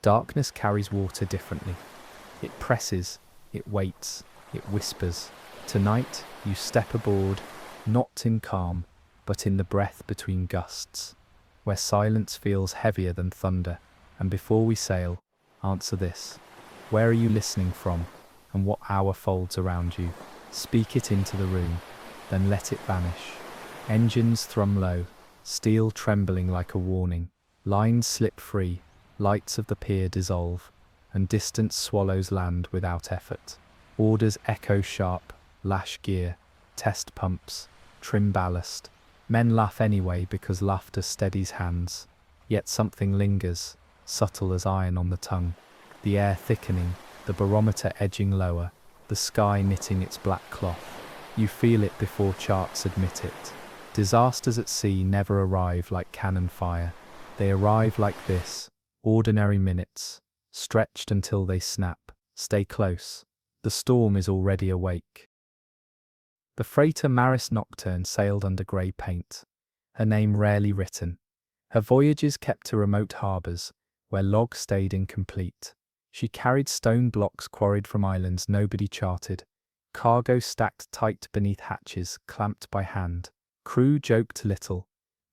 Darkness carries water differently. It presses, it waits, it whispers. Tonight, you step aboard, not in calm, but in the breath between gusts, where silence feels heavier than thunder. And before we sail, answer this. Where are you listening from, and what hour folds around you? Speak it into the room, then let it vanish. Engines thrum low, steel trembling like a warning. Lines slip free, lights of the pier dissolve, and distance swallows land without effort. Orders echo sharp, lash gear, test pumps, trim ballast. Men laugh anyway because laughter steadies hands. Yet something lingers, subtle as iron on the tongue. The air thickening, the barometer edging lower, the sky knitting its black cloth. You feel it before charts admit it. Disasters at sea never arrive like cannon fire. They arrive like this, ordinary minutes, stretched until they snap. Stay close. The storm is already awake. The freighter Maris Nocturne sailed under grey paint, her name rarely written. Her voyages kept to remote harbours, where logs stayed incomplete. She carried stone blocks quarried from islands nobody charted, cargo stacked tight beneath hatches, clamped by hand. Crew joked little.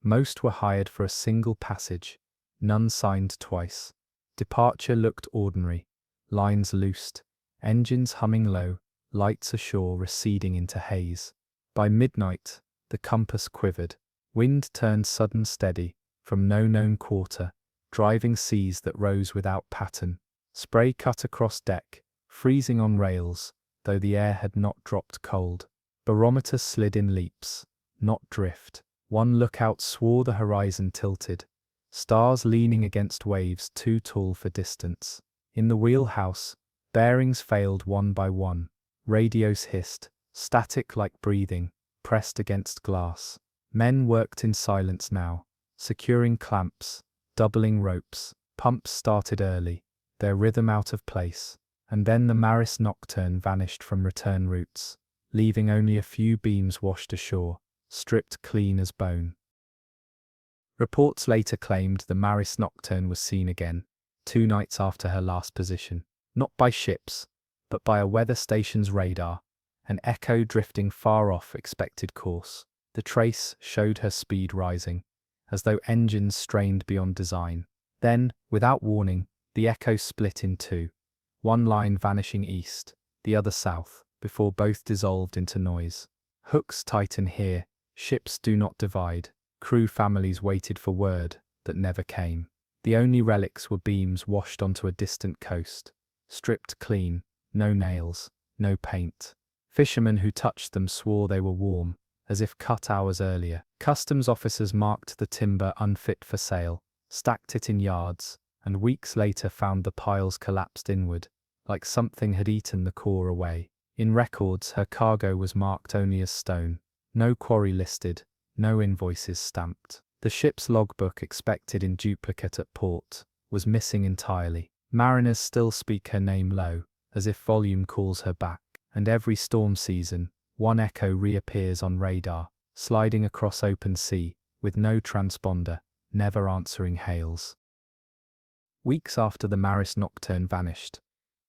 Most were hired for a single passage, none signed twice. Departure looked ordinary, lines loosed, engines humming low, lights ashore receding into haze. By midnight, the compass quivered. Wind turned sudden steady, from no known quarter, driving seas that rose without pattern. Spray cut across deck, freezing on rails, though the air had not dropped cold. Barometer slid in leaps, not drift. One lookout swore the horizon tilted, stars leaning against waves too tall for distance. In the wheelhouse, bearings failed one by one. Radios hissed, static like breathing, pressed against glass. Men worked in silence now, securing clamps, doubling ropes. Pumps started early, their rhythm out of place, and then the Maris Nocturne vanished from return routes, leaving only a few beams washed ashore, stripped clean as bone. Reports later claimed the Maris Nocturne was seen again, 2 nights after her last position, not by ships, but by a weather station's radar, an echo drifting far off expected course. The trace showed her speed rising, as though engines strained beyond design. Then, without warning, the echo split in two, one line vanishing east, the other south, before both dissolved into noise. Hooks tighten here, ships do not divide. Crew families waited for word that never came. The only relics were beams washed onto a distant coast, stripped clean, no nails, no paint. Fishermen who touched them swore they were warm, as if cut hours earlier. Customs officers marked the timber unfit for sale, stacked it in yards, and weeks later found the piles collapsed inward, like something had eaten the core away. In records, her cargo was marked only as stone, no quarry listed, no invoices stamped. The ship's logbook expected in duplicate at port was missing entirely. Mariners still speak her name low, as if volume calls her back, and every storm season, one echo reappears on radar, sliding across open sea, with no transponder, never answering hails. Weeks after the Maris Nocturne vanished,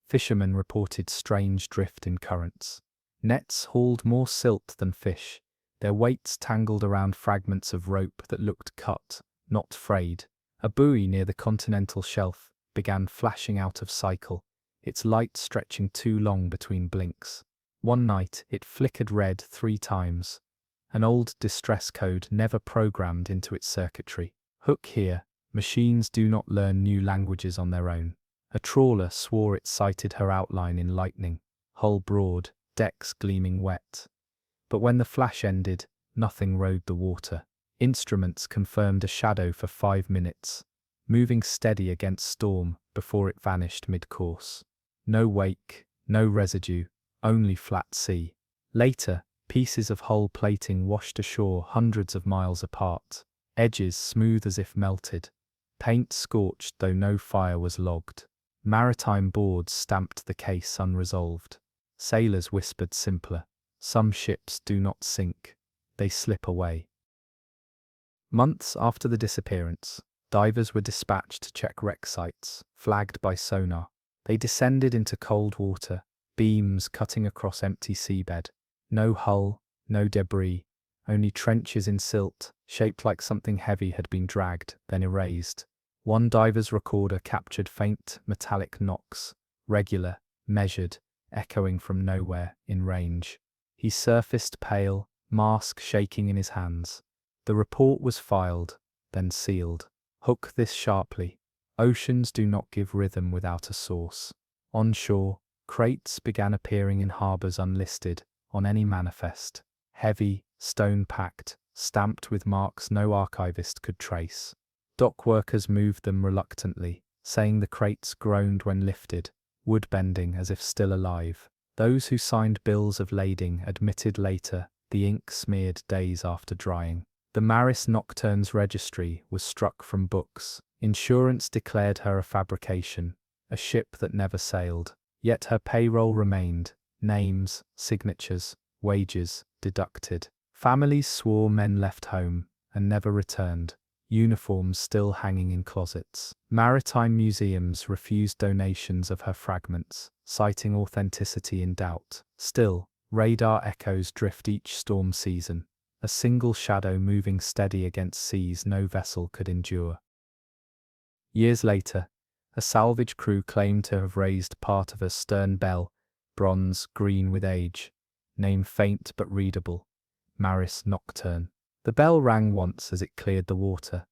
fishermen reported strange drift in currents. Nets hauled more silt than fish, their weights tangled around fragments of rope that looked cut, not frayed. A buoy near the continental shelf began flashing out of cycle, its light stretching too long between blinks. One night it flickered red 3 times, an old distress code never programmed into its circuitry. Hook here, machines do not learn new languages on their own. A trawler swore it sighted her outline in lightning, hull broad, decks gleaming wet. But when the flash ended, nothing rode the water. Instruments confirmed a shadow for 5 minutes, moving steady against storm before it vanished mid-course. No wake, no residue, only flat sea. Later, pieces of hull plating washed ashore hundreds of miles apart, edges smooth as if melted, paint scorched though no fire was logged. Maritime boards stamped the case unresolved. Sailors whispered simpler. Some ships do not sink, they slip away. Months after the disappearance, Divers were dispatched to check wreck sites, flagged by sonar. They descended into cold water, beams cutting across empty seabed. No hull, no debris, only trenches in silt, shaped like something heavy had been dragged, then erased. One diver's recorder captured faint, metallic knocks, regular, measured, echoing from nowhere, in range. He surfaced pale, mask shaking in his hands. The report was filed, then sealed. Hook this sharply. Oceans do not give rhythm without a source. Onshore, crates began appearing in harbours unlisted, on any manifest. Heavy, stone-packed, stamped with marks no archivist could trace. Dock workers moved them reluctantly, saying the crates groaned when lifted, wood-bending as if still alive. Those who signed bills of lading admitted later the ink smeared days after drying. The Maris Nocturne's registry was struck from books. Insurance declared her a fabrication, a ship that never sailed. Yet her payroll remained, names, signatures, wages, deducted. Families swore men left home and never returned, uniforms still hanging in closets. Maritime museums refused donations of her fragments, citing authenticity in doubt. Still, radar echoes drift each storm season, a single shadow moving steady against seas no vessel could endure. Years later, a salvage crew claimed to have raised part of her stern bell, bronze green with age, name faint but readable, Maris Nocturne. The bell rang once as it cleared the water,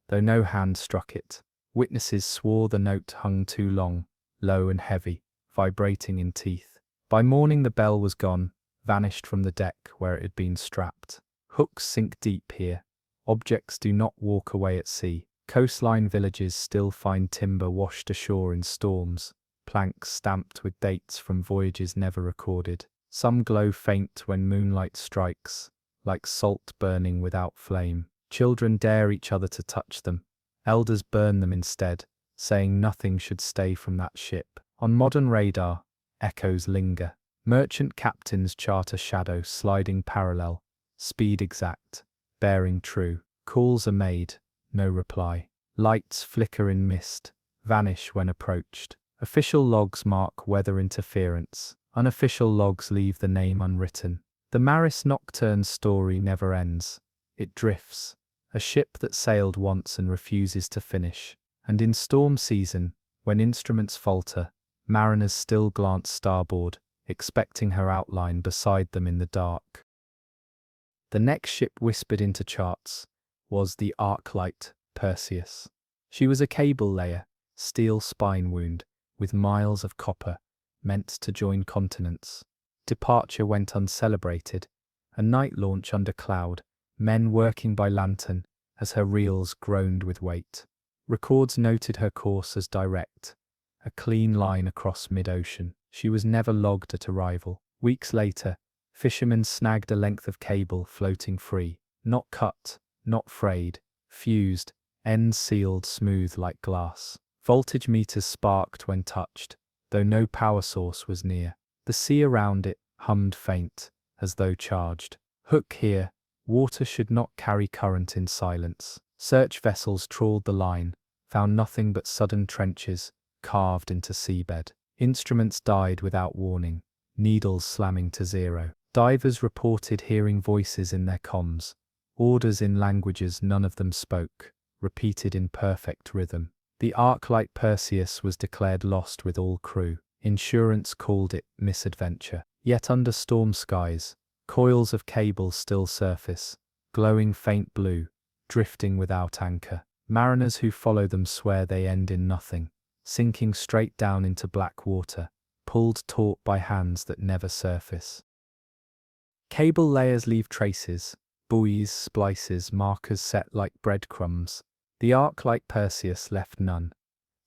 though no hand struck it. Witnesses swore the note hung too long, low and heavy, vibrating in teeth. By morning the bell was gone, vanished from the deck where it had been strapped. Hooks sink deep here. Objects do not walk away at sea. Coastline villages still find timber washed ashore in storms, planks stamped with dates from voyages never recorded. Some glow faint when moonlight strikes, like salt burning without flame. Children dare each other to touch them. Elders burn them instead, saying nothing should stay from that ship. On modern radar, echoes linger. Merchant captains chart a shadow sliding parallel, speed exact, bearing true. Calls are made, no reply. Lights flicker in mist, vanish when approached. Official logs mark weather interference. Unofficial logs leave the name unwritten. The Maris Nocturne's story never ends. It drifts, a ship that sailed once and refuses to finish. And in storm season, when instruments falter, mariners still glance starboard, expecting her outline beside them in the dark. The next ship whispered into charts was the Arclight Perseus. She was a cable layer, steel spine wound, with miles of copper, meant to join continents. Departure went uncelebrated, a night launch under cloud, men working by lantern as her reels groaned with weight. Records noted her course as direct, a clean line across mid-ocean. She was never logged at arrival. Weeks later, fishermen snagged a length of cable floating free, not cut, not frayed, fused, ends sealed smooth like glass. Voltage meters sparked when touched, though no power source was near. The sea around it hummed faint, as though charged. Hook here, water should not carry current in silence. Search vessels trawled the line, found nothing but sudden trenches, carved into seabed. Instruments died without warning, needles slamming to zero. Divers reported hearing voices in their comms, orders in languages none of them spoke, repeated in perfect rhythm. The Arclight Perseus was declared lost with all crew. Insurance called it misadventure. Yet under storm skies, coils of cable still surface, glowing faint blue, drifting without anchor. Mariners who follow them swear they end in nothing, sinking straight down into black water, pulled taut by hands that never surface. Cable layers leave traces, buoys, splices, markers set like breadcrumbs. The Arclight Perseus left none.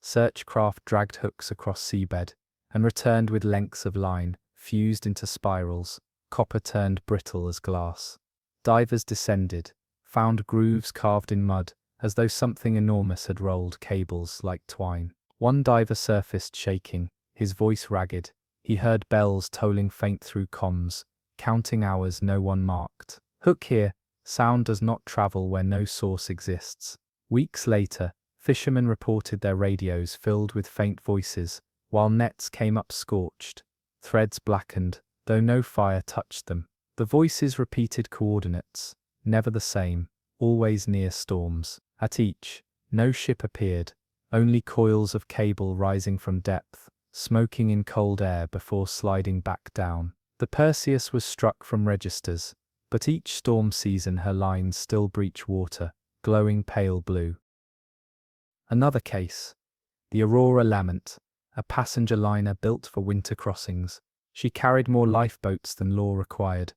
Search craft dragged hooks across seabed, and returned with lengths of line, fused into spirals, copper turned brittle as glass. Divers descended, found grooves carved in mud, as though something enormous had rolled cables like twine. One diver surfaced shaking, his voice ragged. He heard bells tolling faint through comms, counting hours no one marked. Hook here, sound does not travel where no source exists. Weeks later, Fishermen reported their radios filled with faint voices, while nets came up scorched, threads blackened, though no fire touched them. The voices repeated coordinates, never the same, always near storms. At each, no ship appeared, only coils of cable rising from depth, smoking in cold air before sliding back down. The Perseus was struck from registers, but each storm season her lines still breach water, glowing pale blue. Another case. The Aurora Lament, a passenger liner built for winter crossings. She carried more lifeboats than law required,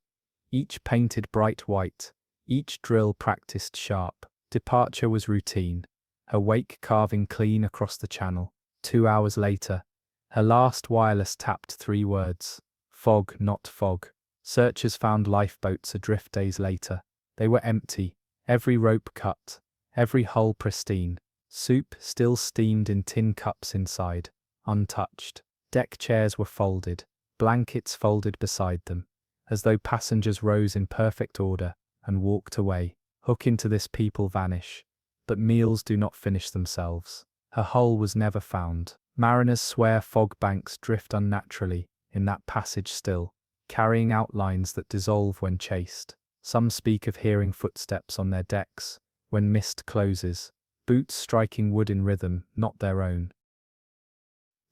each painted bright white, each drill practiced sharp. Departure was routine, her wake carving clean across the channel. 2 hours later, her last wireless tapped 3 words: fog, not fog. Searchers found lifeboats adrift days later. They were empty, every rope cut, every hull pristine. Soup still steamed in tin cups inside, untouched. Deck chairs were folded, blankets folded beside them, as though passengers rose in perfect order and walked away. Hook into this people vanish, but meals do not finish themselves. Her hull was never found. Mariners swear fog banks drift unnaturally in that passage still, carrying outlines that dissolve when chased. Some speak of hearing footsteps on their decks when mist closes, boots striking wood in rhythm not their own.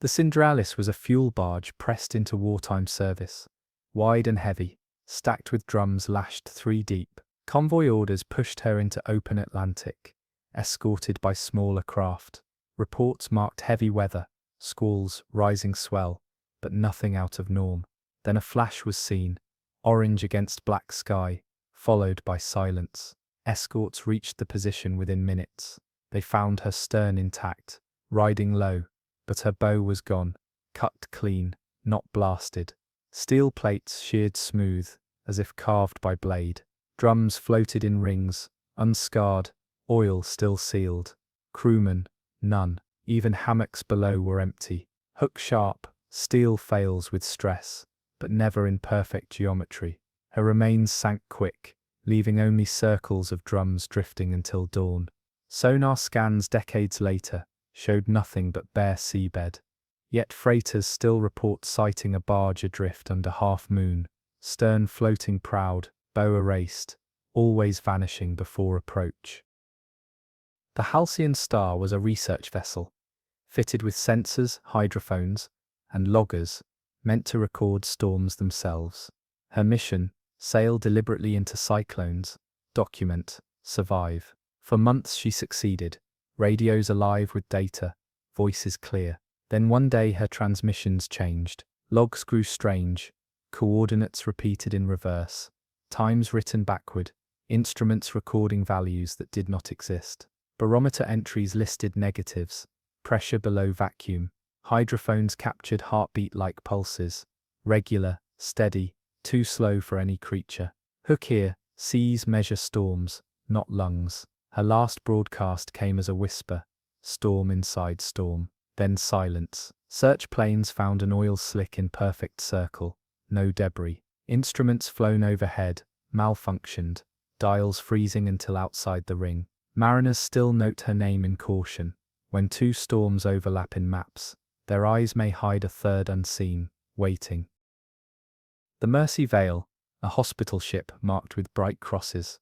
The Cindralis was a fuel barge pressed into wartime service, wide and heavy, stacked with drums lashed 3 deep. Convoy orders pushed her into open Atlantic, escorted by smaller craft. Reports marked heavy weather, squalls, rising swell, but nothing out of norm. Then a flash was seen, orange against black sky, followed by silence. Escorts reached the position within minutes. They found her stern intact, riding low, but her bow was gone, cut clean, not blasted. Steel plates sheared smooth, as if carved by blade. Drums floated in rings, unscarred, oil still sealed. Crewmen, none. Even hammocks below were empty. Hook sharp, steel fails with stress, but never in perfect geometry. Her remains sank quick, leaving only circles of drums drifting until dawn. Sonar scans decades later showed nothing but bare seabed. Yet freighters still report sighting a barge adrift under half moon, stern floating proud, bow erased, always vanishing before approach. The Halcyon Star was a research vessel, fitted with sensors, hydrophones, and loggers, meant to record storms themselves. Her mission: sail deliberately into cyclones, document, survive. For months she succeeded, radios alive with data, voices clear. Then one day her transmissions changed. Logs grew strange, coordinates repeated in reverse, times written backward, instruments recording values that did not exist. Barometer entries listed negatives, pressure below vacuum. Hydrophones captured heartbeat-like pulses, regular, steady, too slow for any creature. Hook here, seas measure storms, not lungs. Her last broadcast came as a whisper, storm inside storm. Then silence. Search planes found an oil slick in perfect circle, no debris. Instruments flown overhead, malfunctioned, dials freezing until outside the ring. Mariners still note her name in caution. When 2 storms overlap in maps, their eyes may hide a third unseen, waiting. The Mersey Vale, a hospital ship marked with bright crosses,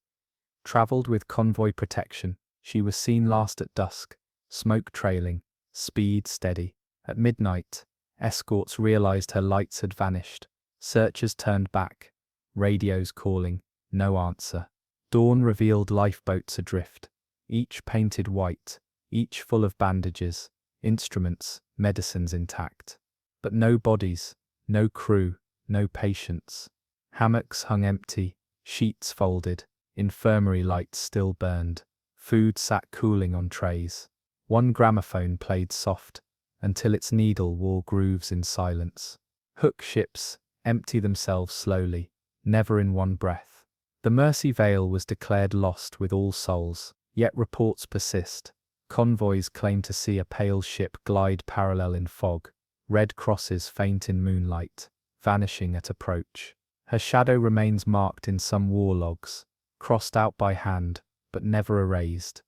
travelled with convoy protection. She was seen last at dusk, smoke trailing, speed steady. At midnight, escorts realized her lights had vanished. Searchers turned back, radios calling, no answer. Dawn revealed lifeboats adrift, each painted white, each full of bandages, instruments, medicines intact. But no bodies, no crew, no patients. Hammocks hung empty, sheets folded, infirmary lights still burned. Food sat cooling on trays. One gramophone played soft, until its needle wore grooves in silence. Hook ships empty themselves slowly, never in one breath. The Mersey Vale was declared lost with all souls, yet reports persist. Convoys claim to see a pale ship glide parallel in fog, red crosses faint in moonlight, vanishing at approach. Her shadow remains marked in some war logs, crossed out by hand, but never erased.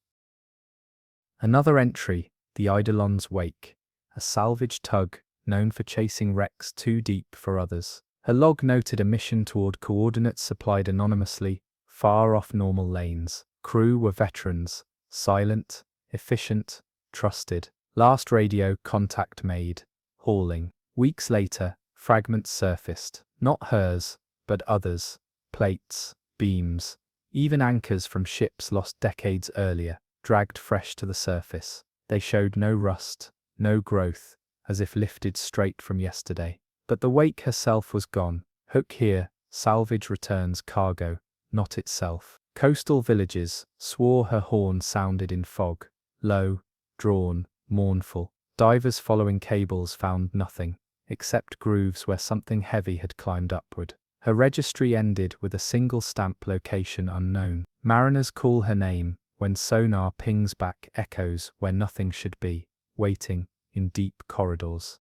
Another entry, the Eidolon's Wake, a salvage tug known for chasing wrecks too deep for others. Her log noted a mission toward coordinates supplied anonymously, far off normal lanes. Crew were veterans, silent, efficient, trusted. Last radio contact made, hauling. Weeks later, fragments surfaced. Not hers, but others. Plates, beams, even anchors from ships lost decades earlier, dragged fresh to the surface. They showed no rust, no growth, as if lifted straight from yesterday. But the Wake herself was gone. Hook here, Salvage returns cargo, not itself. Coastal villages swore her horn sounded in fog, low, drawn, mournful. Divers following cables found nothing, except grooves where something heavy had climbed upward. Her registry ended with a single stamp, location unknown. Mariners call her name when sonar pings back echoes where nothing should be, waiting in deep corridors.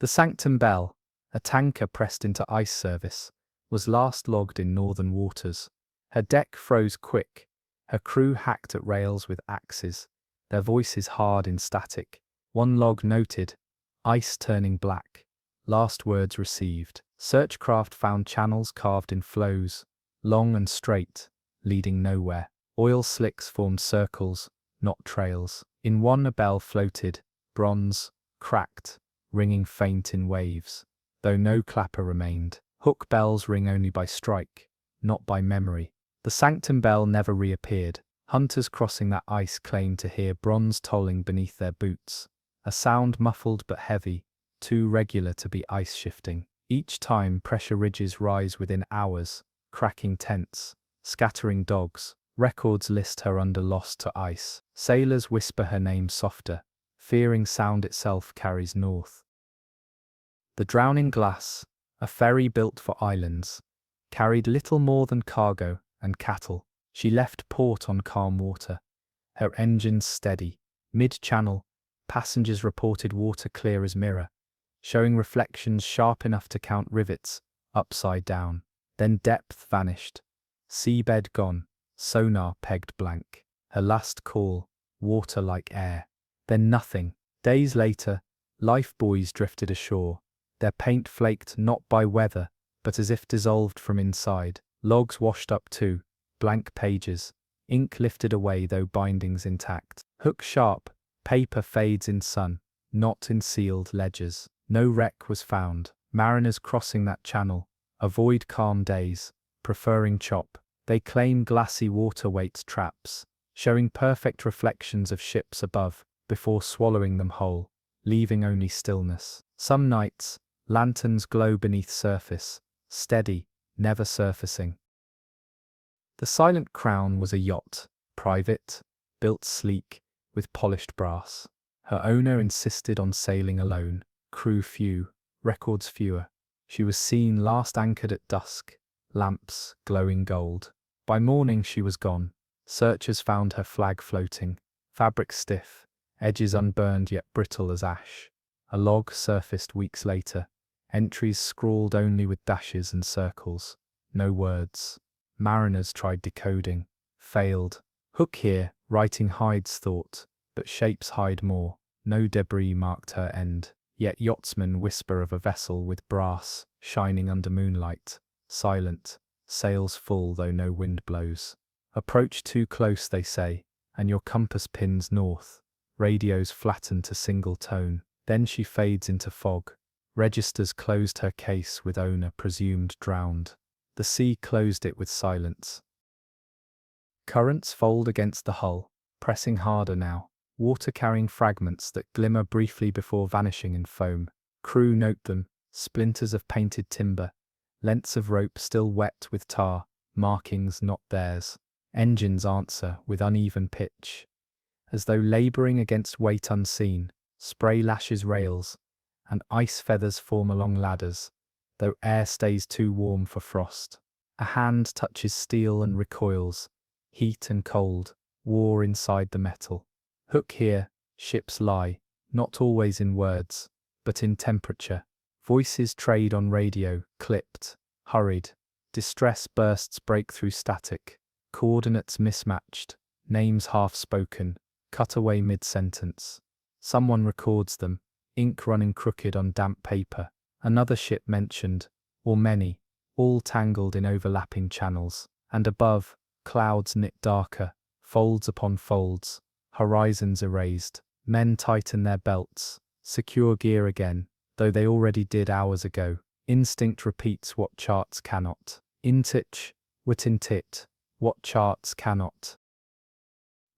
The Sanctum Belle, a tanker pressed into ice service, was last logged in northern waters. Her deck froze quick, her crew hacked at rails with axes, their voices hard in static. One log noted, ice turning black. Last words received. Searchcraft found channels carved in flows, long and straight, leading nowhere. Oil slicks formed circles, not trails. In one a bell floated, bronze, cracked, ringing faint in waves, though no clapper remained. Hook bells ring only by strike, not by memory. The Sanctum Belle never reappeared. Hunters crossing that ice claimed to hear bronze tolling beneath their boots, a sound muffled but heavy, too regular to be ice shifting. Each time pressure ridges rise within hours, cracking tents, scattering dogs. Records list her under lost to ice. Sailors whisper her name softer, fearing sound itself carries north. The Drowning Glass, a ferry built for islands, carried little more than cargo and cattle. She left port on calm water, her engines steady. Mid-channel, passengers reported water clear as mirror, showing reflections sharp enough to count rivets, upside down. Then depth vanished, seabed gone, sonar pegged blank. Her last call, water like air. Then nothing. Days later, life buoys drifted ashore, their paint flaked not by weather, but as if dissolved from inside. Logs washed up too, blank pages, ink lifted away though bindings intact. Hook sharp, paper fades in sun, not in sealed ledgers. No wreck was found. Mariners crossing that channel avoid calm days, preferring chop. They claim glassy water waits traps, showing perfect reflections of ships above before swallowing them whole, leaving only stillness. Some nights, lanterns glow beneath surface, steady, never surfacing. The Silent Crown was a yacht, private, built sleek, with polished brass. Her owner insisted on sailing alone, crew few, records fewer. She was seen last anchored at dusk, lamps glowing gold. By morning she was gone. Searchers found her flag floating, fabric stiff, edges unburned yet brittle as ash. A log surfaced weeks later, entries scrawled only with dashes and circles, no words. Mariners tried decoding, failed. Hook here, writing hides thought, but shapes hide more. No debris marked her end. Yet yachtsmen whisper of a vessel with brass, shining under moonlight, silent, sails full though no wind blows. Approach too close, they say, and your compass pins north. Radios flatten to single tone. Then she fades into fog. Registers closed her case with owner presumed drowned. The sea closed it with silence. Currents fold against the hull, pressing harder now. Water-carrying fragments that glimmer briefly before vanishing in foam. Crew note them, splinters of painted timber, lengths of rope still wet with tar, markings not theirs. Engines answer with uneven pitch, as though labouring against weight unseen. Spray lashes rails, and ice feathers form along ladders, though air stays too warm for frost. A hand touches steel and recoils, heat and cold, war inside the metal. Hook here, ships lie, not always in words, but in temperature. Voices trade on radio, clipped, hurried. Distress bursts break through static. Coordinates mismatched, names half spoken. cut away mid-sentence. Someone records them, ink running crooked on damp paper. Another ship mentioned, or many, all tangled in overlapping channels. And above, clouds knit darker, folds upon folds, horizons erased. Men tighten their belts, secure gear again, though they already did hours ago. Instinct repeats what charts cannot. Intich, witintit, what charts cannot.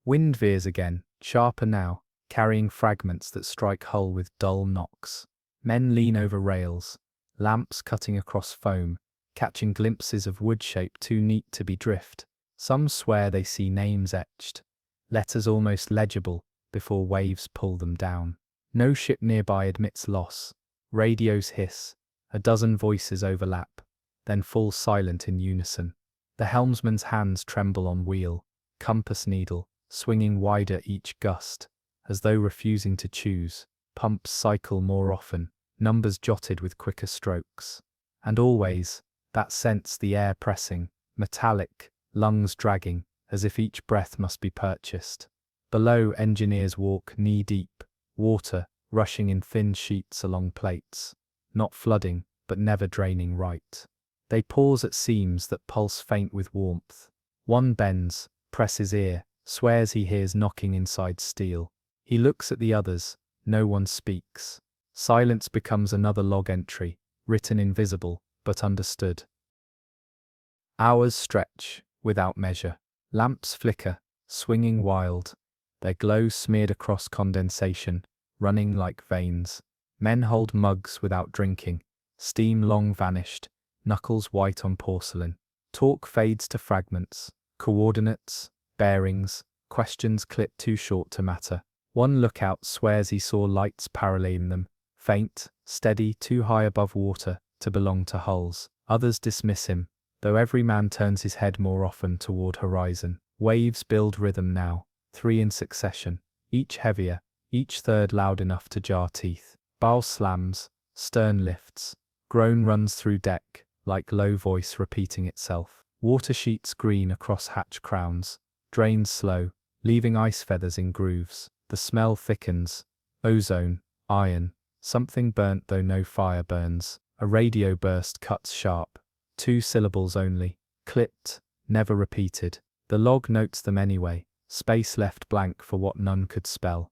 Wind veers again, sharper now, carrying fragments that strike hull with dull knocks. Men lean over rails, lamps cutting across foam, catching glimpses of wood shape too neat to be drift. Some swear they see names etched, letters almost legible, before waves pull them down. No ship nearby admits loss. Radios hiss, a dozen voices overlap, then fall silent in unison. The helmsman's hands tremble on wheel, compass needle, swinging wider each gust, as though refusing to choose. Pumps cycle more often, numbers jotted with quicker strokes. And always, that sense the air pressing, metallic, lungs dragging, as if each breath must be purchased. Below, engineers walk knee-deep, water rushing in thin sheets along plates, not flooding, but never draining right. They pause at seams that pulse faint with warmth. One bends, presses ear, swears he hears knocking inside steel. He looks at the others, no one speaks. Silence becomes another log entry, written invisible, but understood. Hours stretch, without measure. Lamps flicker, swinging wild, their glow smeared across condensation, running like veins. Men hold mugs without drinking, steam long vanished, knuckles white on porcelain. Talk fades to fragments, coordinates, bearings, questions clip too short to matter. One lookout swears he saw lights paralleling them, faint, steady, too high above water to belong to hulls. Others dismiss him, though every man turns his head more often toward horizon. Waves build rhythm now, 3 in succession, each heavier, each third loud enough to jar teeth. Bow slams, stern lifts, groan runs through deck, like low voice repeating itself. Water sheets green across hatch crowns, drains slow, leaving ice feathers in grooves. The smell thickens, ozone, iron, something burnt though no fire burns. A radio burst cuts sharp, 2 syllables only, clipped, never repeated. The log notes them anyway, space left blank for what none could spell.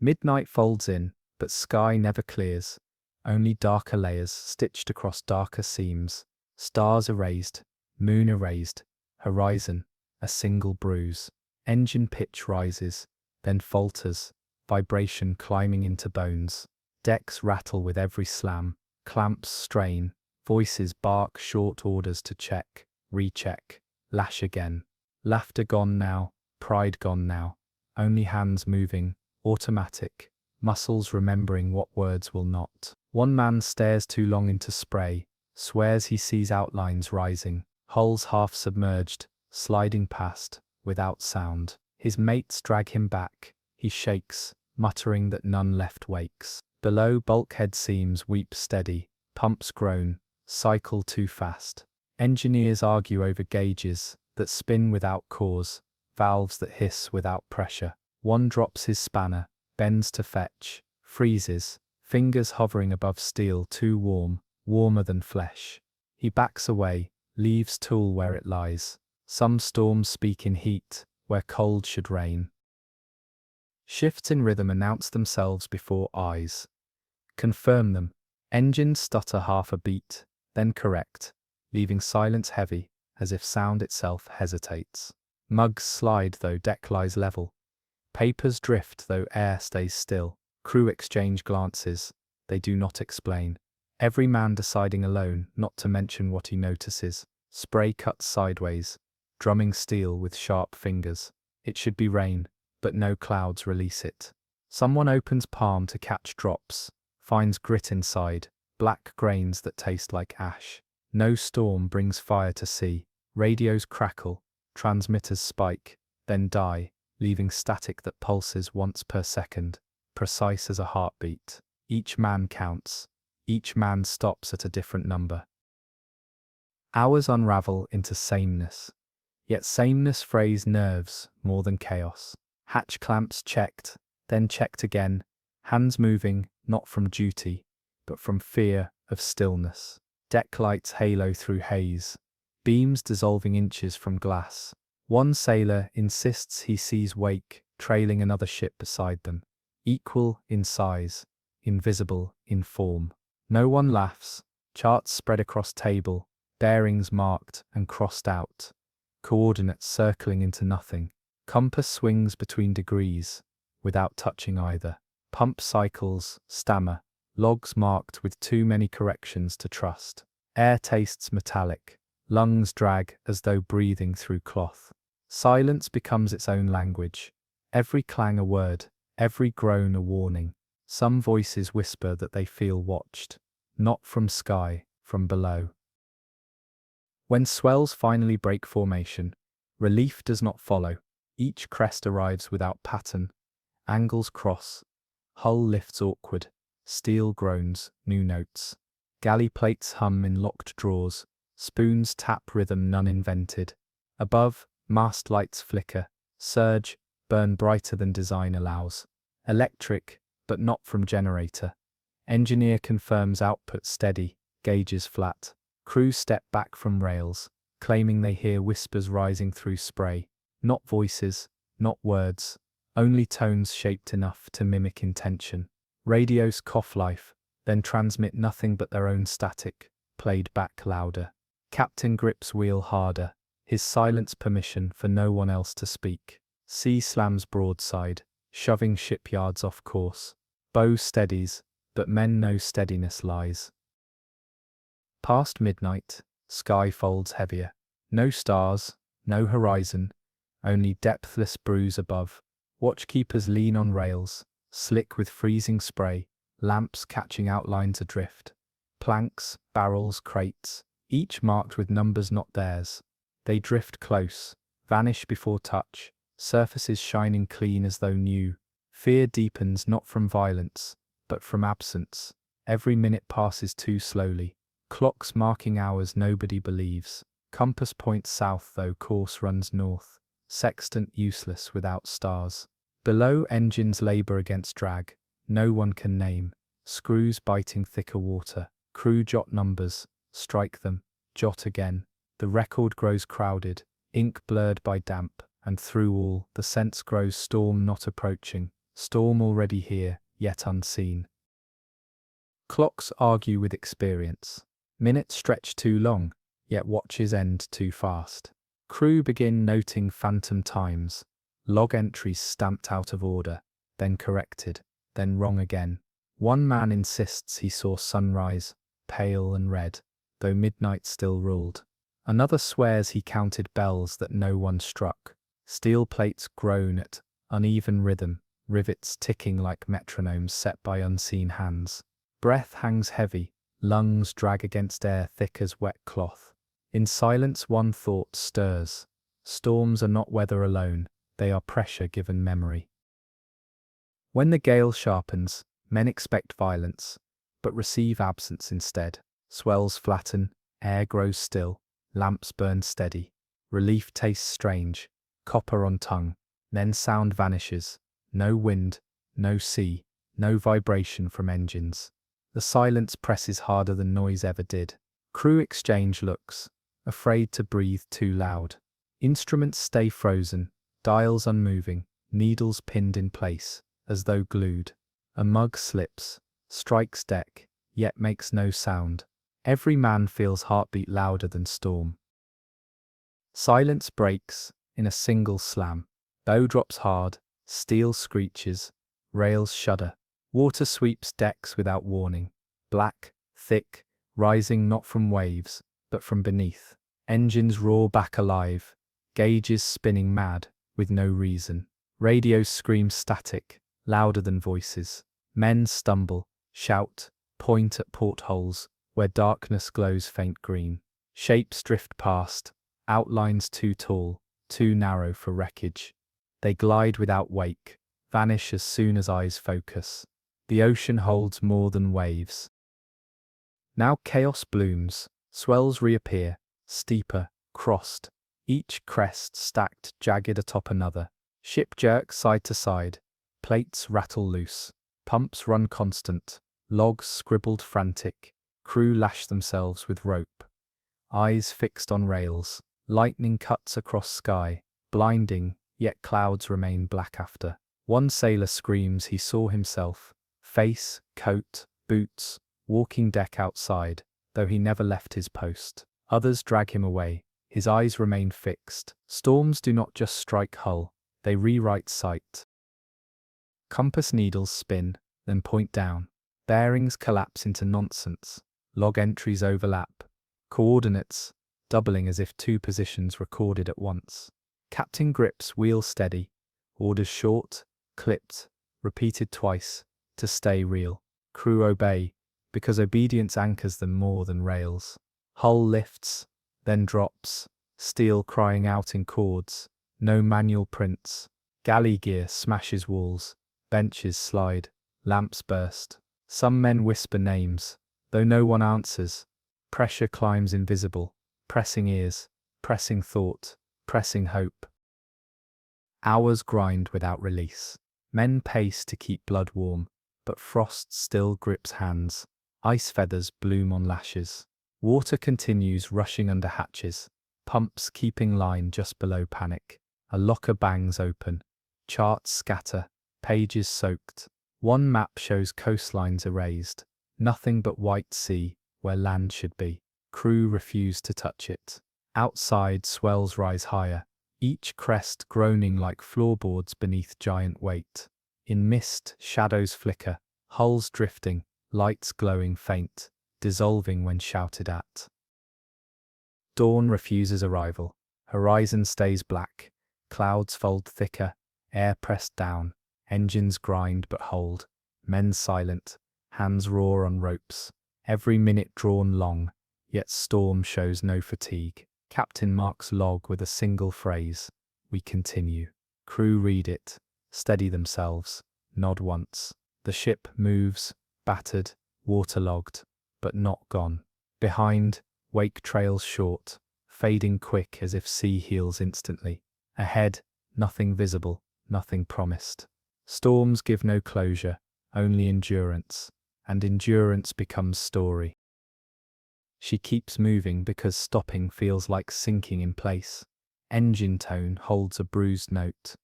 Midnight folds in, but sky never clears, only darker layers stitched across darker seams. Stars erased, moon erased, horizon, a single bruise. Engine pitch rises, then falters, vibration climbing into bones. Decks rattle with every slam, clamps strain, voices bark short orders to check, recheck, lash again. Laughter gone now, pride gone now, only hands moving, automatic, muscles remembering what words will not. One man stares too long into spray, swears he sees outlines rising, hulls half submerged, sliding past, without sound. His mates drag him back, he shakes, muttering that none left wakes. Below, bulkhead seams weep steady, pumps groan, cycle too fast. Engineers argue over gauges that spin without cause, valves that hiss without pressure. One drops his spanner, bends to fetch, freezes, fingers hovering above steel too warm, warmer than flesh. He backs away, leaves tool where it lies. Some storms speak in heat, where cold should reign. Shifts in rhythm announce themselves before eyes. Confirm them. Engines stutter half a beat, then correct, leaving silence heavy, as if sound itself hesitates. Mugs slide though deck lies level. Papers drift though air stays still. Crew exchange glances, they do not explain. Every man deciding alone not to mention what he notices. Spray cuts sideways, drumming steel with sharp fingers. It should be rain, but no clouds release it. Someone opens palm to catch drops, finds grit inside, black grains that taste like ash. No storm brings fire to sea. Radios crackle, transmitters spike, then die, leaving static that pulses once per second, precise as a heartbeat. Each man counts. Each man stops at a different number. Hours unravel into sameness. Yet sameness frays nerves more than chaos. Hatch clamps checked, then checked again, hands moving, not from duty, but from fear of stillness. Deck lights halo through haze, beams dissolving inches from glass. One sailor insists he sees wake, trailing another ship beside them, equal in size, invisible in form. No one laughs, charts spread across table, bearings marked and crossed out, coordinates circling into nothing. Compass swings between degrees, without touching either. Pump cycles, stammer, logs marked with too many corrections to trust. Air tastes metallic, lungs drag as though breathing through cloth. Silence becomes its own language. Every clang a word, every groan a warning. Some voices whisper that they feel watched, not from sky, from below. When swells finally break formation, relief does not follow. Each crest arrives without pattern. Angles cross. Hull lifts awkward. Steel groans, new notes. Galley plates hum in locked drawers. Spoons tap rhythm none invented. Above, mast lights flicker. Surge, burn brighter than design allows. Electric, but not from generator. Engineer confirms output steady, gauges flat. Crew step back from rails, claiming they hear whispers rising through spray. Not voices, not words, only tones shaped enough to mimic intention. Radios cough life, then transmit nothing but their own static, played back louder. Captain grips wheel harder, his silence permission for no one else to speak. Sea slams broadside, shoving shipyards off course. Bow steadies, but men know steadiness lies. Past midnight, sky folds heavier. No stars, no horizon, only depthless bruise above. Watchkeepers lean on rails, slick with freezing spray, lamps catching outlines adrift. Planks, barrels, crates, each marked with numbers not theirs. They drift close, vanish before touch, surfaces shining clean as though new. Fear deepens not from violence, but from absence. Every minute passes too slowly. Clocks marking hours nobody believes. Compass points south though course runs north. Sextant useless without stars. Below engines labour against drag. No one can name. Screws biting thicker water. Crew jot numbers. Strike them. Jot again. The record grows crowded. Ink blurred by damp. And through all, the sense grows storm not approaching. Storm already here, yet unseen. Clocks argue with experience. Minutes stretch too long, yet watches end too fast. Crew begin noting phantom times. Log entries stamped out of order, then corrected, then wrong again. One man insists he saw sunrise, pale and red, though midnight still ruled. Another swears he counted bells that no one struck. Steel plates groan at uneven rhythm, rivets ticking like metronomes set by unseen hands. Breath hangs heavy, lungs drag against air thick as wet cloth. In silence one thought stirs. Storms are not weather alone, they are pressure given memory. When the gale sharpens, men expect violence, but receive absence instead. Swells flatten, air grows still, lamps burn steady. Relief tastes strange, copper on tongue, then sound vanishes. No wind, no sea, no vibration from engines. The silence presses harder than noise ever did. Crew exchange looks, afraid to breathe too loud. Instruments stay frozen, dials unmoving, needles pinned in place, as though glued. A mug slips, strikes deck, yet makes no sound. Every man feels heartbeat louder than storm. Silence breaks in a single slam. Bow drops hard, steel screeches, rails shudder. Water sweeps decks without warning. Black, thick, rising not from waves, but from beneath. Engines roar back alive, gauges spinning mad, with no reason. Radios scream static, louder than voices. Men stumble, shout, point at portholes, where darkness glows faint green. Shapes drift past, outlines too tall, too narrow for wreckage. They glide without wake, vanish as soon as eyes focus. The ocean holds more than waves. Now chaos blooms, swells reappear, steeper, crossed, each crest stacked jagged atop another. Ship jerks side to side. Plates rattle loose. Pumps run constant. Logs scribbled frantic. Crew lash themselves with rope. Eyes fixed on rails. Lightning cuts across sky. Blinding, yet clouds remain black after. One sailor screams he saw himself. Face, coat, boots, walking deck outside, though he never left his post. Others drag him away. His eyes remain fixed. Storms do not just strike hull, they rewrite sight. Compass needles spin, then point down. Bearings collapse into nonsense. Log entries overlap. Coordinates, doubling as if two positions recorded at once. Captain grips wheel steady. Orders short, clipped, repeated twice, to stay real. Crew obey, because obedience anchors them more than rails. Hull lifts, then drops, steel crying out in chords, no manual prints. Galley gear smashes walls, benches slide, lamps burst. Some men whisper names, though no one answers. Pressure climbs invisible, pressing ears, pressing thought, pressing hope. Hours grind without release. Men pace to keep blood warm, but frost still grips hands. Ice feathers bloom on lashes. Water continues rushing under hatches. Pumps keeping line just below panic. A locker bangs open. Charts scatter. Pages soaked. One map shows coastlines erased. Nothing but white sea, where land should be. Crew refuse to touch it. Outside swells rise higher, each crest groaning like floorboards beneath giant weight. In mist, shadows flicker, hulls drifting, lights glowing faint, dissolving when shouted at. Dawn refuses arrival. Horizon stays black. Clouds fold thicker, air pressed down. Engines grind but hold. Men silent, hands roar on ropes. Every minute drawn long, yet storm shows no fatigue. Captain marks log with a single phrase. We continue. Crew read it, steady themselves, nod once. The ship moves, battered, waterlogged, but not gone. Behind, wake trails short, fading quick as if sea heals instantly. Ahead, nothing visible, nothing promised. Storms give no closure, only endurance, and endurance becomes story. She keeps moving because stopping feels like sinking in place. Engine tone holds a bruised note,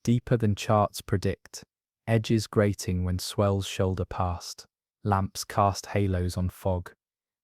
deeper than charts predict, edges grating when swells shoulder past. Lamps cast halos on fog.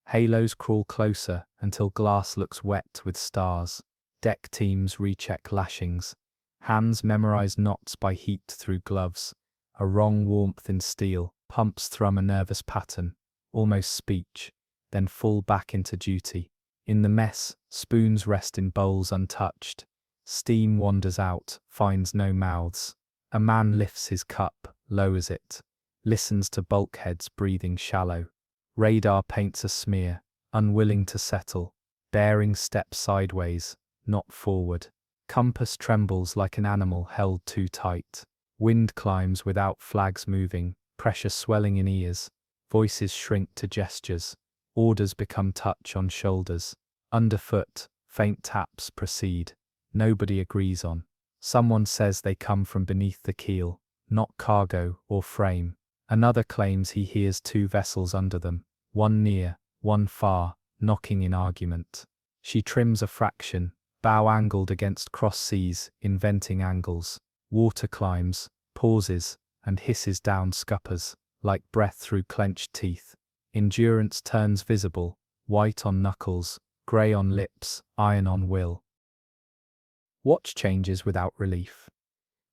Halos crawl closer until glass looks wet with stars. Deck teams recheck lashings. Hands memorize knots by heat through gloves. A wrong warmth in steel. Pumps thrum a nervous pattern, almost speech, then fall back into duty. In the mess, spoons rest in bowls untouched. Steam wanders out, finds no mouths. A man lifts his cup, lowers it, listens to bulkheads breathing shallow. Radar paints a smear, unwilling to settle. Bearing steps sideways, not forward. Compass trembles like an animal held too tight. Wind climbs without flags moving, pressure swelling in ears. Voices shrink to gestures. Orders become touch on shoulders. Underfoot, faint taps proceed. Nobody agrees on. Someone says they come from beneath the keel, not cargo or frame. Another claims he hears two vessels under them, one near, one far, knocking in argument. She trims a fraction, bow angled against cross seas, inventing angles. Water climbs, pauses, and hisses down scuppers, like breath through clenched teeth. Endurance turns visible, white on knuckles, grey on lips, iron on will. Watch changes without relief.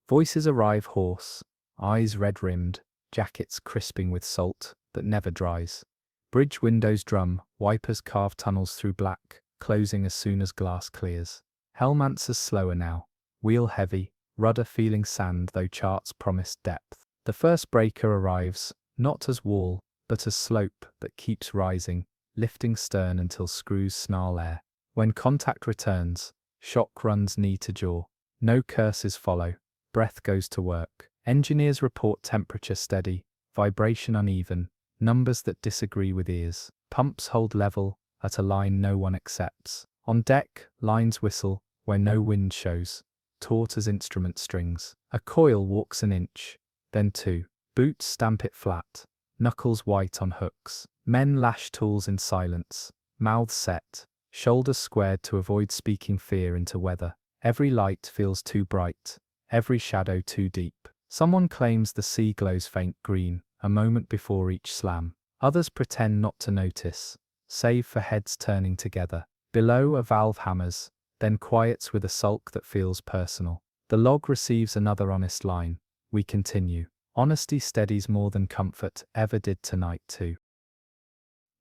Voices arrive hoarse, eyes red-rimmed, jackets crisping with salt that never dries. Bridge windows drum, wipers carve tunnels through black, closing as soon as glass clears. Helm answers slower now, wheel heavy, rudder feeling sand though charts promised depth. The first breaker arrives, not as wall, but as slope that keeps rising, lifting stern until screws snarl air. When contact returns, shock runs knee to jaw. No curses follow, breath goes to work. Engineers report temperature steady, vibration uneven, numbers that disagree with ears. Pumps hold level, at a line no one accepts. On deck, lines whistle, where no wind shows. taut as instrument strings. A coil walks an inch, then two. Boots stamp it flat, knuckles white on hooks. Men lash tools in silence, mouths set, shoulders squared to avoid speaking fear into weather. Every light feels too bright, every shadow too deep. Someone claims the sea glows faint green, a moment before each slam. Others pretend not to notice, save for heads turning together. Below, a valve hammers, then quiets with a sulk that feels personal. The log receives another honest line. We continue. Honesty steadies more than comfort ever did tonight too.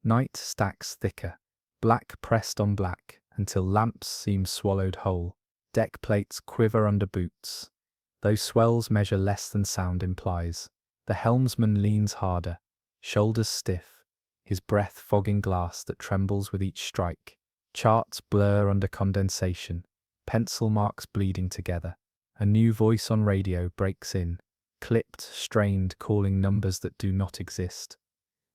Night stacks thicker, black pressed on black, until lamps seem swallowed whole. Deck plates quiver under boots, though swells measure less than sound implies. The helmsman leans harder, shoulders stiff, his breath fogging glass that trembles with each strike. Charts blur under condensation, pencil marks bleeding together. A new voice on radio breaks in, clipped, strained, calling numbers that do not exist.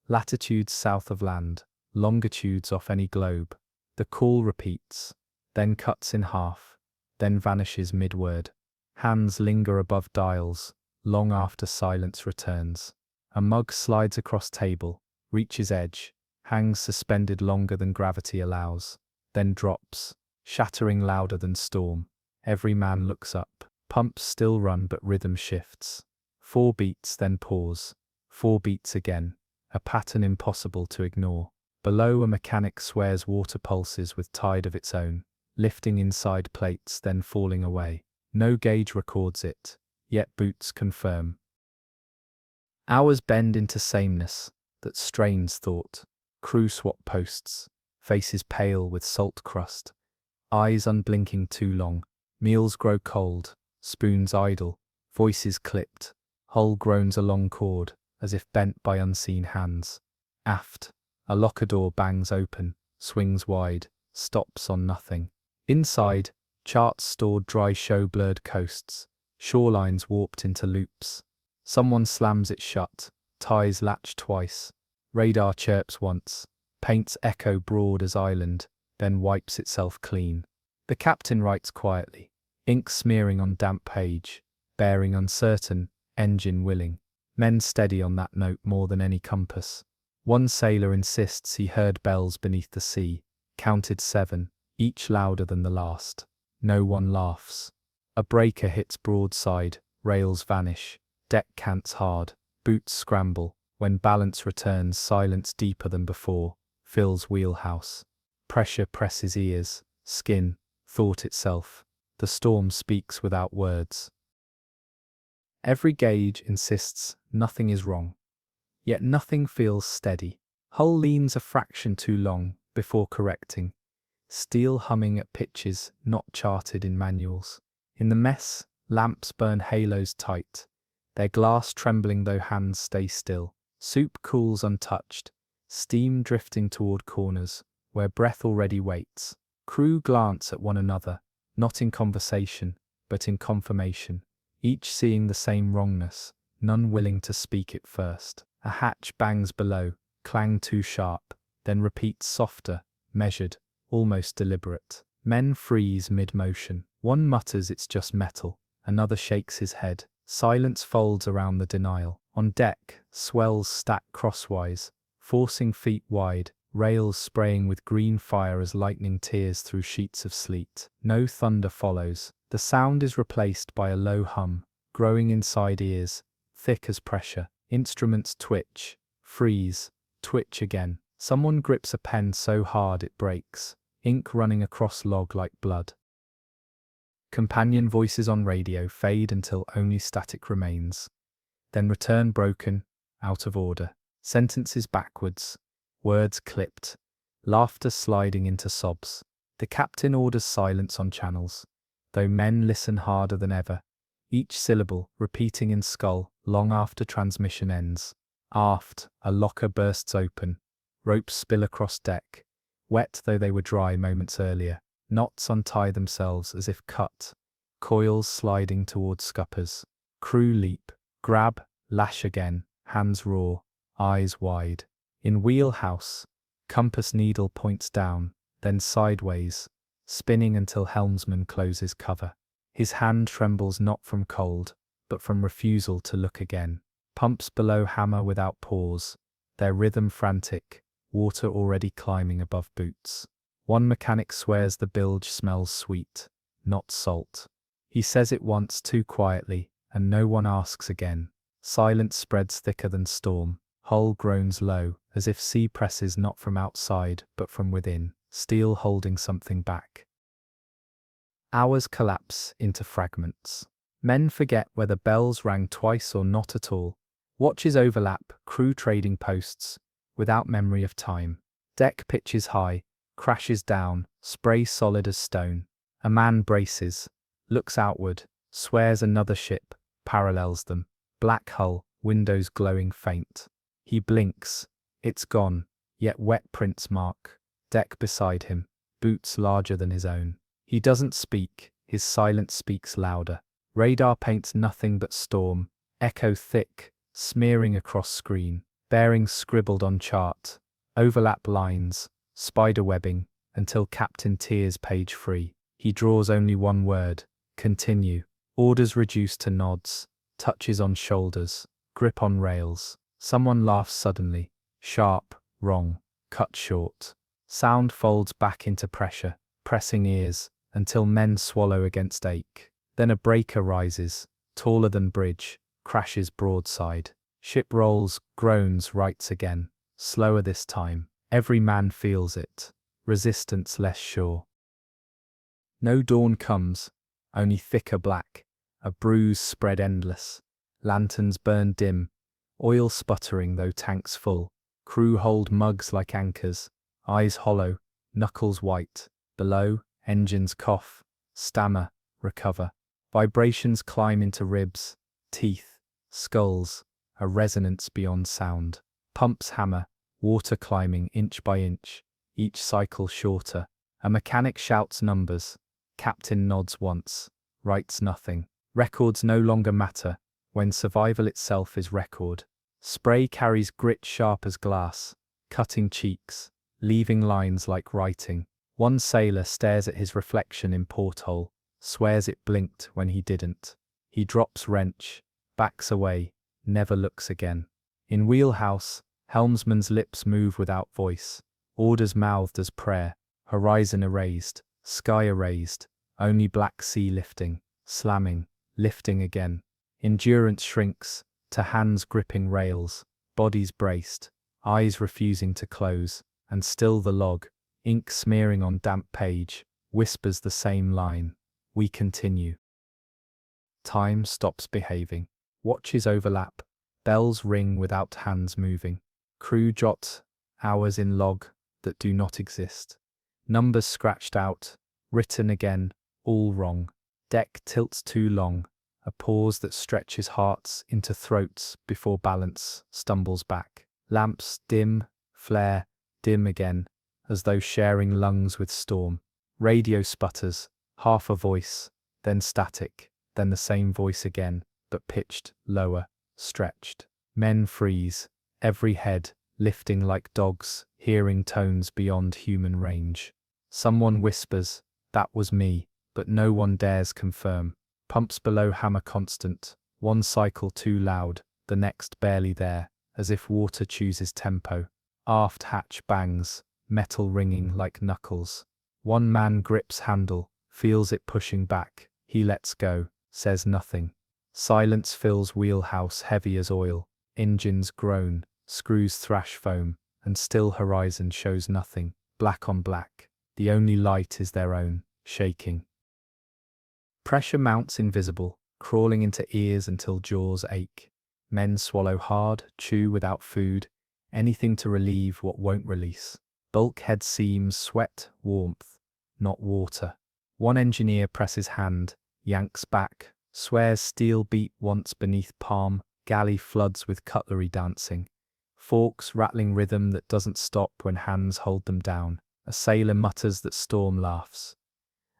Latitudes south of land, longitudes off any globe. The call repeats, then cuts in half, then vanishes mid-word. Hands linger above dials, long after silence returns. A mug slides across table, reaches edge, hangs suspended longer than gravity allows, then drops, shattering louder than storm. Every man looks up. Pumps still run but rhythm shifts. 4 beats, then pause. 4 beats again, a pattern impossible to ignore. Below, a mechanic swears water pulses with tide of its own, lifting inside plates then falling away. No gauge records it, yet boots confirm. Hours bend into sameness that strains thought. Crew swap posts, faces pale with salt crust, eyes unblinking too long. Meals grow cold, spoons idle, voices clipped. Hull groans a long cord, as if bent by unseen hands. Aft, a locker door bangs open, swings wide, stops on nothing. Inside, charts stored dry show blurred coasts, shorelines warped into loops. Someone slams it shut, ties latch twice. Radar chirps once, paints echo broad as island, then wipes itself clean. The captain writes quietly, ink smearing on damp page, bearing uncertain, engine willing. Men steady on that note more than any compass. One sailor insists he heard bells beneath the sea, counted 7, each louder than the last. No one laughs. A breaker hits broadside, rails vanish, deck cants hard, boots scramble. When balance returns, silence deeper than before fills wheelhouse. Pressure presses ears, skin, thought itself. The storm speaks without words. Every gauge insists nothing is wrong, yet nothing feels steady. Hull leans a fraction too long before correcting, steel humming at pitches not charted in manuals. In the mess, lamps burn halos tight, their glass trembling though hands stay still. Soup cools untouched, steam drifting toward corners where breath already waits. Crew glance at one another, not in conversation, but in confirmation. Each seeing the same wrongness, none willing to speak it first. A hatch bangs below, clang too sharp, then repeats softer, measured, almost deliberate. Men freeze mid-motion. One mutters it's just metal, another shakes his head. Silence folds around the denial. On deck, swells stack crosswise, forcing feet wide, rails spraying with green fire as lightning tears through sheets of sleet. No thunder follows. The sound is replaced by a low hum, growing inside ears, thick as pressure. Instruments twitch, freeze, twitch again. Someone grips a pen so hard it breaks, ink running across log like blood. Companion voices on radio fade until only static remains, then return broken, out of order. Sentences backwards, words clipped, laughter sliding into sobs. The captain orders silence on channels, though men listen harder than ever, each syllable repeating in skull long after transmission ends. Aft, a locker bursts open, ropes spill across deck, wet though they were dry moments earlier. Knots untie themselves as if cut, coils sliding toward scuppers. Crew leap, grab, lash again, hands raw, eyes wide. In wheelhouse, compass needle points down, then sideways, spinning until helmsman closes cover. His hand trembles not from cold, but from refusal to look again. Pumps below hammer without pause, their rhythm frantic, water already climbing above boots. One mechanic swears the bilge smells sweet, not salt. He says it once too quietly, and no one asks again. Silence spreads thicker than storm. Hull groans low, as if sea presses not from outside, but from within, steel holding something back. Hours collapse into fragments. Men forget whether bells rang twice or not at all. Watches overlap, crew trading posts, without memory of time. Deck pitches high, crashes down, spray solid as stone. A man braces, looks outward, swears another ship parallels them. Black hull, windows glowing faint. He blinks, it's gone, yet wet prints mark. Deck beside him, boots larger than his own. He doesn't speak, his silence speaks louder. Radar paints nothing but storm, echo thick, smearing across screen. Bearings scribbled on chart, overlap lines, spider webbing, until Captain tears page free. He draws only one word, continue. Orders reduced to nods, touches on shoulders, grip on rails. Someone laughs suddenly, sharp, wrong, cut short. Sound folds back into pressure, pressing ears, until men swallow against ache. Then a breaker rises, taller than bridge, crashes broadside. Ship rolls, groans, rights again, slower this time. Every man feels it, resistance less sure. No dawn comes, only thicker black, a bruise spread endless. Lanterns burn dim, oil sputtering though tanks full. Crew hold mugs like anchors, eyes hollow, knuckles white. Below, engines cough, stammer, recover. Vibrations climb into ribs, teeth, skulls, a resonance beyond sound. Pumps hammer, water climbing inch by inch, each cycle shorter. A mechanic shouts numbers. Captain nods once, writes nothing. Records no longer matter, when survival itself is record. Spray carries grit sharp as glass, cutting cheeks, leaving lines like writing. One sailor stares at his reflection in porthole, swears it blinked when he didn't. He drops wrench, backs away, never looks again. In wheelhouse, helmsman's lips move without voice, orders mouthed as prayer, horizon erased, sky erased, only black sea lifting, slamming, lifting again. Endurance shrinks, to hands gripping rails, bodies braced, eyes refusing to close, and still the log, ink smearing on damp page, whispers the same line. We continue. Time stops behaving. Watches overlap. Bells ring without hands moving. Crew jot hours in log that do not exist. Numbers scratched out, written again, all wrong. Deck tilts too long, a pause that stretches hearts into throats before balance stumbles back. Lamps dim, flare, dim again, as though sharing lungs with storm. Radio sputters, half a voice, then static, then the same voice again, but pitched, lower, stretched. Men freeze, every head lifting like dogs, hearing tones beyond human range. Someone whispers, that was me, but no one dares confirm. Pumps below hammer constant, one cycle too loud, the next barely there, as if water chooses tempo. Aft hatch bangs, metal ringing like knuckles. One man grips handle, feels it pushing back. He lets go, says nothing. Silence fills wheelhouse heavy as oil. Engines groan, screws thrash foam, and still horizon shows nothing. Black on black. The only light is their own, shaking. Pressure mounts invisible, crawling into ears until jaws ache. Men swallow hard, chew without food, anything to relieve what won't release. Bulkhead seams sweat, warmth, not water. One engineer presses hand, yanks back, swears steel beat once beneath palm. Galley floods with cutlery dancing. Forks rattling rhythm that doesn't stop when hands hold them down. A sailor mutters that storm laughs.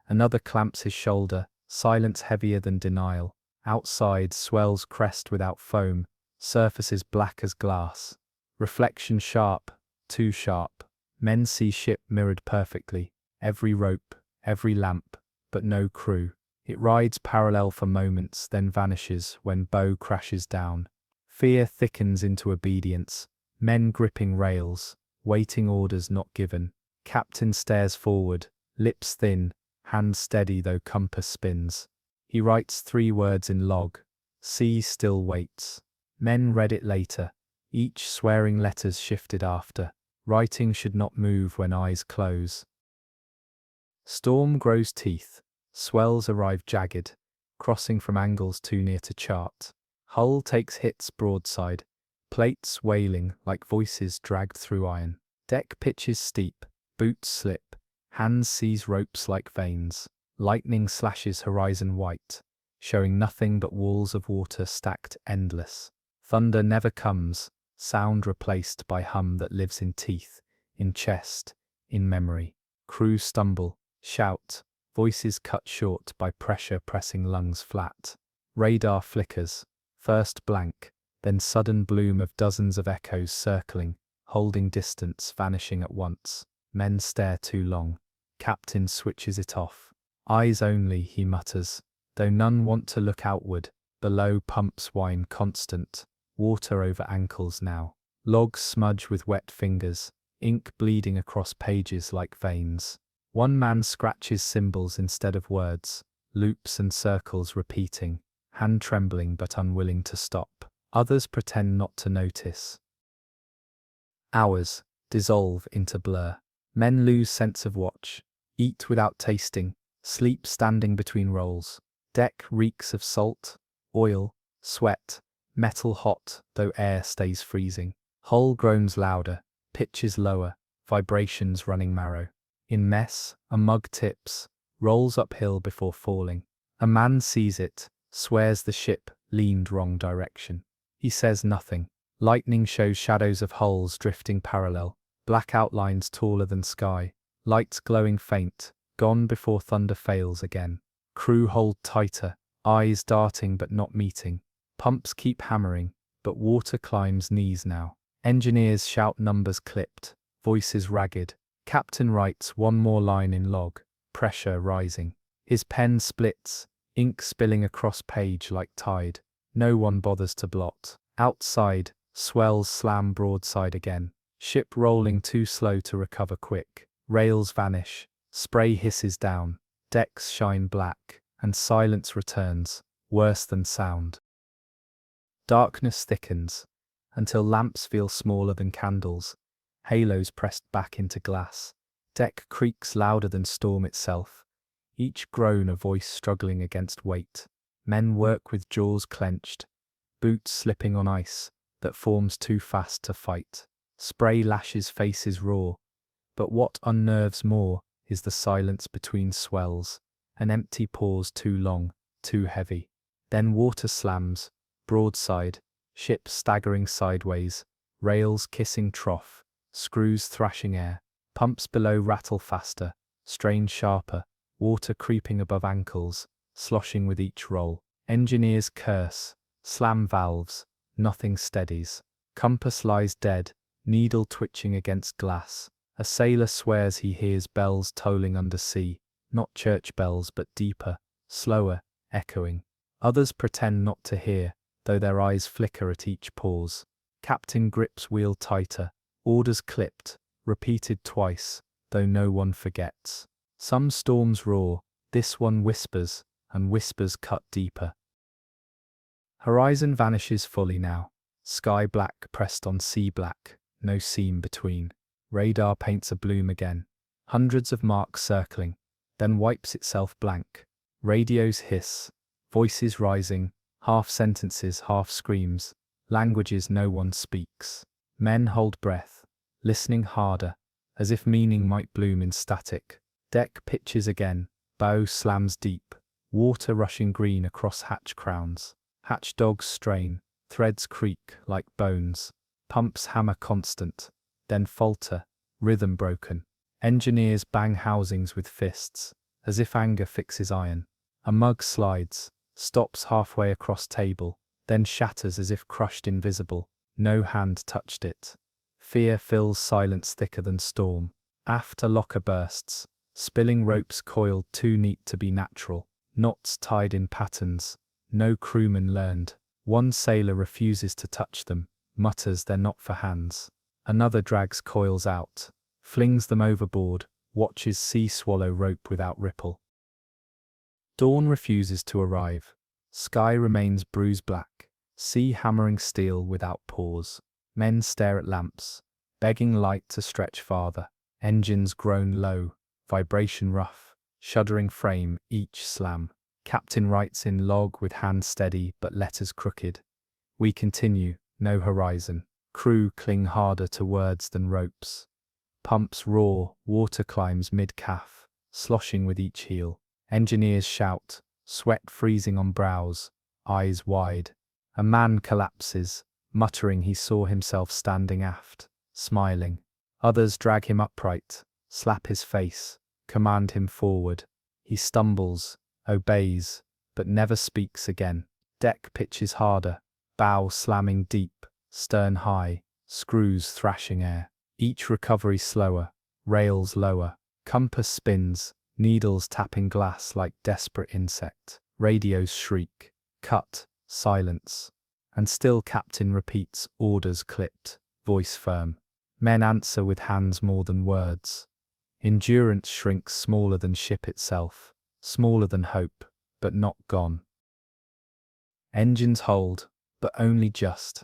Another clamps his shoulder, silence heavier than denial. Outside swells crest without foam, surfaces black as glass. Reflection sharp, too sharp. Men see ship mirrored perfectly, every rope, every lamp, but no crew. It rides parallel for moments, then vanishes when bow crashes down. Fear thickens into obedience, men gripping rails, waiting orders not given. Captain stares forward, lips thin, hands steady though compass spins. He writes 3 words in log. Sea still waits. Men read it later, each swearing letters shifted after. Writing should not move when eyes close. Storm grows teeth. Swells arrive jagged, crossing from angles too near to chart. Hull takes hits broadside, plates wailing like voices dragged through iron. Deck pitches steep, boots slip, hands seize ropes like veins. Lightning slashes horizon white, showing nothing but walls of water stacked endless. Thunder never comes, sound replaced by hum that lives in teeth, in chest, in memory. Crew stumble, shout, voices cut short by pressure pressing lungs flat. Radar flickers, first blank, then sudden bloom of dozens of echoes circling, holding distance, vanishing at once. Men stare too long. Captain switches it off. Eyes only, he mutters, though none want to look outward. Below pumps whine constant, water over ankles now. Logs smudge with wet fingers, ink bleeding across pages like veins. One man scratches symbols instead of words, loops and circles repeating, hand trembling but unwilling to stop. Others pretend not to notice. Hours dissolve into blur. Men lose sense of watch, eat without tasting, sleep standing between rolls. Deck reeks of salt, oil, sweat, metal hot though air stays freezing. Hull groans louder, pitches lower, vibrations running marrow. In mess, a mug tips, rolls uphill before falling. A man sees it, swears the ship leaned wrong direction. He says nothing. Lightning shows shadows of hulls drifting parallel, black outlines taller than sky, lights glowing faint, gone before thunder fails again. Crew hold tighter, eyes darting but not meeting. Pumps keep hammering, but water climbs knees now. Engineers shout numbers clipped, voices ragged. Captain writes one more line in log, pressure rising. His pen splits, ink spilling across page like tide. No one bothers to blot. Outside, swells slam broadside again. Ship rolling too slow to recover quick. Rails vanish, spray hisses down, decks shine black, and silence returns, worse than sound. Darkness thickens, until lamps feel smaller than candles, halos pressed back into glass. Deck creaks louder than storm itself, each groan a voice struggling against weight. Men work with jaws clenched, boots slipping on ice that forms too fast to fight. Spray lashes faces raw, but what unnerves more is the silence between swells, an empty pause too long, too heavy. Then water slams, broadside, ship staggering sideways, rails kissing trough, screws thrashing air, pumps below rattle faster, strain sharper, water creeping above ankles, sloshing with each roll. Engineers curse, slam valves, nothing steadies. Compass lies dead, needle twitching against glass. A sailor swears he hears bells tolling under sea, not church bells but deeper, slower, echoing. Others pretend not to hear, though their eyes flicker at each pause. Captain grips wheel tighter, orders clipped, repeated twice, though no one forgets. Some storms roar, this one whispers, and whispers cut deeper. Horizon vanishes fully now, sky black pressed on sea black, no seam between. Radar paints a bloom again, hundreds of marks circling, then wipes itself blank. Radios hiss, voices rising, half sentences, half screams, languages no one speaks. Men hold breath, listening harder, as if meaning might bloom in static. Deck pitches again, bow slams deep, water rushing green across hatch crowns. Hatch dogs strain, threads creak like bones. Pumps hammer constant, then falter, rhythm broken. Engineers bang housings with fists, as if anger fixes iron. A mug slides, stops halfway across table, then shatters as if crushed invisible. No hand touched it. Fear fills silence thicker than storm. Aft a locker bursts, spilling ropes coiled too neat to be natural. knots tied in patterns. No crewman learned. One sailor refuses to touch them, mutters they're not for hands. Another drags coils out, flings them overboard, watches sea swallow rope without ripple. Dawn refuses to arrive. Sky remains bruise black, sea hammering steel without pause. Men stare at lamps, begging light to stretch farther. Engines groan low, vibration rough, shuddering frame, each slam. Captain writes in log with hand steady but letters crooked. We continue, no horizon. Crew cling harder to words than ropes. Pumps roar, water climbs mid-calf, sloshing with each heel. Engineers shout, sweat freezing on brows, eyes wide. A man collapses, muttering he saw himself standing aft, smiling. Others drag him upright, slap his face, command him forward. He stumbles, obeys, but never speaks again. Deck pitches harder, bow slamming deep, stern high, screws thrashing air. Each recovery slower, rails lower. Compass spins, needles tapping glass like desperate insect. Radios shriek, cut, silence. And still captain repeats orders clipped, voice firm. Men answer with hands more than words. Endurance shrinks smaller than ship itself, smaller than hope, but not gone. Engines hold, but only just.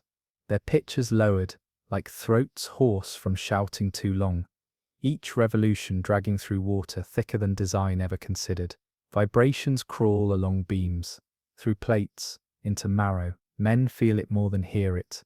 Their pitches lowered, like throats hoarse from shouting too long. Each revolution dragging through water thicker than design ever considered. Vibrations crawl along beams, through plates, into marrow. Men feel it more than hear it.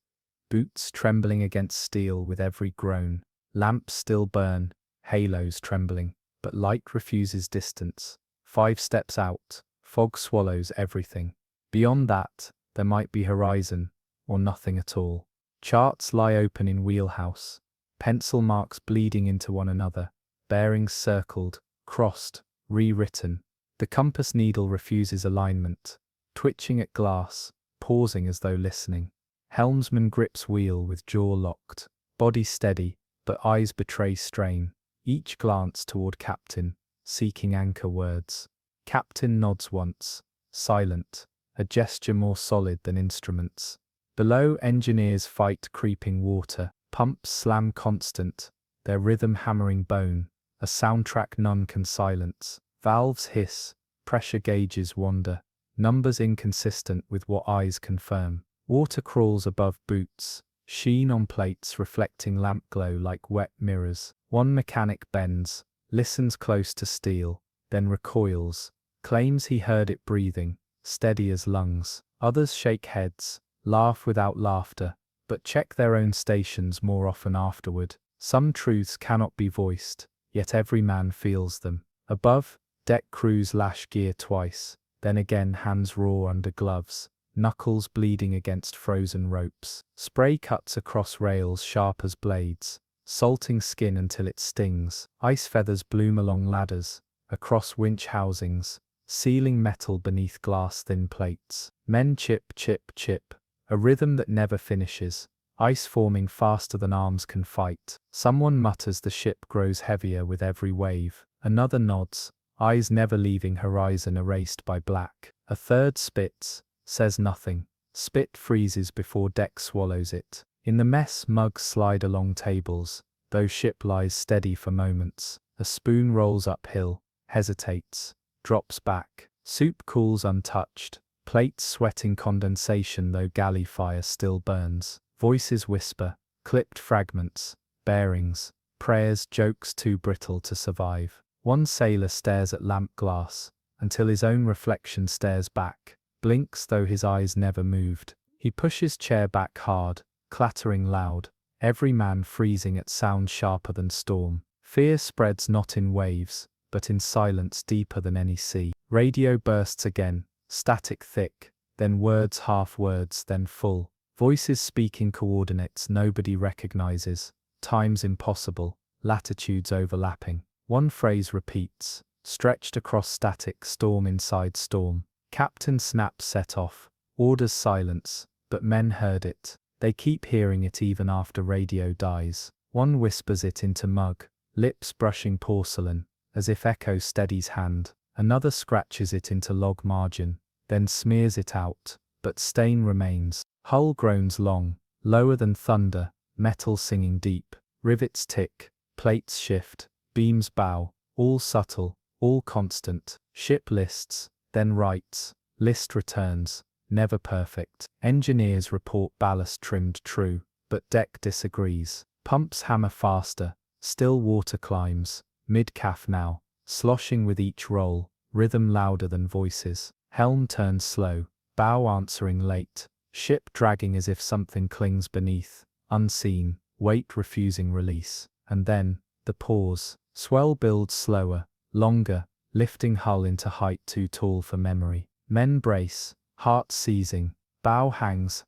Boots trembling against steel with every groan. Lamps still burn, halos trembling, but light refuses distance. 5 steps out, fog swallows everything. Beyond that, there might be horizon, or nothing at all. Charts lie open in wheelhouse, pencil marks bleeding into one another, bearings circled, crossed, rewritten. The compass needle refuses alignment, twitching at glass, pausing as though listening. Helmsman grips wheel with jaw locked, body steady, but eyes betray strain. Each glance toward captain, seeking anchor words. Captain nods once, silent, a gesture more solid than instruments. Below, engineers fight creeping water, pumps slam constant, their rhythm hammering bone, a soundtrack none can silence. Valves hiss, pressure gauges wander, numbers inconsistent with what eyes confirm. Water crawls above boots, sheen on plates reflecting lamp glow like wet mirrors. One mechanic bends, listens close to steel, then recoils, claims he heard it breathing, steady as lungs. Others shake heads, laugh without laughter, but check their own stations more often afterward. Some truths cannot be voiced, yet every man feels them. Above, deck crews lash gear twice, then again hands roar under gloves, knuckles bleeding against frozen ropes. Spray cuts across rails sharp as blades, salting skin until it stings. Ice feathers bloom along ladders, across winch housings, sealing metal beneath glass-thin plates. Men chip, chip, chip, a rhythm that never finishes, ice forming faster than arms can fight. Someone mutters the ship grows heavier with every wave. Another nods, eyes never leaving horizon erased by black. A third spits, says nothing. Spit freezes before deck swallows it. In the mess, mugs slide along tables, though ship lies steady for moments. A spoon rolls uphill, hesitates, drops back. Soup cools untouched, plates sweating condensation though galley fire still burns. Voices whisper, clipped fragments, bearings, prayers, jokes too brittle to survive. One sailor stares at lamp glass, until his own reflection stares back, blinks though his eyes never moved. He pushes chair back hard, clattering loud, every man freezing at sound sharper than storm. Fear spreads not in waves, but in silence deeper than any sea. Radio bursts again, static thick, then words half words, then full. Voices speaking coordinates nobody recognizes, times impossible, latitudes overlapping. One phrase repeats, stretched across static, storm inside storm. Captain snaps set off, orders silence, but men heard it. They keep hearing it even after radio dies. One whispers it into mug, lips brushing porcelain, as if echo steadies hand. Another scratches it into log margin, then smears it out, but stain remains. Hull groans long, lower than thunder, metal singing deep. Rivets tick, plates shift, beams bow, all subtle, all constant. Ship lists, then writes, list returns, never perfect. Engineers report ballast trimmed true, but deck disagrees. Pumps hammer faster, still water climbs, mid-calf now, sloshing with each roll, rhythm louder than voices. Helm turns slow, bow answering late, ship dragging as if something clings beneath, unseen, weight refusing release. And then, the pause, swell builds slower, longer, lifting hull into height too tall for memory. Men brace, heart seizing, bow hangs,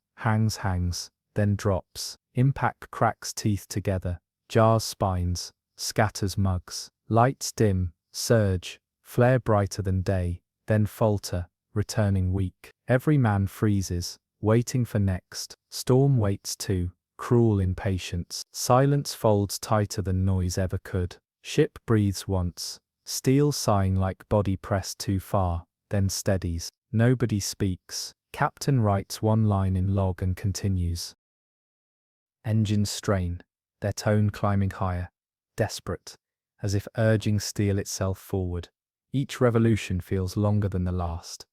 then drops. Impact cracks teeth together, jars spines, scatters mugs. Lights dim, surge, flare brighter than day, then falter, returning weak. Every man freezes, waiting for next. Storm waits too, cruel impatience. Silence folds tighter than noise ever could. Ship breathes once, steel sighing like body pressed too far, then steadies. Nobody speaks. Captain writes one line in log and continues. Engines strain, their tone climbing higher, desperate, as if urging steel itself forward. Each revolution feels longer than the last.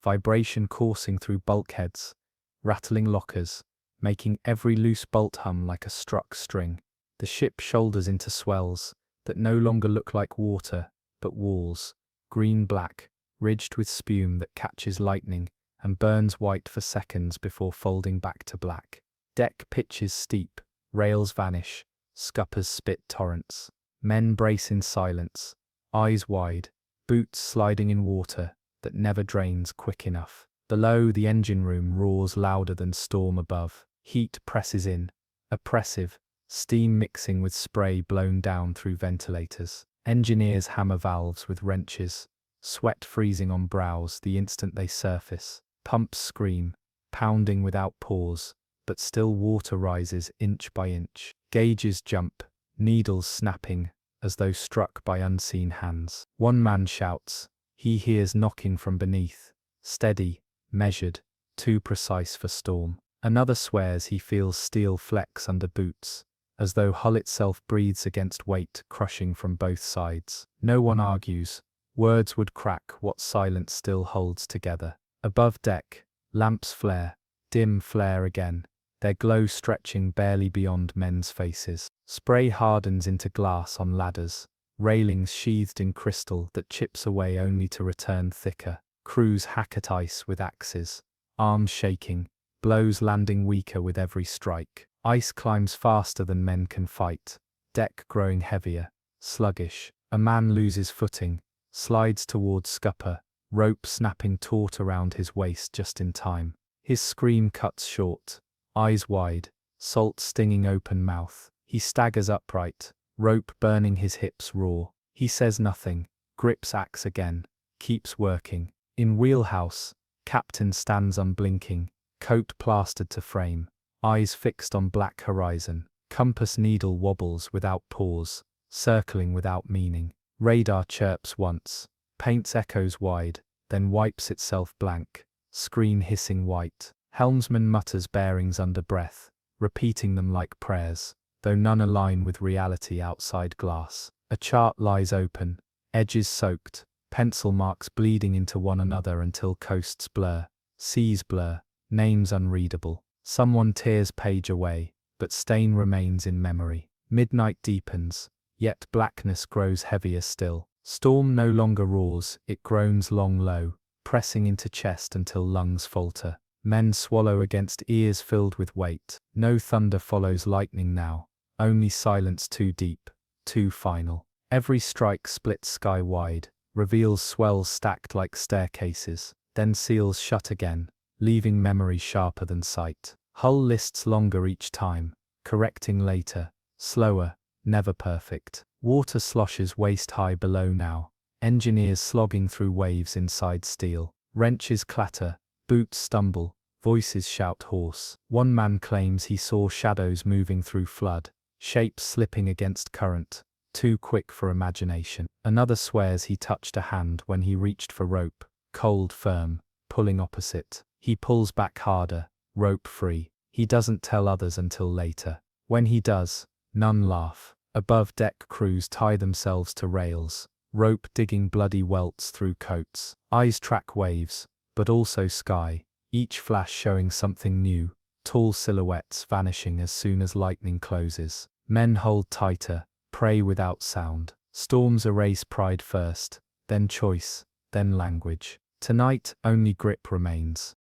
Vibration coursing through bulkheads, rattling lockers, making every loose bolt hum like a struck string. The ship shoulders into swells that no longer look like water, but walls, green-black, ridged with spume that catches lightning and burns white for seconds before folding back to black. Deck pitches steep, rails vanish, scuppers spit torrents. Men brace in silence, eyes wide, boots sliding in water that never drains quick enough. Below, the engine room roars louder than storm above. Heat presses in, oppressive, steam mixing with spray blown down through ventilators. Engineers hammer valves with wrenches, sweat freezing on brows the instant they surface. Pumps scream, pounding without pause, but still water rises inch by inch. Gauges jump, needles snapping, as though struck by unseen hands. One man shouts. He hears knocking from beneath, steady, measured, too precise for storm. Another swears he feels steel flex under boots, as though hull itself breathes against weight crushing from both sides. No one argues. Words would crack what silence still holds together. Above deck, lamps flare, dim flare again, their glow stretching barely beyond men's faces. Spray hardens into glass on ladders, railings sheathed in crystal that chips away only to return thicker. Crews hack at ice with axes, arms shaking, blows landing weaker with every strike. Ice climbs faster than men can fight, deck growing heavier, sluggish. A man loses footing, slides towards scupper, rope snapping taut around his waist just in time. His scream cuts short, eyes wide, salt stinging open mouth. He staggers upright, rope burning his hips raw. He says nothing, grips axe again, keeps working. In wheelhouse, captain stands unblinking, coat plastered to frame, eyes fixed on black horizon. Compass needle wobbles without pause, circling without meaning. Radar chirps once, paints echoes wide, then wipes itself blank, screen hissing white. Helmsman mutters bearings under breath, repeating them like prayers, though none align with reality outside glass. A chart lies open, edges soaked, pencil marks bleeding into one another until coasts blur, seas blur, names unreadable. Someone tears page away, but stain remains in memory. Midnight deepens, yet blackness grows heavier still. Storm no longer roars, it groans long low, pressing into chest until lungs falter. Men swallow against ears filled with weight. No thunder follows lightning now, only silence too deep, too final. Every strike splits sky wide, reveals swells stacked like staircases, then seals shut again, leaving memory sharper than sight. Hull lists longer each time, correcting later, slower, never perfect. Water sloshes waist-high below now, engineers slogging through waves inside steel. Wrenches clatter, boots stumble, voices shout hoarse. One man claims he saw shadows moving through flood, shapes slipping against current, too quick for imagination. Another swears he touched a hand when he reached for rope, cold, firm, pulling opposite. He pulls back harder, rope free. He doesn't tell others until later. When he does, none laugh. Above deck crews tie themselves to rails, rope digging bloody welts through coats. Eyes track waves, but also sky, each flash showing something new, tall silhouettes vanishing as soon as lightning closes. Men hold tighter, pray without sound. Storms erase pride first, then choice, then language. Tonight, only grip remains.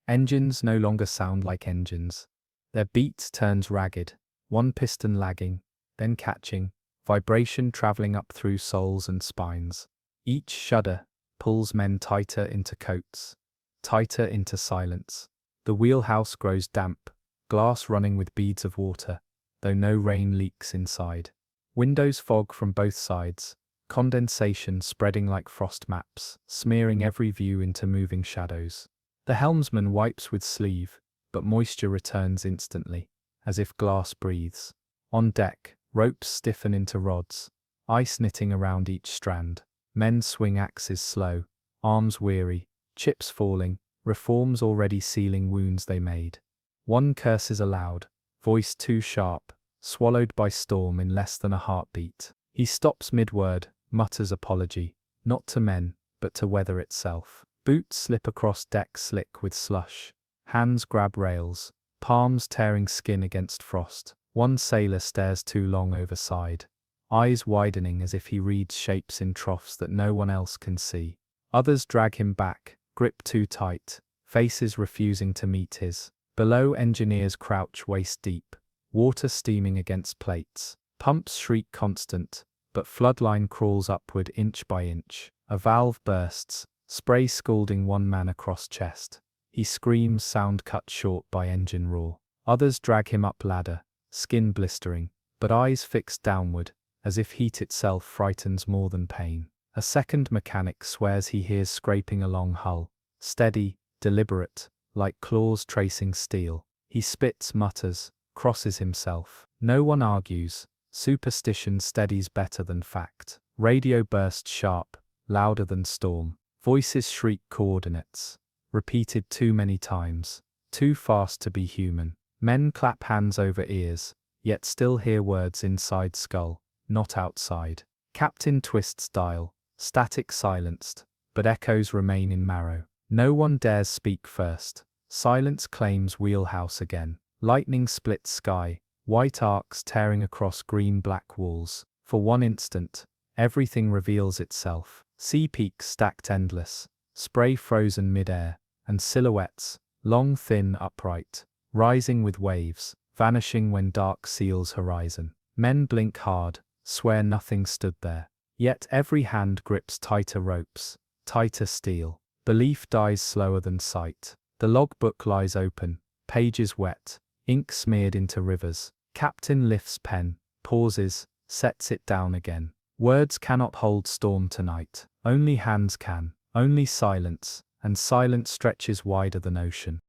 Engines no longer sound like engines. Their beat turns ragged, one piston lagging, then catching, vibration traveling up through soles and spines. Each shudder pulls men tighter into coats, tighter into silence. The wheelhouse grows damp, glass running with beads of water, though no rain leaks inside. Windows fog from both sides, condensation spreading like frost maps, smearing every view into moving shadows. The helmsman wipes with sleeve, but moisture returns instantly, as if glass breathes. On deck, ropes stiffen into rods, ice knitting around each strand. Men swing axes slow, arms weary, chips falling, reforms already sealing wounds they made. One curses aloud, voice too sharp, swallowed by storm in less than a heartbeat. He stops mid-word, mutters apology, not to men, but to weather itself. Boots slip across deck slick with slush. Hands grab rails, palms tearing skin against frost. One sailor stares too long overside, eyes widening as if he reads shapes in troughs that no one else can see. Others drag him back, grip too tight, faces refusing to meet his. Below, engineers crouch waist deep, water steaming against plates. Pumps shriek constant, but floodline crawls upward inch by inch. A valve bursts, spray scalding one man across chest. He screams, sound cut short by engine roar. Others drag him up ladder, skin blistering, but eyes fixed downward, as if heat itself frightens more than pain. A second mechanic swears he hears scraping along hull, steady, deliberate, like claws tracing steel. He spits, mutters, crosses himself. No one argues. Superstition steadies better than fact. Radio bursts sharp, louder than storm. Voices shriek coordinates, repeated too many times, too fast to be human. Men clap hands over ears, yet still hear words inside skull, not outside. Captain twists dial, static silenced, but echoes remain in marrow. No one dares speak first. Silence claims wheelhouse again. Lightning splits sky, white arcs tearing across green-black walls. For one instant, everything reveals itself. Sea peaks stacked endless, spray frozen mid-air, and silhouettes, long, thin, upright, rising with waves, vanishing when dark seals horizon. Men blink hard, swear nothing stood there. Yet every hand grips tighter ropes, tighter steel. Belief dies slower than sight. The logbook lies open, pages wet, ink smeared into rivers. Captain lifts pen, pauses, sets it down again. Words cannot hold storm tonight. Only hands can, only silence, and silence stretches wider than ocean.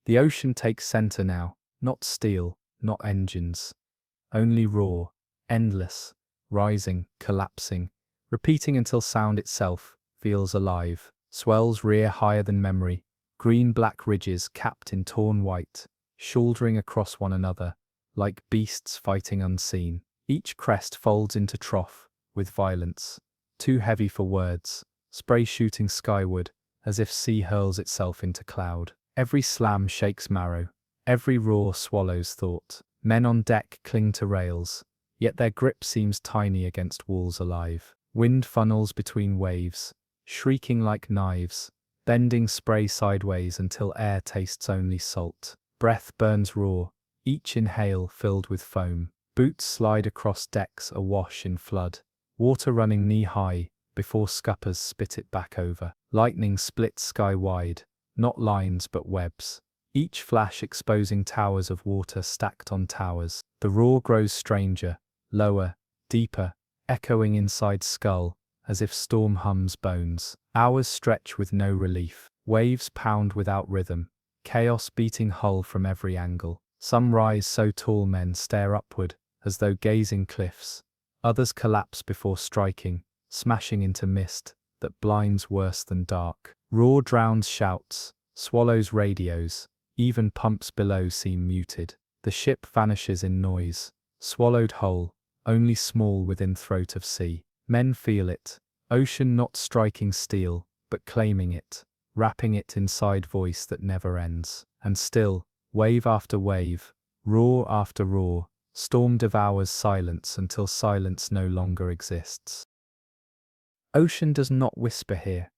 The ocean takes center now, not steel, not engines. Only roar, endless, rising, collapsing, repeating until sound itself feels alive. Swells rear higher than memory, green-black ridges capped in torn white, shouldering across one another, like beasts fighting unseen. Each crest folds into trough, with violence, too heavy for words, spray shooting skyward, as if sea hurls itself into cloud. Every slam shakes marrow, every roar swallows thought. Men on deck cling to rails, yet their grip seems tiny against walls alive. Wind funnels between waves, shrieking like knives, bending spray sideways until air tastes only salt. Breath burns raw, each inhale filled with foam. Boots slide across decks awash in flood, water running knee-high before scuppers spit it back over. Lightning splits sky wide, not lines but webs, each flash exposing towers of water stacked on towers. The roar grows stranger, lower, deeper, echoing inside skull, as if storm hums bones. Hours stretch with no relief. Waves pound without rhythm, chaos beating hull from every angle. Some rise so tall men stare upward, as though gazing cliffs. Others collapse before striking, smashing into mist that blinds worse than dark. Roar drowns shouts, swallows radios, even pumps below seem muted. The ship vanishes in noise, swallowed whole, only small within throat of sea. Men feel it, ocean not striking steel, but claiming it, wrapping it inside voice that never ends. And still, wave after wave, roar after roar, storm devours silence until silence no longer exists. Ocean does not whisper here.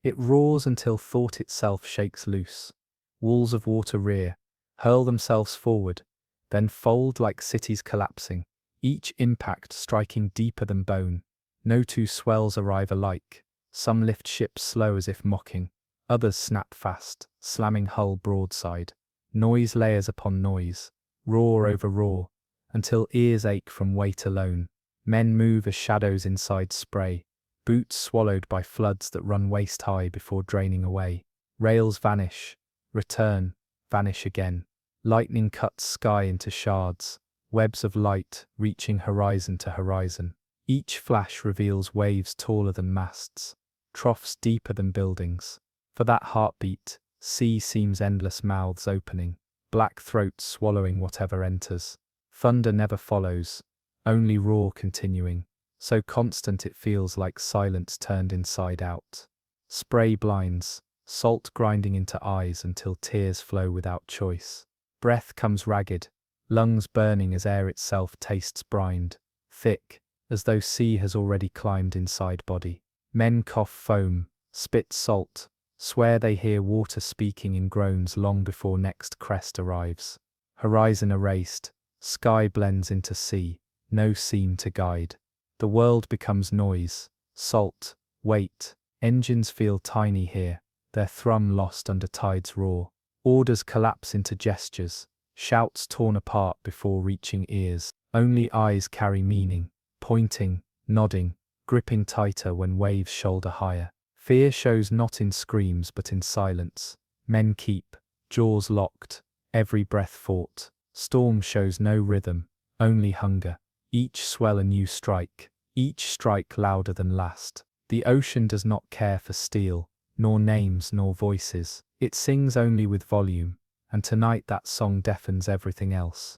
It roars until thought itself shakes loose. Walls of water rear, hurl themselves forward, then fold like cities collapsing, each impact striking deeper than bone. No two swells arrive alike. Some lift ships slow as if mocking, others snap fast, slamming hull broadside. Noise layers upon noise, roar over roar, until ears ache from weight alone. Men move as shadows inside spray, boots swallowed by floods that run waist-high before draining away. Rails vanish, return, vanish again. Lightning cuts sky into shards, webs of light reaching horizon to horizon. Each flash reveals waves taller than masts, troughs deeper than buildings. For that heartbeat, sea seems endless mouths opening, black throats swallowing whatever enters. Thunder never follows, only roar continuing, so constant it feels like silence turned inside out. Spray blinds, salt grinding into eyes until tears flow without choice. Breath comes ragged, lungs burning as air itself tastes brined, thick, as though sea has already climbed inside body. Men cough foam, spit salt, swear they hear water speaking in groans long before next crest arrives. Horizon erased, sky blends into sea, no seam to guide. The world becomes noise, salt, weight. Engines feel tiny here, their thrum lost under tide's roar. Orders collapse into gestures, shouts torn apart before reaching ears. Only eyes carry meaning, pointing, nodding, gripping tighter when waves shoulder higher. Fear shows not in screams but in silence. Men keep, jaws locked, every breath fought. Storm shows no rhythm, only hunger. Each swell a new strike, each strike louder than last. The ocean does not care for steel, nor names nor voices. It sings only with volume, and tonight that song deafens everything else.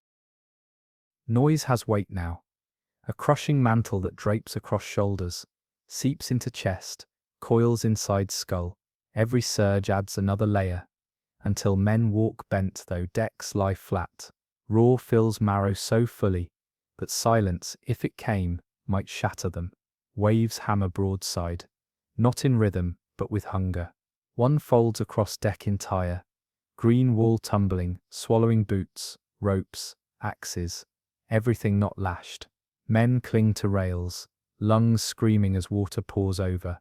Noise has weight now. A crushing mantle that drapes across shoulders, seeps into chest, coils inside skull. Every surge adds another layer, until men walk bent though decks lie flat. Roar fills marrow so fully that silence, if it came, might shatter them. Waves hammer broadside, not in rhythm, but with hunger. One folds across deck entire, green wall tumbling, swallowing boots, ropes, axes, everything not lashed. Men cling to rails, lungs screaming as water pours over,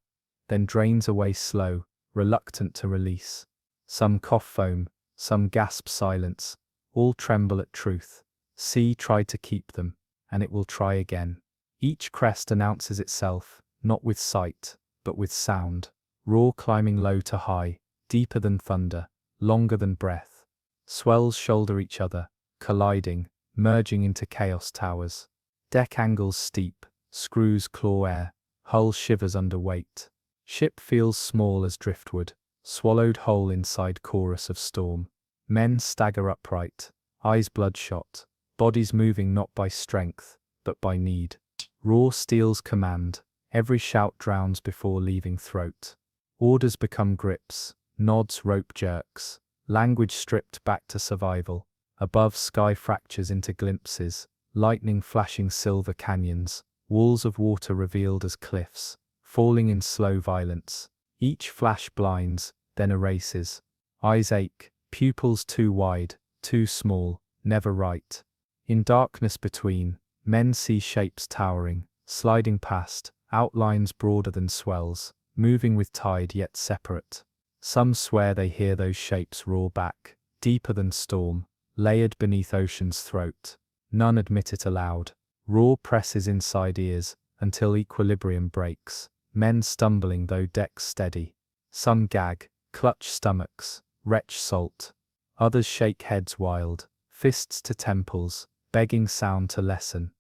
then drains away slow, reluctant to release. Some cough foam, some gasp silence, all tremble at truth. Sea tried to keep them, and it will try again. Each crest announces itself, not with sight, but with sound. Roar climbing low to high, deeper than thunder, longer than breath. Swells shoulder each other, colliding, merging into chaos towers. Deck angles steep, screws claw air, hull shivers under weight. Ship feels small as driftwood, swallowed whole inside chorus of storm. Men stagger upright, eyes bloodshot, bodies moving not by strength, but by need. Roar steals command, every shout drowns before leaving throat. Orders become grips, nods rope jerks, language stripped back to survival. Above sky fractures into glimpses, lightning flashing silver canyons, walls of water revealed as cliffs, falling in slow violence. Each flash blinds, then erases. Eyes ache, pupils too wide, too small, never right. In darkness between, men see shapes towering, sliding past, outlines broader than swells, moving with tide yet separate. Some swear they hear those shapes roar back, deeper than storm, layered beneath ocean's throat. None admit it aloud. Roar presses inside ears, until equilibrium breaks. Men stumbling though decks steady. Some gag, clutch stomachs, retch salt. Others shake heads wild, fists to temples, begging sound to lessen.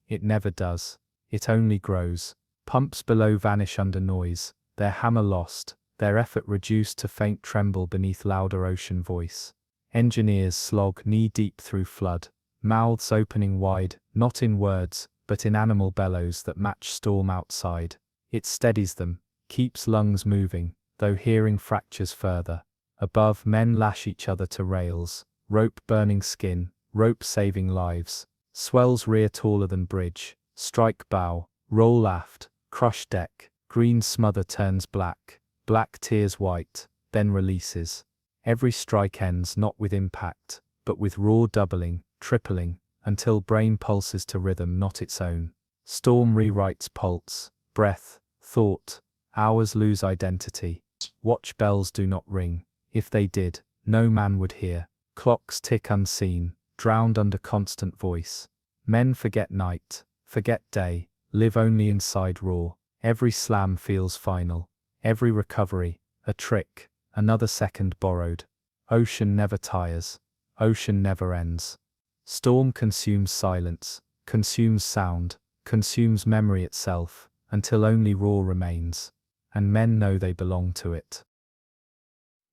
It never does. It only grows. Pumps below vanish under noise, their hammer lost, their effort reduced to faint tremble beneath louder ocean voice. Engineers slog knee-deep through flood, mouths opening wide, not in words, but in animal bellows that match storm outside. It steadies them, keeps lungs moving, though hearing fractures further. Above, men lash each other to rails, rope burning skin, rope saving lives. Swells rear taller than bridge, strike bow, roll aft, crush deck, green smother turns black, black tears white, then releases. Every strike ends not with impact, but with raw doubling, tripling, until brain pulses to rhythm not its own. Storm rewrites pulse, breath, thought, hours lose identity. Watch bells do not ring. If they did, no man would hear. Clocks tick unseen, drowned under constant voice. Men forget night, forget day, live only inside raw. Every slam feels final. Every recovery, a trick, another second borrowed. Ocean never tires. Ocean never ends. Storm consumes silence, consumes sound, consumes memory itself, until only raw remains. And men know they belong to it.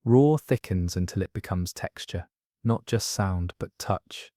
Raw thickens until it becomes texture, not just sound but touch.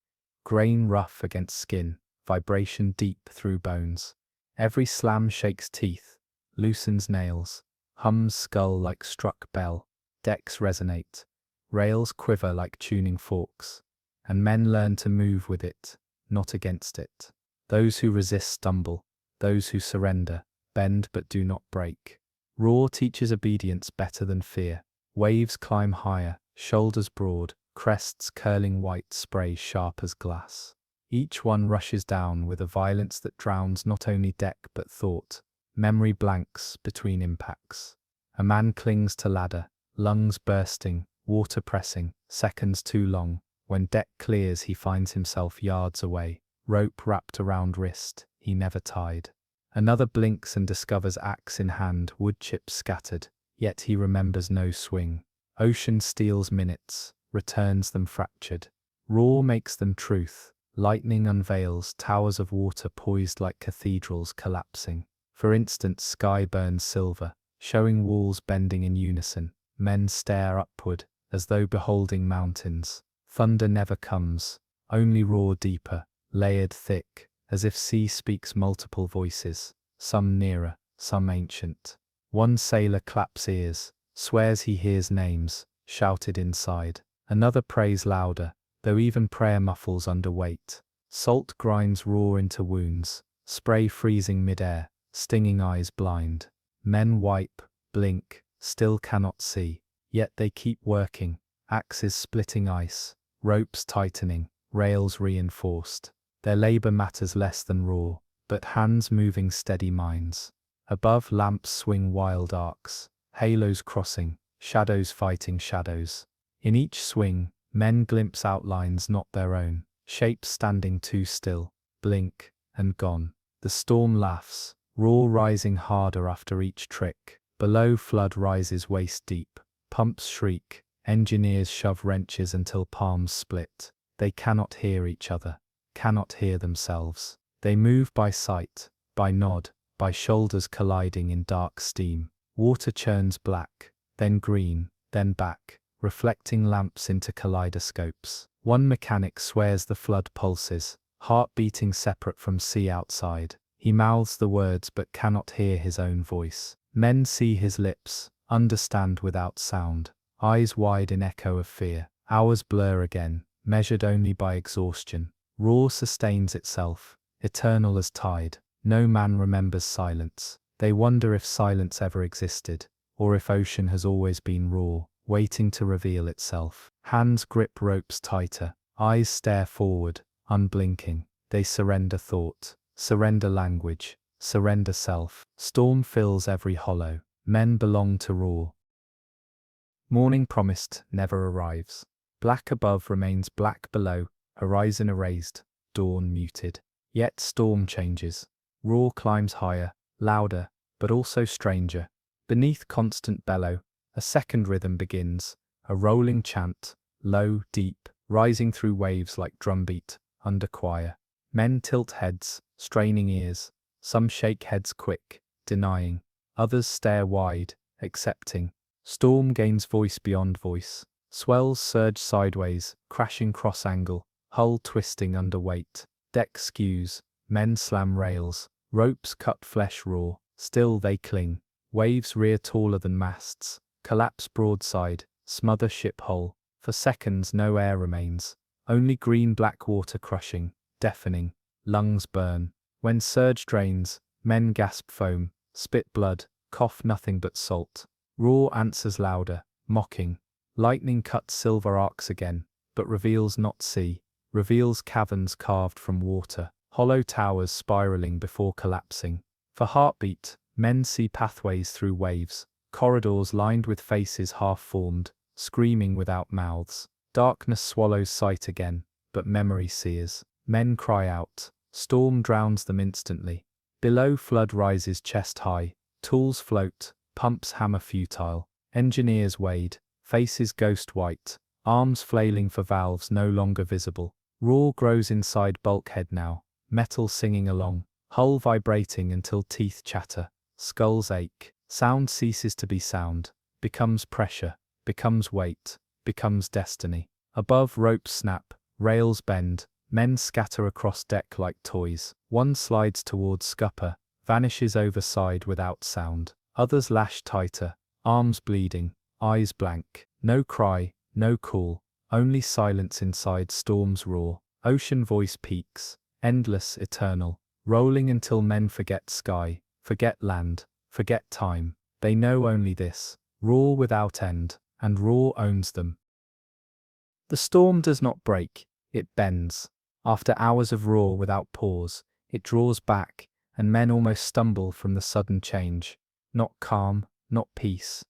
Grain rough against skin, vibration deep through bones. Every slam shakes teeth, loosens nails, hums skull like struck bell. Decks resonate, rails quiver like tuning forks. And men learn to move with it, not against it. Those who resist stumble, those who surrender, bend but do not break. Raw teaches obedience better than fear. Waves climb higher, shoulders broad, crests curling white spray sharp as glass. Each one rushes down with a violence that drowns not only deck but thought. Memory blanks between impacts. A man clings to ladder, lungs bursting, water pressing, seconds too long. When deck clears he finds himself yards away, rope wrapped around wrist, he never tied. Another blinks and discovers axe in hand, wood chips scattered, yet he remembers no swing. Ocean steals minutes, returns them fractured. Raw makes them truth. Lightning unveils towers of water poised like cathedrals collapsing. For instance, sky burns silver, showing walls bending in unison. Men stare upward, as though beholding mountains. Thunder never comes, only roar deeper, layered thick, as if sea speaks multiple voices, some nearer, some ancient. One sailor claps ears, swears he hears names, shouted inside. Another prays louder, though even prayer muffles under weight. Salt grinds raw into wounds, spray freezing midair, stinging eyes blind. Men wipe, blink, still cannot see, yet they keep working, axes splitting ice, ropes tightening, rails reinforced. Their labor matters less than raw, but hands moving steady minds. Above, lamps swing wild arcs, halos crossing, shadows fighting shadows. In each swing, men glimpse outlines not their own, shapes standing too still, blink, and gone. The storm laughs, raw rising harder after each trick. Below, flood rises waist deep, pumps shriek, engineers shove wrenches until palms split. They cannot hear each other, cannot hear themselves. They move by sight, by nod, by shoulders colliding in dark steam. Water churns black, then green, then back, reflecting lamps into kaleidoscopes. One mechanic swears the flood pulses, heart beating separate from sea outside. He mouths the words but cannot hear his own voice. Men see his lips, understand without sound, eyes wide in echo of fear. Hours blur again, measured only by exhaustion. Raw sustains itself, eternal as tide. No man remembers silence. They wonder if silence ever existed, or if ocean has always been raw, waiting to reveal itself. Hands grip ropes tighter, eyes stare forward, unblinking. They surrender thought, surrender language, surrender self. Storm fills every hollow. Men belong to raw. Morning promised never arrives. Black above remains black below, horizon erased, dawn muted. Yet storm changes. Raw climbs higher, louder, but also stranger. Beneath constant bellow, a second rhythm begins, a rolling chant, low, deep, rising through waves like drumbeat, under choir. Men tilt heads, straining ears. Some shake heads quick, denying. Others stare wide, accepting. Storm gains voice beyond voice. Swells surge sideways, crashing cross-angle, hull twisting under weight. Deck skews, men slam rails. Ropes cut flesh raw, still they cling. Waves rear taller than masts. Collapse broadside, smother ship hull. For seconds no air remains. Only green-black water crushing, deafening. Lungs burn. When surge drains, men gasp foam, spit blood, cough nothing but salt. Roar answers louder, mocking. Lightning cuts silver arcs again, but reveals not sea. Reveals caverns carved from water. Hollow towers spiraling before collapsing. For heartbeat, men see pathways through waves. Corridors lined with faces half-formed, screaming without mouths. Darkness swallows sight again, but memory sears. Men cry out. Storm drowns them instantly. Below flood rises chest high. Tools float, pumps hammer futile. Engineers wade, faces ghost white. Arms flailing for valves no longer visible. Roar grows inside bulkhead now. Metal singing along. Hull vibrating until teeth chatter. Skulls ache. Sound ceases to be sound. Becomes pressure. Becomes weight. Becomes destiny. Above ropes snap. Rails bend. Men scatter across deck like toys. One slides towards scupper, vanishes overside without sound. Others lash tighter, arms bleeding, eyes blank. No cry, no call, only silence inside storm's roar. Ocean voice peaks, endless, eternal, rolling until men forget sky, forget land, forget time. They know only this, roar without end, and roar owns them. The storm does not break, it bends. After hours of roar without pause, it draws back, and men almost stumble from the sudden change. Not calm, not peace.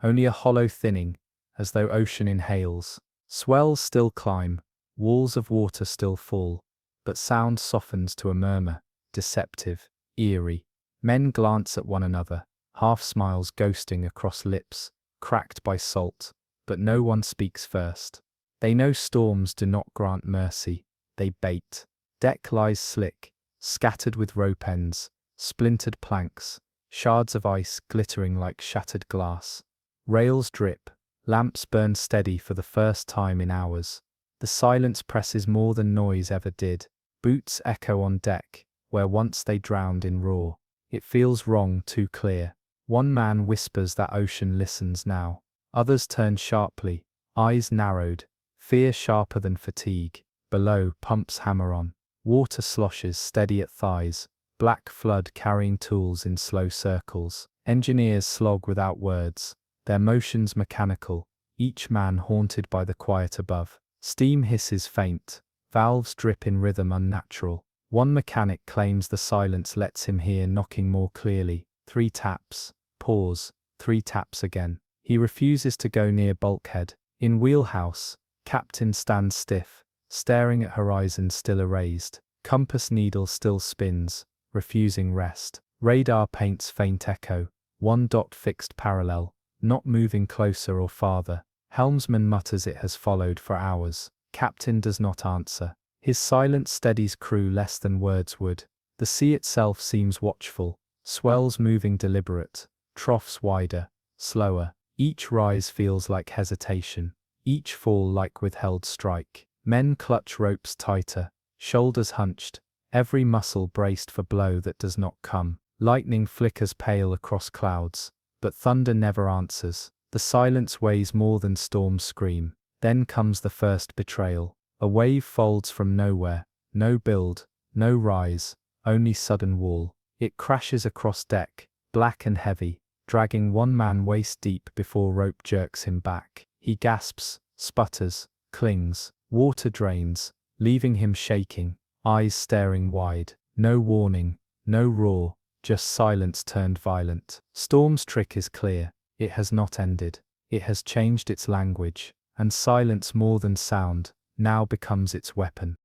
Only a hollow thinning, as though ocean inhales. Swells still climb, walls of water still fall, but sound softens to a murmur, deceptive, eerie. Men glance at one another, half smiles ghosting across lips, cracked by salt, but no one speaks first. They know storms do not grant mercy. They bait. Deck lies slick, scattered with rope ends, splintered planks, shards of ice glittering like shattered glass. Rails drip, lamps burn steady for the first time in hours. The silence presses more than noise ever did. Boots echo on deck, where once they drowned in roar. It feels wrong, too clear. One man whispers that ocean listens now. Others turn sharply, eyes narrowed, fear sharper than fatigue. Below, pumps hammer on. Water sloshes steady at thighs. Black flood carrying tools in slow circles. Engineers slog without words. Their motions mechanical. Each man haunted by the quiet above. Steam hisses faint. Valves drip in rhythm unnatural. One mechanic claims the silence lets him hear knocking more clearly. 3 taps. Pause. 3 taps again. He refuses to go near bulkhead. In wheelhouse, captain stands stiff, staring at horizon still erased. Compass needle still spins, refusing rest. Radar paints faint echo. 1 dot fixed parallel, not moving closer or farther. Helmsman mutters it has followed for hours. Captain does not answer. His silence steadies crew less than words would. The sea itself seems watchful. Swells moving deliberate. Troughs wider, slower. Each rise feels like hesitation. Each fall like withheld strike. Men clutch ropes tighter, shoulders hunched, every muscle braced for blow that does not come. Lightning flickers pale across clouds, but thunder never answers. The silence weighs more than storms scream. Then comes the first betrayal. A wave folds from nowhere, no build, no rise, only sudden wall. It crashes across deck, black and heavy, dragging one man waist deep before rope jerks him back. He gasps, sputters, clings. Water drains, leaving him shaking, eyes staring wide. No warning, no roar, just silence turned violent. Storm's trick is clear. It has not ended. It has changed its language, and silence more than sound now becomes its weapon.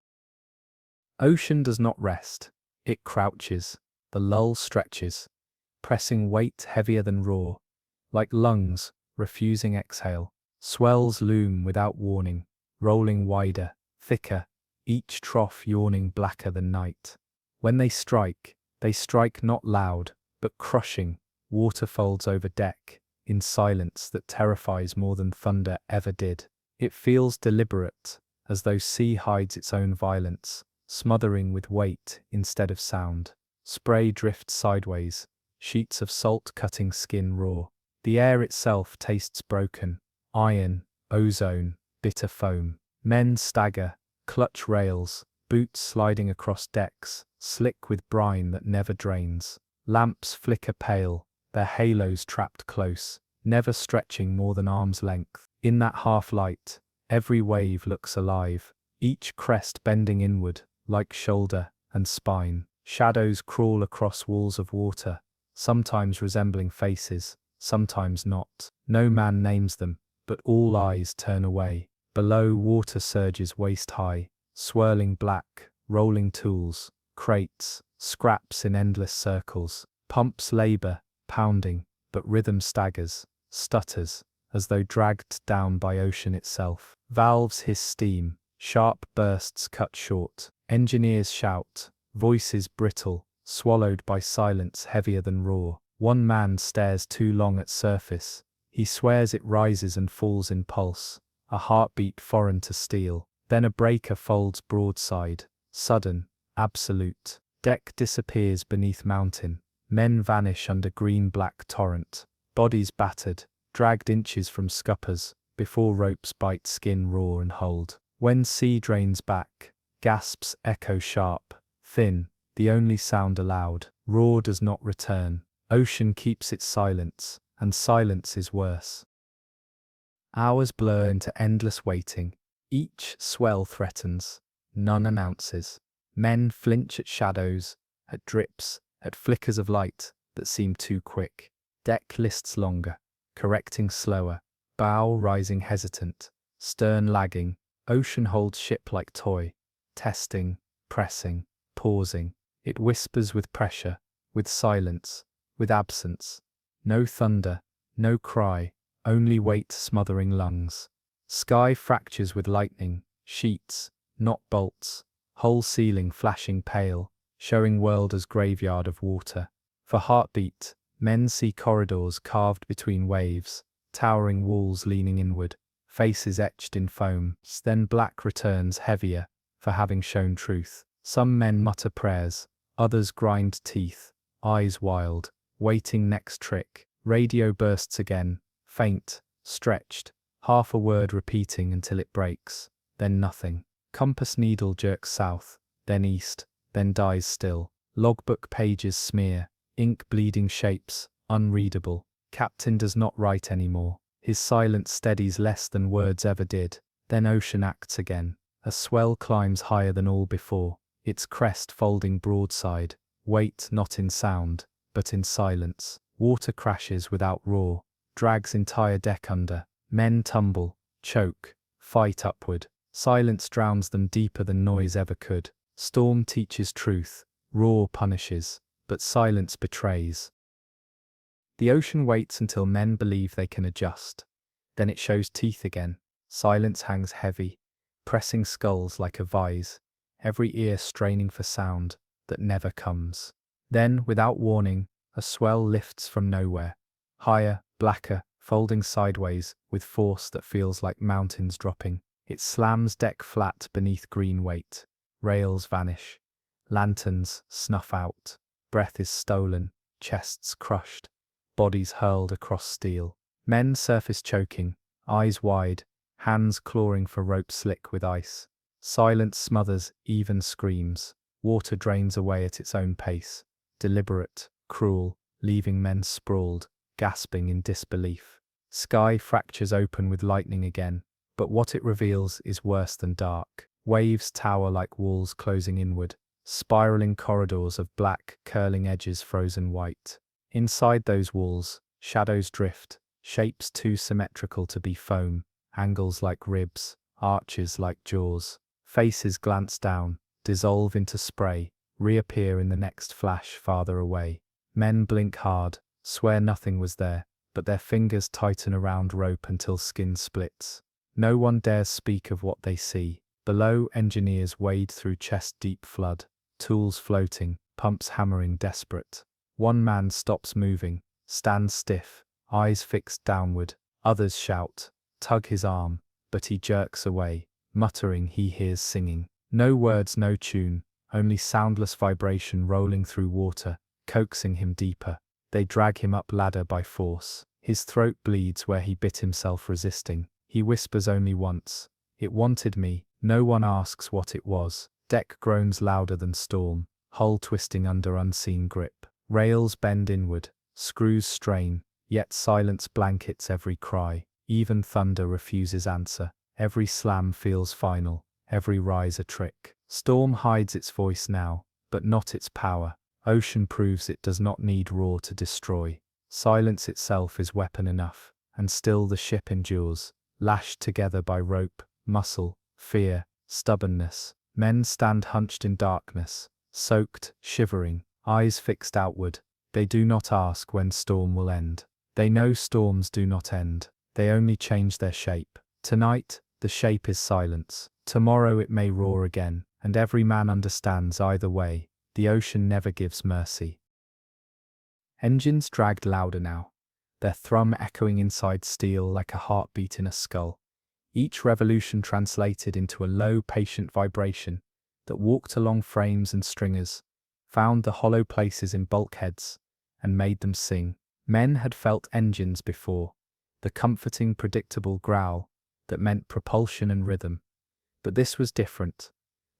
Ocean does not rest. It crouches. The lull stretches, pressing weight heavier than roar. Like lungs, refusing exhale. Swells loom without warning. Rolling wider, thicker, each trough yawning blacker than night. When they strike not loud, but crushing. Water folds over deck, in silence that terrifies more than thunder ever did. It feels deliberate, as though sea hides its own violence, smothering with weight instead of sound. Spray drifts sideways, sheets of salt cutting skin raw. The air itself tastes broken, iron, ozone, bitter foam. Men stagger, clutch rails, boots sliding across decks, slick with brine that never drains. Lamps flicker pale, their halos trapped close, never stretching more than arm's length. In that half-light, every wave looks alive, each crest bending inward, like shoulder and spine. Shadows crawl across walls of water, sometimes resembling faces, sometimes not. No man names them, but all eyes turn away. Below, water surges waist-high, swirling black, rolling tools, crates, scraps in endless circles. Pumps labor, pounding, but rhythm staggers, stutters, as though dragged down by ocean itself. Valves hiss steam, sharp bursts cut short. Engineers shout, voices brittle, swallowed by silence heavier than roar. One man stares too long at surface. He swears it rises and falls in pulse, a heartbeat foreign to steel. Then a breaker folds broadside, sudden, absolute. Deck disappears beneath mountain. Men vanish under green-black torrent. Bodies battered, dragged inches from scuppers, before ropes bite skin raw and hold. When sea drains back, gasps echo sharp, thin, the only sound allowed. Roar does not return. Ocean keeps its silence, and silence is worse. Hours blur into endless waiting. Each swell threatens, none announces. Men flinch at shadows, at drips, at flickers of light that seem too quick. Deck lists longer, correcting slower, bow rising hesitant, stern lagging. Ocean holds ship like toy, testing, pressing, pausing. It whispers with pressure, with silence, with absence. No thunder, no cry, only weight smothering lungs. Sky fractures with lightning, sheets, not bolts, whole ceiling flashing pale, showing world as graveyard of water. For heartbeat, men see corridors carved between waves, towering walls leaning inward, faces etched in foam. Then black returns heavier, for having shown truth. Some men mutter prayers, others grind teeth, eyes wild, waiting next trick. Radio bursts again, faint, stretched, half a word repeating until it breaks, then nothing. Compass needle jerks south, then east, then dies still. Logbook pages smear, ink bleeding shapes, unreadable. Captain does not write anymore. His silence steadies less than words ever did. Then ocean acts again. A swell climbs higher than all before, its crest folding broadside, weight not in sound, but in silence. Water crashes without roar, drags entire deck under. Men tumble, choke, fight upward. Silence drowns them deeper than noise ever could. Storm teaches truth, roar punishes, but silence betrays. The ocean waits until men believe they can adjust. Then it shows teeth again. Silence hangs heavy, pressing skulls like a vise, every ear straining for sound that never comes. Then, without warning, a swell lifts from nowhere, higher, blacker, folding sideways with force that feels like mountains dropping. It slams deck flat beneath green weight. Rails vanish. Lanterns snuff out. Breath is stolen, chests crushed, bodies hurled across steel. Men surface choking, eyes wide, hands clawing for rope slick with ice. Silence smothers even screams. Water drains away at its own pace, deliberate, cruel, leaving men sprawled, gasping in disbelief. Sky fractures open with lightning again, but what it reveals is worse than dark. Waves tower like walls closing inward, spiraling corridors of black, curling edges frozen white. Inside those walls, shadows drift, shapes too symmetrical to be foam, angles like ribs, arches like jaws. Faces glance down, dissolve into spray, reappear in the next flash farther away. Men blink hard, swear nothing was there, but their fingers tighten around rope until skin splits. No one dares speak of what they see. Below, engineers wade through chest-deep flood, tools floating, pumps hammering desperate. One man stops moving, stands stiff, eyes fixed downward. Others shout, tug his arm, but he jerks away, muttering he hears singing. No words, no tune, only soundless vibration rolling through water, coaxing him deeper. They drag him up ladder by force. His throat bleeds where he bit himself resisting. He whispers only once, "It wanted me." No one asks what it was. Deck groans louder than storm, hull twisting under unseen grip. Rails bend inward, screws strain, yet silence blankets every cry. Even thunder refuses answer. Every slam feels final, every rise a trick. Storm hides its voice now, but not its power. Ocean proves it does not need roar to destroy. Silence itself is weapon enough, and still the ship endures, lashed together by rope, muscle, fear, stubbornness. Men stand hunched in darkness, soaked, shivering, eyes fixed outward. They do not ask when storm will end. They know storms do not end. They only change their shape. Tonight, the shape is silence. Tomorrow it may roar again, and every man understands either way. The ocean never gives mercy. Engines dragged louder now, their thrum echoing inside steel like a heartbeat in a skull. Each revolution translated into a low, patient vibration that walked along frames and stringers, found the hollow places in bulkheads, and made them sing. Men had felt engines before, the comforting, predictable growl that meant propulsion and rhythm. But this was different.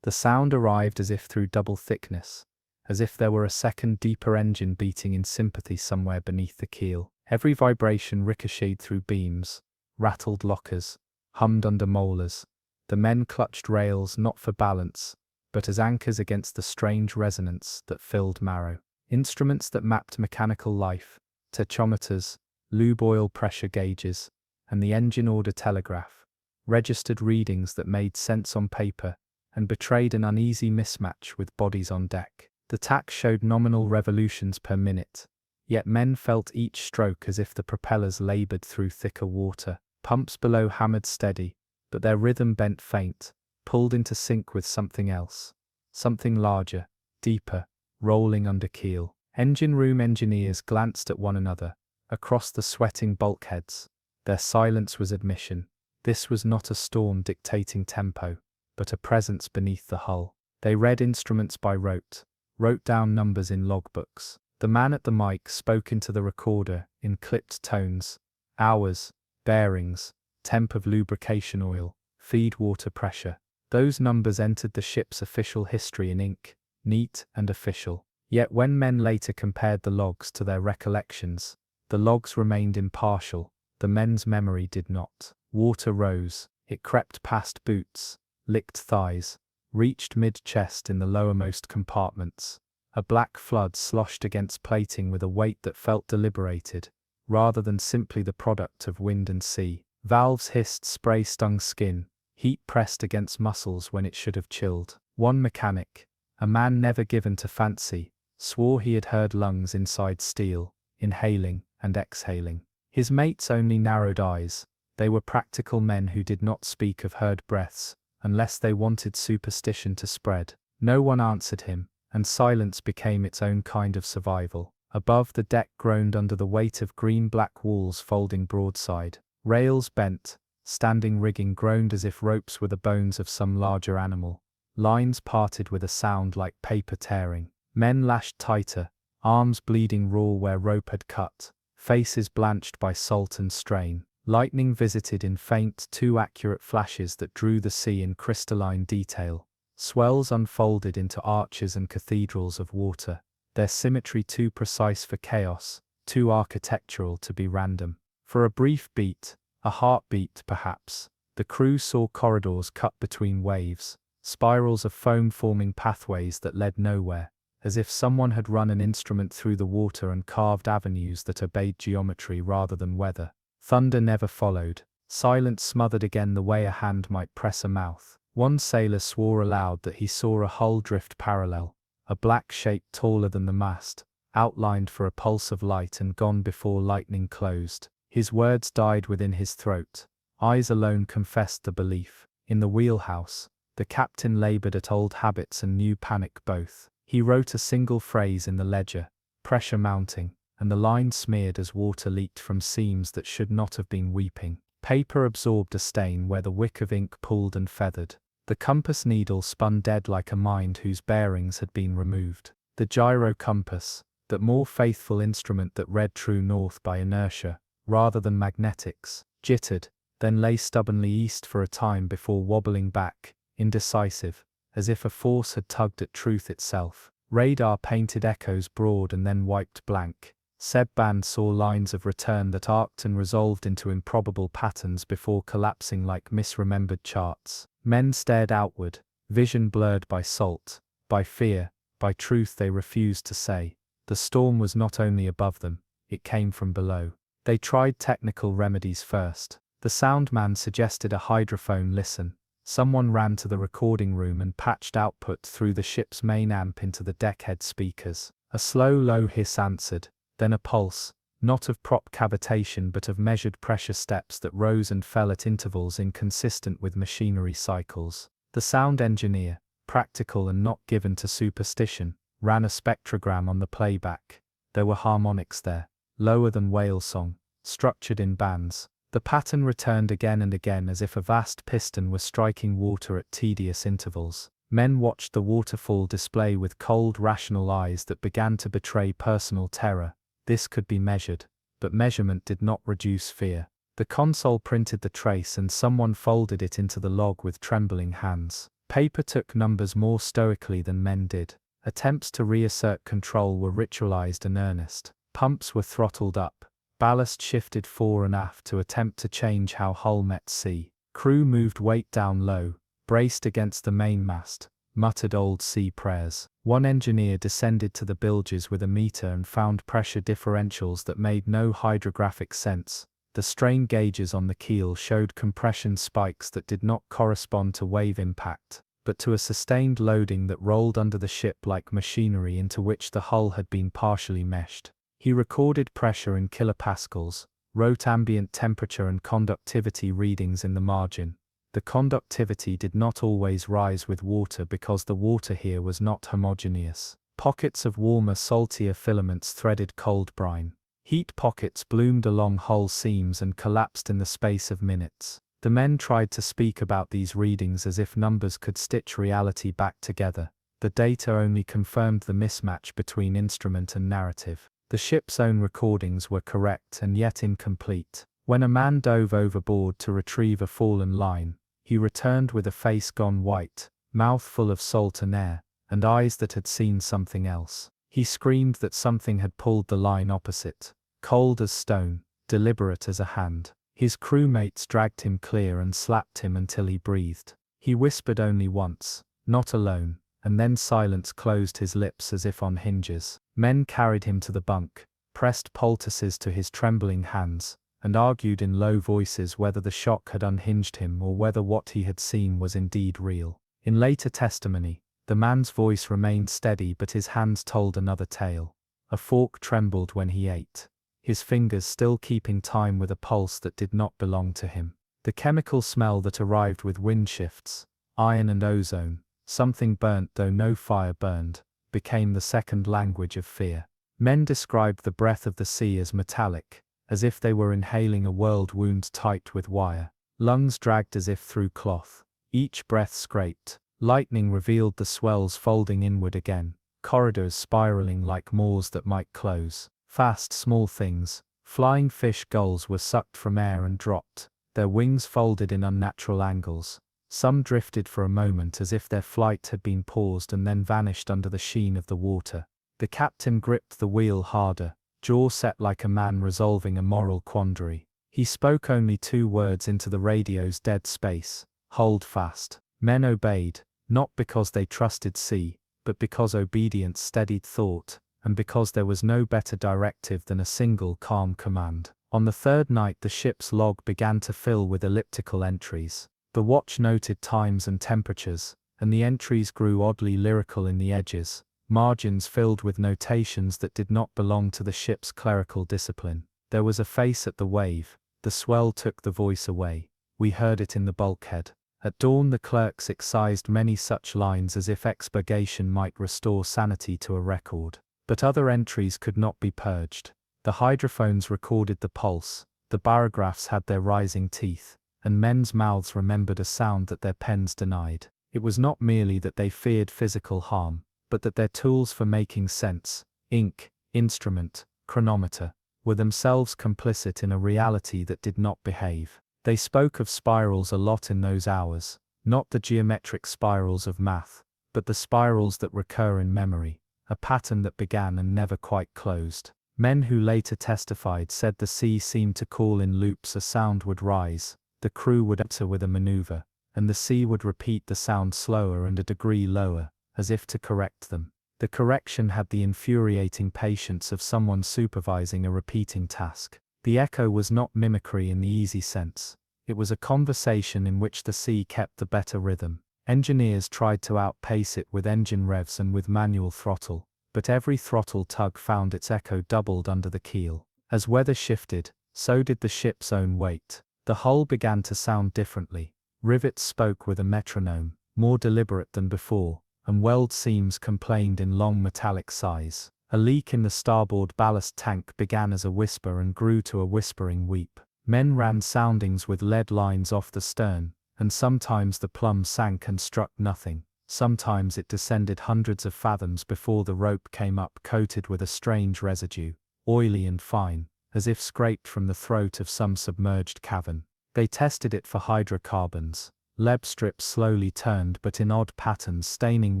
The sound arrived as if through double thickness, as if there were a second, deeper engine beating in sympathy somewhere beneath the keel. Every vibration ricocheted through beams, rattled lockers, hummed under molars. The men clutched rails not for balance, but as anchors against the strange resonance that filled marrow. Instruments that mapped mechanical life, tachometers, lube oil pressure gauges, and the engine order telegraph, registered readings that made sense on paper and betrayed an uneasy mismatch with bodies on deck. The tack showed nominal revolutions per minute, yet men felt each stroke as if the propellers labored through thicker water. Pumps below hammered steady, but their rhythm bent faint, pulled into sync with something else, something larger, deeper, rolling under keel. Engine room engineers glanced at one another, across the sweating bulkheads. Their silence was admission. This was not a storm dictating tempo, but a presence beneath the hull. They read instruments by rote, wrote down numbers in logbooks. The man at the mic spoke into the recorder in clipped tones. Hours, bearings, temp of lubrication oil, feed water pressure. Those numbers entered the ship's official history in ink, neat and official. Yet when men later compared the logs to their recollections, the logs remained impartial. The men's memory did not. Water rose. It crept past boots, licked thighs, reached mid-chest in the lowermost compartments. A black flood sloshed against plating with a weight that felt deliberated, rather than simply the product of wind and sea. Valves hissed, spray stung skin, heat pressed against muscles when it should have chilled. One mechanic, a man never given to fancy, swore he had heard lungs inside steel, inhaling and exhaling. His mates only narrowed eyes. They were practical men who did not speak of heard breaths, unless they wanted superstition to spread. No one answered him, and silence became its own kind of survival. Above, the deck groaned under the weight of green-black walls folding broadside. Rails bent, standing rigging groaned as if ropes were the bones of some larger animal. Lines parted with a sound like paper tearing. Men lashed tighter, arms bleeding raw where rope had cut, faces blanched by salt and strain. Lightning visited in faint, too accurate flashes that drew the sea in crystalline detail. Swells unfolded into arches and cathedrals of water, their symmetry too precise for chaos, too architectural to be random. For a brief beat, a heartbeat perhaps, the crew saw corridors cut between waves, spirals of foam forming pathways that led nowhere, as if someone had run an instrument through the water and carved avenues that obeyed geometry rather than weather. Thunder never followed. Silence smothered again the way a hand might press a mouth. One sailor swore aloud that he saw a hull drift parallel, a black shape taller than the mast, outlined for a pulse of light and gone before lightning closed. His words died within his throat. Eyes alone confessed the belief. In the wheelhouse, The captain labored at old habits and new panic both. He wrote a single phrase in the ledger, pressure mounting, and the line smeared as water leaked from seams that should not have been weeping. Paper absorbed a stain where the wick of ink pooled and feathered. The compass needle spun dead like a mind whose bearings had been removed. The gyro compass, that more faithful instrument that read true north by inertia, rather than magnetics, jittered, then lay stubbornly east for a time before wobbling back, indecisive, as if a force had tugged at truth itself. Radar painted echoes broad and then wiped blank. Seb-band saw lines of return that arced and resolved into improbable patterns before collapsing like misremembered charts. Men stared outward, vision blurred by salt, by fear, by truth they refused to say. The storm was not only above them, it came from below. They tried technical remedies first. The sound man suggested a hydrophone listen. Someone ran to the recording room and patched output through the ship's main amp into the deckhead speakers. A slow, low hiss answered, then a pulse, not of prop cavitation but of measured pressure steps that rose and fell at intervals inconsistent with machinery cycles. The sound engineer, practical and not given to superstition, ran a spectrogram on the playback. There were harmonics there, lower than whale song, structured in bands. The pattern returned again and again as if a vast piston were striking water at tedious intervals. Men watched the waterfall display with cold, rational eyes that began to betray personal terror. This could be measured, but measurement did not reduce fear. The console printed the trace and someone folded it into the log with trembling hands. Paper took numbers more stoically than men did. Attempts to reassert control were ritualized and earnest. Pumps were throttled up. Ballast shifted fore and aft to attempt to change how hull met sea. Crew moved weight down low, braced against the mainmast, muttered old sea prayers. One engineer descended to the bilges with a meter and found pressure differentials that made no hydrographic sense. The strain gauges on the keel showed compression spikes that did not correspond to wave impact, but to a sustained loading that rolled under the ship like machinery into which the hull had been partially meshed. He recorded pressure in kilopascals, wrote ambient temperature and conductivity readings in the margin. The conductivity did not always rise with water because the water here was not homogeneous. Pockets of warmer, saltier filaments threaded cold brine. Heat pockets bloomed along hull seams and collapsed in the space of minutes. The men tried to speak about these readings as if numbers could stitch reality back together. The data only confirmed the mismatch between instrument and narrative. The ship's own recordings were correct and yet incomplete. When a man dove overboard to retrieve a fallen line, he returned with a face gone white, mouth full of salt and air, and eyes that had seen something else. He screamed that something had pulled the line opposite, cold as stone, deliberate as a hand. His crewmates dragged him clear and slapped him until he breathed. He whispered only once, "Not alone," and then silence closed his lips as if on hinges. Men carried him to the bunk, pressed poultices to his trembling hands, and argued in low voices whether the shock had unhinged him or whether what he had seen was indeed real. In later testimony, the man's voice remained steady but his hands told another tale. A fork trembled when he ate, his fingers still keeping time with a pulse that did not belong to him. The chemical smell that arrived with wind shifts, iron and ozone, something burnt though no fire burned, became the second language of fear. Men described the breath of the sea as metallic, as if they were inhaling a world wound tight with wire. Lungs dragged as if through cloth. Each breath scraped. Lightning revealed the swells folding inward again, corridors spiraling like maws that might close. Fast, small things, flying fish gulls were sucked from air and dropped, their wings folded in unnatural angles. Some drifted for a moment as if their flight had been paused and then vanished under the sheen of the water. The captain gripped the wheel harder, jaw set like a man resolving a moral quandary. He spoke only 2 words into the radio's dead space: "Hold fast." Men obeyed, not because they trusted sea, but because obedience steadied thought, and because there was no better directive than a single calm command. On the 3rd night the ship's log began to fill with elliptical entries. The watch noted times and temperatures, and the entries grew oddly lyrical in the edges, margins filled with notations that did not belong to the ship's clerical discipline. There was a face at the wave, the swell took the voice away. We heard it in the bulkhead. At dawn the clerks excised many such lines as if expurgation might restore sanity to a record. But other entries could not be purged. The hydrophones recorded the pulse, the barographs had their rising teeth, and men's mouths remembered a sound that their pens denied. It was not merely that they feared physical harm, but that their tools for making sense, ink, instrument, chronometer, were themselves complicit in a reality that did not behave. They spoke of spirals a lot in those hours, not the geometric spirals of math, but the spirals that recur in memory, a pattern that began and never quite closed. Men who later testified said the sea seemed to call in loops. A sound would rise, the crew would enter with a maneuver, and the sea would repeat the sound slower and a degree lower, as if to correct them. The correction had the infuriating patience of someone supervising a repeating task. The echo was not mimicry in the easy sense. It was a conversation in which the sea kept the better rhythm. Engineers tried to outpace it with engine revs and with manual throttle, but every throttle tug found its echo doubled under the keel. As weather shifted, so did the ship's own weight. The hull began to sound differently. Rivets spoke with a metronome, more deliberate than before, and weld seams complained in long metallic sighs. A leak in the starboard ballast tank began as a whisper and grew to a whispering weep. Men ran soundings with lead lines off the stern, and sometimes the plumb sank and struck nothing. Sometimes it descended hundreds of fathoms before the rope came up coated with a strange residue, oily and fine, as if scraped from the throat of some submerged cavern. They tested it for hydrocarbons. Lead strips slowly turned but in odd patterns, staining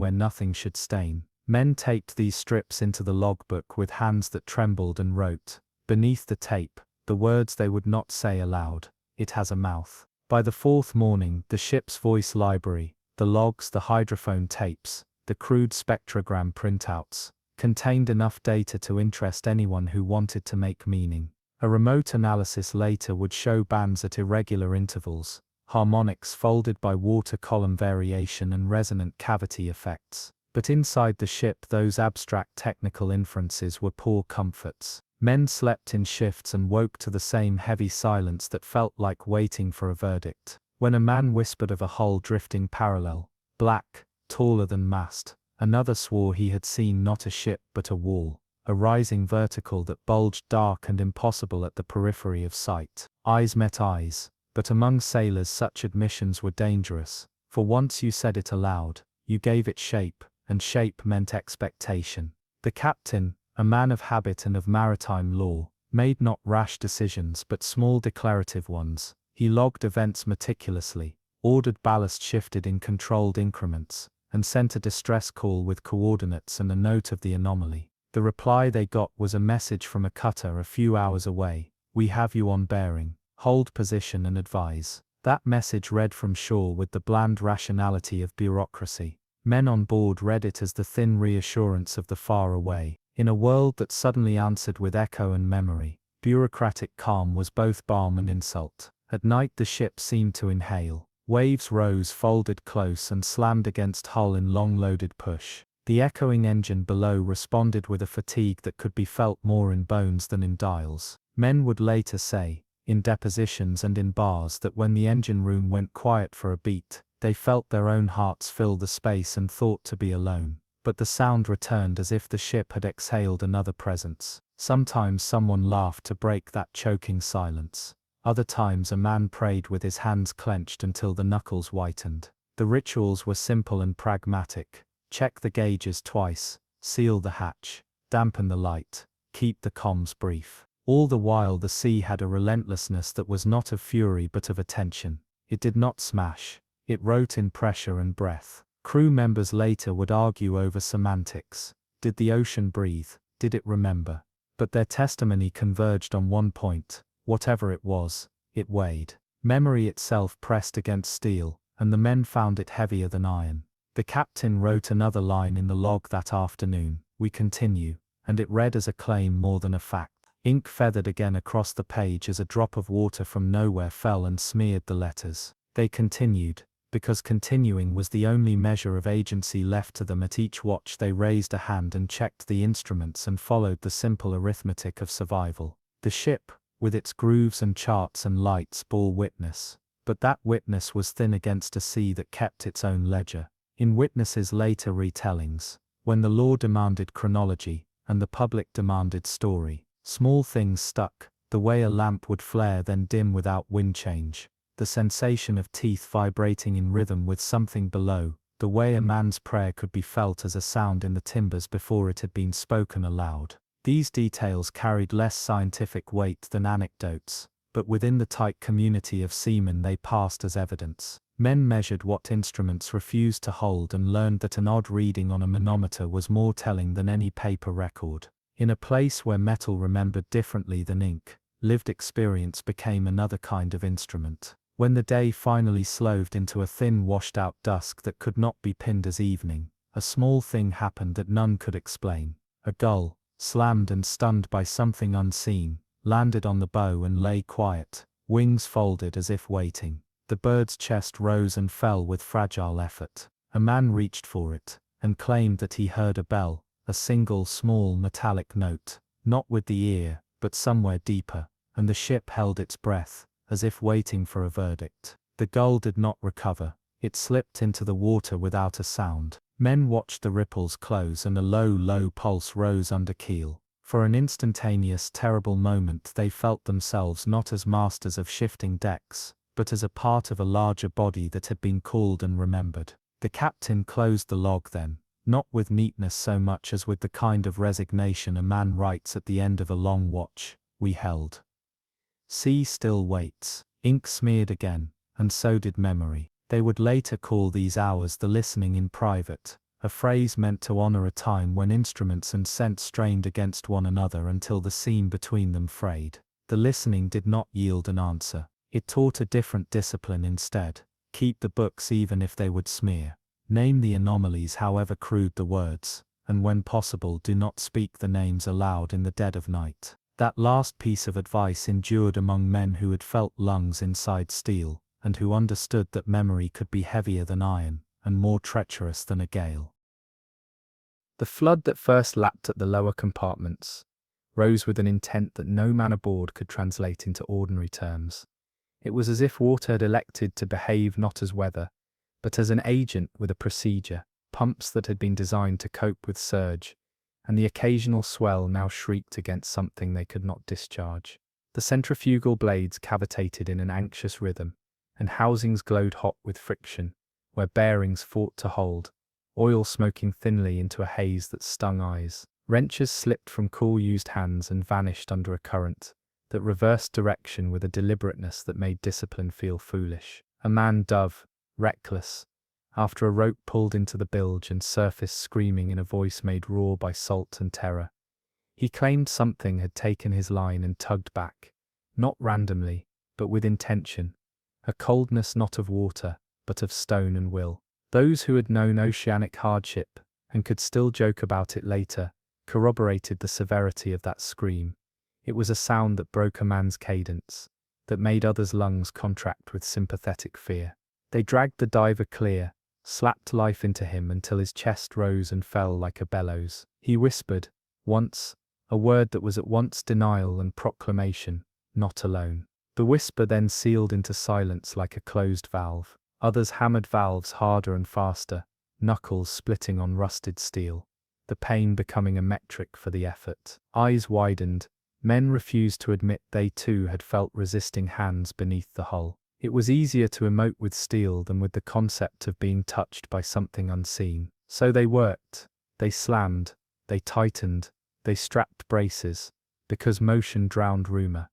where nothing should stain. Men taped these strips into the logbook with hands that trembled and wrote, beneath the tape, the words they would not say aloud: "It has a mouth." By the fourth morning, the ship's voice library, the logs, the hydrophone tapes, the crude spectrogram printouts, contained enough data to interest anyone who wanted to make meaning. A remote analysis later would show bands at irregular intervals, harmonics folded by water column variation and resonant cavity effects. But inside the ship those abstract technical inferences were poor comforts. Men slept in shifts and woke to the same heavy silence that felt like waiting for a verdict. When a man whispered of a hull drifting parallel, black, taller than mast, another swore he had seen not a ship but a wall, a rising vertical that bulged dark and impossible at the periphery of sight. Eyes met eyes, but among sailors such admissions were dangerous, for once you said it aloud, you gave it shape, and shape meant expectation. The captain, a man of habit and of maritime law, made not rash decisions but small declarative ones. He logged events meticulously, ordered ballast shifted in controlled increments, and sent a distress call with coordinates and a note of the anomaly. The reply they got was a message from a cutter a few hours away: "We have you on bearing, hold position and advise." That message read from shore with the bland rationality of bureaucracy. Men on board read it as the thin reassurance of the far away. In a world that suddenly answered with echo and memory, bureaucratic calm was both balm and insult. At night the ship seemed to inhale. Waves rose, folded close, and slammed against hull in long-loaded push. The echoing engine below responded with a fatigue that could be felt more in bones than in dials. Men would later say, in depositions and in bars, that when the engine room went quiet for a beat, they felt their own hearts fill the space and thought to be alone. But the sound returned as if the ship had exhaled another presence. Sometimes someone laughed to break that choking silence. Other times a man prayed with his hands clenched until the knuckles whitened. The rituals were simple and pragmatic. Check the gauges twice, seal the hatch, dampen the light, keep the comms brief. All the while the sea had a relentlessness that was not of fury but of attention. It did not smash. It wrote in pressure and breath. Crew members later would argue over semantics. Did the ocean breathe? Did it remember? But their testimony converged on one point. Whatever it was, it weighed. Memory itself pressed against steel, and the men found it heavier than iron. The captain wrote another line in the log that afternoon: "We continue," and it read as a claim more than a fact. Ink feathered again across the page as a drop of water from nowhere fell and smeared the letters. They continued, because continuing was the only measure of agency left to them. At each watch they raised a hand and checked the instruments and followed the simple arithmetic of survival. The ship, with its grooves and charts and lights, bore witness. But that witness was thin against a sea that kept its own ledger. In Witness's later retellings, when the law demanded chronology, and the public demanded story, small things stuck, the way a lamp would flare then dim without wind change, the sensation of teeth vibrating in rhythm with something below, the way a man's prayer could be felt as a sound in the timbers before it had been spoken aloud. These details carried less scientific weight than anecdotes, but within the tight community of seamen they passed as evidence. Men measured what instruments refused to hold and learned that an odd reading on a manometer was more telling than any paper record. In a place where metal remembered differently than ink, lived experience became another kind of instrument. When the day finally slowed into a thin washed-out dusk that could not be pinned as evening, a small thing happened that none could explain. A gull, slammed and stunned by something unseen, landed on the bow and lay quiet, wings folded as if waiting. The bird's chest rose and fell with fragile effort. A man reached for it, and claimed that he heard a bell, a single small metallic note, not with the ear, but somewhere deeper, and the ship held its breath, as if waiting for a verdict. The gull did not recover, it slipped into the water without a sound. Men watched the ripples close and a low pulse rose under keel. For an instantaneous terrible moment they felt themselves not as masters of shifting decks, but as a part of a larger body that had been called and remembered. The captain closed the log then, not with neatness so much as with the kind of resignation a man writes at the end of a long watch. We held. Sea still waits. Ink smeared again, and so did memory. They would later call these hours the listening in private, a phrase meant to honor a time when instruments and scent strained against one another until the seam between them frayed. The listening did not yield an answer. It taught a different discipline instead. Keep the books even if they would smear. Name the anomalies however crude the words, and when possible do not speak the names aloud in the dead of night. That last piece of advice endured among men who had felt lungs inside steel, and who understood that memory could be heavier than iron, and more treacherous than a gale. The flood that first lapped at the lower compartments rose with an intent that no man aboard could translate into ordinary terms. It was as if water had elected to behave not as weather, but as an agent with a procedure, pumps that had been designed to cope with surge, and the occasional swell now shrieked against something they could not discharge. The centrifugal blades cavitated in an anxious rhythm, and housings glowed hot with friction, where bearings fought to hold, oil smoking thinly into a haze that stung eyes. Wrenches slipped from cool used hands and vanished under a current that reversed direction with a deliberateness that made discipline feel foolish. A man dove, reckless, after a rope pulled into the bilge and surfaced screaming in a voice made raw by salt and terror. He claimed something had taken his line and tugged back, not randomly, but with intention, a coldness not of water, but of stone and will. Those who had known oceanic hardship, and could still joke about it later, corroborated the severity of that scream. It was a sound that broke a man's cadence, that made others' lungs contract with sympathetic fear. They dragged the diver clear, slapped life into him until his chest rose and fell like a bellows. He whispered, once, a word that was at once denial and proclamation, not alone. The whisper then sealed into silence like a closed valve. Others hammered valves harder and faster, knuckles splitting on rusted steel, the pain becoming a metric for the effort. Eyes widened. Men refused to admit they too had felt resisting hands beneath the hull. It was easier to emote with steel than with the concept of being touched by something unseen. So they worked, they slammed, they tightened, they strapped braces, because motion drowned rumor,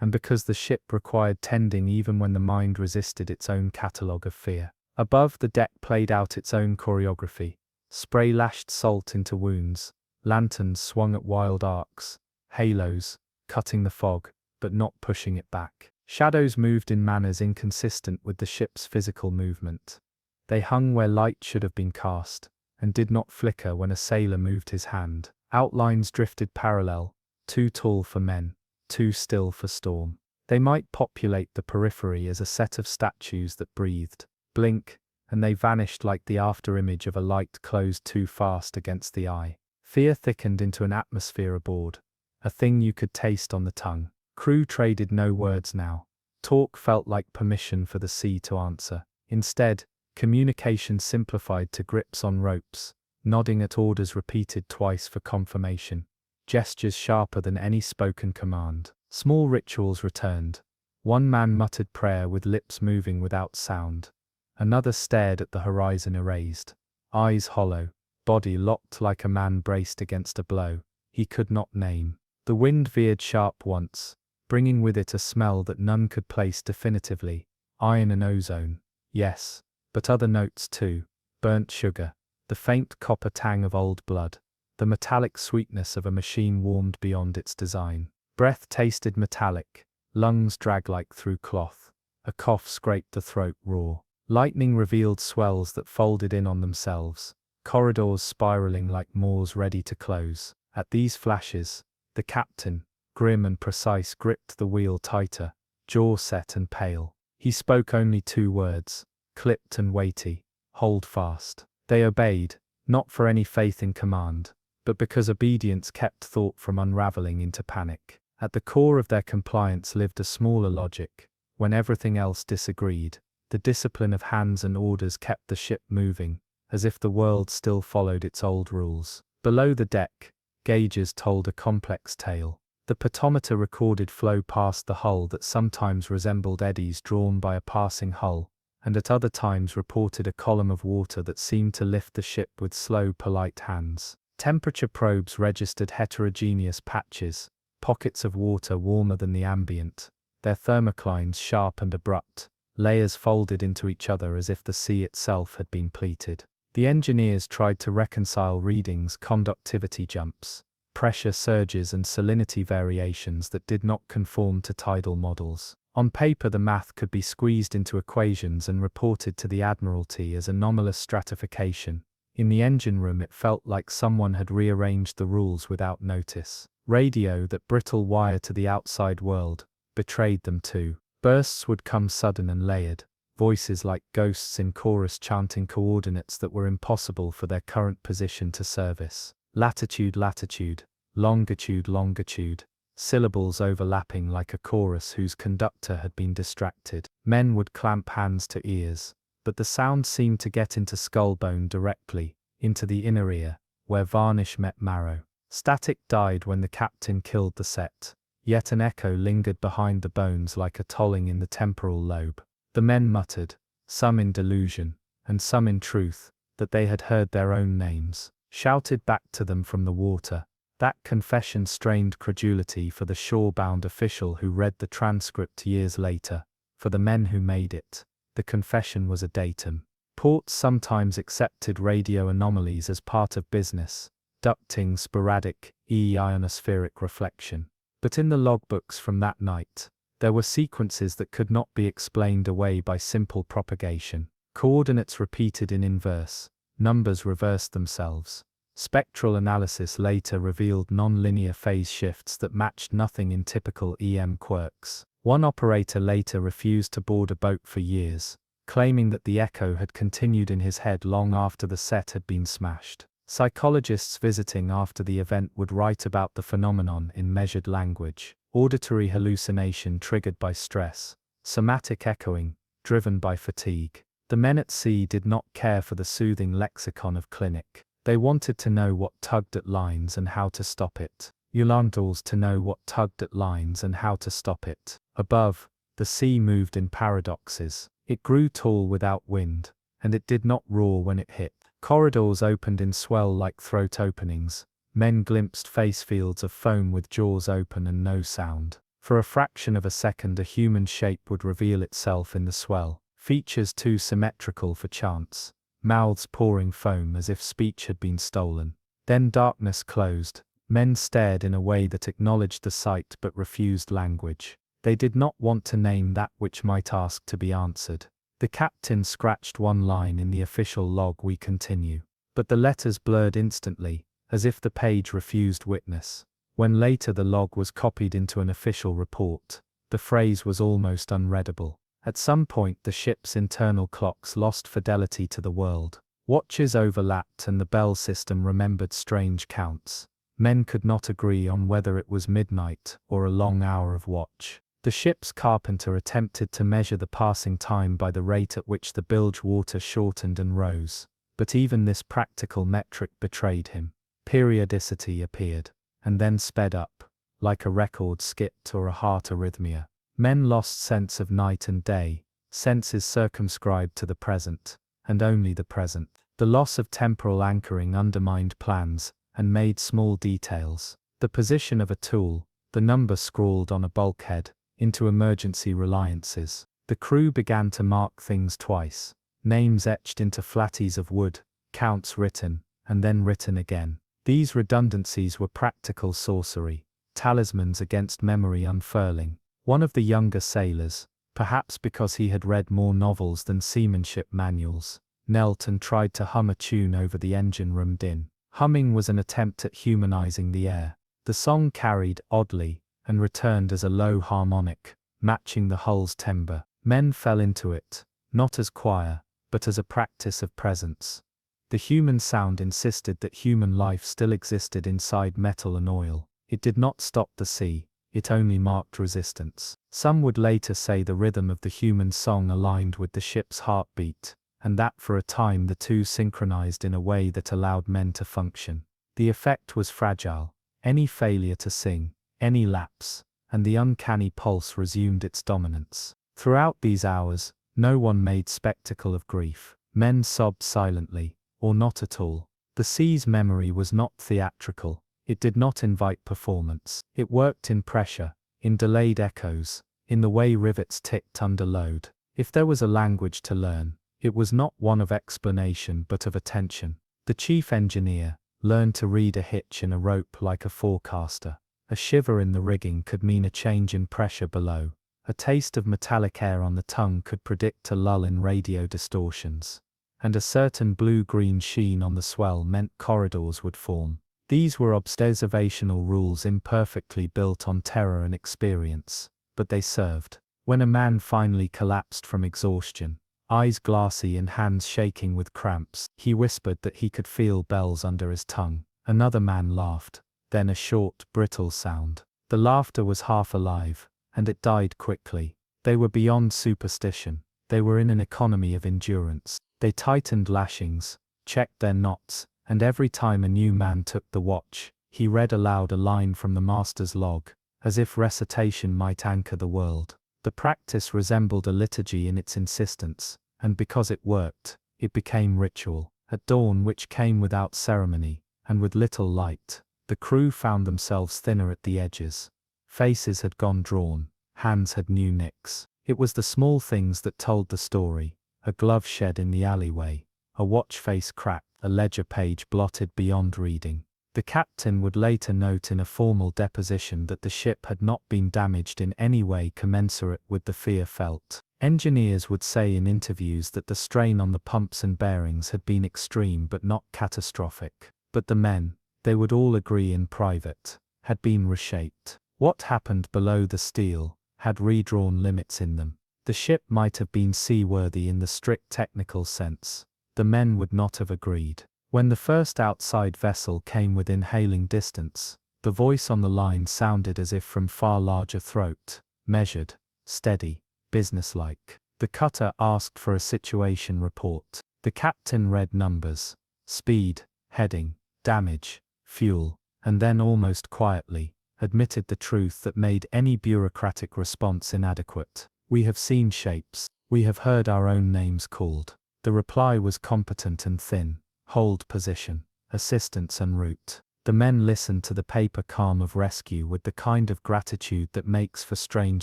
and because the ship required tending even when the mind resisted its own catalogue of fear. Above, the deck played out its own choreography. Spray lashed salt into wounds, lanterns swung at wild arcs, halos, cutting the fog, but not pushing it back. Shadows moved in manners inconsistent with the ship's physical movement. They hung where light should have been cast, and did not flicker when a sailor moved his hand. Outlines drifted parallel, too tall for men, too still for storm. They might populate the periphery as a set of statues that breathed, blink, and they vanished like the after-image of a light closed too fast against the eye. Fear thickened into an atmosphere aboard, a thing you could taste on the tongue. Crew traded no words now. Talk felt like permission for the sea to answer. Instead, communication simplified to grips on ropes, nodding at orders repeated twice for confirmation, gestures sharper than any spoken command. Small rituals returned. One man muttered prayer with lips moving without sound. Another stared at the horizon erased, eyes hollow, body locked like a man braced against a blow he could not name. The wind veered sharp once, bringing with it a smell that none could place definitively. Iron and ozone, yes, but other notes too. Burnt sugar, the faint copper tang of old blood, the metallic sweetness of a machine warmed beyond its design. Breath tasted metallic, lungs drag-like through cloth. A cough scraped the throat raw. Lightning revealed swells that folded in on themselves, corridors spiraling like maws ready to close. At these flashes, the captain, grim and precise, gripped the wheel tighter, jaw set and pale. He spoke only 2 words, clipped and weighty: hold fast. They obeyed, not for any faith in command, but because obedience kept thought from unraveling into panic. At the core of their compliance lived a smaller logic. When everything else disagreed, the discipline of hands and orders kept the ship moving, as if the world still followed its old rules. Below the deck, gauges told a complex tale. The pedometer recorded flow past the hull that sometimes resembled eddies drawn by a passing hull, and at other times reported a column of water that seemed to lift the ship with slow, polite hands. Temperature probes registered heterogeneous patches, pockets of water warmer than the ambient, their thermoclines sharp and abrupt, layers folded into each other as if the sea itself had been pleated. The engineers tried to reconcile readings, conductivity jumps, pressure surges and salinity variations that did not conform to tidal models. On paper the math could be squeezed into equations and reported to the Admiralty as anomalous stratification. In the engine room it felt like someone had rearranged the rules without notice. Radio, that brittle wire to the outside world, betrayed them too. Bursts would come sudden and layered, voices like ghosts in chorus chanting coordinates that were impossible for their current position to service. Latitude, latitude, longitude, longitude, syllables overlapping like a chorus whose conductor had been distracted. Men would clamp hands to ears, but the sound seemed to get into skull bone directly, into the inner ear, where varnish met marrow. Static died when the captain killed the set, yet an echo lingered behind the bones like a tolling in the temporal lobe. The men muttered, some in delusion, and some in truth, that they had heard their own names, shouted back to them from the water. That confession strained credulity for the shore-bound official who read the transcript years later. For the men who made it, the confession was a datum. Ports sometimes accepted radio anomalies as part of business, ducting sporadic, ionospheric reflection. But in the logbooks from that night, there were sequences that could not be explained away by simple propagation. Coordinates repeated in inverse, numbers reversed themselves. Spectral analysis later revealed non-linear phase shifts that matched nothing in typical EM quirks. One operator later refused to board a boat for years, claiming that the echo had continued in his head long after the set had been smashed. Psychologists visiting after the event would write about the phenomenon in measured language: auditory hallucination triggered by stress, somatic echoing, driven by fatigue. The men at sea did not care for the soothing lexicon of clinic. They wanted to know what tugged at lines and how to stop it. Yulandals to know what tugged at lines and how to stop it. Above, the sea moved in paradoxes. It grew tall without wind, and it did not roar when it hit. Corridors opened in swell like throat openings. Men glimpsed face fields of foam with jaws open and no sound. For a fraction of a second a human shape would reveal itself in the swell, features too symmetrical for chance, mouths pouring foam as if speech had been stolen. Then darkness closed. Men stared in a way that acknowledged the sight but refused language. They did not want to name that which might ask to be answered. The captain scratched one line in the official log: "We continue." But the letters blurred instantly, as if the page refused witness. When later the log was copied into an official report, the phrase was almost unreadable. At some point the ship's internal clocks lost fidelity to the world. Watches overlapped and the bell system remembered strange counts. Men could not agree on whether it was midnight or a long hour of watch. The ship's carpenter attempted to measure the passing time by the rate at which the bilge water shortened and rose, but even this practical metric betrayed him. Periodicity appeared, and then sped up, like a record skipped or a heart arrhythmia. Men lost sense of night and day, senses circumscribed to the present, and only the present. The loss of temporal anchoring undermined plans, and made small details, the position of a tool, the number scrawled on a bulkhead, into emergency reliances. The crew began to mark things twice, names etched into flatties of wood, counts written, and then written again. These redundancies were practical sorcery, talismans against memory unfurling. One of the younger sailors, perhaps because he had read more novels than seamanship manuals, knelt and tried to hum a tune over the engine room din. Humming was an attempt at humanizing the air. The song carried, oddly, and returned as a low harmonic, matching the hull's timbre. Men fell into it, not as choir, but as a practice of presence. The human sound insisted that human life still existed inside metal and oil. It did not stop the sea, it only marked resistance. Some would later say the rhythm of the human song aligned with the ship's heartbeat, and that for a time the two synchronized in a way that allowed men to function. The effect was fragile. Any failure to sing, any lapse, and the uncanny pulse resumed its dominance. Throughout these hours, no one made spectacle of grief. Men sobbed silently, or not at all. The sea's memory was not theatrical. It did not invite performance. It worked in pressure, in delayed echoes, in the way rivets ticked under load. If there was a language to learn, it was not one of explanation but of attention. The chief engineer learned to read a hitch in a rope like a forecaster. A shiver in the rigging could mean a change in pressure below. A taste of metallic air on the tongue could predict a lull in radio distortions. And a certain blue-green sheen on the swell meant corridors would form. These were observational rules imperfectly built on terror and experience, but they served. When a man finally collapsed from exhaustion, eyes glassy and hands shaking with cramps, he whispered that he could feel bells under his tongue. Another man laughed, then a short, brittle sound. The laughter was half alive, and it died quickly. They were beyond superstition. They were in an economy of endurance. They tightened lashings, checked their knots, and every time a new man took the watch, he read aloud a line from the master's log, as if recitation might anchor the world. The practice resembled a liturgy in its insistence, and because it worked, it became ritual. At dawn, which came without ceremony, and with little light, the crew found themselves thinner at the edges. Faces had gone drawn, hands had new nicks. It was the small things that told the story. A glove shed in the alleyway, a watch face cracked, a ledger page blotted beyond reading. The captain would later note in a formal deposition that the ship had not been damaged in any way commensurate with the fear felt. Engineers would say in interviews that the strain on the pumps and bearings had been extreme but not catastrophic. But the men, they would all agree in private, had been reshaped. What happened below the steel had redrawn limits in them. The ship might have been seaworthy in the strict technical sense. The men would not have agreed. When the first outside vessel came within hailing distance, the voice on the line sounded as if from far larger throat, measured, steady, businesslike. The cutter asked for a situation report. The captain read numbers, speed, heading, damage, fuel, and then almost quietly, admitted the truth that made any bureaucratic response inadequate. We have seen shapes. We have heard our own names called. The reply was competent and thin. Hold position, assistance en route. The men listened to the paper calm of rescue with the kind of gratitude that makes for strange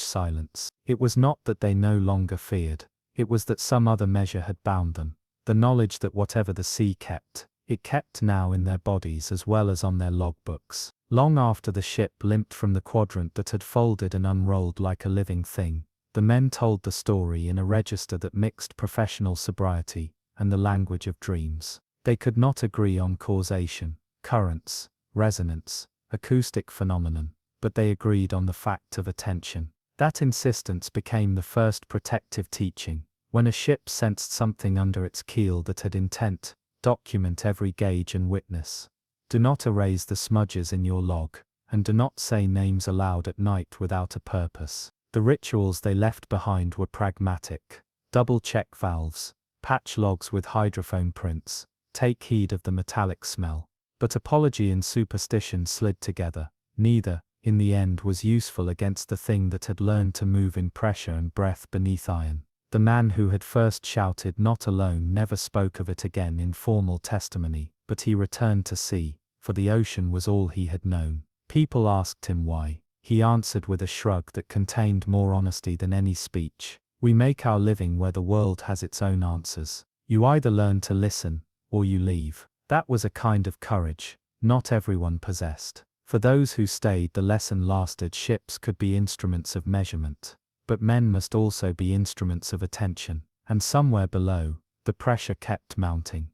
silence. It was not that they no longer feared. It was that some other measure had bound them. The knowledge that whatever the sea kept, it kept now in their bodies as well as on their logbooks. Long after the ship limped from the quadrant that had folded and unrolled like a living thing, the men told the story in a register that mixed professional sobriety and the language of dreams. They could not agree on causation, currents, resonance, acoustic phenomenon, but they agreed on the fact of attention. That insistence became the first protective teaching. When a ship sensed something under its keel that had intent, document every gauge and witness. Do not erase the smudges in your log, and do not say names aloud at night without a purpose. The rituals they left behind were pragmatic. Double check valves, patch logs with hydrophone prints, take heed of the metallic smell. But apology and superstition slid together. Neither, in the end, was useful against the thing that had learned to move in pressure and breath beneath iron. The man who had first shouted "not alone" never spoke of it again in formal testimony, but he returned to sea, for the ocean was all he had known. People asked him why. He answered with a shrug that contained more honesty than any speech. We make our living where the world has its own answers. You either learn to listen, or you leave. That was a kind of courage not everyone possessed. For those who stayed, the lesson lasted. Ships could be instruments of measurement, but men must also be instruments of attention. And somewhere below, the pressure kept mounting.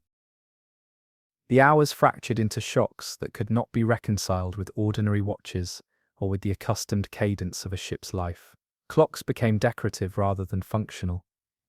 The hours fractured into shocks that could not be reconciled with ordinary watches or with the accustomed cadence of a ship's life. Clocks became decorative rather than functional.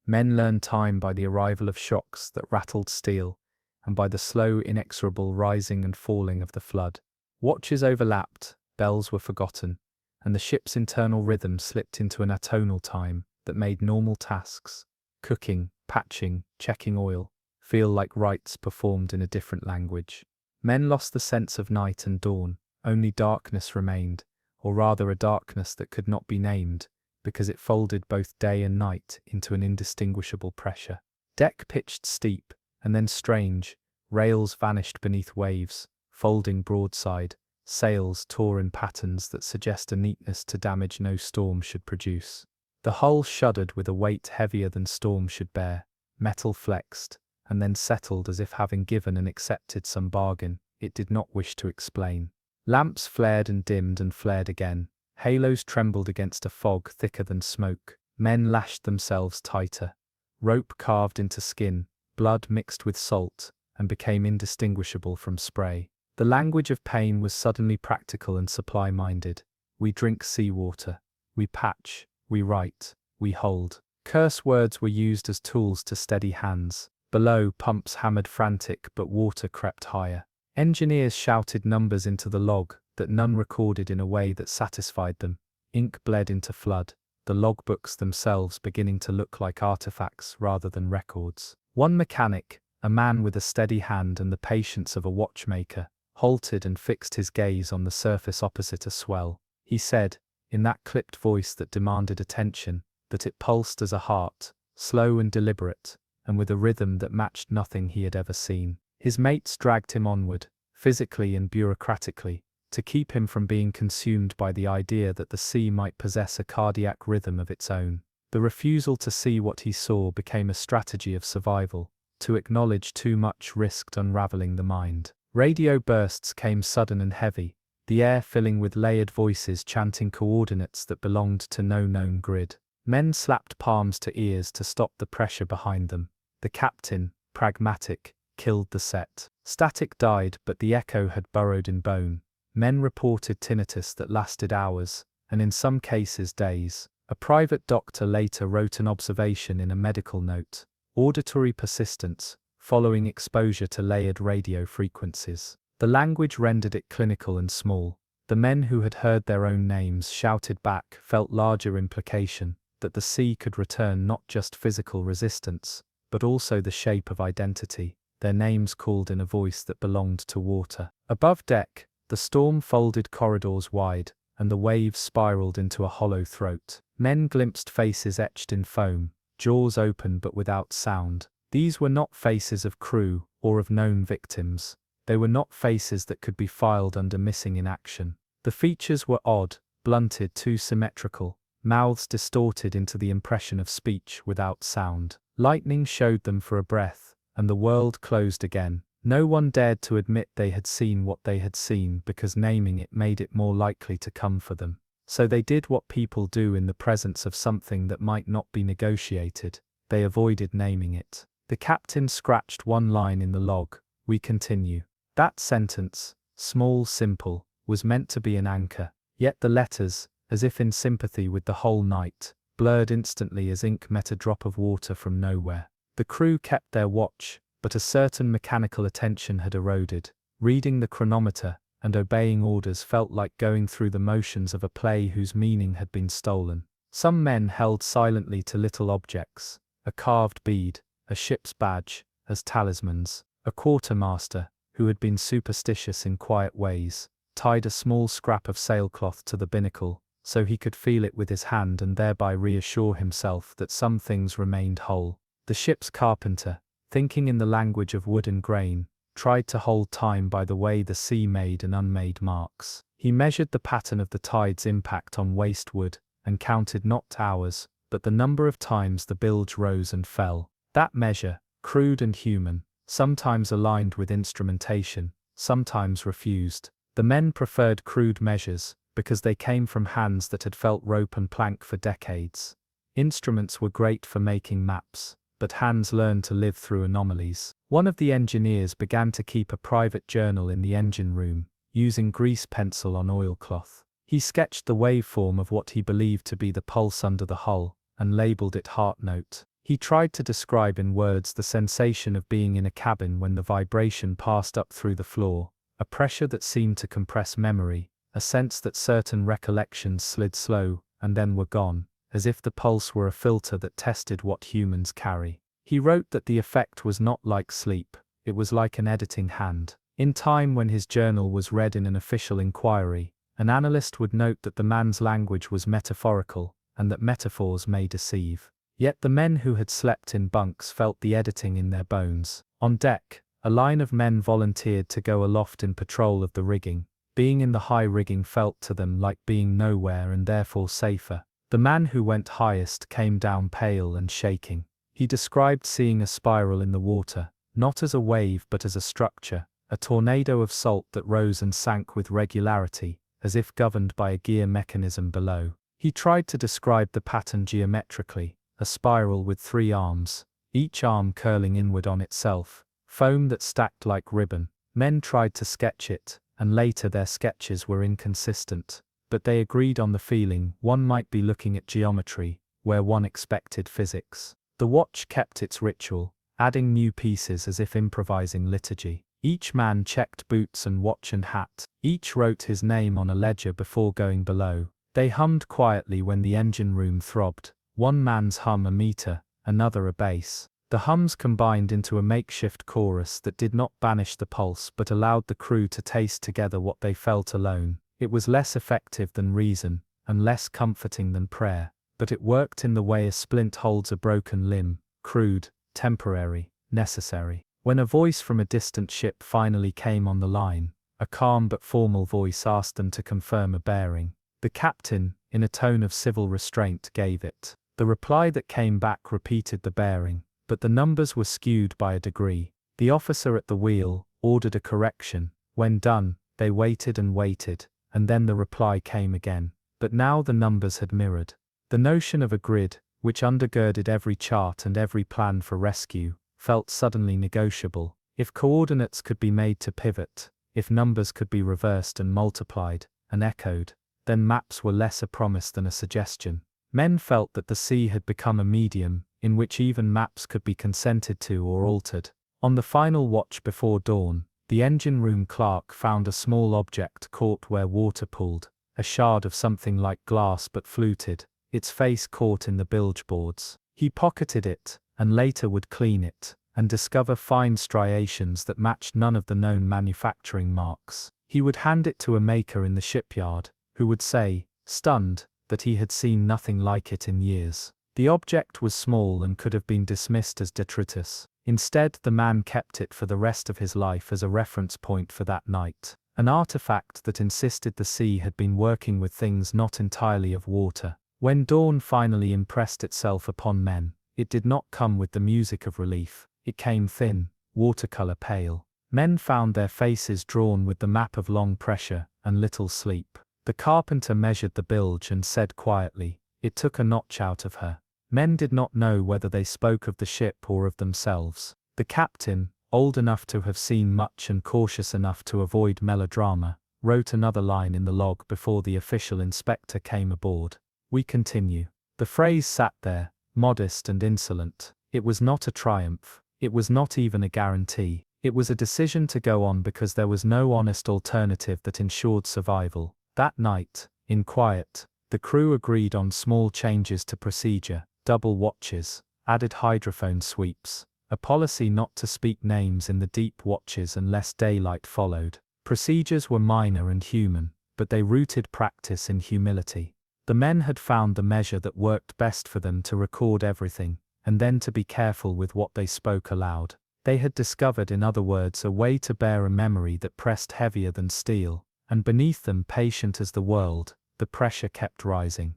Men learned time by the arrival of shocks that rattled steel, and by the slow, inexorable rising and falling of the flood. Watches overlapped, bells were forgotten, and the ship's internal rhythm slipped into an atonal time that made normal tasks, cooking, patching, checking oil, feel like rites performed in a different language. Men lost the sense of night and dawn. Only darkness remained, or rather a darkness that could not be named, because it folded both day and night into an indistinguishable pressure. Deck pitched steep, and then strange. Rails vanished beneath waves, folding broadside. Sails tore in patterns that suggest a neatness to damage no storm should produce. The hull shuddered with a weight heavier than storm should bear. Metal flexed, and then settled as if having given and accepted some bargain it did not wish to explain. Lamps flared and dimmed and flared again. Halos trembled against a fog thicker than smoke. Men lashed themselves tighter. Rope carved into skin, blood mixed with salt, and became indistinguishable from spray. The language of pain was suddenly practical and supply-minded. We drink seawater. We patch. We write. We hold. Curse words were used as tools to steady hands. Below, pumps hammered frantic, but water crept higher. Engineers shouted numbers into the log that none recorded in a way that satisfied them. Ink bled into flood, the logbooks themselves beginning to look like artifacts rather than records. One mechanic, a man with a steady hand and the patience of a watchmaker, halted and fixed his gaze on the surface opposite a swell. He said, in that clipped voice that demanded attention, that it pulsed as a heart, slow and deliberate, and with a rhythm that matched nothing he had ever seen. His mates dragged him onward, physically and bureaucratically, to keep him from being consumed by the idea that the sea might possess a cardiac rhythm of its own. The refusal to see what he saw became a strategy of survival. To acknowledge too much risked unraveling the mind. Radio bursts came sudden and heavy, the air filling with layered voices chanting coordinates that belonged to no known grid. Men slapped palms to ears to stop the pressure behind them. The captain, pragmatic, killed the set. Static died, but the echo had burrowed in bone. Men reported tinnitus that lasted hours, and in some cases days. A private doctor later wrote an observation in a medical note. Auditory persistence, following exposure to layered radio frequencies. The language rendered it clinical and small. The men who had heard their own names shouted back felt larger implication, that the sea could return not just physical resistance, but also the shape of identity, their names called in a voice that belonged to water. Above deck, the storm folded corridors wide, and the waves spiraled into a hollow throat. Men glimpsed faces etched in foam, jaws open but without sound. These were not faces of crew, or of known victims. They were not faces that could be filed under missing in action. The features were odd, blunted, too symmetrical, mouths distorted into the impression of speech without sound. Lightning showed them for a breath, and the world closed again. No one dared to admit they had seen what they had seen because naming it made it more likely to come for them. So they did what people do in the presence of something that might not be negotiated. They avoided naming it. The captain scratched one line in the log. We continue. That sentence, small, simple, was meant to be an anchor. Yet the letters, as if in sympathy with the whole night, blurred instantly as ink met a drop of water from nowhere. The crew kept their watch, but a certain mechanical attention had eroded. Reading the chronometer and obeying orders felt like going through the motions of a play whose meaning had been stolen. Some men held silently to little objects, a carved bead, a ship's badge, as talismans. A quartermaster, who had been superstitious in quiet ways, tied a small scrap of sailcloth to the binnacle, so he could feel it with his hand and thereby reassure himself that some things remained whole. The ship's carpenter, thinking in the language of wood and grain, tried to hold time by the way the sea made and unmade marks. He measured the pattern of the tide's impact on waste wood, and counted not hours, but the number of times the bilge rose and fell. That measure, crude and human, sometimes aligned with instrumentation, sometimes refused. The men preferred crude measures, because they came from hands that had felt rope and plank for decades. Instruments were great for making maps, but hands learned to live through anomalies. One of the engineers began to keep a private journal in the engine room, using grease pencil on oilcloth. He sketched the waveform of what he believed to be the pulse under the hull, and labeled it heart note. He tried to describe in words the sensation of being in a cabin when the vibration passed up through the floor, a pressure that seemed to compress memory, a sense that certain recollections slid slow, and then were gone, as if the pulse were a filter that tested what humans carry. He wrote that the effect was not like sleep, it was like an editing hand. In time, when his journal was read in an official inquiry, an analyst would note that the man's language was metaphorical, and that metaphors may deceive. Yet the men who had slept in bunks felt the editing in their bones. On deck, a line of men volunteered to go aloft in patrol of the rigging. Being in the high rigging felt to them like being nowhere and therefore safer. The man who went highest came down pale and shaking. He described seeing a spiral in the water, not as a wave but as a structure, a tornado of salt that rose and sank with regularity, as if governed by a gear mechanism below. He tried to describe the pattern geometrically, a spiral with 3 arms, each arm curling inward on itself, foam that stacked like ribbon. Men tried to sketch it, and later their sketches were inconsistent, but they agreed on the feeling one might be looking at geometry, where one expected physics. The watch kept its ritual, adding new pieces as if improvising liturgy. Each man checked boots and watch and hat. Each wrote his name on a ledger before going below. They hummed quietly when the engine room throbbed. One man's hum a meter, another a bass. The hums combined into a makeshift chorus that did not banish the pulse but allowed the crew to taste together what they felt alone. It was less effective than reason, and less comforting than prayer, but it worked in the way a splint holds a broken limb, crude, temporary, necessary. When a voice from a distant ship finally came on the line, a calm but formal voice asked them to confirm a bearing. The captain, in a tone of civil restraint, gave it. The reply that came back repeated the bearing, but the numbers were skewed by a degree. The officer at the wheel ordered a correction. When done, they waited and waited, and then the reply came again. But now the numbers had mirrored. The notion of a grid, which undergirded every chart and every plan for rescue, felt suddenly negotiable. If coordinates could be made to pivot, if numbers could be reversed and multiplied, and echoed, then maps were less a promise than a suggestion. Men felt that the sea had become a medium, in which even maps could be consented to or altered. On the final watch before dawn, the engine room clerk found a small object caught where water pooled, a shard of something like glass but fluted, its face caught in the bilge boards. He pocketed it, and later would clean it, and discover fine striations that matched none of the known manufacturing marks. He would hand it to a maker in the shipyard, who would say, stunned, that he had seen nothing like it in years. The object was small and could have been dismissed as detritus. Instead, the man kept it for the rest of his life as a reference point for that night, an artifact that insisted the sea had been working with things not entirely of water. When dawn finally impressed itself upon men, it did not come with the music of relief. It came thin, watercolor pale. Men found their faces drawn with the map of long pressure and little sleep. The carpenter measured the bilge and said quietly, "It took a notch out of her." Men did not know whether they spoke of the ship or of themselves. The captain, old enough to have seen much and cautious enough to avoid melodrama, wrote another line in the log before the official inspector came aboard. "We continue." The phrase sat there, modest and insolent. It was not a triumph. It was not even a guarantee. It was a decision to go on because there was no honest alternative that ensured survival. That night, in quiet, The crew agreed on small changes to procedure, double watches, added hydrophone sweeps, a policy not to speak names in the deep watches unless daylight followed. Procedures were minor and human, but they rooted practice in humility. The men had found the measure that worked best for them to record everything, and then to be careful with what they spoke aloud. They had discovered, in other words, a way to bear a memory that pressed heavier than steel, and beneath them, patient as the world, the pressure kept rising.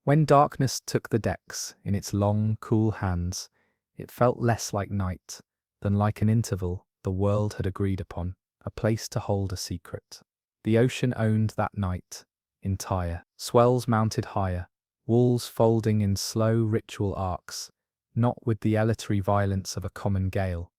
When darkness took the decks in its long, cool hands, it felt less like night than like an interval the world had agreed upon, a place to hold a secret. The ocean owned that night, entire. Swells mounted higher, walls folding in slow ritual arcs, not with the elatory violence of a common gale,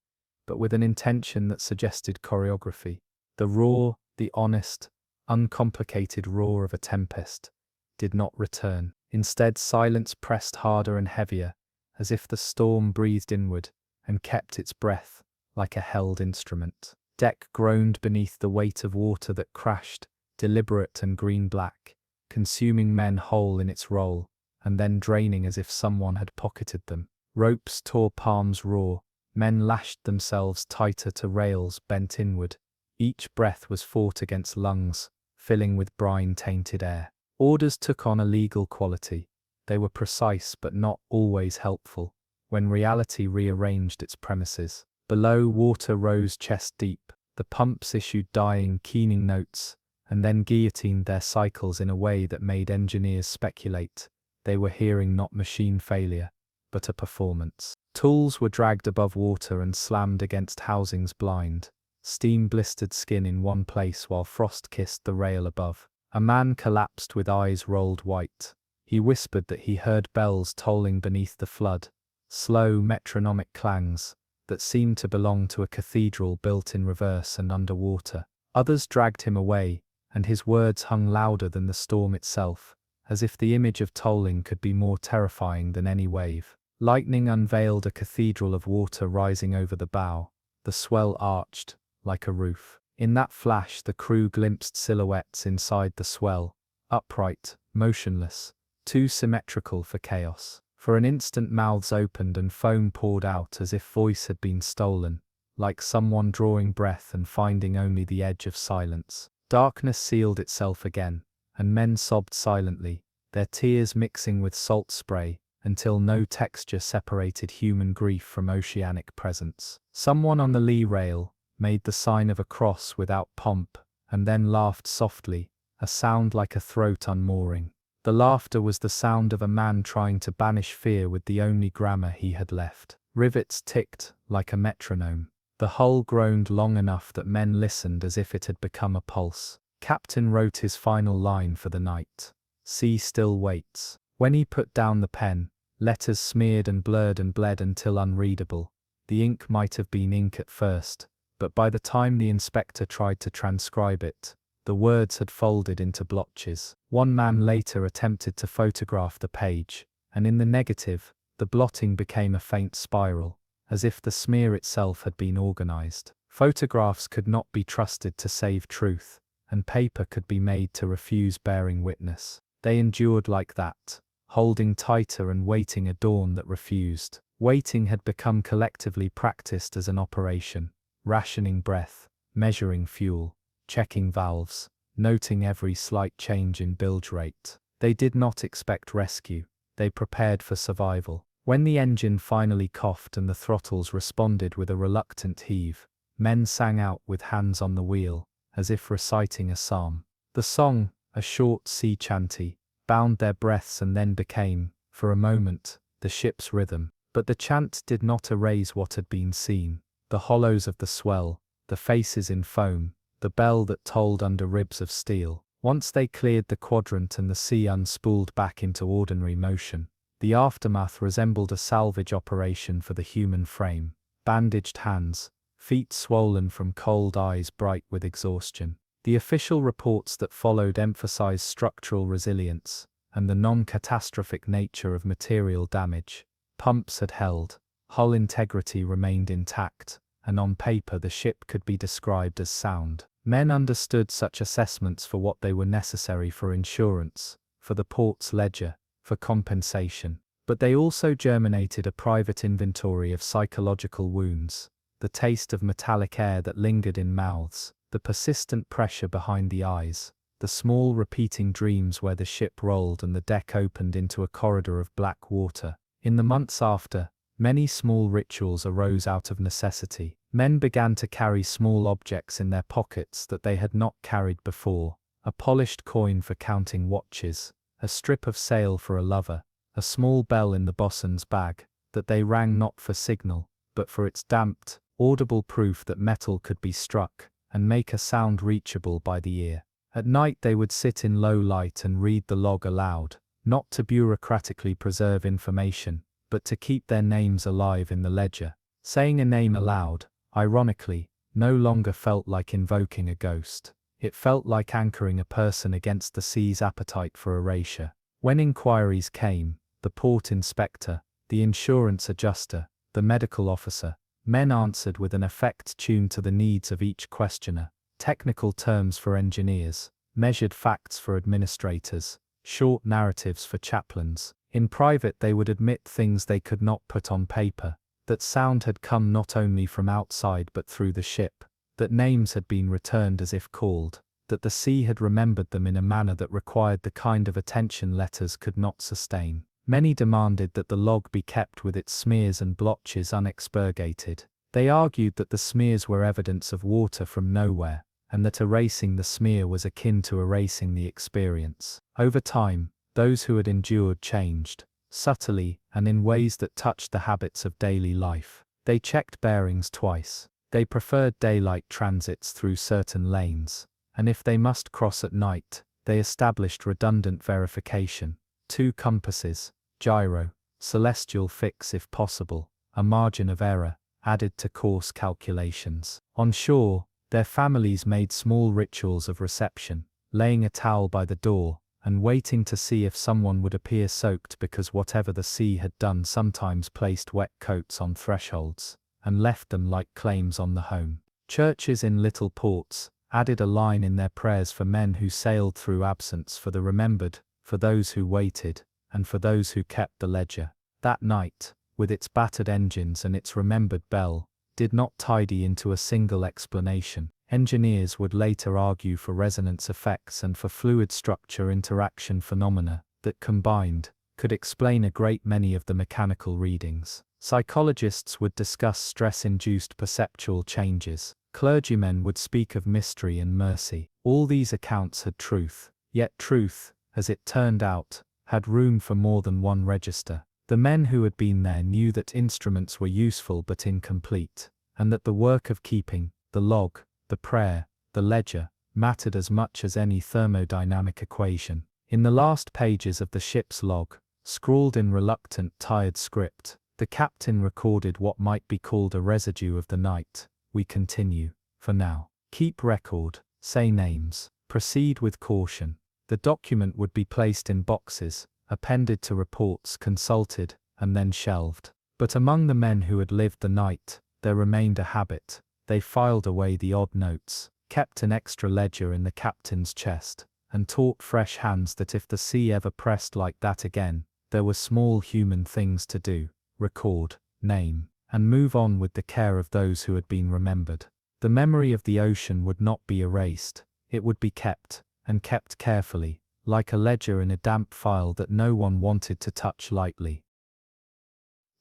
but with an intention that suggested choreography. The raw, the honest, uncomplicated roar of a tempest did not return. Instead, silence pressed harder and heavier, as if the storm breathed inward and kept its breath like a held instrument. Deck groaned beneath the weight of water that crashed, deliberate and green-black, consuming men whole in its roll, and then draining as if someone had pocketed them. Ropes tore palms raw, men lashed themselves tighter to rails bent inward. Each breath was fought against lungs, filling with brine-tainted air. Orders took on a legal quality. They were precise but not always helpful, when reality rearranged its premises. Below, water rose chest-deep. The pumps issued dying, keening notes, and then guillotined their cycles in a way that made engineers speculate. They were hearing not machine failure, but a performance. Tools were dragged above water and slammed against housings blind. Steam blistered skin in one place while frost kissed the rail above. A man collapsed with eyes rolled white. He whispered that he heard bells tolling beneath the flood, slow metronomic clangs that seemed to belong to a cathedral built in reverse and underwater. Others dragged him away, and his words hung louder than the storm itself, as if the image of tolling could be more terrifying than any wave. Lightning unveiled a cathedral of water rising over the bow, the swell arched like a roof. In that flash the crew glimpsed silhouettes inside the swell, upright, motionless, too symmetrical for chaos. For an instant mouths opened and foam poured out as if voice had been stolen, like someone drawing breath and finding only the edge of silence. Darkness sealed itself again, and men sobbed silently, their tears mixing with salt spray, until no texture separated human grief from oceanic presence. Someone on the lee rail made the sign of a cross without pomp, and then laughed softly, a sound like a throat unmooring. The laughter was the sound of a man trying to banish fear with the only grammar he had left. Rivets ticked like a metronome. The hull groaned long enough that men listened as if it had become a pulse. Captain wrote his final line for the night. Sea still waits. When he put down the pen, letters smeared and blurred and bled until unreadable. The ink might have been ink at first, but by the time the inspector tried to transcribe it, the words had folded into blotches. One man later attempted to photograph the page, and in the negative, the blotting became a faint spiral, as if the smear itself had been organized. Photographs could not be trusted to save truth, and paper could be made to refuse bearing witness. They endured like that, holding tighter and waiting a dawn that refused. Waiting had become collectively practiced as an operation, rationing breath, measuring fuel, checking valves, noting every slight change in bilge rate. They did not expect rescue, they prepared for survival. When the engine finally coughed and the throttles responded with a reluctant heave, men sang out with hands on the wheel, as if reciting a psalm. The song, a short sea chanty, bound their breaths and then became, for a moment, the ship's rhythm. But the chant did not erase what had been seen. The hollows of the swell, the faces in foam, the bell that tolled under ribs of steel. Once they cleared the quadrant and the sea unspooled back into ordinary motion, the aftermath resembled a salvage operation for the human frame. Bandaged hands, feet swollen from cold, eyes bright with exhaustion. The official reports that followed emphasized structural resilience and the non-catastrophic nature of material damage. Pumps had held, hull integrity remained intact, and on paper the ship could be described as sound. Men understood such assessments for what they were necessary for insurance, for the port's ledger, for compensation. But they also germinated a private inventory of psychological wounds, the taste of metallic air that lingered in mouths, the persistent pressure behind the eyes, the small repeating dreams where the ship rolled and the deck opened into a corridor of black water. In the months after, many small rituals arose out of necessity. Men began to carry small objects in their pockets that they had not carried before, a polished coin for counting watches, a strip of sail for a lover, a small bell in the bosun's bag, that they rang not for signal, but for its damped, audible proof that metal could be struck, and make a sound reachable by the ear. At night they would sit in low light and read the log aloud, not to bureaucratically preserve information, but to keep their names alive in the ledger. Saying a name aloud, ironically, no longer felt like invoking a ghost. It felt like anchoring a person against the sea's appetite for erasure. When inquiries came, the port inspector, the insurance adjuster, the medical officer, men answered with an effect tuned to the needs of each questioner. Technical terms for engineers, measured facts for administrators, short narratives for chaplains. In private they would admit things they could not put on paper, that sound had come not only from outside but through the ship, that names had been returned as if called, that the sea had remembered them in a manner that required the kind of attention letters could not sustain. Many demanded that the log be kept with its smears and blotches unexpurgated. They argued that the smears were evidence of water from nowhere, and that erasing the smear was akin to erasing the experience. Over time, those who had endured changed, subtly and in ways that touched the habits of daily life. They checked bearings twice. They preferred daylight transits through certain lanes, and if they must cross at night, they established redundant verification. 2 compasses, gyro, celestial fix if possible, a margin of error, added to course calculations. On shore, their families made small rituals of reception, laying a towel by the door, and waiting to see if someone would appear soaked because whatever the sea had done sometimes placed wet coats on thresholds, and left them like claims on the home. Churches in little ports added a line in their prayers for men who sailed through absence, for the remembered, for those who waited, and for those who kept the ledger. That night, with its battered engines and its remembered bell, did not tidy into a single explanation. Engineers would later argue for resonance effects and for fluid structure interaction phenomena that combined could explain a great many of the mechanical readings. Psychologists would discuss stress-induced perceptual changes. Clergymen would speak of mystery and mercy. All these accounts had truth, yet truth, as it turned out, had room for more than one register. The men who had been there knew that instruments were useful but incomplete, and that the work of keeping, the log, the prayer, the ledger, mattered as much as any thermodynamic equation. In the last pages of the ship's log, scrawled in reluctant, tired script, the captain recorded what might be called a residue of the night. We continue, for now. Keep record, say names, proceed with caution. The document would be placed in boxes, appended to reports, consulted, and then shelved. But among the men who had lived the night, there remained a habit. They filed away the odd notes, kept an extra ledger in the captain's chest, and taught fresh hands that if the sea ever pressed like that again, there were small human things to do: record, name, and move on with the care of those who had been remembered. The memory of the ocean would not be erased, it would be kept, and kept carefully, like a ledger in a damp file that no one wanted to touch lightly.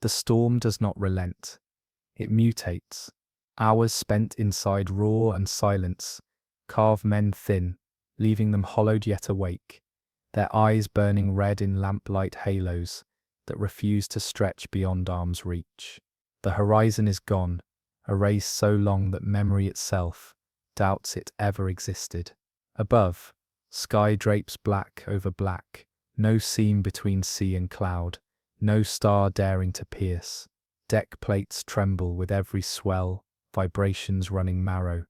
The storm does not relent. It mutates. Hours spent inside roar and silence carve men thin, leaving them hollowed yet awake, their eyes burning red in lamplight halos that refuse to stretch beyond arm's reach. The horizon is gone, a race so long that memory itself doubts it ever existed. Above, sky drapes black over black, no seam between sea and cloud, no star daring to pierce. Deck plates tremble with every swell, vibrations running marrow,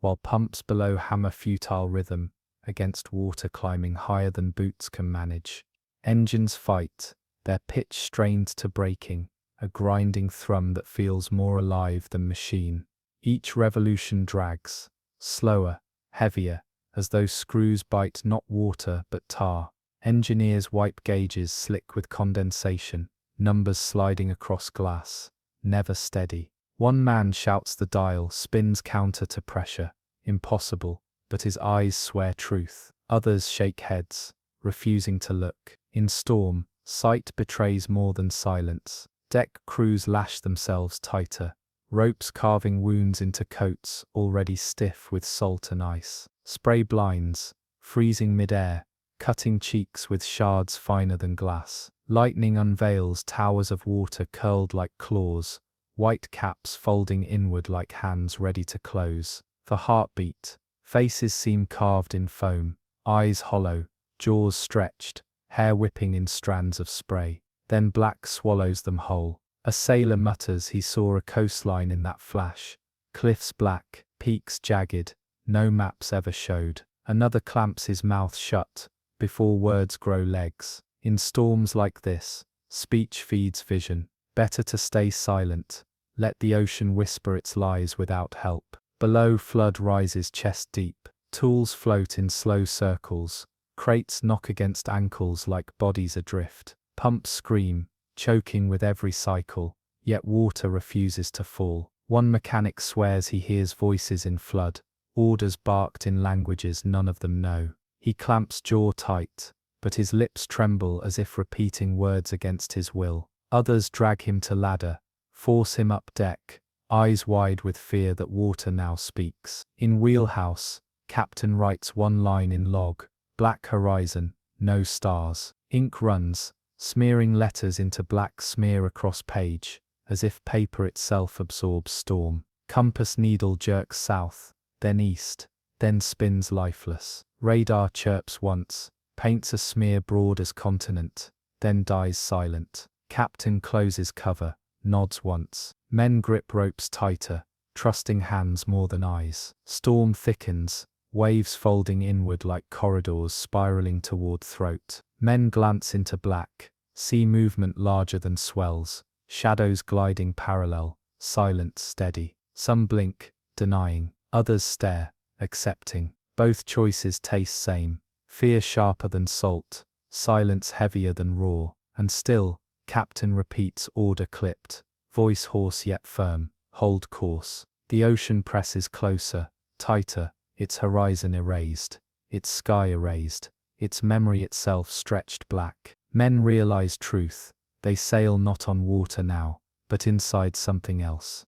while pumps below hammer futile rhythm against water climbing higher than boots can manage. Engines fight, their pitch strained to breaking, a grinding thrum that feels more alive than machine. Each revolution drags, slower, heavier, as though screws bite not water but tar. Engineers wipe gauges slick with condensation, numbers sliding across glass, never steady. One man shouts the dial, spins counter to pressure. Impossible, but his eyes swear truth. Others shake heads, refusing to look. In storm, sight betrays more than silence. Deck crews lash themselves tighter, ropes carving wounds into coats already stiff with salt and ice. Spray blinds, freezing mid-air, cutting cheeks with shards finer than glass. Lightning unveils towers of water curled like claws, white caps folding inward like hands ready to close. For heartbeat, faces seem carved in foam, eyes hollow, jaws stretched, hair whipping in strands of spray. Then black swallows them whole. A sailor mutters he saw a coastline in that flash. Cliffs black, peaks jagged, no maps ever showed. Another clamps his mouth shut, before words grow legs. In storms like this, speech feeds vision. Better to stay silent, let the ocean whisper its lies without help. Below, flood rises chest deep. Tools float in slow circles. Crates knock against ankles like bodies adrift. Pumps scream, choking with every cycle, yet water refuses to fall. One mechanic swears he hears voices in flood, orders barked in languages none of them know. He clamps jaw tight, but his lips tremble as if repeating words against his will. Others drag him to ladder, force him up deck, eyes wide with fear that water now speaks. In wheelhouse, captain writes one line in log, black horizon, no stars. Ink runs, smearing letters into black smear across page, as if paper itself absorbs storm. Compass needle jerks south, then east, then spins lifeless. Radar chirps once, paints a smear broad as continent, then dies silent. Captain closes cover, nods once. Men grip ropes tighter, trusting hands more than eyes. Storm thickens, waves folding inward like corridors spiraling toward throat. Men glance into black, see movement larger than swells, shadows gliding parallel, silent, steady. Some blink, denying, others stare, accepting. Both choices taste same, fear sharper than salt, silence heavier than raw, and still, captain repeats order clipped, voice hoarse yet firm, hold course. The ocean presses closer, tighter, its horizon erased, its sky erased, its memory itself stretched black. Men realize truth, they sail not on water now, but inside something else.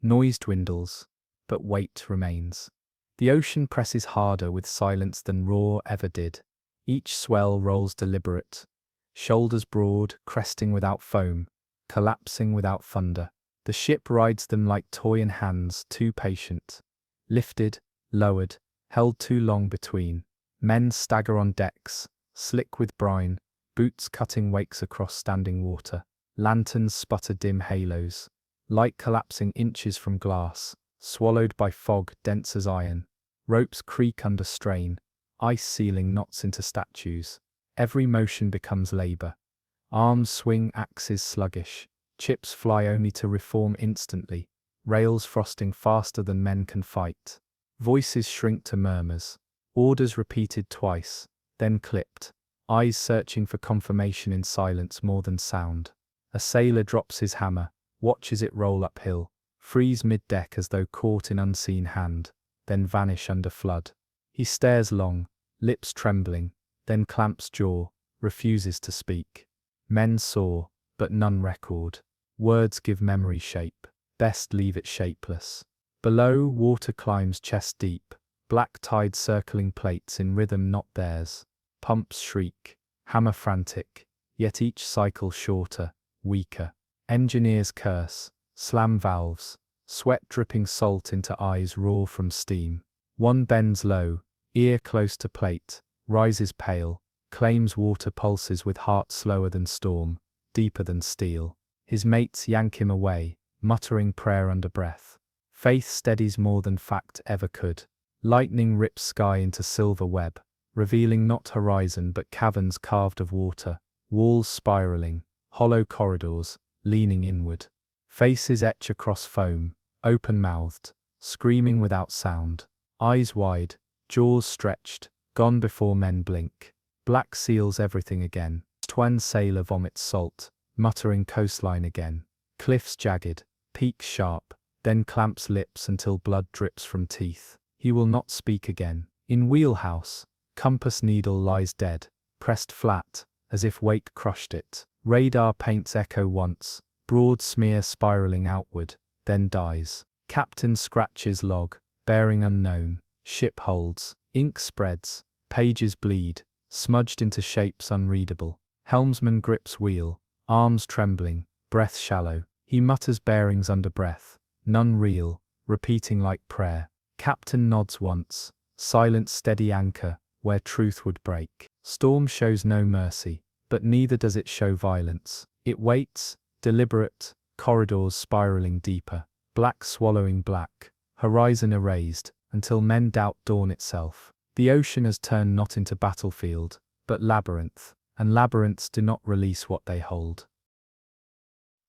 Noise dwindles, but weight remains. The ocean presses harder with silence than roar ever did. Each swell rolls deliberate, shoulders broad, cresting without foam, collapsing without thunder. The ship rides them like toy in hands too patient. Lifted, lowered, held too long between. Men stagger on decks, slick with brine, boots cutting wakes across standing water. Lanterns sputter dim halos, light collapsing inches from glass, swallowed by fog dense as iron. Ropes creak under strain, ice sealing knots into statues. Every motion becomes labor. Arms swing, axes sluggish, chips fly only to reform instantly, rails frosting faster than men can fight. Voices shrink to murmurs, orders repeated twice, then clipped, eyes searching for confirmation in silence more than sound. A sailor drops his hammer, watches it roll uphill, freeze mid-deck as though caught in unseen hand, then vanish under flood. He stares long, lips trembling, then clamps jaw, refuses to speak. Men saw, but none record. Words give memory shape, best leave it shapeless. Below, water climbs chest deep, black tide circling plates in rhythm not theirs. Pumps shriek, hammer frantic, yet each cycle shorter, weaker. Engineers curse, slam valves, sweat dripping salt into eyes raw from steam. One bends low, ear close to plate, rises pale, claims water pulses with heart slower than storm, deeper than steel. His mates yank him away, muttering prayer under breath. Faith steadies more than fact ever could. Lightning rips sky into silver web, revealing not horizon but caverns carved of water, walls spiraling, hollow corridors, leaning inward. Faces etch across foam, open-mouthed, screaming without sound. Eyes wide, jaws stretched, gone before men blink. Black seals everything again. One sailor vomits salt, muttering coastline again. Cliffs jagged, peaks sharp, then clamps lips until blood drips from teeth. He will not speak again. In wheelhouse, compass needle lies dead, pressed flat, as if wake crushed it. Radar paints echo once, broad smear spiraling outward, then dies. Captain scratches log, bearing unknown. Ship holds, ink spreads, pages bleed, smudged into shapes unreadable. Helmsman grips wheel, arms trembling, breath shallow. He mutters bearings under breath, none real, repeating like prayer. Captain nods once, silent steady anchor, where truth would break. Storm shows no mercy, but neither does it show violence. It waits, deliberate, corridors spiraling deeper, black swallowing black, horizon erased, until men doubt dawn itself. The ocean has turned not into battlefield, but labyrinth, and labyrinths do not release what they hold.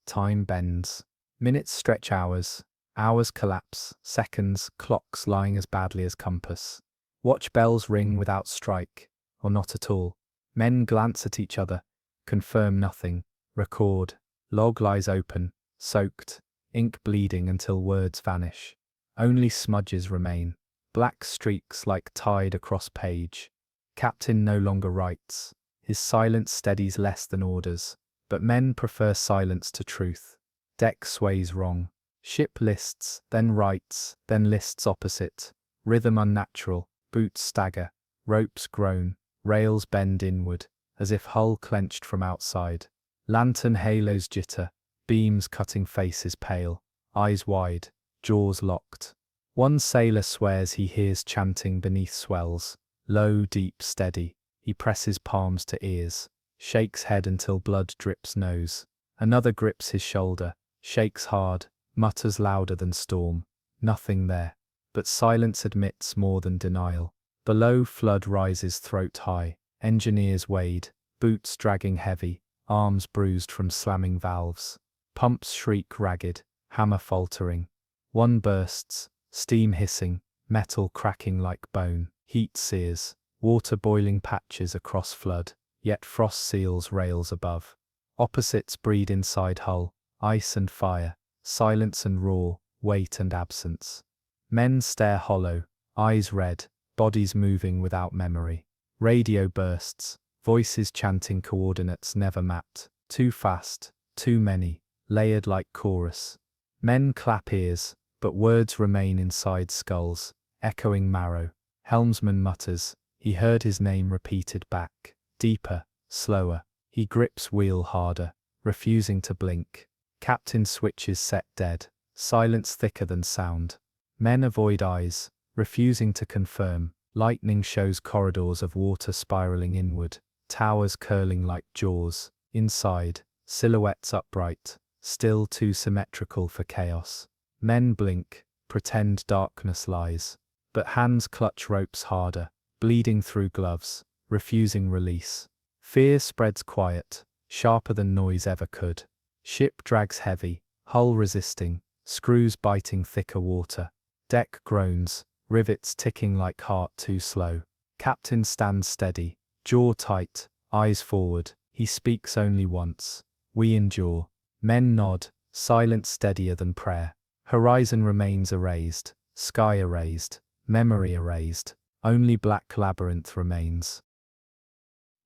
Time bends. Minutes stretch hours, hours collapse, seconds, clocks lying as badly as compass. Watch bells ring without strike, or not at all. Men glance at each other, confirm nothing, record. Log lies open, soaked, ink bleeding until words vanish. Only smudges remain, black streaks like tide across page. Captain no longer writes. His silence steadies less than orders, but men prefer silence to truth. Deck sways wrong. Ship lists, then writes, then lists opposite. Rhythm unnatural, boots stagger, ropes groan, rails bend inward, as if hull clenched from outside. Lantern halos jitter, beams cutting faces pale, eyes wide, jaws locked. One sailor swears he hears chanting beneath swells, low, deep, steady. He presses palms to ears, shakes head until blood drips nose. Another grips his shoulder, shakes hard, mutters louder than storm. Nothing there, but silence admits more than denial. Below, flood rises throat high. Engineers wade, boots dragging heavy, arms bruised from slamming valves. Pumps shriek ragged, hammer faltering. One bursts, steam hissing, metal cracking like bone. Heat sears, water boiling patches across flood, yet frost seals rails above. Opposites breed inside hull, ice and fire, silence and roar, weight and absence. Men stare hollow, eyes red, bodies moving without memory. Radio bursts, voices chanting coordinates never mapped. Too fast, too many, layered like chorus. Men clap ears, but words remain inside skulls, echoing marrow. Helmsman mutters. He heard his name repeated back, deeper, slower. He grips wheel harder, refusing to blink. Captain switches set dead, silence thicker than sound. Men avoid eyes, refusing to confirm. Lightning shows corridors of water spiraling inward, towers curling like jaws. Inside, silhouettes upright, still too symmetrical for chaos. Men blink, pretend darkness lies, but hands clutch ropes harder, bleeding through gloves, refusing release. Fear spreads quiet, sharper than noise ever could. Ship drags heavy, hull resisting, screws biting thicker water. Deck groans, rivets ticking like heart too slow. Captain stands steady, jaw tight, eyes forward. He speaks only once. We endure. Men nod, silence steadier than prayer. Horizon remains erased, sky erased, memory erased. Only black labyrinth remains.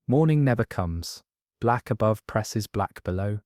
Morning never comes. Black above presses black below.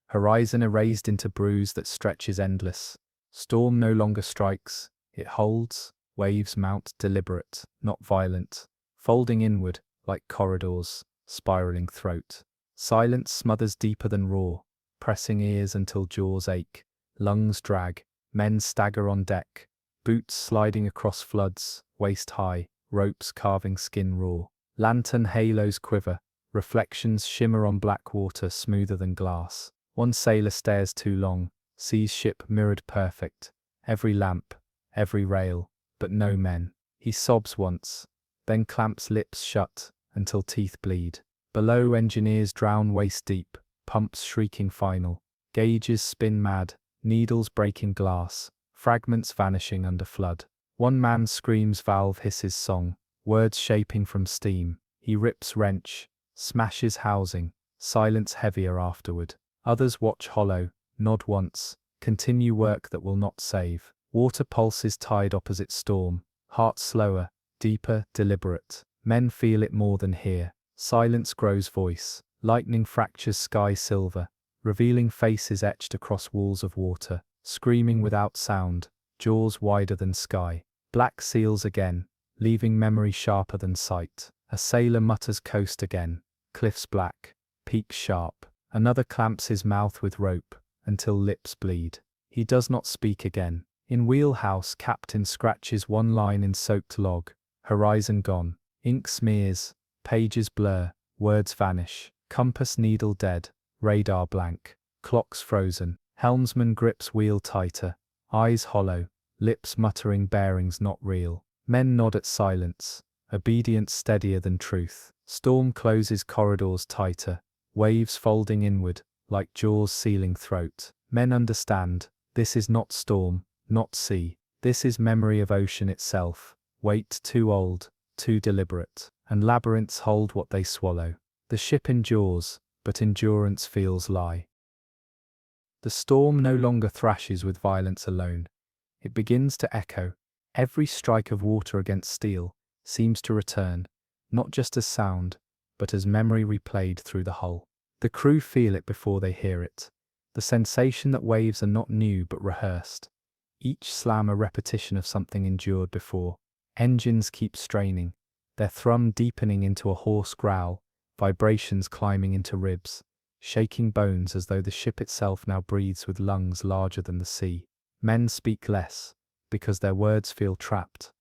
Horizon erased into bruise that stretches endless. Storm no longer strikes, it holds. Waves mount deliberate, not violent, folding inward like corridors, spiraling throat. Silence smothers deeper than roar, pressing ears until jaws ache. Lungs drag, men stagger on deck, boots sliding across floods, waist high, ropes carving skin raw. Lantern halos quiver, reflections shimmer on black water smoother than glass. One sailor stares too long, sees ship mirrored perfect. Every lamp, every rail, but no men. He sobs once, then clamps lips shut until teeth bleed. Below, engineers drown waist deep, pumps shrieking final. Gauges spin mad, needles breaking glass, fragments vanishing under flood. One man screams, valve hisses song, words shaping from steam. He rips wrench, smashes housing, silence heavier afterward. Others watch hollow, nod once, continue work that will not save. Water pulses tide opposite storm, heart slower, deeper, deliberate. Men feel it more than hear. Silence grows voice, lightning fractures sky silver, revealing faces etched across walls of water, screaming without sound, jaws wider than sky. Black seals again, leaving memory sharper than sight. A sailor mutters coast again, cliffs black, peaks sharp. Another clamps his mouth with rope, until lips bleed. He does not speak again. In wheelhouse, captain scratches one line in soaked log. Horizon gone. Ink smears, pages blur, words vanish. Compass needle dead, radar blank. Clocks frozen. Helmsman grips wheel tighter. Eyes hollow, lips muttering bearings not real. Men nod at silence, obedience steadier than truth. Storm closes corridors tighter, waves folding inward, like jaws sealing throat. Men understand, this is not storm, not sea. This is memory of ocean itself, weight too old, too deliberate. And labyrinths hold what they swallow. The ship endures, but endurance feels lie. The storm no longer thrashes with violence alone. It begins to echo. Every strike of water against steel seems to return, not just as sound, but as memory replayed through the hull. The crew feel it before they hear it. The sensation that waves are not new but rehearsed. Each slam a repetition of something endured before. Engines keep straining, their thrum deepening into a hoarse growl, vibrations climbing into ribs, shaking bones as though the ship itself now breathes with lungs larger than the sea. Men speak less, because their words feel trapped.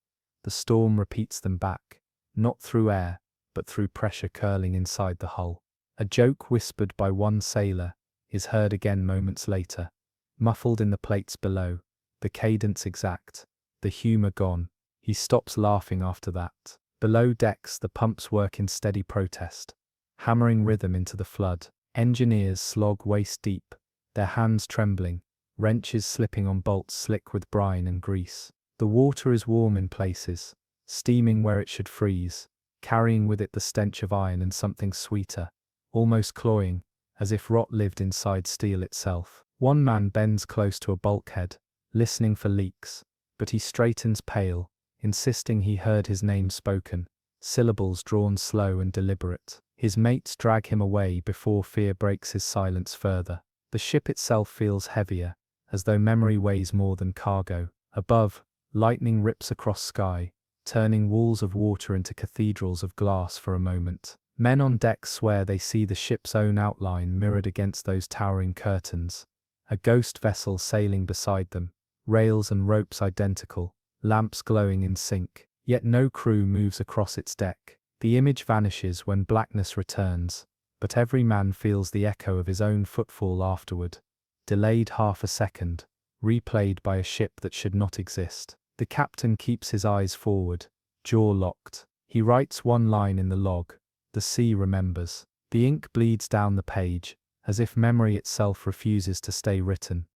The storm repeats them back, not through air, but through pressure curling inside the hull. A joke whispered by one sailor is heard again moments later, muffled in the plates below, the cadence exact, the humor gone. He stops laughing after that. Below decks, the pumps work in steady protest, hammering rhythm into the flood. Engineers slog waist deep, their hands trembling, wrenches slipping on bolts slick with brine and grease. The water is warm in places, steaming where it should freeze, carrying with it the stench of iron and something sweeter, almost cloying, as if rot lived inside steel itself. One man bends close to a bulkhead, listening for leaks, but he straightens pale, insisting he heard his name spoken, syllables drawn slow and deliberate. His mates drag him away before fear breaks his silence further. The ship itself feels heavier, as though memory weighs more than cargo. Above, lightning rips across sky, turning walls of water into cathedrals of glass for a moment. Men on deck swear they see the ship's own outline mirrored against those towering curtains. A ghost vessel sailing beside them, rails and ropes identical, lamps glowing in sync, yet no crew moves across its deck. The image vanishes when blackness returns, but every man feels the echo of his own footfall afterward, delayed half a second, replayed by a ship that should not exist. The captain keeps his eyes forward, jaw locked. He writes one line in the log, "The sea remembers." The ink bleeds down the page, as if memory itself refuses to stay written.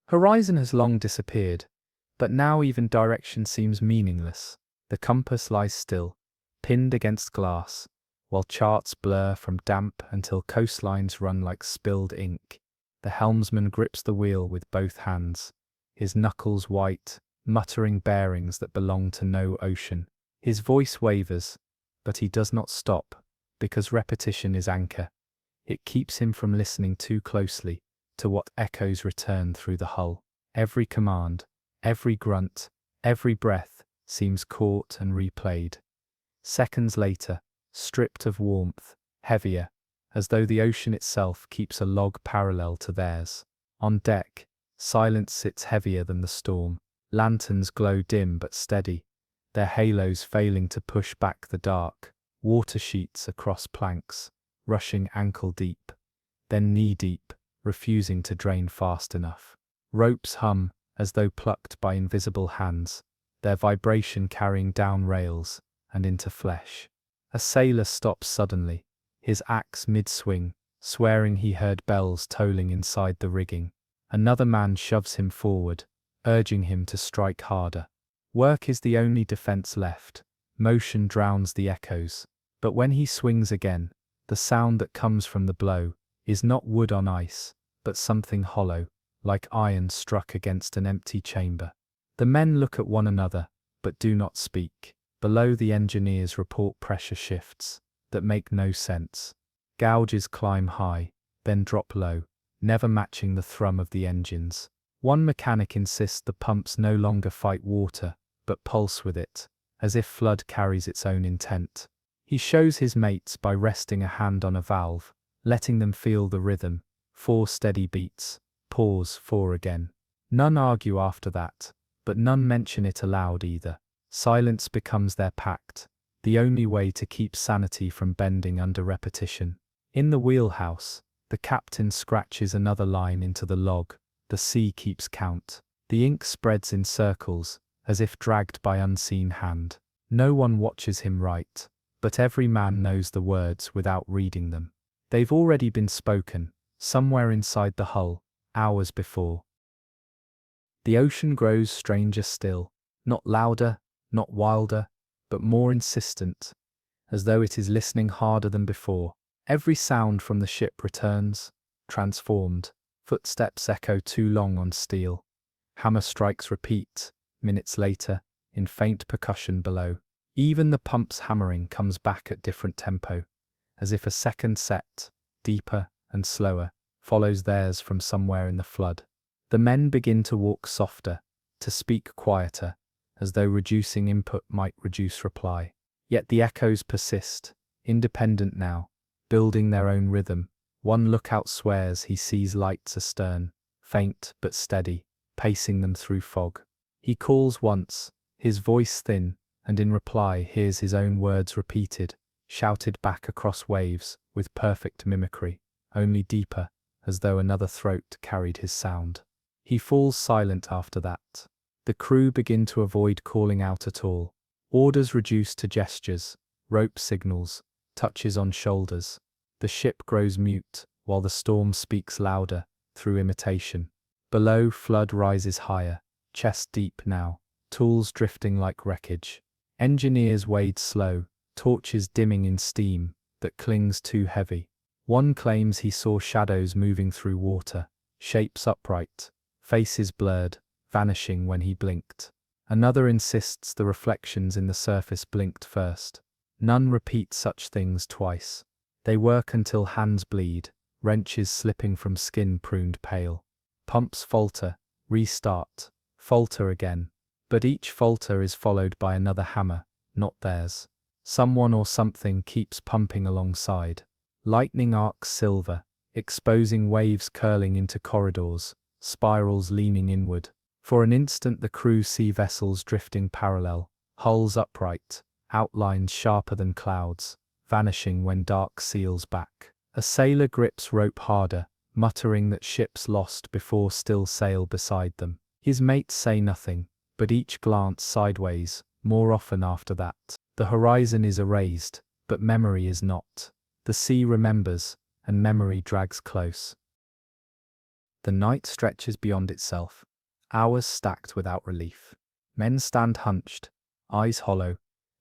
Horizon has long disappeared, but now even direction seems meaningless. The compass lies still, pinned against glass, while charts blur from damp until coastlines run like spilled ink. The helmsman grips the wheel with both hands, his knuckles white, muttering bearings that belong to no ocean. His voice wavers, but he does not stop, because repetition is anchor. It keeps him from listening too closely to what echoes return through the hull. Every command, every grunt, every breath seems caught and replayed. Seconds later, stripped of warmth, heavier, as though the ocean itself keeps a log parallel to theirs. On deck, silence sits heavier than the storm. Lanterns glow dim but steady, their halos failing to push back the dark. Water sheets across planks, rushing ankle deep, then knee deep, refusing to drain fast enough. Ropes hum, as though plucked by invisible hands, their vibration carrying down rails and into flesh. A sailor stops suddenly, his axe mid-swing, swearing he heard bells tolling inside the rigging. Another man shoves him forward, urging him to strike harder. Work is the only defense left. Motion drowns the echoes. But when he swings again, the sound that comes from the blow is not wood on ice, but something hollow, like iron struck against an empty chamber. The men look at one another, but do not speak. Below, the engineers report pressure shifts that make no sense. Gouges climb high, then drop low, never matching the thrum of the engines. One mechanic insists the pumps no longer fight water, but pulse with it, as if flood carries its own intent. He shows his mates by resting a hand on a valve, letting them feel the rhythm. 4 steady beats, pause, 4 again. None argue after that, but none mention it aloud either. Silence becomes their pact, the only way to keep sanity from bending under repetition. In the wheelhouse, the captain scratches another line into the log. The sea keeps count. The ink spreads in circles, as if dragged by unseen hand. No one watches him write, but every man knows the words without reading them. They've already been spoken, somewhere inside the hull, hours before. The ocean grows stranger still, not louder, not wilder, but more insistent, as though it is listening harder than before. Every sound from the ship returns, transformed. Footsteps echo too long on steel. Hammer strikes repeat, minutes later, in faint percussion below. Even the pump's hammering comes back at different tempo, as if a second set, deeper and slower, follows theirs from somewhere in the flood. The men begin to walk softer, to speak quieter, as though reducing input might reduce reply. Yet the echoes persist, independent now, building their own rhythm. One lookout swears he sees lights astern, faint but steady, pacing them through fog. He calls once, his voice thin, and in reply hears his own words repeated, shouted back across waves, with perfect mimicry, only deeper, as though another throat carried his sound. He falls silent after that. The crew begin to avoid calling out at all. Orders reduce to gestures, rope signals, touches on shoulders. The ship grows mute, while the storm speaks louder, through imitation. Below, flood rises higher, chest deep now, tools drifting like wreckage. Engineers wade slow, torches dimming in steam that clings too heavy. One claims he saw shadows moving through water, shapes upright, faces blurred, vanishing when he blinked. Another insists the reflections in the surface blinked first. None repeat such things twice. They work until hands bleed, wrenches slipping from skin pruned pale. Pumps falter, restart, falter again. But each falter is followed by another hammer, not theirs. Someone or something keeps pumping alongside. Lightning arcs silver, exposing waves curling into corridors, spirals leaning inward. For an instant the crew see vessels drifting parallel, hulls upright, outlines sharper than clouds, vanishing when dark seals back. A sailor grips rope harder, muttering that ships lost before still sail beside them. His mates say nothing, but each glance sideways, more often after that. The horizon is erased, but memory is not. The sea remembers, and memory drags close. The night stretches beyond itself, hours stacked without relief. Men stand hunched, eyes hollow,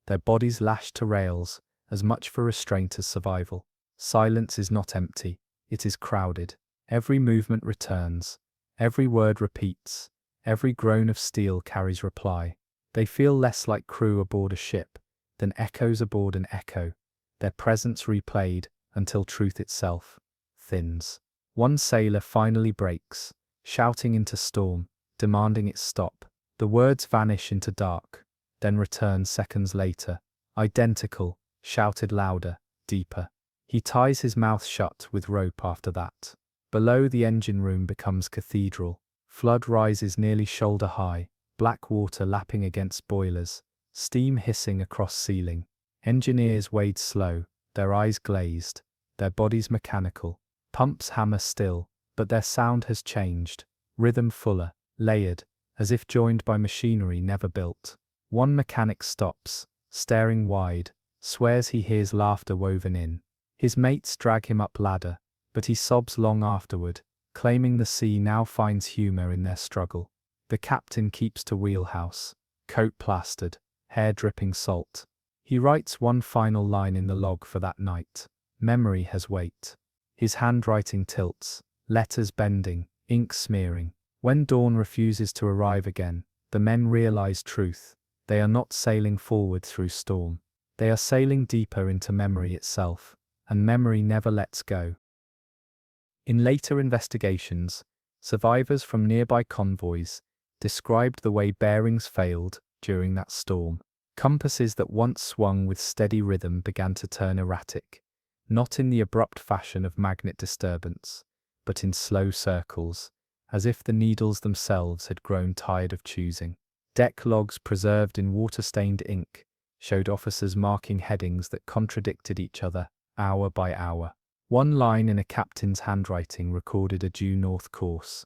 their bodies lashed to rails, as much for restraint as survival. Silence is not empty, it is crowded. Every movement returns, every word repeats, every groan of steel carries reply. They feel less like crew aboard a ship than echoes aboard an echo, their presence replayed until truth itself thins. One sailor finally breaks, shouting into storm, demanding it stop. The words vanish into dark, then return seconds later, identical, shouted louder, deeper. He ties his mouth shut with rope after that. Below, the engine room becomes cathedral. Flood rises nearly shoulder high, black water lapping against boilers, steam hissing across ceiling. Engineers wade slow, their eyes glazed, their bodies mechanical. Pumps hammer still, but their sound has changed, rhythm fuller, layered, as if joined by machinery never built. One mechanic stops, staring wide, swears he hears laughter woven in. His mates drag him up ladder, but he sobs long afterward, claiming the sea now finds humor in their struggle. The captain keeps to wheelhouse, coat plastered, hair dripping salt. He writes one final line in the log for that night. Memory has weight. His handwriting tilts, letters bending, ink smearing. When dawn refuses to arrive again, the men realize truth. They are not sailing forward through storm. They are sailing deeper into memory itself, and memory never lets go. In later investigations, survivors from nearby convoys described the way bearings failed during that storm. Compasses that once swung with steady rhythm began to turn erratic, not in the abrupt fashion of magnet disturbance, but in slow circles, as if the needles themselves had grown tired of choosing. Deck logs preserved in water-stained ink showed officers marking headings that contradicted each other, hour by hour. One line in a captain's handwriting recorded a due north course.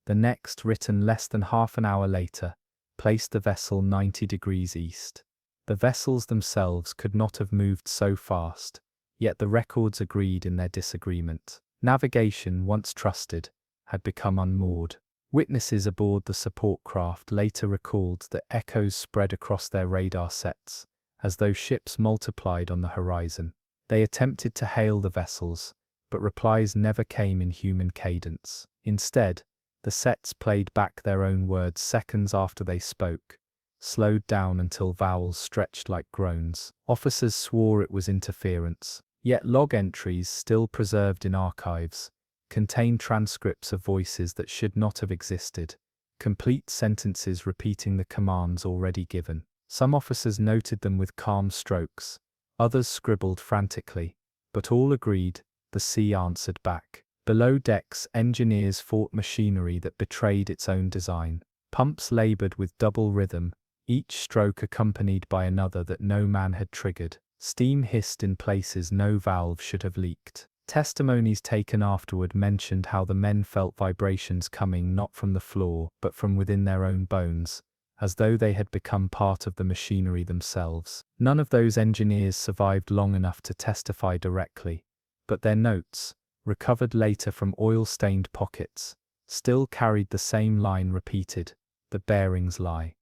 The next, written less than half an hour later, placed the vessel 90 degrees east. The vessels themselves could not have moved so fast, yet the records agreed in their disagreement. Navigation, once trusted, had become unmoored. Witnesses aboard the support craft later recalled that echoes spread across their radar sets, as though ships multiplied on the horizon. They attempted to hail the vessels, but replies never came in human cadence. Instead, the sets played back their own words seconds after they spoke, slowed down until vowels stretched like groans. Officers swore it was interference, yet log entries still preserved in archives contain transcripts of voices that should not have existed, complete sentences repeating the commands already given. Some officers noted them with calm strokes, others scribbled frantically, but all agreed, the sea answered back. Below decks, engineers fought machinery that betrayed its own design. Pumps labored with double rhythm, each stroke accompanied by another that no man had triggered. Steam hissed in places no valve should have leaked. Testimonies taken afterward mentioned how the men felt vibrations coming not from the floor but from within their own bones, as though they had become part of the machinery themselves. None of those engineers survived long enough to testify directly, but their notes, recovered later from oil-stained pockets, still carried the same line repeated: the bearings lie.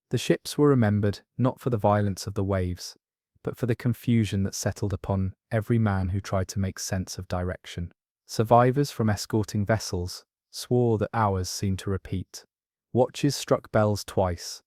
The ships were remembered not for the violence of the waves, but for the confusion that settled upon every man who tried to make sense of direction. Survivors from escorting vessels swore that hours seemed to repeat. Watches struck bells twice,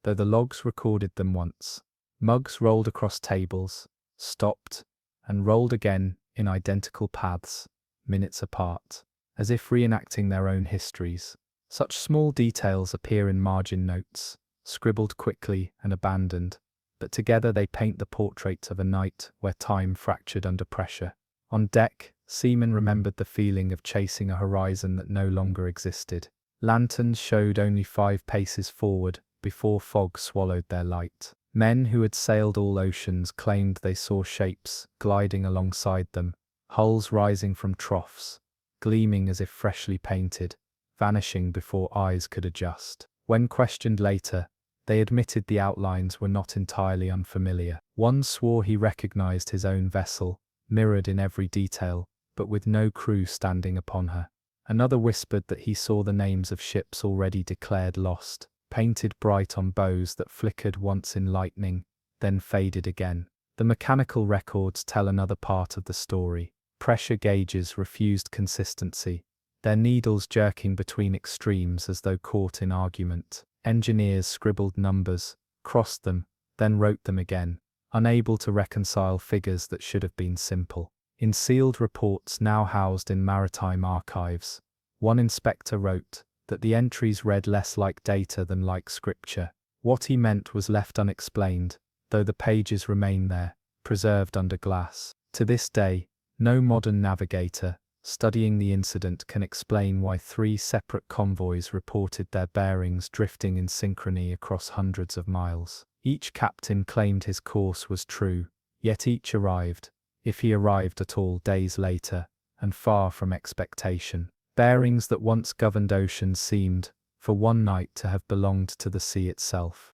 though the logs recorded them once. Mugs rolled across tables, stopped, and rolled again in identical paths, minutes apart, as if reenacting their own histories. Such small details appear in margin notes, scribbled quickly and abandoned, but together they paint the portrait of a night where time fractured under pressure. On deck, seamen remembered the feeling of chasing a horizon that no longer existed. Lanterns showed only 5 paces forward before fog swallowed their light. Men who had sailed all oceans claimed they saw shapes gliding alongside them, hulls rising from troughs, gleaming as if freshly painted, vanishing before eyes could adjust. When questioned later, they admitted the outlines were not entirely unfamiliar. One swore he recognized his own vessel, mirrored in every detail, but with no crew standing upon her. Another whispered that he saw the names of ships already declared lost, painted bright on bows that flickered once in lightning, then faded again. The mechanical records tell another part of the story. Pressure gauges refused consistency, their needles jerking between extremes as though caught in argument. Engineers scribbled numbers, crossed them, then wrote them again, unable to reconcile figures that should have been simple. In sealed reports now housed in maritime archives, one inspector wrote that the entries read less like data than like scripture. What he meant was left unexplained, though the pages remain there, preserved under glass. To this day, no modern navigator studying the incident can explain why 3 separate convoys reported their bearings drifting in synchrony across hundreds of miles. Each captain claimed his course was true, yet each arrived, if he arrived at all, days later, and far from expectation. Bearings that once governed oceans seemed, for one night, to have belonged to the sea itself.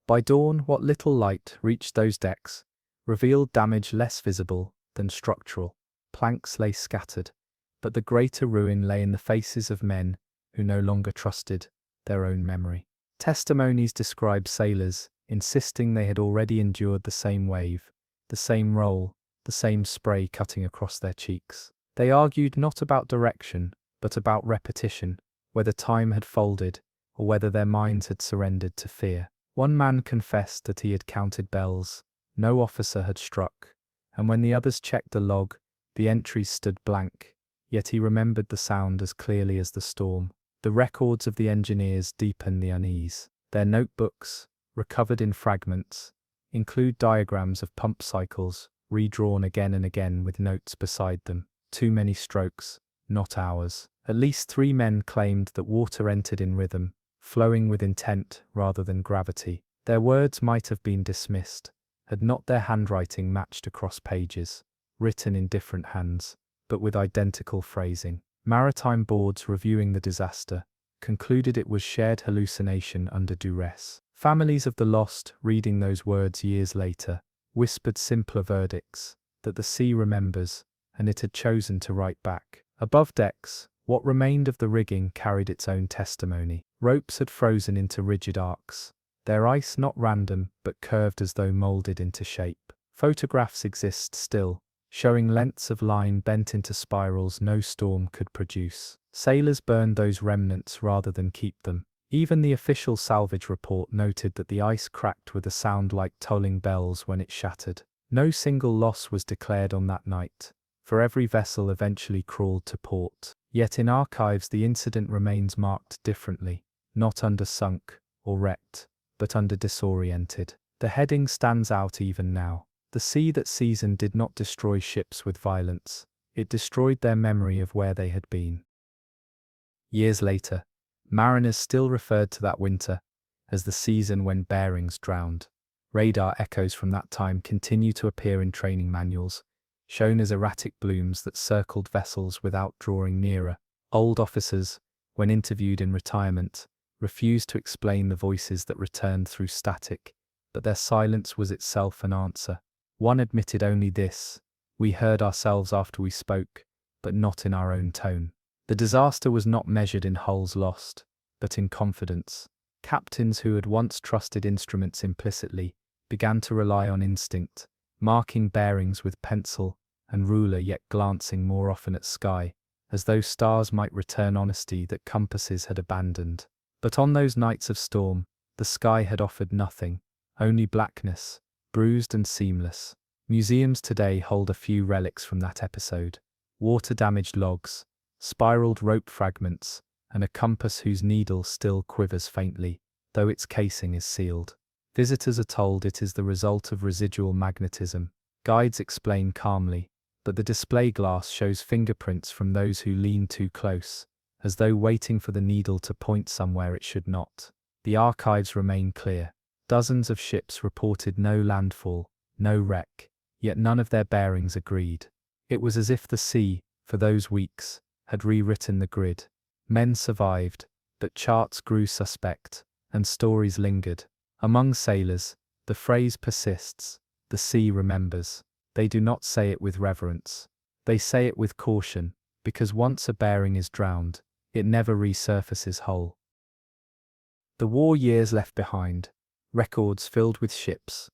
By dawn, what little light reached those decks revealed damage less visible than structural. Planks lay scattered, but the greater ruin lay in the faces of men who no longer trusted their own memory. Testimonies describe sailors, insisting they had already endured the same wave, the same roll, the same spray cutting across their cheeks. They argued not about direction, but about repetition, whether time had folded, or whether their minds had surrendered to fear. One man confessed that he had counted bells, no officer had struck, and when the others checked the log, the entries stood blank, yet he remembered the sound as clearly as the storm. The records of the engineers deepen the unease. Their notebooks, recovered in fragments, include diagrams of pump cycles, redrawn again and again with notes beside them. Too many strokes, not hours. At least 3 men claimed that water entered in rhythm, flowing with intent rather than gravity. Their words might have been dismissed, had not their handwriting matched across pages, written in different hands, but with identical phrasing. Maritime boards reviewing the disaster concluded it was shared hallucination under duress. Families of the lost, reading those words years later, whispered simpler verdicts, that the sea remembers, and it had chosen to write back. Above decks, what remained of the rigging carried its own testimony. Ropes had frozen into rigid arcs, their ice not random but curved as though moulded into shape. Photographs exist still, showing lengths of line bent into spirals no storm could produce. Sailors burned those remnants rather than keep them. Even the official salvage report noted that the ice cracked with a sound like tolling bells when it shattered. No single loss was declared on that night, for every vessel eventually crawled to port. Yet in archives the incident remains marked differently, not under sunk or wrecked, but under disoriented. The heading stands out even now. The sea that season did not destroy ships with violence, it destroyed their memory of where they had been. Years later, mariners still referred to that winter as the season when bearings drowned. Radar echoes from that time continue to appear in training manuals, shown as erratic blooms that circled vessels without drawing nearer. Old officers, when interviewed in retirement, refused to explain the voices that returned through static, but their silence was itself an answer. One admitted only this: we heard ourselves after we spoke, but not in our own tone. The disaster was not measured in hulls lost, but in confidence. Captains who had once trusted instruments implicitly began to rely on instinct, marking bearings with pencil and ruler yet glancing more often at sky, as though stars might return honesty that compasses had abandoned. But on those nights of storm, the sky had offered nothing, only blackness, bruised and seamless. Museums today hold a few relics from that episode: water-damaged logs, spiraled rope fragments, and a compass whose needle still quivers faintly, though its casing is sealed. Visitors are told it is the result of residual magnetism. Guides explain calmly, but the display glass shows fingerprints from those who lean too close, as though waiting for the needle to point somewhere it should not. The archives remain clear. Dozens of ships reported no landfall, no wreck, yet none of their bearings agreed. It was as if the sea, for those weeks, had rewritten the grid. Men survived, but charts grew suspect, and stories lingered. Among sailors, the phrase persists: the sea remembers. They do not say it with reverence. They say it with caution, because once a bearing is drowned, it never resurfaces whole. The war years left behind, records filled with ships,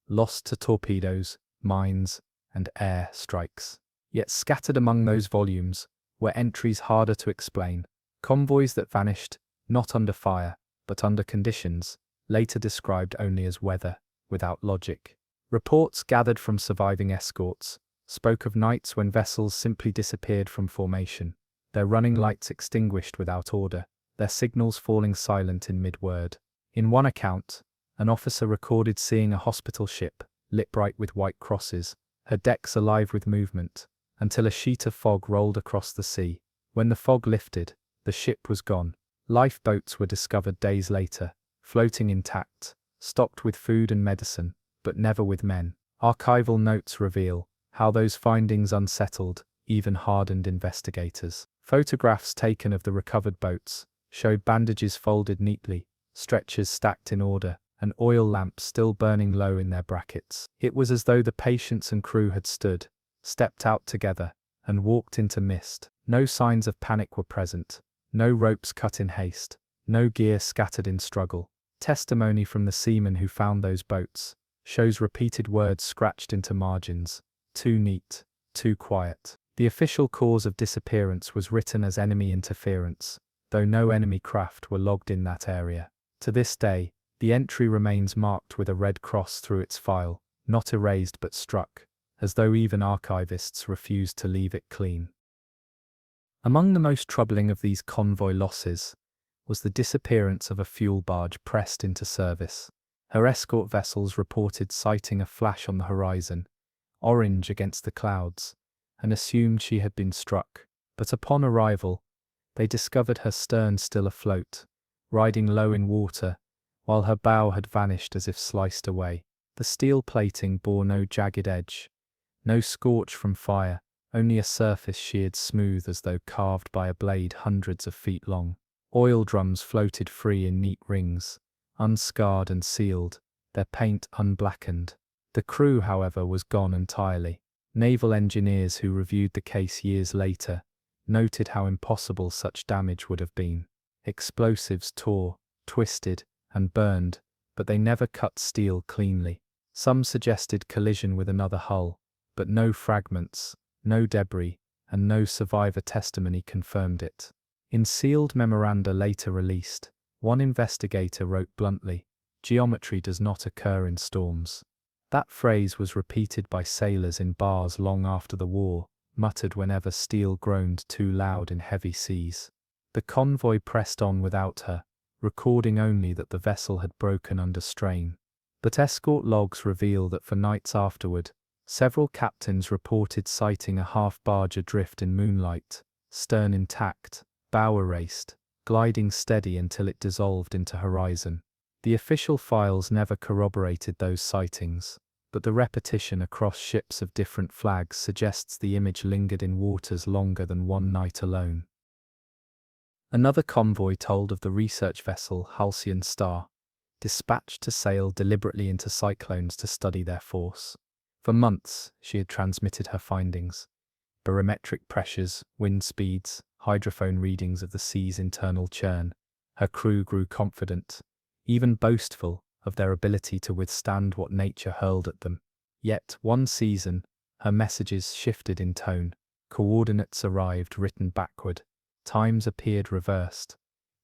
lost to torpedoes, mines, and air strikes. Yet scattered among those volumes were entries harder to explain. Convoys that vanished, not under fire, but under conditions, later described only as weather, without logic. Reports gathered from surviving escorts spoke of nights when vessels simply disappeared from formation, their running lights extinguished without order, their signals falling silent in mid-word. In one account, an officer recorded seeing a hospital ship, lit bright with white crosses, her decks alive with movement, until a sheet of fog rolled across the sea. When the fog lifted, the ship was gone. Lifeboats were discovered days later, floating intact, stocked with food and medicine, but never with men. Archival notes reveal how those findings unsettled even hardened investigators. Photographs taken of the recovered boats showed bandages folded neatly, stretchers stacked in order, and oil lamps still burning low in their brackets. It was as though the patients and crew had stood, stepped out together, and walked into mist. No signs of panic were present, no ropes cut in haste, no gear scattered in struggle. Testimony from the seamen who found those boats shows repeated words scratched into margins. Too neat, too quiet. The official cause of disappearance was written as enemy interference, though no enemy craft were logged in that area. To this day, the entry remains marked with a red cross through its file, not erased but struck, as though even archivists refused to leave it clean. Among the most troubling of these convoy losses was the disappearance of a fuel barge pressed into service. Her escort vessels reported sighting a flash on the horizon, orange against the clouds, and assumed she had been struck. But upon arrival, they discovered her stern still afloat, riding low in water, while her bow had vanished as if sliced away. The steel plating bore no jagged edge, no scorch from fire, only a surface sheared smooth as though carved by a blade hundreds of feet long. Oil drums floated free in neat rings, unscarred and sealed, their paint unblackened. The crew, however, was gone entirely. Naval engineers who reviewed the case years later noted how impossible such damage would have been. Explosives tore, twisted, and burned, but they never cut steel cleanly. Some suggested collision with another hull, but no fragments, no debris, and no survivor testimony confirmed it. In sealed memoranda later released, one investigator wrote bluntly, "Geometry does not occur in storms." That phrase was repeated by sailors in bars long after the war, muttered whenever steel groaned too loud in heavy seas. The convoy pressed on without her, recording only that the vessel had broken under strain. But escort logs reveal that for nights afterward, several captains reported sighting a half-barge adrift in moonlight, stern intact, bow erased, gliding steady until it dissolved into horizon. The official files never corroborated those sightings, but the repetition across ships of different flags suggests the image lingered in waters longer than one night alone. Another convoy told of the research vessel Halcyon Star, dispatched to sail deliberately into cyclones to study their force. For months, she had transmitted her findings: barometric pressures, wind speeds, hydrophone readings of the sea's internal churn. Her crew grew confident, even boastful, of their ability to withstand what nature hurled at them. Yet, one season, her messages shifted in tone. Coordinates arrived written backward. Times appeared reversed.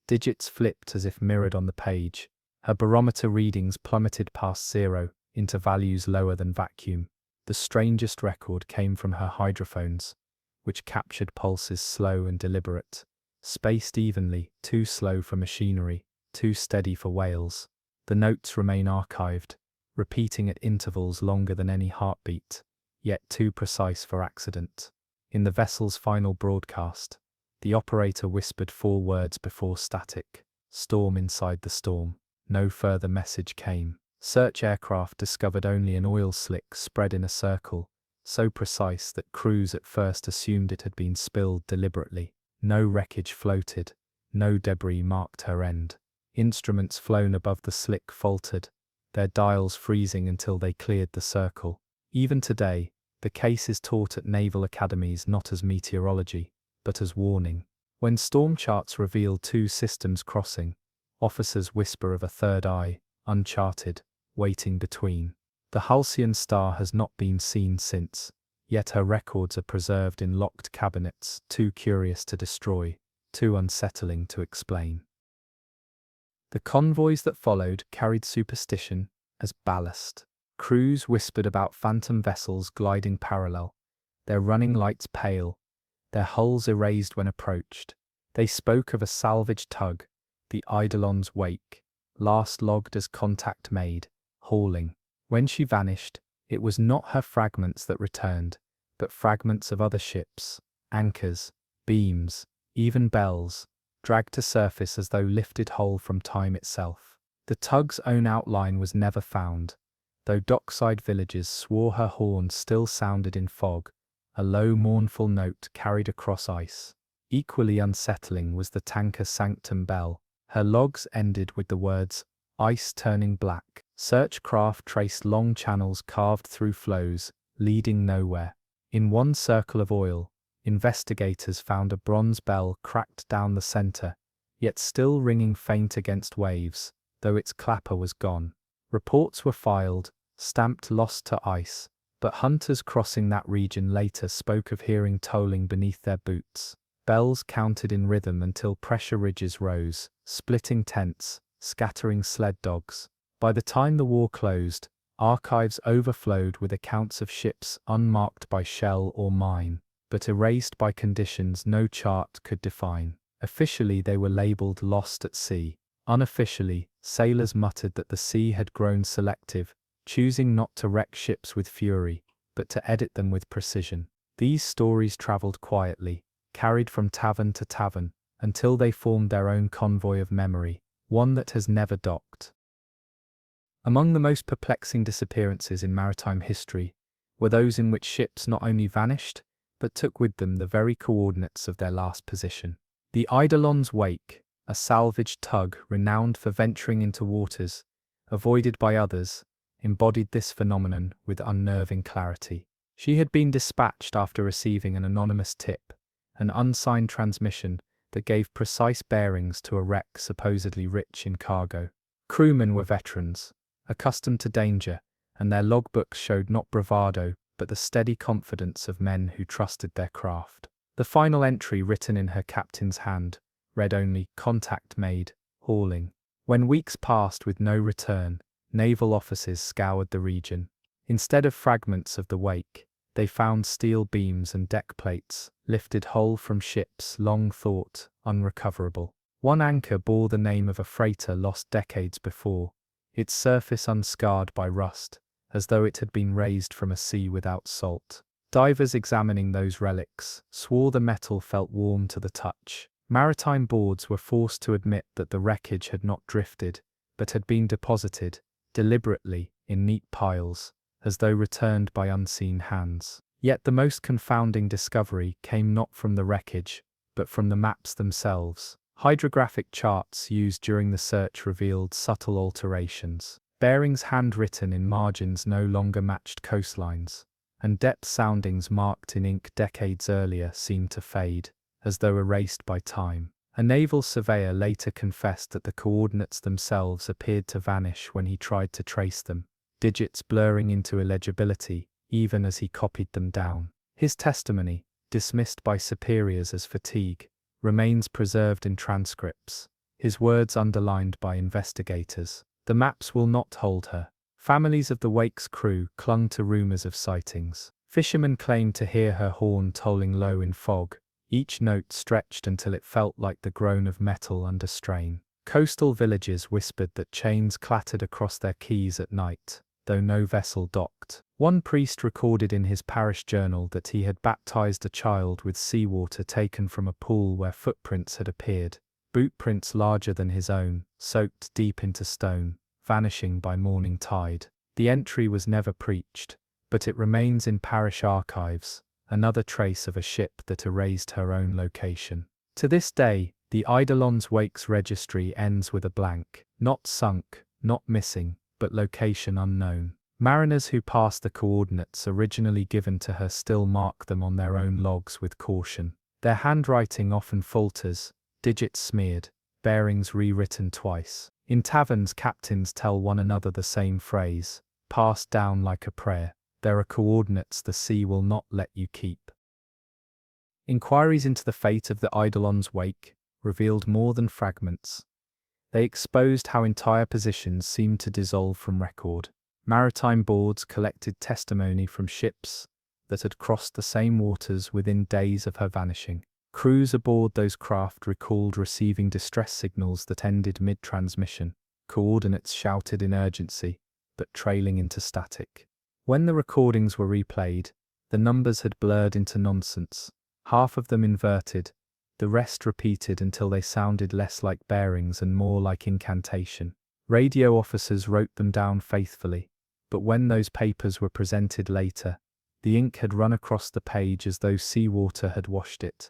Digits flipped as if mirrored on the page. Her barometer readings plummeted past zero, into values lower than vacuum. The strangest record came from her hydrophones, which captured pulses slow and deliberate, spaced evenly, too slow for machinery, too steady for whales. The notes remain archived, repeating at intervals longer than any heartbeat, yet too precise for accident. In the vessel's final broadcast, the operator whispered 4 words before static: "Storm inside the storm." No further message came. Search aircraft discovered only an oil slick spread in a circle, so precise that crews at first assumed it had been spilled deliberately. No wreckage floated, no debris marked her end. Instruments flown above the slick faltered, their dials freezing until they cleared the circle. Even today, the case is taught at naval academies not as meteorology, but as warning. When storm charts reveal 2 systems crossing, officers whisper of a third eye, uncharted, waiting between. The Halcyon Star has not been seen since, yet her records are preserved in locked cabinets, too curious to destroy, too unsettling to explain. The convoys that followed carried superstition as ballast. Crews whispered about phantom vessels gliding parallel, their running lights pale, their hulls erased when approached. They spoke of a salvage tug, the Eidolon's wake, last logged as contact made, hauling. When she vanished, it was not her fragments that returned, but fragments of other ships, anchors, beams, even bells, dragged to surface as though lifted whole from time itself. The tug's own outline was never found, though dockside villagers swore her horn still sounded in fog, a low mournful note carried across ice. Equally unsettling was the tanker Sanctum bell. Her logs ended with the words, "Ice turning black." Search craft traced long channels carved through floes, leading nowhere. In one circle of oil, investigators found a bronze bell cracked down the center, yet still ringing faint against waves, though its clapper was gone. Reports were filed, stamped lost to ice, but hunters crossing that region later spoke of hearing tolling beneath their boots. Bells counted in rhythm until pressure ridges rose, splitting tents, scattering sled dogs. By the time the war closed, archives overflowed with accounts of ships unmarked by shell or mine, but erased by conditions no chart could define. Officially, they were labeled lost at sea. Unofficially, sailors muttered that the sea had grown selective, choosing not to wreck ships with fury, but to edit them with precision. These stories traveled quietly, carried from tavern to tavern, until they formed their own convoy of memory, one that has never docked. Among the most perplexing disappearances in maritime history were those in which ships not only vanished, but took with them the very coordinates of their last position. The Eidolon's Wake, a salvage tug renowned for venturing into waters avoided by others, embodied this phenomenon with unnerving clarity. She had been dispatched after receiving an anonymous tip, an unsigned transmission that gave precise bearings to a wreck supposedly rich in cargo. Crewmen were veterans, accustomed to danger, and their logbooks showed not bravado, but the steady confidence of men who trusted their craft. The final entry written in her captain's hand read only, "Contact made, hauling." When weeks passed with no return, naval officers scoured the region. Instead of fragments of the wake, they found steel beams and deck plates, lifted whole from ships long thought unrecoverable. One anchor bore the name of a freighter lost decades before, its surface unscarred by rust, as though it had been raised from a sea without salt. Divers examining those relics swore the metal felt warm to the touch. Maritime boards were forced to admit that the wreckage had not drifted, but had been deposited, deliberately, in neat piles, as though returned by unseen hands. Yet the most confounding discovery came not from the wreckage, but from the maps themselves. Hydrographic charts used during the search revealed subtle alterations. Bearings handwritten in margins no longer matched coastlines, and depth soundings marked in ink decades earlier seemed to fade, as though erased by time. A naval surveyor later confessed that the coordinates themselves appeared to vanish when he tried to trace them, digits blurring into illegibility even as he copied them down. His testimony, dismissed by superiors as fatigue, remains preserved in transcripts, his words underlined by investigators. The maps will not hold her. Families of the Wake's crew clung to rumors of sightings. Fishermen claimed to hear her horn tolling low in fog, each note stretched until it felt like the groan of metal under strain. Coastal villages whispered that chains clattered across their quays at night, though no vessel docked. One priest recorded in his parish journal that he had baptized a child with seawater taken from a pool where footprints had appeared, bootprints larger than his own, soaked deep into stone, vanishing by morning tide. The entry was never preached, but it remains in parish archives, another trace of a ship that erased her own location. To this day, the Eidolon's Wake's registry ends with a blank, not sunk, not missing, but location unknown. Mariners who pass the coordinates originally given to her still mark them on their own logs with caution. Their handwriting often falters, digits smeared, bearings rewritten twice. In taverns, captains tell one another the same phrase, passed down like a prayer: "There are coordinates the sea will not let you keep." Inquiries into the fate of the Eidolon's Wake revealed more than fragments. They exposed how entire positions seemed to dissolve from record. Maritime boards collected testimony from ships that had crossed the same waters within days of her vanishing. Crews aboard those craft recalled receiving distress signals that ended mid-transmission, coordinates shouted in urgency, but trailing into static. When the recordings were replayed, the numbers had blurred into nonsense, half of them inverted, the rest repeated until they sounded less like bearings and more like incantation. Radio officers wrote them down faithfully, but when those papers were presented later, the ink had run across the page as though seawater had washed it,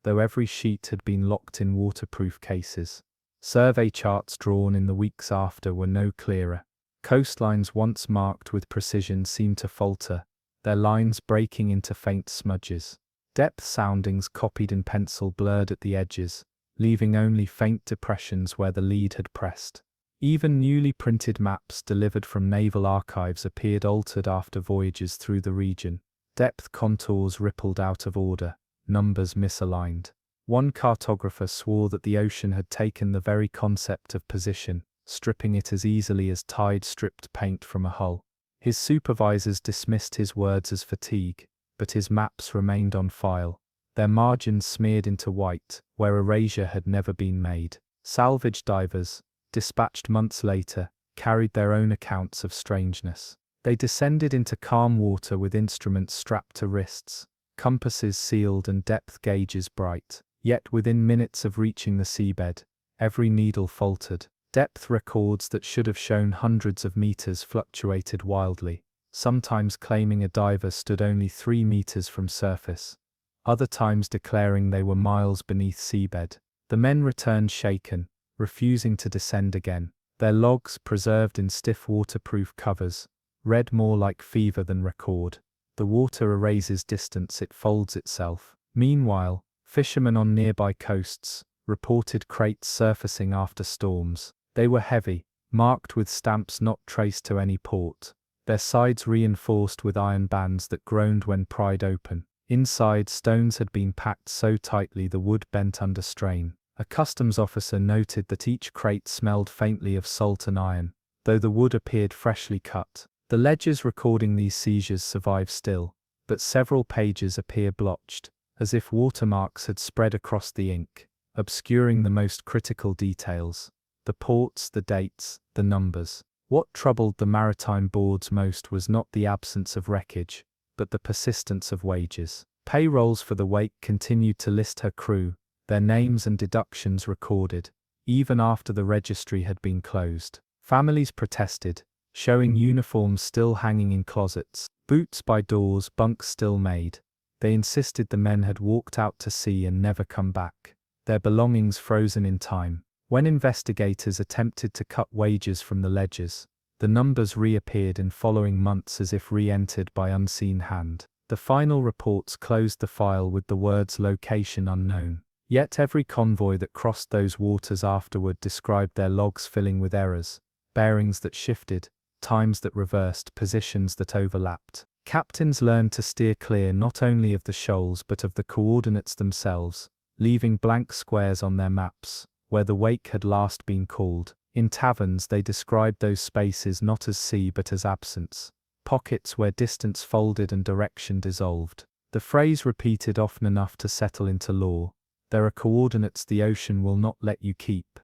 though every sheet had been locked in waterproof cases. Survey charts drawn in the weeks after were no clearer. Coastlines once marked with precision seemed to falter, their lines breaking into faint smudges. Depth soundings copied in pencil blurred at the edges, leaving only faint depressions where the lead had pressed. Even newly printed maps delivered from naval archives appeared altered after voyages through the region. Depth contours rippled out of order, numbers misaligned. One cartographer swore that the ocean had taken the very concept of position, stripping it as easily as tide stripped paint from a hull. His supervisors dismissed his words as fatigue, but his maps remained on file, their margins smeared into white, where erasure had never been made. Salvage divers, dispatched months later, carried their own accounts of strangeness. They descended into calm water with instruments strapped to wrists, compasses sealed and depth gauges bright. Yet within minutes of reaching the seabed, every needle faltered. Depth records that should have shown hundreds of meters fluctuated wildly, sometimes claiming a diver stood only 3 meters from surface, other times declaring they were miles beneath seabed. The men returned shaken, refusing to descend again. Their logs, preserved in stiff waterproof covers, read more like fever than record. The water erases distance, it folds itself. Meanwhile, fishermen on nearby coasts reported crates surfacing after storms. They were heavy, marked with stamps not traced to any port, their sides reinforced with iron bands that groaned when pried open. Inside, stones had been packed so tightly the wood bent under strain. A customs officer noted that each crate smelled faintly of salt and iron, though the wood appeared freshly cut. The ledgers recording these seizures survive still, but several pages appear blotched, as if watermarks had spread across the ink, obscuring the most critical details. The ports, the dates, the numbers. What troubled the maritime boards most was not the absence of wreckage, but the persistence of wages. Payrolls for the Wake continued to list her crew, their names and deductions recorded, even after the registry had been closed. Families protested, showing uniforms still hanging in closets, boots by doors, bunks still made. They insisted the men had walked out to sea and never come back, their belongings frozen in time. When investigators attempted to cut wages from the ledgers, the numbers reappeared in following months as if re-entered by unseen hand. The final reports closed the file with the words "location unknown." Yet every convoy that crossed those waters afterward described their logs filling with errors, bearings that shifted, times that reversed, positions that overlapped. Captains learned to steer clear not only of the shoals but of the coordinates themselves, leaving blank squares on their maps, where the Wake had last been called. In taverns they described those spaces not as sea but as absence, pockets where distance folded and direction dissolved. The phrase repeated often enough to settle into law: there are coordinates the ocean will not let you keep.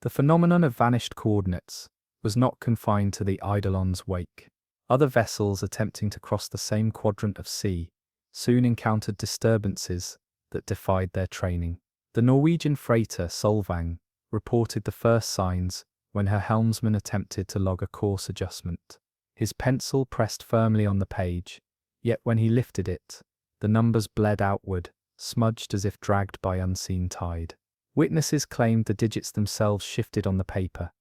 The phenomenon of vanished coordinates was not confined to the Eidolon's Wake. Other vessels attempting to cross the same quadrant of sea soon encountered disturbances that defied their training. The Norwegian freighter Salvage reported the first signs when her helmsman attempted to log a course adjustment. His pencil pressed firmly on the page, yet when he lifted it, the numbers bled outward, smudged as if dragged by unseen tide. Witnesses claimed the digits themselves shifted on the paper,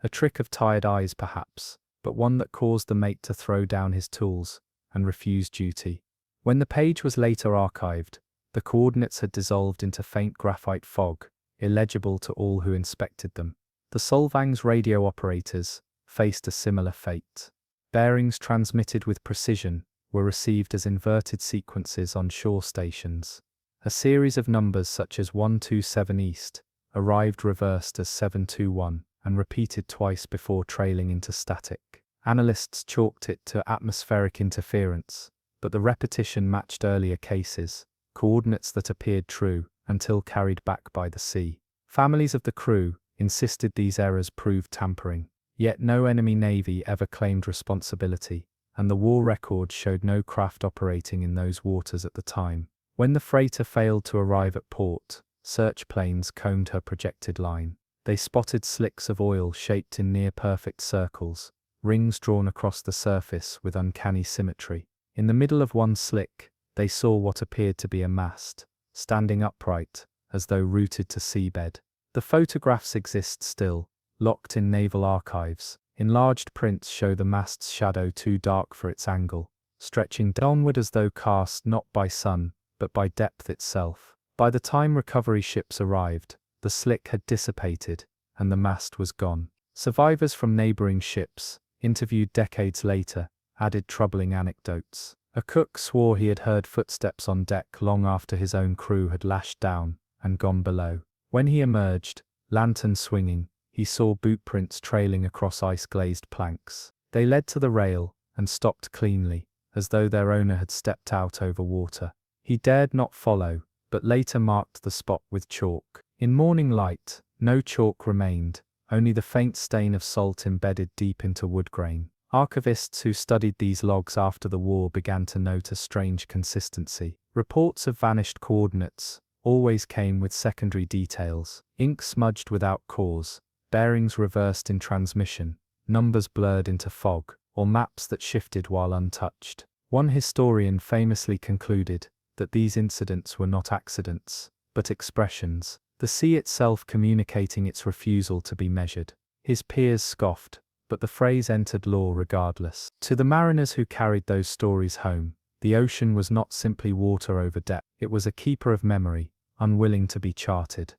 a trick of tired eyes perhaps, but one that caused the mate to throw down his tools and refuse duty. When the page was later archived, the coordinates had dissolved into faint graphite fog, illegible to all who inspected them. The Solvang's radio operators faced a similar fate. Bearings transmitted with precision were received as inverted sequences on shore stations. A series of numbers such as 127 East arrived reversed as 721 and repeated twice before trailing into static. Analysts chalked it to atmospheric interference, but the repetition matched earlier cases, coordinates that appeared true until carried back by the sea. Families of the crew insisted these errors proved tampering, yet no enemy navy ever claimed responsibility, and the war record showed no craft operating in those waters at the time. When the freighter failed to arrive at port, search planes combed her projected line. They spotted slicks of oil shaped in near-perfect circles, rings drawn across the surface with uncanny symmetry. In the middle of one slick, they saw what appeared to be a mast, standing upright, as though rooted to seabed. The photographs exist still, locked in naval archives. Enlarged prints show the mast's shadow too dark for its angle, stretching downward as though cast not by sun, but by depth itself. By the time recovery ships arrived, the slick had dissipated, and the mast was gone. Survivors from neighboring ships, interviewed decades later, added troubling anecdotes. A cook swore he had heard footsteps on deck long after his own crew had lashed down and gone below. When he emerged, lantern swinging, he saw boot prints trailing across ice-glazed planks. They led to the rail and stopped cleanly, as though their owner had stepped out over water. He dared not follow, but later marked the spot with chalk. In morning light, no chalk remained, only the faint stain of salt embedded deep into wood grain. Archivists who studied these logs after the war began to note a strange consistency. Reports of vanished coordinates always came with secondary details: ink smudged without cause, bearings reversed in transmission, numbers blurred into fog, or maps that shifted while untouched. One historian famously concluded that these incidents were not accidents, but expressions, the sea itself communicating its refusal to be measured. His peers scoffed, but the phrase entered law regardless. To the mariners who carried those stories home, the ocean was not simply water over depth, it was a keeper of memory, unwilling to be charted.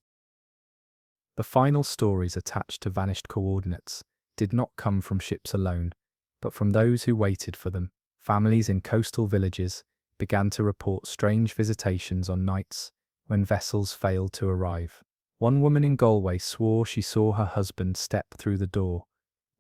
The final stories attached to vanished coordinates did not come from ships alone, but from those who waited for them. Families in coastal villages began to report strange visitations on nights when vessels failed to arrive. One woman in Galway swore she saw her husband step through the door,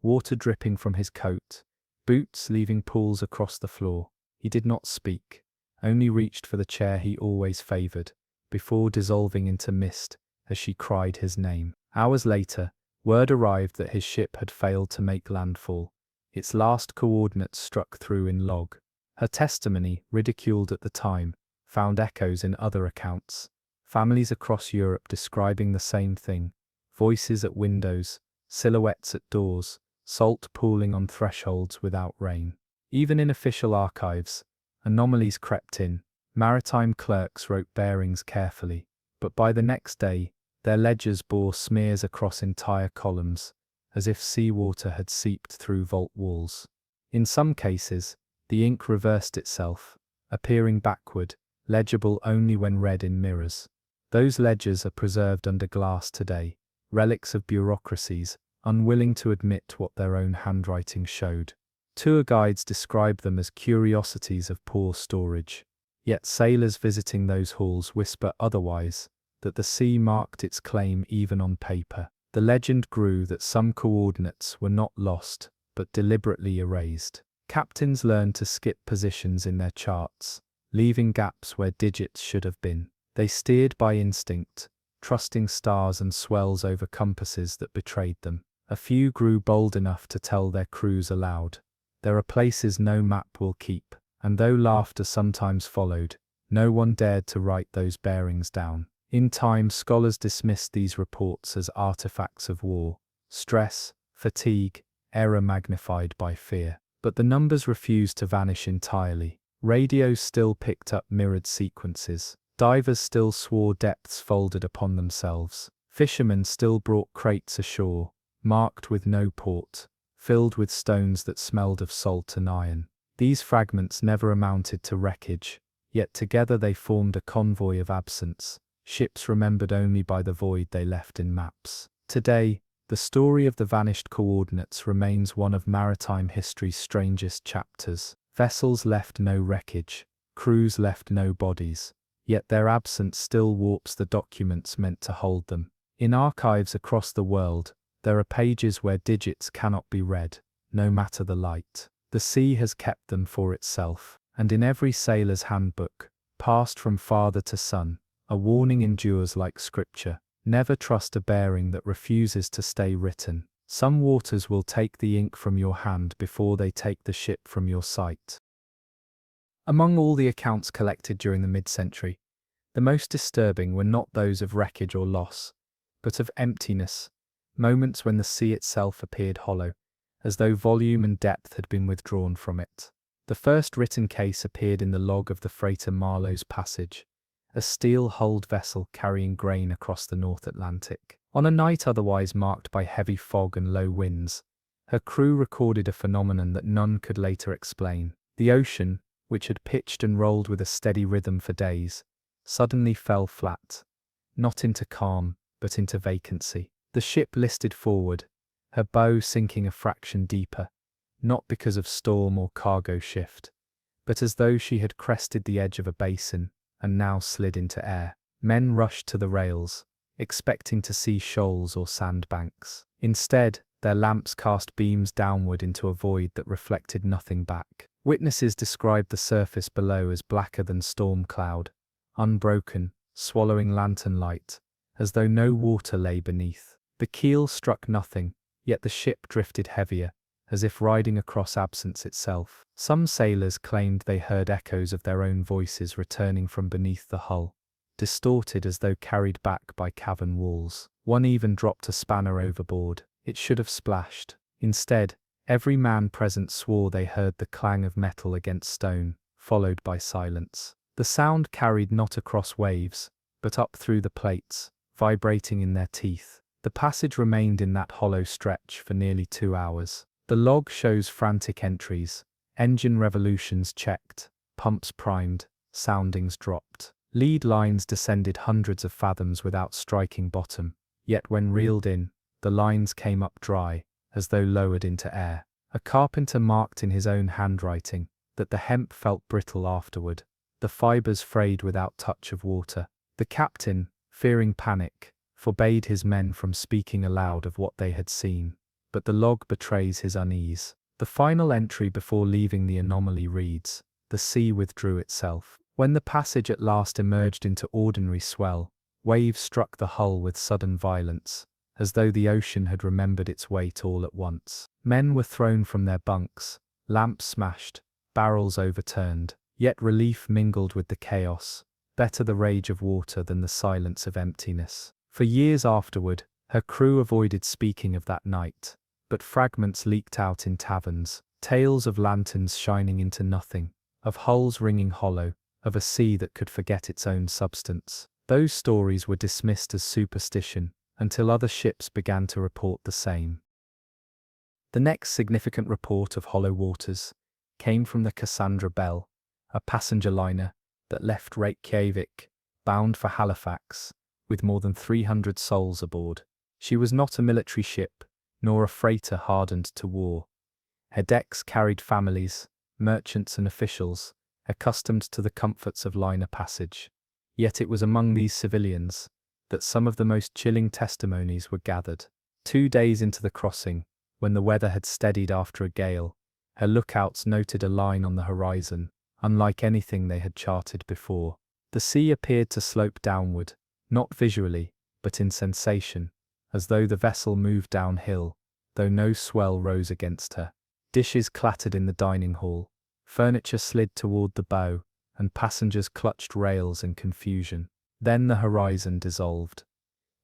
water dripping from his coat, boots leaving pools across the floor. He did not speak, only reached for the chair he always favoured, before dissolving into mist as she cried his name. Hours later, word arrived that his ship had failed to make landfall. Its last coordinates struck through in log. Her testimony, ridiculed at the time, found echoes in other accounts. Families across Europe describing the same thing: voices at windows, silhouettes at doors, salt pooling on thresholds without rain. Even in official archives, anomalies crept in. Maritime clerks wrote bearings carefully, but by the next day, their ledgers bore smears across entire columns, as if seawater had seeped through vault walls. In some cases, the ink reversed itself, appearing backward, legible only when read in mirrors. Those ledgers are preserved under glass today, relics of bureaucracies unwilling to admit what their own handwriting showed. Tour guides describe them as curiosities of poor storage. Yet sailors visiting those halls whisper otherwise, that the sea marked its claim even on paper. The legend grew that some coordinates were not lost, but deliberately erased. Captains learned to skip positions in their charts, leaving gaps where digits should have been. They steered by instinct, trusting stars and swells over compasses that betrayed them. A few grew bold enough to tell their crews aloud, "There are places no map will keep," and though laughter sometimes followed, no one dared to write those bearings down. In time, scholars dismissed these reports as artifacts of war, stress, fatigue, error magnified by fear. But the numbers refused to vanish entirely. Radios still picked up mirrored sequences. Divers still swore depths folded upon themselves. Fishermen still brought crates ashore, marked with no port, filled with stones that smelled of salt and iron. These fragments never amounted to wreckage, yet together they formed a convoy of absence, ships remembered only by the void they left in maps. Today, the story of the vanished coordinates remains one of maritime history's strangest chapters. Vessels left no wreckage, crews left no bodies, yet their absence still warps the documents meant to hold them. In archives across the world, there are pages where digits cannot be read, no matter the light. The sea has kept them for itself, and in every sailor's handbook, passed from father to son, a warning endures like scripture: never trust a bearing that refuses to stay written. Some waters will take the ink from your hand before they take the ship from your sight. Among all the accounts collected during the mid-century, the most disturbing were not those of wreckage or loss, but of emptiness, moments when the sea itself appeared hollow, as though volume and depth had been withdrawn from it. The first written case appeared in the log of the freighter Marlowe's Passage, a steel-hulled vessel carrying grain across the North Atlantic. On a night otherwise marked by heavy fog and low winds, her crew recorded a phenomenon that none could later explain. The ocean, which had pitched and rolled with a steady rhythm for days, suddenly fell flat, not into calm, but into vacancy. The ship listed forward, her bow sinking a fraction deeper, not because of storm or cargo shift, but as though she had crested the edge of a basin and now slid into air. Men rushed to the rails, expecting to see shoals or sandbanks. Instead, their lamps cast beams downward into a void that reflected nothing back. Witnesses described the surface below as blacker than storm cloud, unbroken, swallowing lantern light, as though no water lay beneath. The keel struck nothing, yet the ship drifted heavier, as if riding across absence itself. Some sailors claimed they heard echoes of their own voices returning from beneath the hull, distorted as though carried back by cavern walls. One even dropped a spanner overboard. It should have splashed. Instead, every man present swore they heard the clang of metal against stone, followed by silence. The sound carried not across waves, but up through the plates, vibrating in their teeth. The passage remained in that hollow stretch for nearly 2 hours. The log shows frantic entries, engine revolutions checked, pumps primed, soundings dropped. Lead lines descended hundreds of fathoms without striking bottom, yet when reeled in, the lines came up dry, as though lowered into air. A carpenter marked in his own handwriting that the hemp felt brittle afterward, the fibers frayed without touch of water. The captain, fearing panic, forbade his men from speaking aloud of what they had seen, but the log betrays his unease. The final entry before leaving the anomaly reads, "The sea withdrew itself." When the passage at last emerged into ordinary swell, waves struck the hull with sudden violence, as though the ocean had remembered its weight all at once. Men were thrown from their bunks, lamps smashed, barrels overturned, yet relief mingled with the chaos. Better the rage of water than the silence of emptiness. For years afterward, her crew avoided speaking of that night, but fragments leaked out in taverns, tales of lanterns shining into nothing, of hulls ringing hollow, of a sea that could forget its own substance. Those stories were dismissed as superstition, until other ships began to report the same. The next significant report of hollow waters came from the Cassandra Bell, a passenger liner that left Reykjavik, bound for Halifax, with more than 300 souls aboard. She was not a military ship, nor a freighter hardened to war. Her decks carried families, merchants and officials, accustomed to the comforts of liner passage. Yet it was among these civilians that some of the most chilling testimonies were gathered. 2 days into the crossing, when the weather had steadied after a gale, her lookouts noted a line on the horizon, unlike anything they had charted before. The sea appeared to slope downward, not visually, but in sensation, as though the vessel moved downhill, though no swell rose against her. Dishes clattered in the dining hall, furniture slid toward the bow, and passengers clutched rails in confusion. Then the horizon dissolved.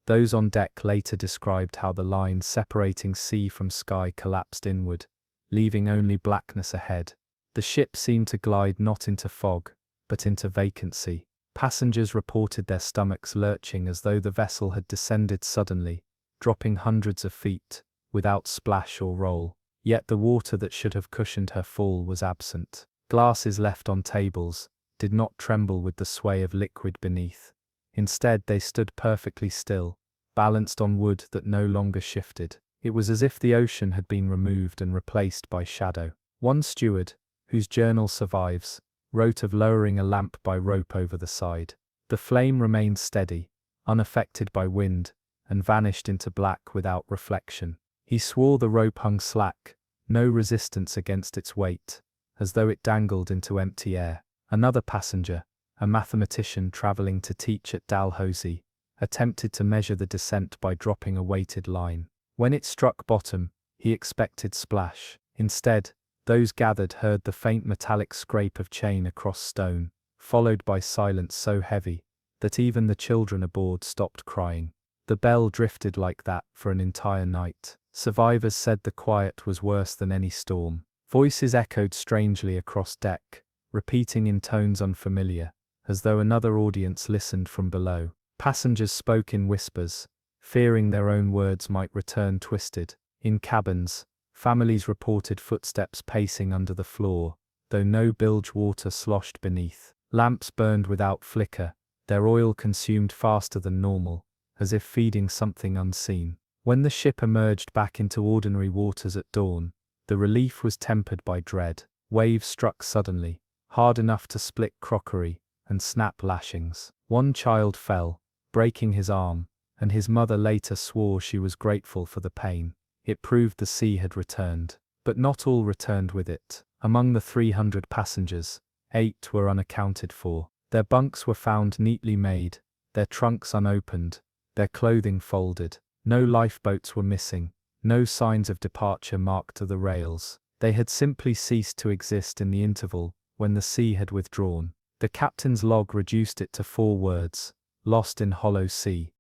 Those on deck later described how the line separating sea from sky collapsed inward, leaving only blackness ahead. The ship seemed to glide not into fog, but into vacancy. Passengers reported their stomachs lurching as though the vessel had descended suddenly, dropping hundreds of feet, without splash or roll. Yet the water that should have cushioned her fall was absent. Glasses left on tables did not tremble with the sway of liquid beneath. Instead, they stood perfectly still, balanced on wood that no longer shifted. It was as if the ocean had been removed and replaced by shadow. One steward, whose journal survives, wrote of lowering a lamp by rope over the side. The flame remained steady, unaffected by wind, and vanished into black without reflection. He swore the rope hung slack, no resistance against its weight, as though it dangled into empty air. Another passenger, a mathematician travelling to teach at Dalhousie, attempted to measure the descent by dropping a weighted line. When it struck bottom, he expected splash. Instead, those gathered heard the faint metallic scrape of chain across stone, followed by silence so heavy that even the children aboard stopped crying. The bell drifted like that for an entire night. Survivors said the quiet was worse than any storm. Voices echoed strangely across deck, repeating in tones unfamiliar, as though another audience listened from below. Passengers spoke in whispers, fearing their own words might return twisted. In cabins, families reported footsteps pacing under the floor, though no bilge water sloshed beneath. Lamps burned without flicker, their oil consumed faster than normal, as if feeding something unseen. When the ship emerged back into ordinary waters at dawn, the relief was tempered by dread. Waves struck suddenly, hard enough to split crockery and snap lashings. One child fell, breaking his arm, and his mother later swore she was grateful for the pain. It proved the sea had returned. But not all returned with it. Among the 300 passengers, 8 were unaccounted for. Their bunks were found neatly made, their trunks unopened, their clothing folded. No lifeboats were missing, no signs of departure marked to the rails. They had simply ceased to exist in the interval when the sea had withdrawn. The captain's log reduced it to 4 words: lost in hollow sea.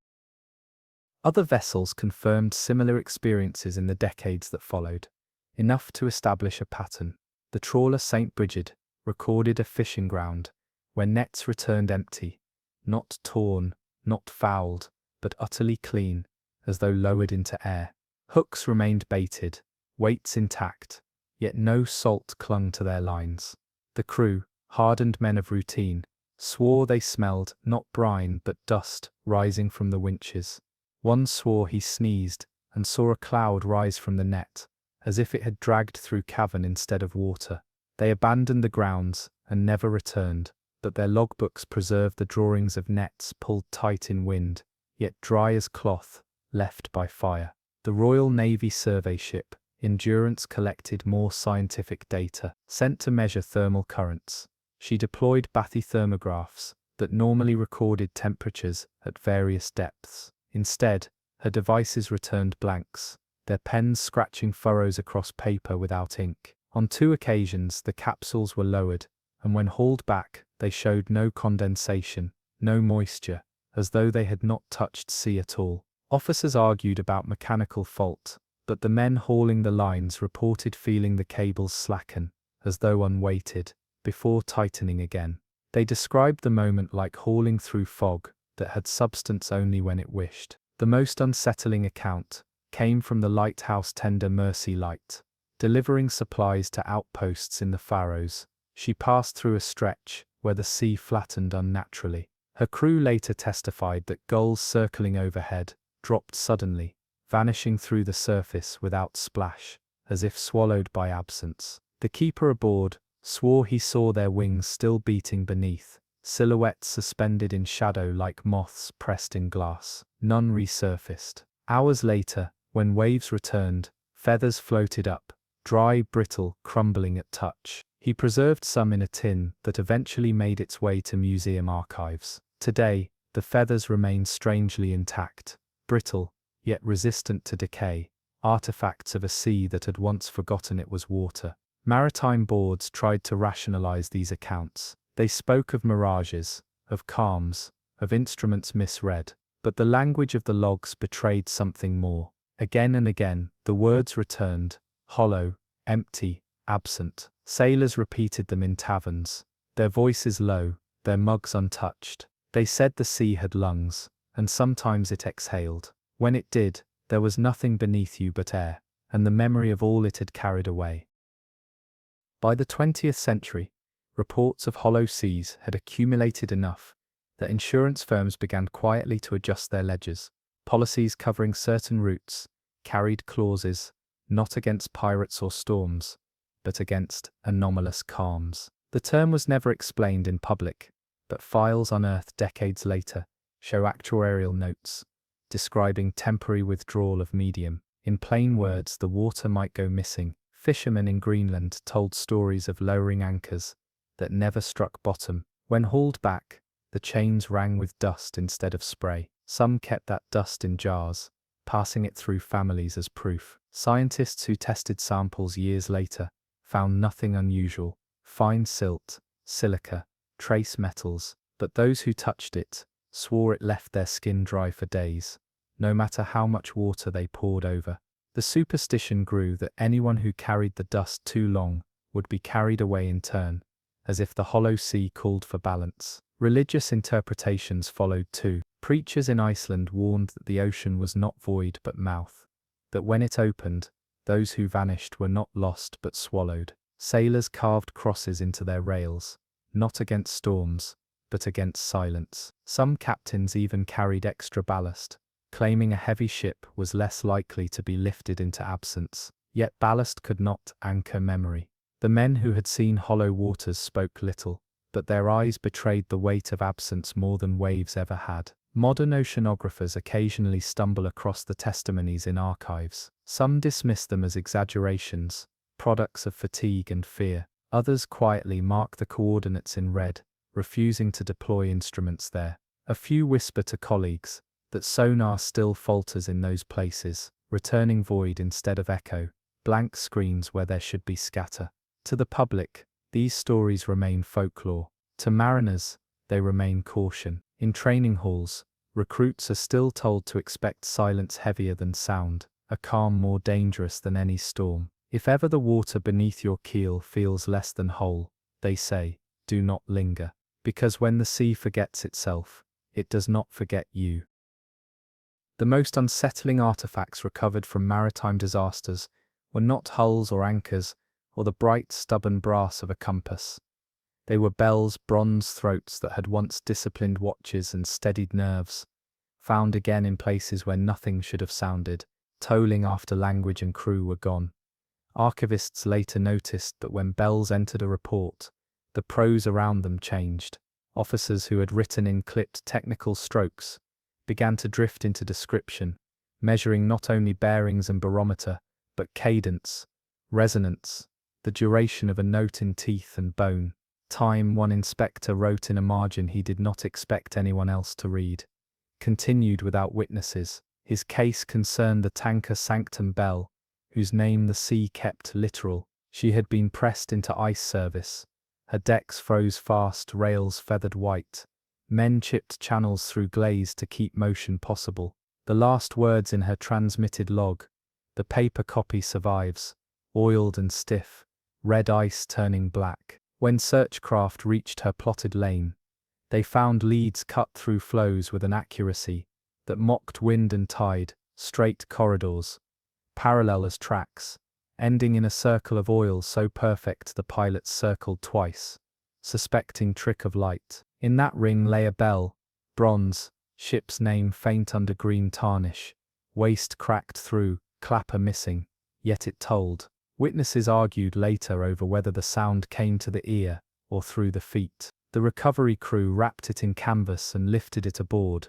Other vessels confirmed similar experiences in the decades that followed, enough to establish a pattern. The trawler St. Bridget recorded a fishing ground where nets returned empty, not torn, not fouled, but utterly clean, as though lowered into air. Hooks remained baited, weights intact, yet no salt clung to their lines. The crew, hardened men of routine, swore they smelled not brine but dust rising from the winches. One swore he sneezed and saw a cloud rise from the net, as if it had dragged through cavern instead of water. They abandoned the grounds and never returned, but their logbooks preserve the drawings of nets pulled tight in wind, yet dry as cloth, left by fire. The Royal Navy survey ship, Endurance, collected more scientific data, sent to measure thermal currents. She deployed bathythermographs that normally recorded temperatures at various depths. Instead, her devices returned blanks, their pens scratching furrows across paper without ink. On 2 occasions the capsules were lowered, and when hauled back, they showed no condensation, no moisture, as though they had not touched sea at all. Officers argued about mechanical fault, but the men hauling the lines reported feeling the cables slacken, as though unweighted, before tightening again. They described the moment like hauling through fog that had substance only when it wished. The most unsettling account came from the lighthouse tender Mercy Light. Delivering supplies to outposts in the Faroes, she passed through a stretch where the sea flattened unnaturally. Her crew later testified that gulls circling overhead dropped suddenly, vanishing through the surface without splash, as if swallowed by absence. The keeper aboard swore he saw their wings still beating beneath, silhouettes suspended in shadow like moths pressed in glass. None resurfaced. Hours later, when waves returned, feathers floated up, dry, brittle, crumbling at touch. He preserved some in a tin that eventually made its way to museum archives. Today, the feathers remain strangely intact, brittle, yet resistant to decay, artifacts of a sea that had once forgotten it was water. Maritime boards tried to rationalize these accounts. They spoke of mirages, of calms, of instruments misread, but the language of the logs betrayed something more. Again and again, the words returned, hollow, empty, absent. Sailors repeated them in taverns, their voices low, their mugs untouched. They said the sea had lungs, and sometimes it exhaled. When it did, there was nothing beneath you but air, and the memory of all it had carried away. By the 20th century, reports of hollow seas had accumulated enough that insurance firms began quietly to adjust their ledgers. Policies covering certain routes carried clauses not against pirates or storms, but against anomalous calms. The term was never explained in public, but files unearthed decades later show actuarial notes describing temporary withdrawal of medium. In plain words, the water might go missing. Fishermen in Greenland told stories of lowering anchors that never struck bottom. When hauled back, the chains rang with dust instead of spray. Some kept that dust in jars, passing it through families as proof. Scientists who tested samples years later found nothing unusual: fine silt, silica, trace metals, but those who touched it swore it left their skin dry for days, no matter how much water they poured over. The superstition grew that anyone who carried the dust too long would be carried away in turn, as if the hollow sea called for balance. Religious interpretations followed too. Preachers in Iceland warned that the ocean was not void but mouth, that when it opened, those who vanished were not lost but swallowed. Sailors carved crosses into their rails, not against storms, but against silence. Some captains even carried extra ballast, claiming a heavy ship was less likely to be lifted into absence. Yet ballast could not anchor memory. The men who had seen hollow waters spoke little, but their eyes betrayed the weight of absence more than waves ever had. Modern oceanographers occasionally stumble across the testimonies in archives. Some dismiss them as exaggerations, products of fatigue and fear. Others quietly mark the coordinates in red, refusing to deploy instruments there. A few whisper to colleagues that sonar still falters in those places, returning void instead of echo, blank screens where there should be scatter. To the public, these stories remain folklore. To mariners, they remain caution. In training halls, recruits are still told to expect silence heavier than sound, a calm more dangerous than any storm. If ever the water beneath your keel feels less than whole, they say, do not linger. Because when the sea forgets itself, it does not forget you. The most unsettling artifacts recovered from maritime disasters were not hulls or anchors, or the bright, stubborn brass of a compass. They were bells, bronze throats that had once disciplined watches and steadied nerves, found again in places where nothing should have sounded, tolling after language and crew were gone. Archivists later noticed that when bells entered a report, the prose around them changed. Officers who had written in clipped technical strokes began to drift into description, measuring not only bearings and barometer, but cadence, resonance, the duration of a note in teeth and bone. Time, one inspector wrote in a margin he did not expect anyone else to read, continued without witnesses. His case concerned the tanker Sanctum Bell, whose name the sea kept literal. She had been pressed into ice service. Her decks froze fast, rails feathered white. Men chipped channels through glaze to keep motion possible. The last words in her transmitted log, the paper copy survives, oiled and stiff, red ice turning black. When search craft reached her plotted lane, they found leads cut through flows with an accuracy that mocked wind and tide, straight corridors, parallel as tracks, ending in a circle of oil so perfect the pilots circled twice, suspecting trick of light. In that ring lay a bell, bronze, ship's name faint under green tarnish, waist cracked through, clapper missing, yet it told. Witnesses argued later over whether the sound came to the ear or through the feet. The recovery crew wrapped it in canvas and lifted it aboard.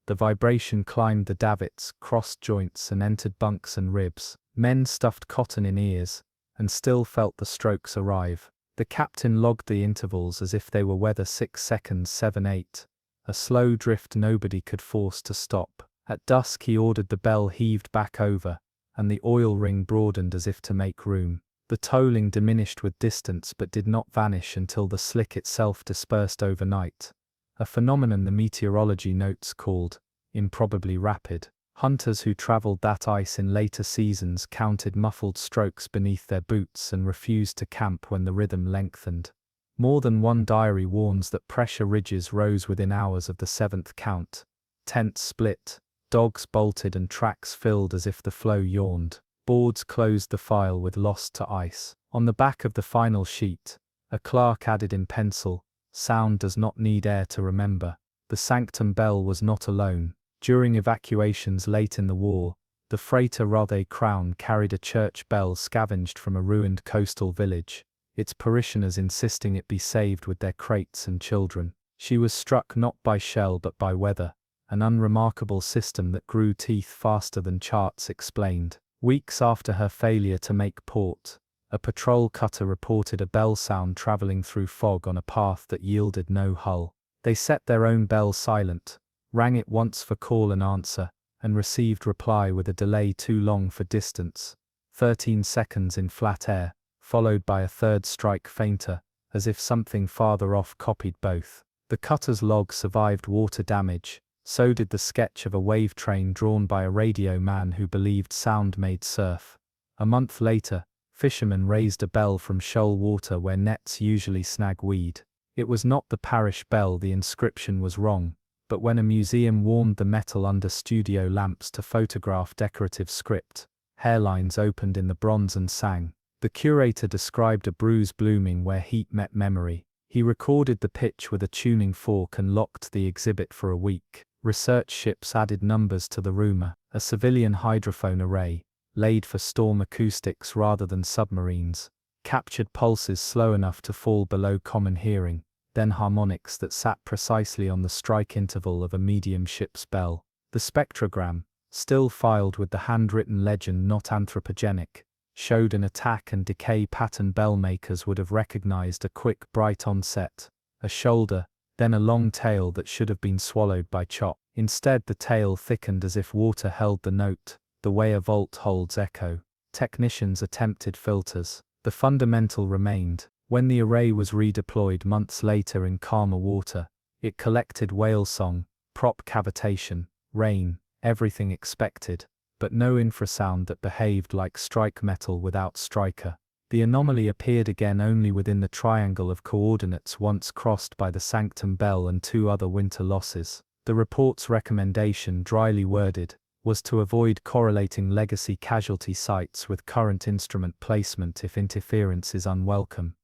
The vibration climbed the davits, crossed joints and entered bunks and ribs. Men stuffed cotton in ears and still felt the strokes arrive. The captain logged the intervals as if they were weather 6 seconds 7-8, a slow drift nobody could force to stop. At dusk he ordered the bell heaved back over, and the oil ring broadened as if to make room. The tolling diminished with distance but did not vanish until the slick itself dispersed overnight, a phenomenon the meteorology notes called improbably rapid. Hunters who travelled that ice in later seasons counted muffled strokes beneath their boots and refused to camp when the rhythm lengthened. More than one diary warns that pressure ridges rose within hours of the 7th count. Tents split, dogs bolted and tracks filled as if the flow yawned. Boards closed the file with lost to ice. On the back of the final sheet, a clerk added in pencil, "Sound does not need air to remember." The Sanctum Bell was not alone. During evacuations late in the war, the freighter Rothe Crown carried a church bell scavenged from a ruined coastal village, its parishioners insisting it be saved with their crates and children. She was struck not by shell but by weather, an unremarkable system that grew teeth faster than charts explained. Weeks after her failure to make port, a patrol cutter reported a bell sound travelling through fog on a path that yielded no hull. They set their own bell silent, rang it once for call and answer, and received reply with a delay too long for distance, 13 seconds in flat air, followed by a third strike fainter, as if something farther off copied both. The cutter's log survived water damage, so did the sketch of a wave train drawn by a radio man who believed sound made surf. A month later, fishermen raised a bell from shoal water where nets usually snag weed. It was not the parish bell, the inscription was wrong, but when a museum warmed the metal under studio lamps to photograph decorative script, hairlines opened in the bronze and sang. The curator described a bruise blooming where heat met memory. He recorded the pitch with a tuning fork and locked the exhibit for a week. Research ships added numbers to the rumor. A civilian hydrophone array, laid for storm acoustics rather than submarines, captured pulses slow enough to fall below common hearing, then harmonics that sat precisely on the strike interval of a medium ship's bell. The spectrogram, still filed with the handwritten legend not anthropogenic, showed an attack and decay pattern bell makers would have recognized: a quick bright onset, a shoulder, then a long tail that should have been swallowed by chop. Instead the tail thickened as if water held the note, the way a vault holds echo. Technicians attempted filters. The fundamental remained. When the array was redeployed months later in calmer water, it collected whale song, prop cavitation, rain, everything expected, but no infrasound that behaved like strike metal without striker. The anomaly appeared again only within the triangle of coordinates once crossed by the Sanctum Bell and two other winter losses. The report's recommendation, dryly worded, was to avoid correlating legacy casualty sites with current instrument placement if interference is unwelcome.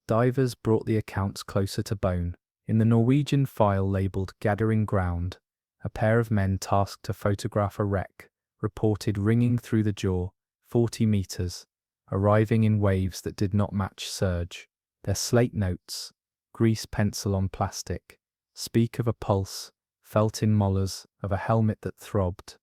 Divers brought the accounts closer to bone. In the Norwegian file labeled Gathering Ground, a pair of men tasked to photograph a wreck reported ringing through the jaw, 40 meters, arriving in waves that did not match surge. Their slate notes, grease pencil on plastic, speak of a pulse, felt in molars, of a helmet that throbbed.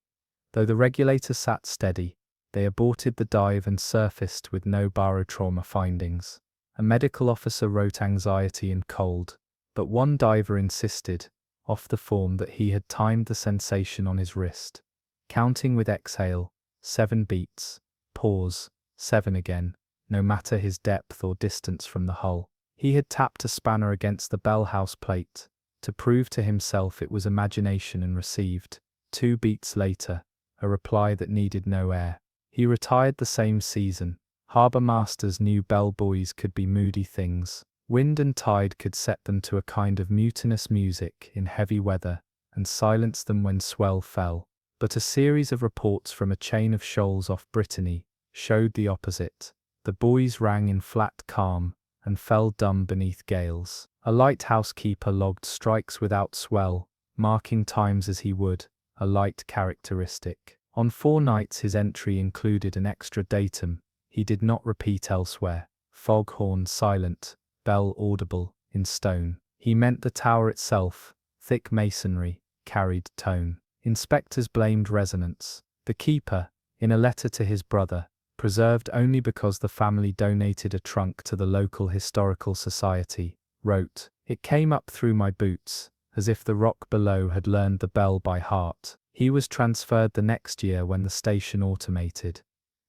Though the regulator sat steady, they aborted the dive and surfaced with no barotrauma findings. A medical officer wrote anxiety and cold, but one diver insisted, off the form, that he had timed the sensation on his wrist. Counting with exhale, 7 beats, pause, 7 again, no matter his depth or distance from the hull. He had tapped a spanner against the bellhouse plate, to prove to himself it was imagination, and received, 2 beats later, a reply that needed no air. He retired the same season. Harbour masters knew bellbuoys could be moody things. Wind and tide could set them to a kind of mutinous music in heavy weather, and silence them when swell fell. But a series of reports from a chain of shoals off Brittany showed the opposite. The buoys rang in flat calm, and fell dumb beneath gales. A lighthouse keeper logged strikes without swell, marking times as he would, a light characteristic. On 4 nights his entry included an extra datum he did not repeat elsewhere: foghorn silent, bell audible, in stone. He meant the tower itself, thick masonry, carried tone. Inspectors blamed resonance. The keeper, in a letter to his brother, preserved only because the family donated a trunk to the local historical society, wrote, "It came up through my boots, as if the rock below had learned the bell by heart." He was transferred the next year when the station automated.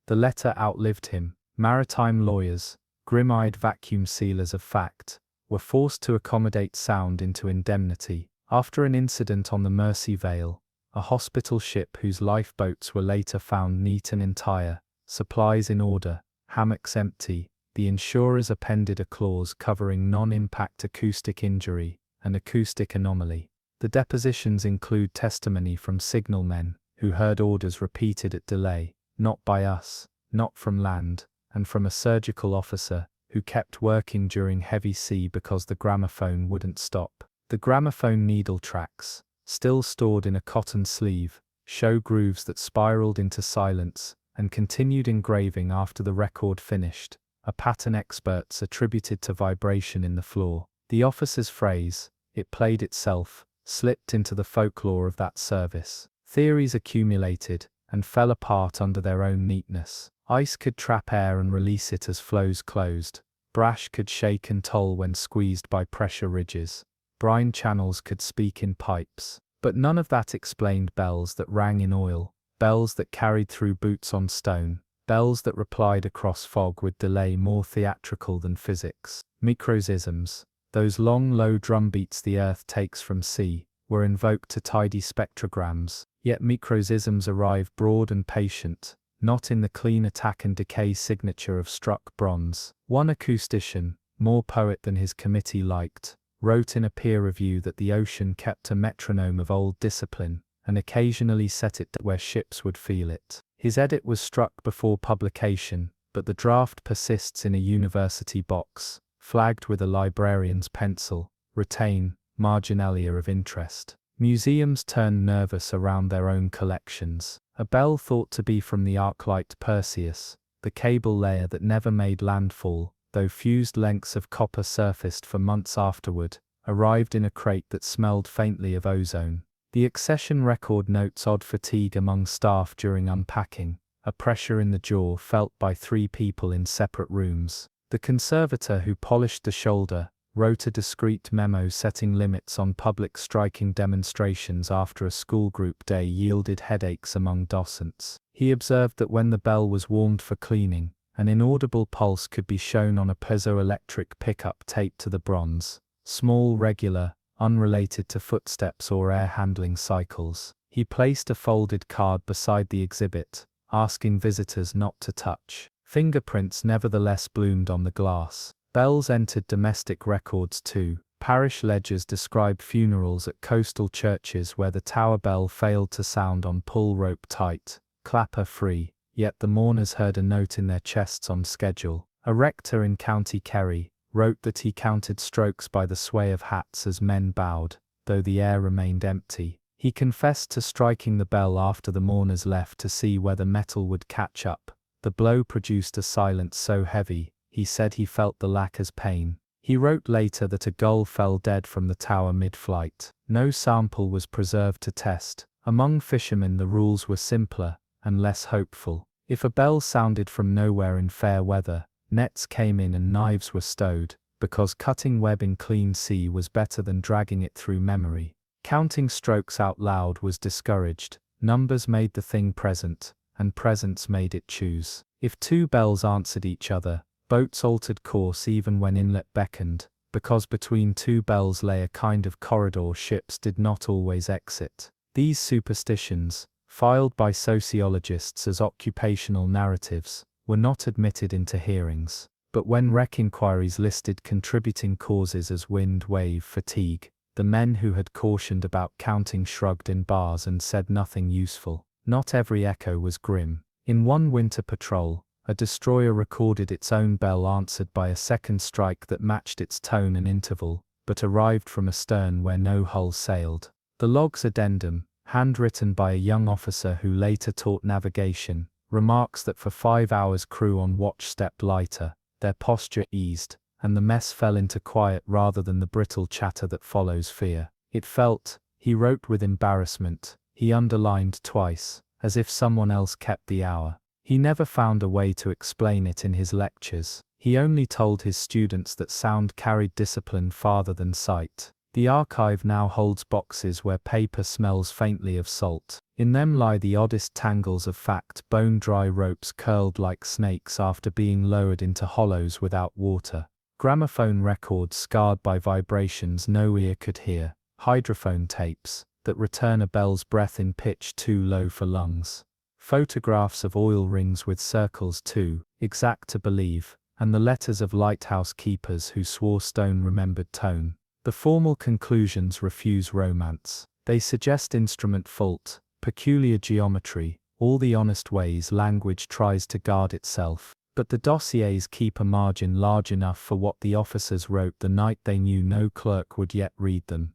The letter outlived him. Maritime lawyers, grim-eyed vacuum sealers of fact, were forced to accommodate sound into indemnity. After an incident on the Mersey Vale, a hospital ship whose lifeboats were later found neat and entire, supplies in order, hammocks empty, the insurers appended a clause covering non-impact acoustic injury and acoustic anomaly. The depositions include testimony from signalmen who heard orders repeated at delay, not by us, not from land, and from a surgical officer who kept working during heavy sea because the gramophone wouldn't stop. The gramophone needle tracks, still stored in a cotton sleeve, show grooves that spiraled into silence and continued engraving after the record finished, a pattern experts attributed to vibration in the floor. The officer's phrase, "it played itself," slipped into the folklore of that service. Theories accumulated and fell apart under their own neatness. Ice could trap air and release it as flows closed. Brash could shake and toll when squeezed by pressure ridges. Brine channels could speak in pipes. But none of that explained bells that rang in oil, bells that carried through boots on stone, bells that replied across fog with delay more theatrical than physics. Microsisms, those long low drumbeats the earth takes from sea, were invoked to tidy spectrograms, yet microsisms arrive broad and patient, not in the clean attack and decay signature of struck bronze. One acoustician, more poet than his committee liked, wrote in a peer review that the ocean kept a metronome of old discipline, and occasionally set it where ships would feel it. His edit was struck before publication, but the draft persists in a university box, flagged with a librarian's pencil. Retain, marginalia of interest. Museums turned nervous around their own collections. A bell thought to be from the Arclight Perseus, the cable layer that never made landfall, though fused lengths of copper surfaced for months afterward, arrived in a crate that smelled faintly of ozone. The accession record notes odd fatigue among staff during unpacking, a pressure in the jaw felt by 3 people in separate rooms. The conservator who polished the shoulder wrote a discreet memo setting limits on public striking demonstrations after a school group day yielded headaches among docents. He observed that when the bell was warmed for cleaning, an inaudible pulse could be shown on a piezoelectric pickup taped to the bronze, small, regular, unrelated to footsteps or air handling cycles. He placed a folded card beside the exhibit, asking visitors not to touch. Fingerprints nevertheless bloomed on the glass. Bells entered domestic records too. Parish ledgers describe funerals at coastal churches where the tower bell failed to sound on pull rope tight, clapper free, yet the mourners heard a note in their chests on schedule. A rector in County Kerry wrote that he counted strokes by the sway of hats as men bowed, though the air remained empty. He confessed to striking the bell after the mourners left to see whether metal would catch up. The blow produced a silence so heavy, he said he felt the lacquer's pain. He wrote later that a gull fell dead from the tower mid-flight. No sample was preserved to test. Among fishermen the rules were simpler and less hopeful. If a bell sounded from nowhere in fair weather, nets came in and knives were stowed, because cutting web in clean sea was better than dragging it through memory. Counting strokes out loud was discouraged. Numbers made the thing present, and presence made it choose. If 2 bells answered each other, boats altered course even when inlet beckoned, because between 2 bells lay a kind of corridor ships did not always exit. These superstitions, filed by sociologists as occupational narratives, were not admitted into hearings. But when wreck inquiries listed contributing causes as wind, wave, fatigue, the men who had cautioned about counting shrugged in bars and said nothing useful. Not every echo was grim. In one winter patrol, a destroyer recorded its own bell answered by a second strike that matched its tone and interval, but arrived from astern where no hull sailed. The log's addendum, handwritten by a young officer who later taught navigation, remarks that for 5 hours crew on watch stepped lighter, their posture eased, and the mess fell into quiet rather than the brittle chatter that follows fear. It felt, he wrote with embarrassment, he underlined twice, as if someone else kept the hour. He never found a way to explain it in his lectures. He only told his students that sound carried discipline farther than sight. The archive now holds boxes where paper smells faintly of salt. In them lie the oddest tangles of fact, bone-dry ropes curled like snakes after being lowered into hollows without water. Gramophone records scarred by vibrations no ear could hear. Hydrophone tapes that return a bell's breath in pitch too low for lungs. Photographs of oil rings with circles too exact to believe, and the letters of lighthouse keepers who swore stone remembered tone. The formal conclusions refuse romance. They suggest instrument fault, peculiar geometry, all the honest ways language tries to guard itself. But the dossiers keep a margin large enough for what the officers wrote the night they knew no clerk would yet read them.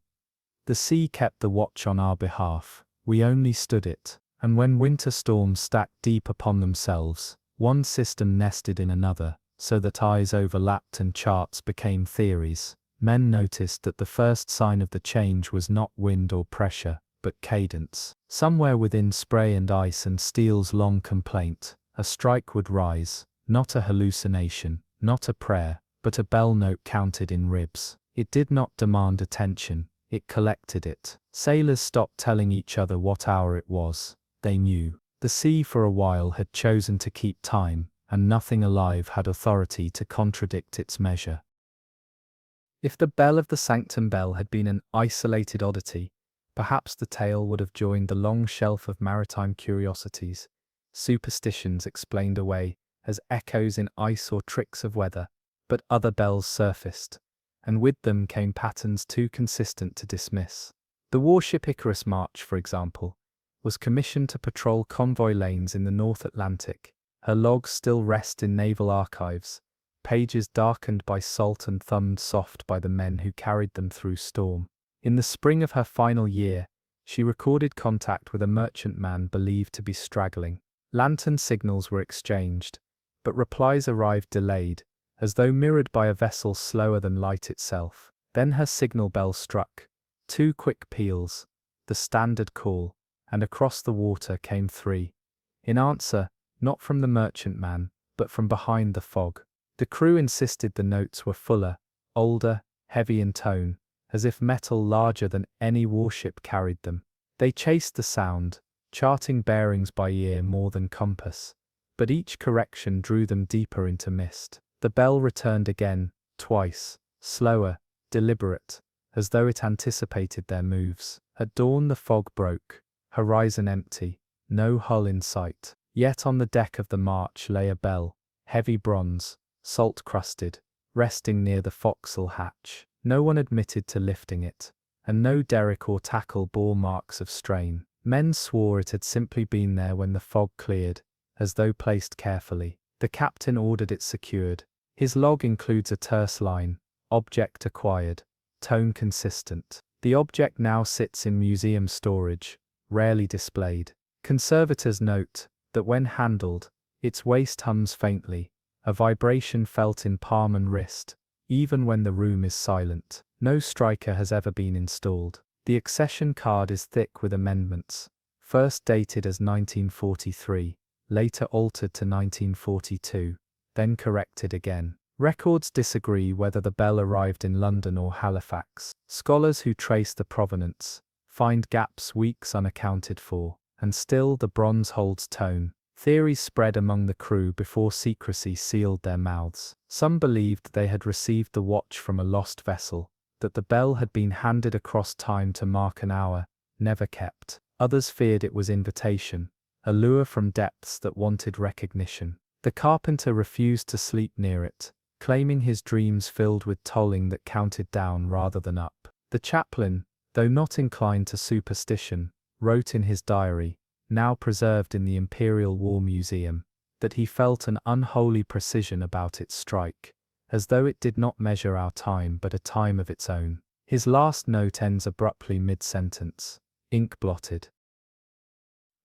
The sea kept the watch on our behalf. We only stood it. And when winter storms stacked deep upon themselves, one system nested in another, so that eyes overlapped and charts became theories. Men noticed that the first sign of the change was not wind or pressure, but cadence. Somewhere within spray and ice and steel's long complaint, a strike would rise, not a hallucination, not a prayer, but a bell note counted in ribs. It did not demand attention, it collected it. Sailors stopped telling each other what hour it was. They knew. The sea for a while had chosen to keep time, and nothing alive had authority to contradict its measure. If the bell of the Sanctum Bell had been an isolated oddity, perhaps the tale would have joined the long shelf of maritime curiosities, superstitions explained away as echoes in ice or tricks of weather. But other bells surfaced, and with them came patterns too consistent to dismiss. The warship Icarus March, for example, was commissioned to patrol convoy lanes in the North Atlantic. Her logs still rest in naval archives, pages darkened by salt and thumbed soft by the men who carried them through storm. In the spring of her final year, She recorded contact with a merchantman believed to be straggling. Lantern signals were exchanged, but replies arrived delayed, as though mirrored by a vessel slower than light itself. Then her signal bell struck. 2 quick peals, the standard call, and across the water came 3. In answer, not from the merchantman, but from behind the fog. The crew insisted the notes were fuller, older, heavy in tone, as if metal larger than any warship carried them. They chased the sound, charting bearings by ear more than compass, but each correction drew them deeper into mist. The bell returned again, twice, slower, deliberate, as though it anticipated their moves. At dawn the fog broke, horizon empty, no hull in sight. Yet on the deck of the March lay a bell, heavy bronze, salt-crusted, resting near the forecastle hatch. No one admitted to lifting it, and no derrick or tackle bore marks of strain. Men swore it had simply been there when the fog cleared, as though placed carefully. The captain ordered it secured. His log includes a terse line, object acquired, tone consistent. The object now sits in museum storage, rarely displayed. Conservators note that when handled, its waist hums faintly, a vibration felt in palm and wrist, even when the room is silent. No striker has ever been installed. The accession card is thick with amendments, first dated as 1943, later altered to 1942, then corrected again. Records disagree whether the bell arrived in London or Halifax. Scholars who trace the provenance find gaps weeks unaccounted for, and still the bronze holds tone. Theories spread among the crew before secrecy sealed their mouths. Some believed they had received the watch from a lost vessel, that the bell had been handed across time to mark an hour, never kept. Others feared it was invitation, a lure from depths that wanted recognition. The carpenter refused to sleep near it, claiming his dreams filled with tolling that counted down rather than up. The chaplain, though not inclined to superstition, wrote in his diary, now preserved in the Imperial War Museum, that he felt an unholy precision about its strike, as though it did not measure our time but a time of its own. His last note ends abruptly mid-sentence, ink blotted.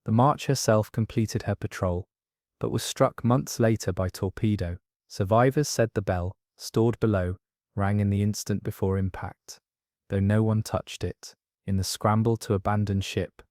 The March herself completed her patrol, but was struck months later by torpedo. Survivors said the bell, stored below, rang in the instant before impact, though no one touched it. In the scramble to abandon ship,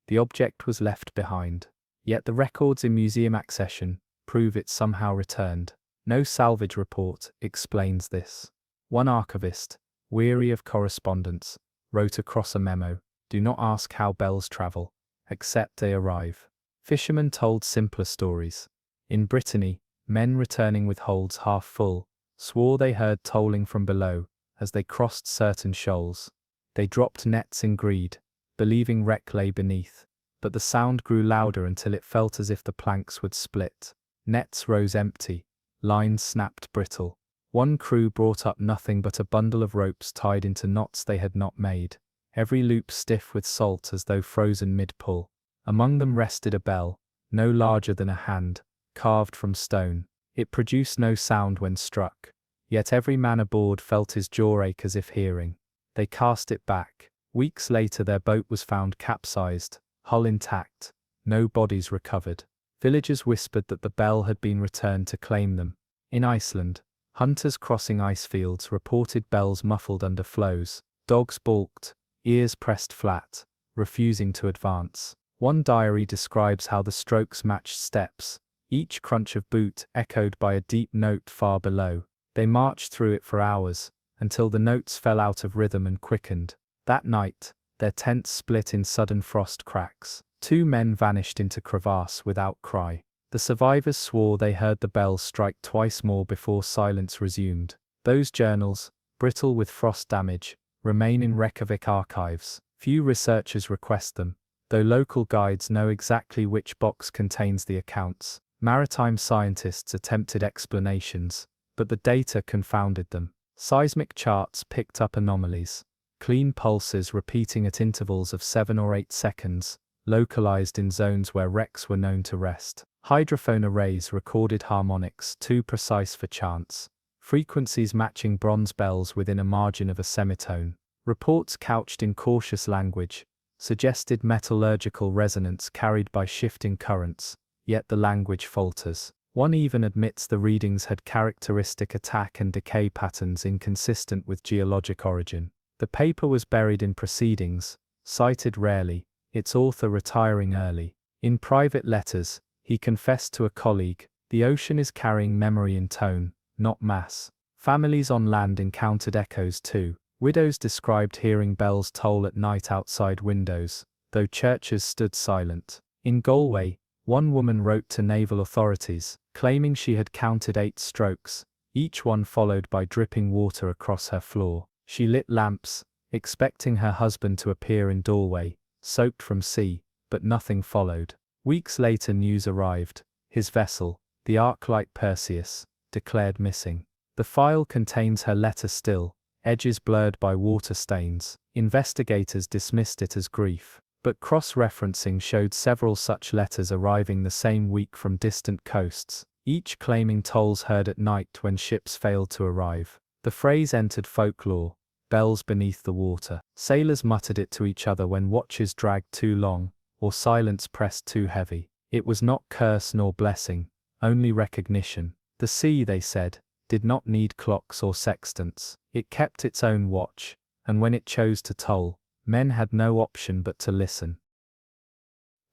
the object was left behind. Yet the records in museum accession prove it somehow returned. No salvage report explains this. One archivist, weary of correspondence, wrote across a memo, "Do not ask how bells travel, except they arrive." Fishermen told simpler stories. In Brittany, men returning with holds half full swore they heard tolling from below as they crossed certain shoals. They dropped nets in greed, believing wreck lay beneath, but the sound grew louder until it felt as if the planks would split. Nets rose empty, lines snapped brittle. One crew brought up nothing but a bundle of ropes tied into knots they had not made, every loop stiff with salt as though frozen mid-pull. Among them rested a bell, no larger than a hand, carved from stone. It produced no sound when struck, yet every man aboard felt his jaw ache as if hearing. They cast it back. Weeks later their boat was found capsized, hull intact, no bodies recovered. Villagers whispered that the bell had been returned to claim them. In Iceland, hunters crossing ice fields reported bells muffled under floes. Dogs balked, ears pressed flat, refusing to advance. One diary describes how the strokes matched steps, each crunch of boot echoed by a deep note far below. They marched through it for hours, until the notes fell out of rhythm and quickened. That night, their tents split in sudden frost cracks. 2 men vanished into crevasse without cry. The survivors swore they heard the bell strike twice more before silence resumed. Those journals, brittle with frost damage, remain in Reykjavik archives. Few researchers request them, though local guides know exactly which box contains the accounts. Maritime scientists attempted explanations, but the data confounded them. Seismic charts picked up anomalies. Clean pulses repeating at intervals of 7 or 8 seconds, localized in zones where wrecks were known to rest. Hydrophone arrays recorded harmonics too precise for chance, frequencies matching bronze bells within a margin of a semitone. Reports couched in cautious language suggested metallurgical resonance carried by shifting currents, yet the language falters. One even admits the readings had characteristic attack and decay patterns inconsistent with geologic origin. The paper was buried in proceedings, cited rarely, its author retiring early. In private letters, he confessed to a colleague, "The ocean is carrying memory in tone, not mass." Families on land encountered echoes too. Widows described hearing bells toll at night outside windows, though churches stood silent. In Galway, one woman wrote to naval authorities, claiming she had counted 8 strokes, each one followed by dripping water across her floor. She lit lamps, expecting her husband to appear in doorway, soaked from sea, but nothing followed. Weeks later news arrived. His vessel, the Arclight Perseus, declared missing. The file contains her letter still, edges blurred by water stains. Investigators dismissed it as grief, but cross-referencing showed several such letters arriving the same week from distant coasts, each claiming tolls heard at night when ships failed to arrive. The phrase entered folklore, bells beneath the water. Sailors muttered it to each other when watches dragged too long, or silence pressed too heavy. It was not curse nor blessing, only recognition. The sea, they said, did not need clocks or sextants. It kept its own watch, and when it chose to toll, men had no option but to listen.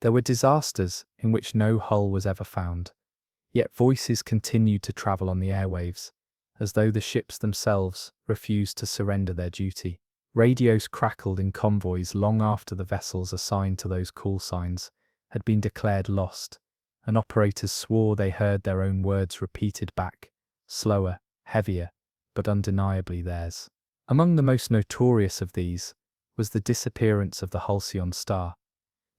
There were disasters in which no hull was ever found, yet voices continued to travel on the airwaves, as though the ships themselves refused to surrender their duty. Radios crackled in convoys long after the vessels assigned to those call signs had been declared lost, and operators swore they heard their own words repeated back, slower, heavier, but undeniably theirs. Among the most notorious of these was the disappearance of the Halcyon Star,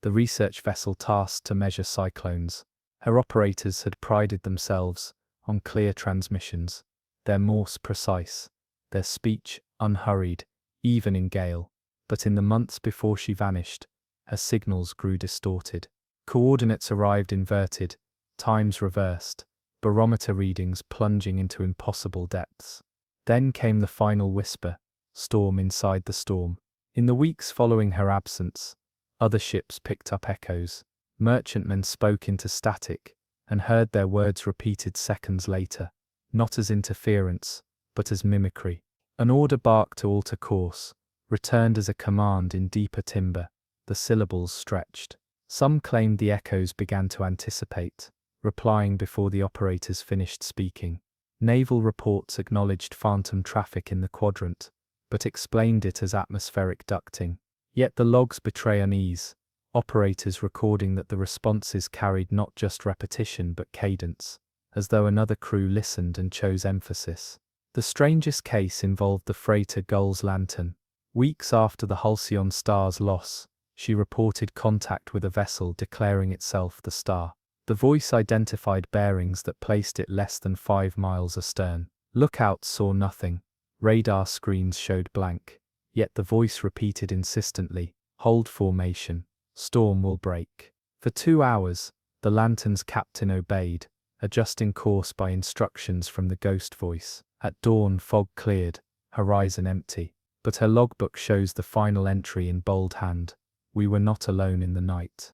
the research vessel tasked to measure cyclones. Her operators had prided themselves on clear transmissions, their Morse precise, their speech unhurried, even in gale. But in the months before she vanished, her signals grew distorted. Coordinates arrived inverted, times reversed, barometer readings plunging into impossible depths. Then came the final whisper, storm inside the storm. In the weeks following her absence, other ships picked up echoes. Merchantmen spoke into static, and heard their words repeated seconds later, not as interference, but as mimicry. An order barked to alter course, returned as a command in deeper timber, the syllables stretched. Some claimed the echoes began to anticipate, replying before the operators finished speaking. Naval reports acknowledged phantom traffic in the quadrant, but explained it as atmospheric ducting. Yet the logs betray unease, operators recording that the responses carried not just repetition but cadence, as though another crew listened and chose emphasis. The strangest case involved the freighter Gull's Lantern. Weeks after the Halcyon Star's loss, she reported contact with a vessel declaring itself the Star. The voice identified bearings that placed it less than 5 miles astern. Lookouts saw nothing. Radar screens showed blank. Yet the voice repeated insistently, "Hold formation. Storm will break." For 2 hours, the Lantern's captain obeyed, adjusting course by instructions from the ghost voice. At dawn, fog cleared, horizon empty. But her logbook shows the final entry in bold hand: "We were not alone in the night."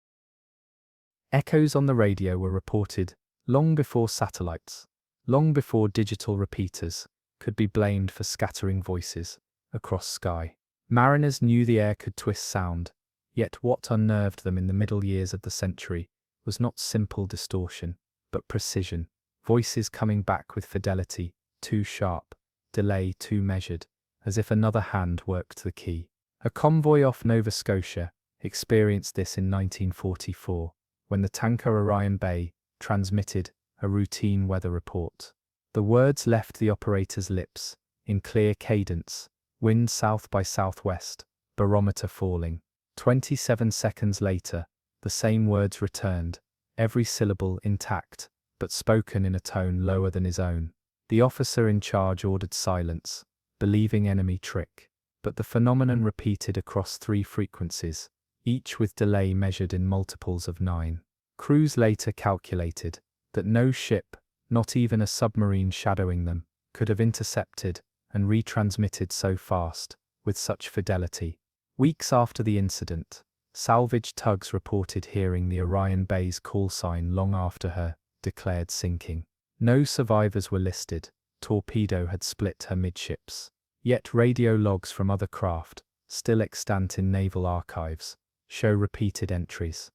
Echoes on the radio were reported long before satellites, long before digital repeaters could be blamed for scattering voices across sky. Mariners knew the air could twist sound, yet what unnerved them in the middle years of the century was not simple distortion, but precision. Voices coming back with fidelity, too sharp, delay too measured, as if another hand worked the key. A convoy off Nova Scotia experienced this in 1944, when the tanker Orion Bay transmitted a routine weather report. The words left the operator's lips, in clear cadence: wind south by southwest, barometer falling. 27 seconds later, the same words returned, every syllable intact, but spoken in a tone lower than his own. The officer in charge ordered silence, believing enemy trick, but the phenomenon repeated across 3 frequencies, each with delay measured in multiples of 9. Crews later calculated that no ship, not even a submarine shadowing them, could have intercepted and retransmitted so fast, with such fidelity. Weeks after the incident, Salvage tugs reported hearing the Orion Bay's call sign long after her declared sinking. No survivors were listed. Torpedo had split her midships. Yet radio logs from other craft, still extant in naval archives, show repeated entries.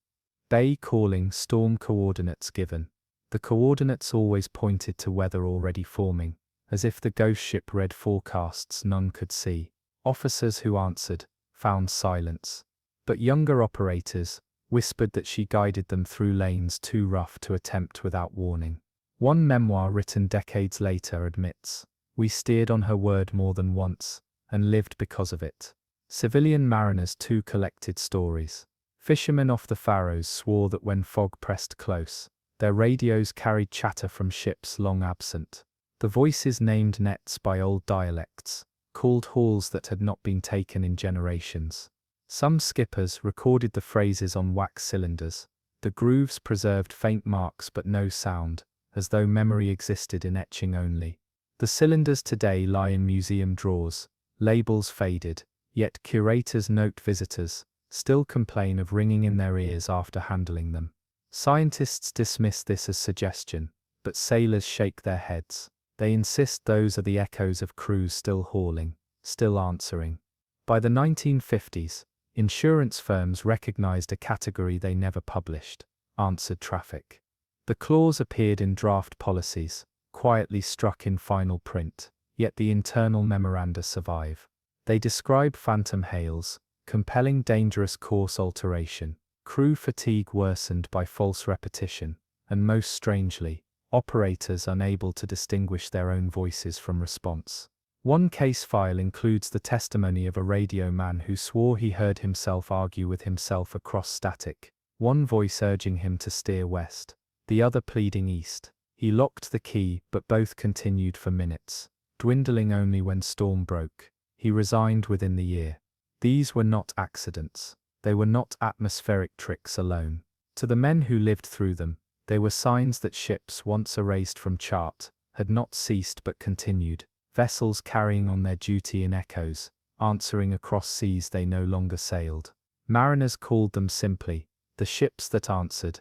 Bay calling, storm coordinates given. The coordinates always pointed to weather already forming, as if the ghost ship read forecasts none could see. Officers who answered found silence. But younger operators whispered that she guided them through lanes too rough to attempt without warning. One memoir written decades later admits, "We steered on her word more than once, and lived because of it." Civilian mariners too collected stories. Fishermen off the Faroes swore that when fog pressed close, their radios carried chatter from ships long absent. The voices named nets by old dialects, called hauls that had not been taken in generations. Some skippers recorded the phrases on wax cylinders. The grooves preserved faint marks but no sound, as though memory existed in etching only. The cylinders today lie in museum drawers, labels faded, yet curators note visitors still complain of ringing in their ears after handling them. Scientists dismiss this as suggestion, but sailors shake their heads. They insist those are the echoes of crews still hauling, still answering. By the 1950s, insurance firms recognized a category they never published: answered traffic. The clause appeared in draft policies, quietly struck in final print, yet the internal memoranda survive. They describe phantom hails, compelling dangerous course alteration, crew fatigue worsened by false repetition, and most strangely, operators unable to distinguish their own voices from response. One case file includes the testimony of a radio man who swore he heard himself argue with himself across static, one voice urging him to steer west, the other pleading east. He locked the key, but both continued for minutes, dwindling only when storm broke. He resigned within the year. These were not accidents. They were not atmospheric tricks alone. To the men who lived through them, they were signs that ships once erased from chart had not ceased but continued. Vessels carrying on their duty in echoes, answering across seas they no longer sailed. Mariners called them simply, the ships that answered.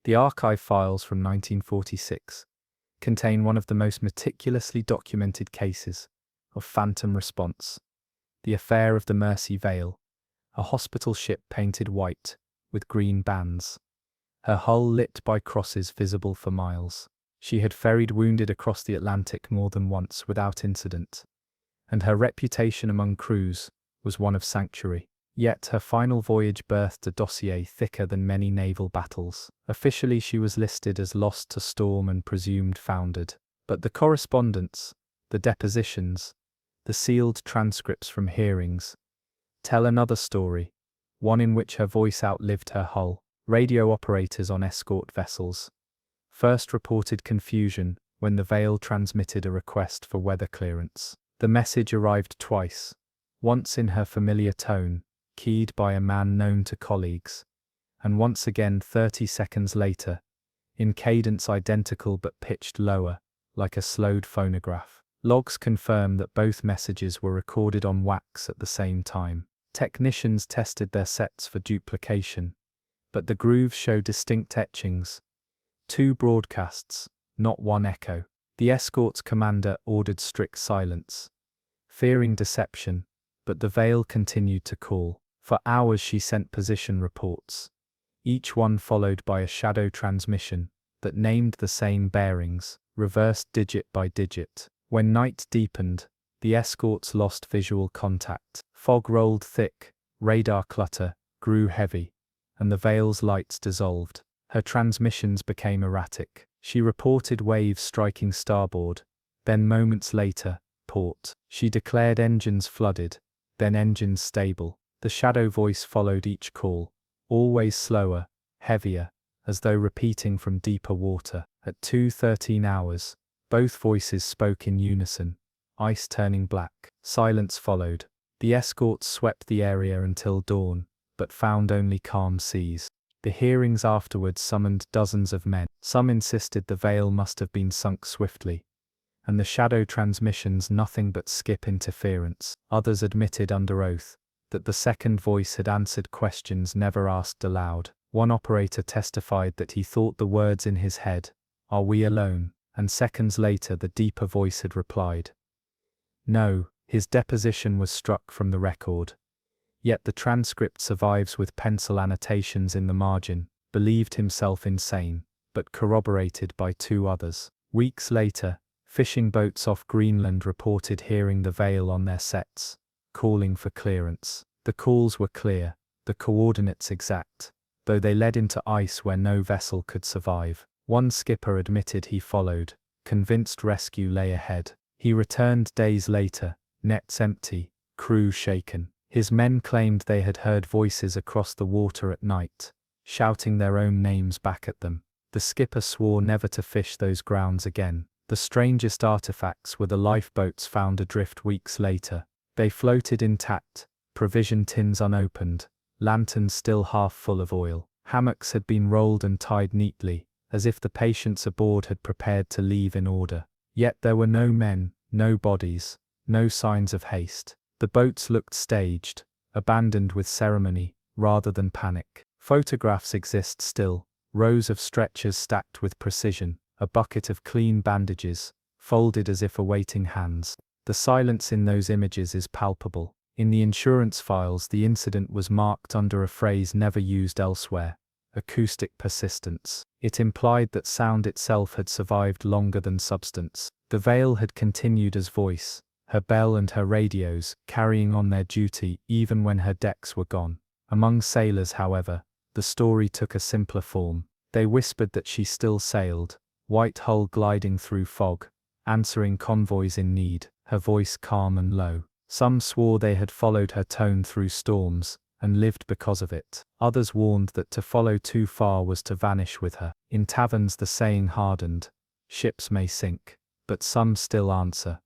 The archive files from 1946 contain one of the most meticulously documented cases of phantom response. The affair of the Mersey Vale, a hospital ship painted white with green bands, her hull lit by crosses visible for miles. She had ferried wounded across the Atlantic more than once without incident, and her reputation among crews was one of sanctuary. Yet her final voyage birthed a dossier thicker than many naval battles. Officially she was listed as lost to storm and presumed foundered, but the correspondence, the depositions, the sealed transcripts from hearings, tell another story, one in which her voice outlived her hull. Radio operators on escort vessels first reported confusion when the Vale transmitted a request for weather clearance. The message arrived twice, once in her familiar tone, keyed by a man known to colleagues, and once again 30 seconds later, in cadence identical but pitched lower, like a slowed phonograph. Logs confirm that both messages were recorded on wax at the same time. Technicians tested their sets for duplication, but the grooves show distinct etchings. 2 broadcasts, not one echo. The escort's commander ordered strict silence, fearing deception, but the Vale continued to call. For hours she sent position reports, each one followed by a shadow transmission that named the same bearings, reversed digit by digit. When night deepened, the escorts lost visual contact. Fog rolled thick, radar clutter grew heavy, and the Vale's lights dissolved. Her transmissions became erratic. She reported waves striking starboard, then moments later, port. She declared engines flooded, then engines stable. The shadow voice followed each call, always slower, heavier, as though repeating from deeper water. At 2:13 hours, both voices spoke in unison, ice turning black. Silence followed. The escorts swept the area until dawn, but found only calm seas. The hearings afterwards summoned dozens of men. Some insisted the Vale must have been sunk swiftly, and the shadow transmissions nothing but skip interference. Others admitted under oath that the second voice had answered questions never asked aloud. One operator testified that he thought the words in his head, "Are we alone?" and seconds later the deeper voice had replied, "No." His deposition was struck from the record. Yet the transcript survives with pencil annotations in the margin, believed himself insane, but corroborated by 2 others. Weeks later, fishing boats off Greenland reported hearing the Vale on their sets, calling for clearance. The calls were clear, the coordinates exact, though they led into ice where no vessel could survive. One skipper admitted he followed, convinced rescue lay ahead. He returned days later, nets empty, crew shaken. His men claimed they had heard voices across the water at night, shouting their own names back at them. The skipper swore never to fish those grounds again. The strangest artifacts were the lifeboats found adrift weeks later. They floated intact, provision tins unopened, lanterns still half full of oil. Hammocks had been rolled and tied neatly, as if the patients aboard had prepared to leave in order. Yet there were no men, no bodies, no signs of haste. The boats looked staged, abandoned with ceremony, rather than panic. Photographs exist still, rows of stretchers stacked with precision, a bucket of clean bandages, folded as if awaiting hands. The silence in those images is palpable. In the insurance files the incident was marked under a phrase never used elsewhere: acoustic persistence. It implied that sound itself had survived longer than substance. The Vale had continued as voice, her bell and her radios, carrying on their duty even when her decks were gone. Among sailors, however, the story took a simpler form. They whispered that she still sailed, white hull gliding through fog, answering convoys in need, her voice calm and low. Some swore they had followed her tone through storms, and lived because of it. Others warned that to follow too far was to vanish with her. In taverns the saying hardened, ships may sink, but some still answer.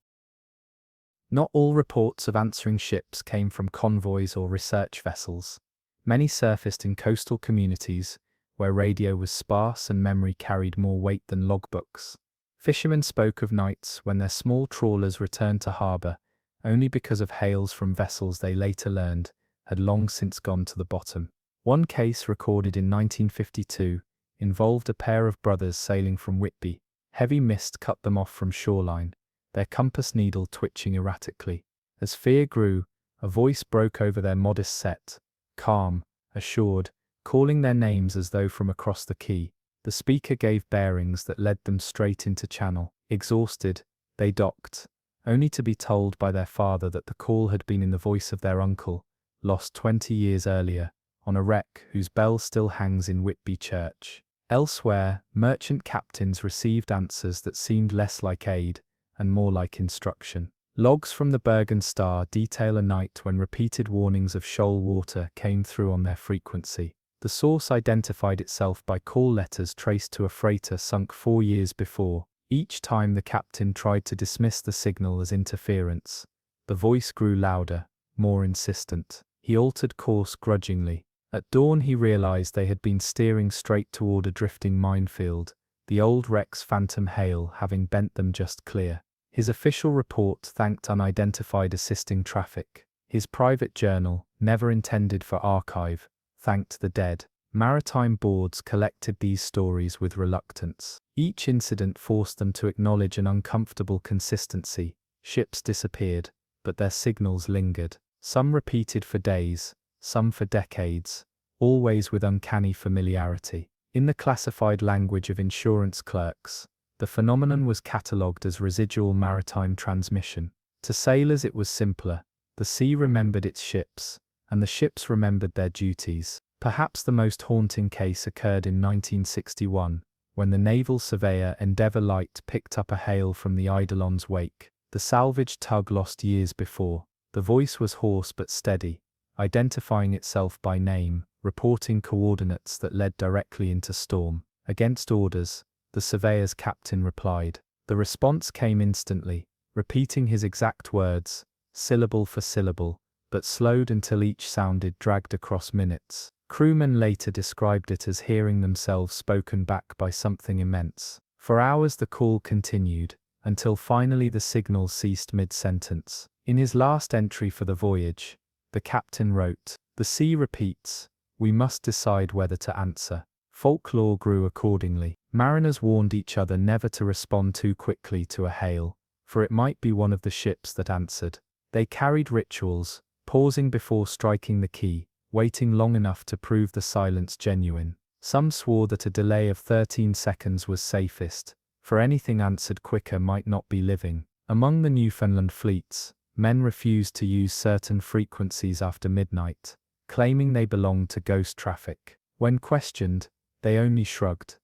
Not all reports of answering ships came from convoys or research vessels. Many surfaced in coastal communities, where radio was sparse and memory carried more weight than logbooks. Fishermen spoke of nights when their small trawlers returned to harbour, only because of hails from vessels they later learned had long since gone to the bottom. One case recorded in 1952 involved a pair of brothers sailing from Whitby. Heavy mist cut them off from shoreline, their compass needle twitching erratically. As fear grew, a voice broke over their modest set, calm, assured, calling their names as though from across the quay. The speaker gave bearings that led them straight into channel. Exhausted, they docked, only to be told by their father that the call had been in the voice of their uncle, lost 20 years earlier, on a wreck whose bell still hangs in Whitby Church. Elsewhere, merchant captains received answers that seemed less like aid and more like instruction. Logs from the Bergen Star detail a night when repeated warnings of shoal water came through on their frequency. The source identified itself by call letters traced to a freighter sunk 4 years before. Each time the captain tried to dismiss the signal as interference, the voice grew louder, more insistent. He altered course grudgingly. At dawn he realized they had been steering straight toward a drifting minefield, the old wreck's phantom hail having bent them just clear. His official report thanked unidentified assisting traffic. His private journal, never intended for archive, thanked the dead. Maritime boards collected these stories with reluctance. Each incident forced them to acknowledge an uncomfortable consistency. Ships disappeared, but their signals lingered. Some repeated for days, some for decades, always with uncanny familiarity. In the classified language of insurance clerks, the phenomenon was catalogued as residual maritime transmission. To sailors it was simpler. The sea remembered its ships, and the ships remembered their duties. Perhaps the most haunting case occurred in 1961, when the naval surveyor Endeavour Light picked up a hail from the Eidolon's wake. The Salvage tug lost years before. The voice was hoarse but steady, identifying itself by name, reporting coordinates that led directly into storm. Against orders, the surveyor's captain replied. The response came instantly, repeating his exact words, syllable for syllable, but slowed until each sounded dragged across minutes. Crewmen later described it as hearing themselves spoken back by something immense. For hours the call continued, until finally the signal ceased mid-sentence. In his last entry for the voyage, The captain wrote. The sea repeats. We must decide whether to answer. Folklore grew accordingly. Mariners warned each other never to respond too quickly to a hail, for it might be one of the ships that answered. They carried rituals, pausing before striking the key, waiting long enough to prove the silence genuine. Some swore that a delay of 13 seconds was safest, for anything answered quicker might not be living. Among the Newfoundland fleets, men refused to use certain frequencies after midnight, claiming they belonged to ghost traffic. When questioned, they only shrugged.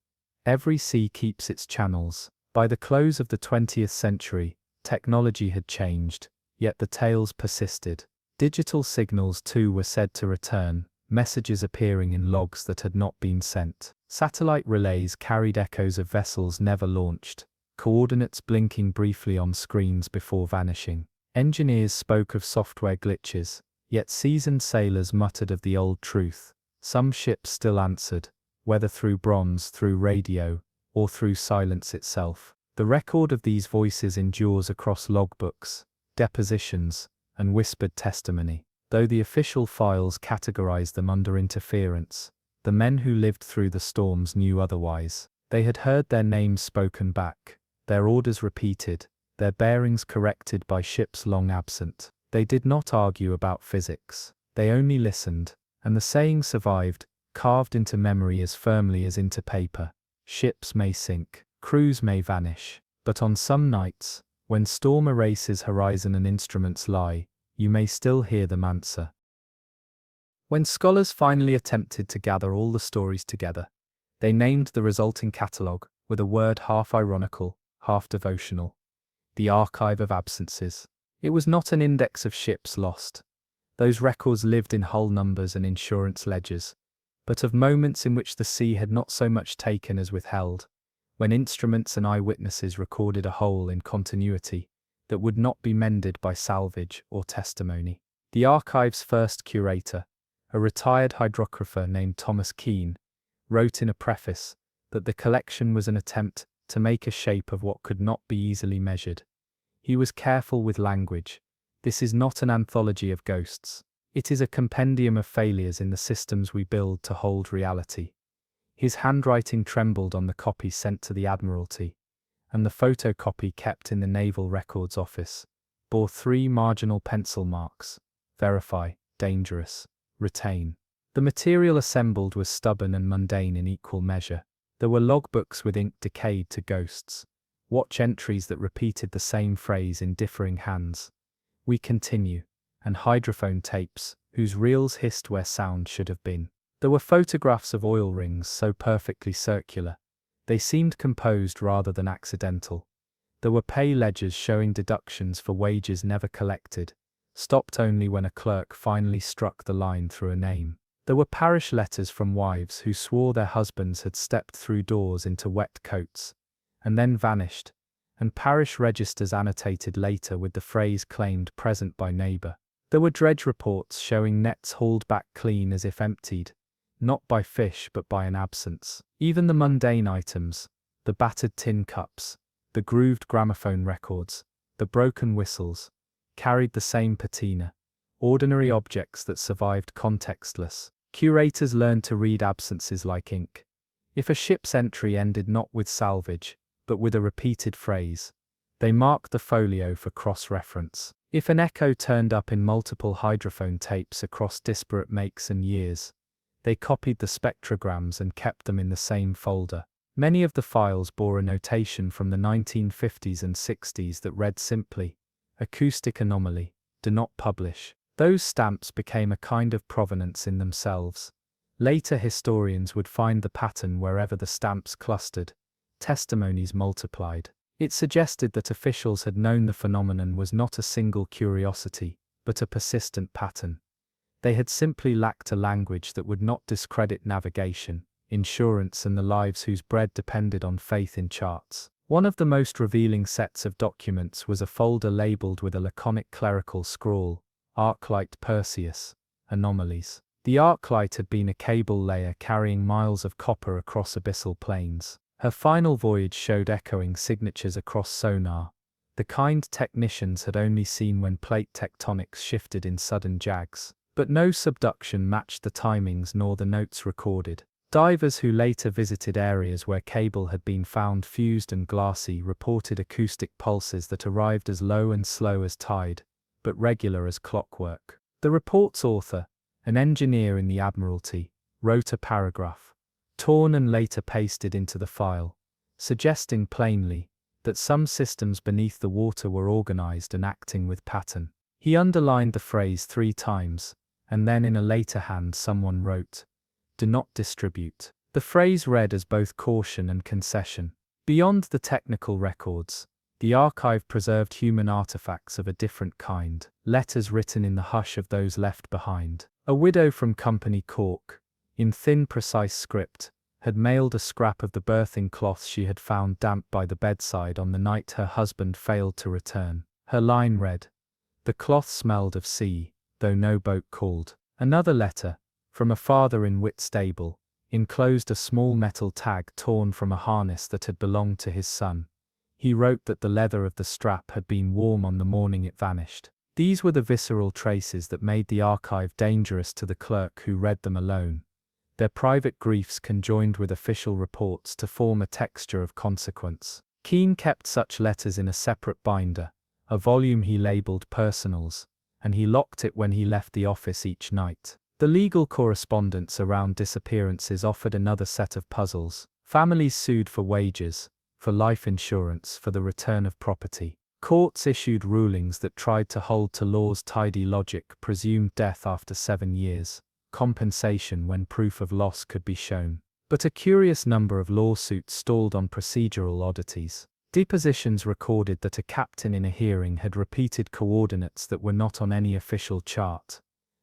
Every sea keeps its channels. By the close of the 20th century, technology had changed, yet the tales persisted. Digital signals too were said to return, messages appearing in logs that had not been sent. Satellite relays carried echoes of vessels never launched, coordinates blinking briefly on screens before vanishing. Engineers spoke of software glitches, yet seasoned sailors muttered of the old truth. Some ships still answered, whether through bronze, through radio, or through silence itself. The record of these voices endures across logbooks, depositions, and whispered testimony. Though the official files categorized them under interference, the men who lived through the storms knew otherwise. They had heard their names spoken back, their orders repeated, their bearings corrected by ships long absent. They did not argue about physics. They only listened, and the saying survived, carved into memory as firmly as into paper. Ships may sink, crews may vanish, but on some nights, when storm erases horizon and instruments lie, you may still hear them answer. When scholars finally attempted to gather all the stories together, they named the resulting catalogue, with a word half ironical, half devotional: the Archive of Absences. It was not an index of ships lost. Those records lived in hull numbers and insurance ledgers, but of moments in which the sea had not so much taken as withheld, when instruments and eyewitnesses recorded a hole in continuity that would not be mended by salvage or testimony. The archive's first curator, a retired hydrographer named Thomas Keane, wrote in a preface that the collection was an attempt to make a shape of what could not be easily measured. He was careful with language. This is not an anthology of ghosts. It is a compendium of failures in the systems we build to hold reality. His handwriting trembled on the copy sent to the Admiralty, and the photocopy kept in the Naval Records Office bore 3 marginal pencil marks: verify, dangerous, retain. The material assembled was stubborn and mundane in equal measure. There were logbooks with ink decayed to ghosts, watch entries that repeated the same phrase in differing hands, "We continue," and hydrophone tapes, whose reels hissed where sound should have been. There were photographs of oil rings so perfectly circular, they seemed composed rather than accidental. There were pay ledgers showing deductions for wages never collected, stopped only when a clerk finally struck the line through a name. There were parish letters from wives who swore their husbands had stepped through doors into wet coats, and then vanished, and parish registers annotated later with the phrase claimed present by neighbour. There were dredge reports showing nets hauled back clean as if emptied, not by fish but by an absence. Even the mundane items, the battered tin cups, the grooved gramophone records, the broken whistles, carried the same patina, ordinary objects that survived contextless. Curators learned to read absences like ink. If a ship's entry ended not with salvage, but with a repeated phrase, they marked the folio for cross-reference. If an echo turned up in multiple hydrophone tapes across disparate makes and years, they copied the spectrograms and kept them in the same folder. Many of the files bore a notation from the 1950s and 60s that read simply, "Acoustic anomaly, do not publish." Those stamps became a kind of provenance in themselves. Later historians would find the pattern wherever the stamps clustered. Testimonies multiplied. It suggested that officials had known the phenomenon was not a single curiosity, but a persistent pattern. They had simply lacked a language that would not discredit navigation, insurance, and the lives whose bread depended on faith in charts. One of the most revealing sets of documents was a folder labeled with a laconic clerical scrawl, "Arclight Perseus, Anomalies." The Arclight had been a cable layer carrying miles of copper across abyssal plains. Her final voyage showed echoing signatures across sonar, the kind technicians had only seen when plate tectonics shifted in sudden jags. But no subduction matched the timings nor the notes recorded. Divers who later visited areas where cable had been found fused and glassy reported acoustic pulses that arrived as low and slow as tide, but regular as clockwork. The report's author, an engineer in the Admiralty, wrote a paragraph, torn and later pasted into the file, suggesting plainly that some systems beneath the water were organized and acting with pattern. He underlined the phrase 3 times, and then in a later hand someone wrote, "Do not distribute." The phrase read as both caution and concession. Beyond the technical records, the archive preserved human artifacts of a different kind, letters written in the hush of those left behind. A widow from Company Cork, in thin precise script, had mailed a scrap of the berthing cloth she had found damp by the bedside on the night her husband failed to return. Her line read, "The cloth smelled of sea, though no boat called." Another letter, from a father in Whitstable, enclosed a small metal tag torn from a harness that had belonged to his son. He wrote that the leather of the strap had been warm on the morning it vanished. These were the visceral traces that made the archive dangerous to the clerk who read them alone. Their private griefs conjoined with official reports to form a texture of consequence. Keane kept such letters in a separate binder, a volume he labeled Personals, and he locked it when he left the office each night. The legal correspondence around disappearances offered another set of puzzles. Families sued for wages, for life insurance, for the return of property. Courts issued rulings that tried to hold to law's tidy logic, presumed death after 7 years, compensation when proof of loss could be shown. But a curious number of lawsuits stalled on procedural oddities. Depositions recorded that a captain in a hearing had repeated coordinates that were not on any official chart.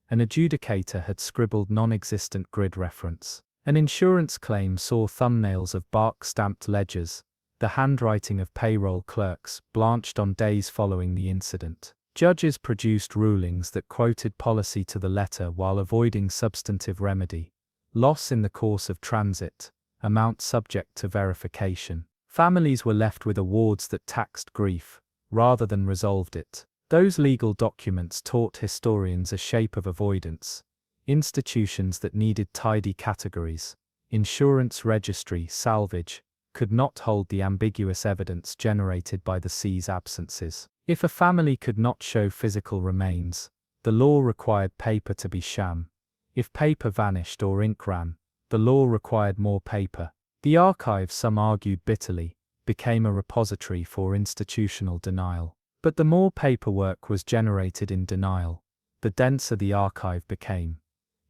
An adjudicator had scribbled non-existent grid reference. An insurance claim saw thumbnails of bark-stamped ledgers, the handwriting of payroll clerks, blanched on days following the incident. Judges produced rulings that quoted policy to the letter while avoiding substantive remedy. Loss in the course of transit, amount subject to verification. Families were left with awards that taxed grief, rather than resolved it. Those legal documents taught historians a shape of avoidance. Institutions that needed tidy categories, insurance registry, salvage, could not hold the ambiguous evidence generated by the sea's absences. If a family could not show physical remains, the law required paper to be sham. If paper vanished or ink ran, the law required more paper. The archive, some argued bitterly, became a repository for institutional denial. But the more paperwork was generated in denial, the denser the archive became.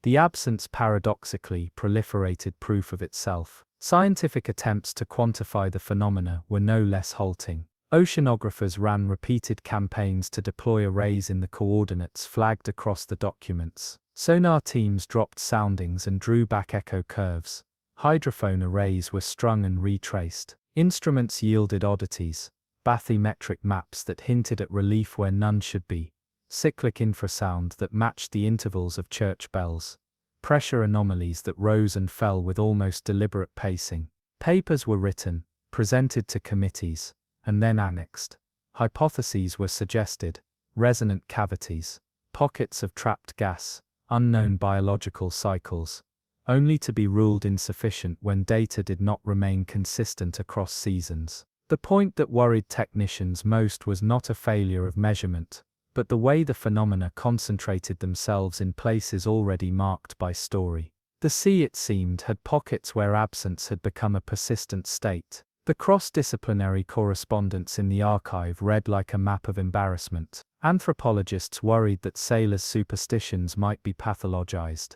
The absence paradoxically proliferated proof of itself. Scientific attempts to quantify the phenomena were no less halting. Oceanographers ran repeated campaigns to deploy arrays in the coordinates flagged across the documents. Sonar teams dropped soundings and drew back echo curves. Hydrophone arrays were strung and retraced. Instruments yielded oddities, bathymetric maps that hinted at relief where none should be, cyclic infrasound that matched the intervals of church bells, pressure anomalies that rose and fell with almost deliberate pacing. Papers were written, presented to committees, and then annexed. Hypotheses were suggested, resonant cavities, pockets of trapped gas, unknown biological cycles, only to be ruled insufficient when data did not remain consistent across seasons. The point that worried technicians most was not a failure of measurement, but the way the phenomena concentrated themselves in places already marked by story. The sea, it seemed, had pockets where absence had become a persistent state. The cross-disciplinary correspondence in the archive read like a map of embarrassment. Anthropologists worried that sailors' superstitions might be pathologized.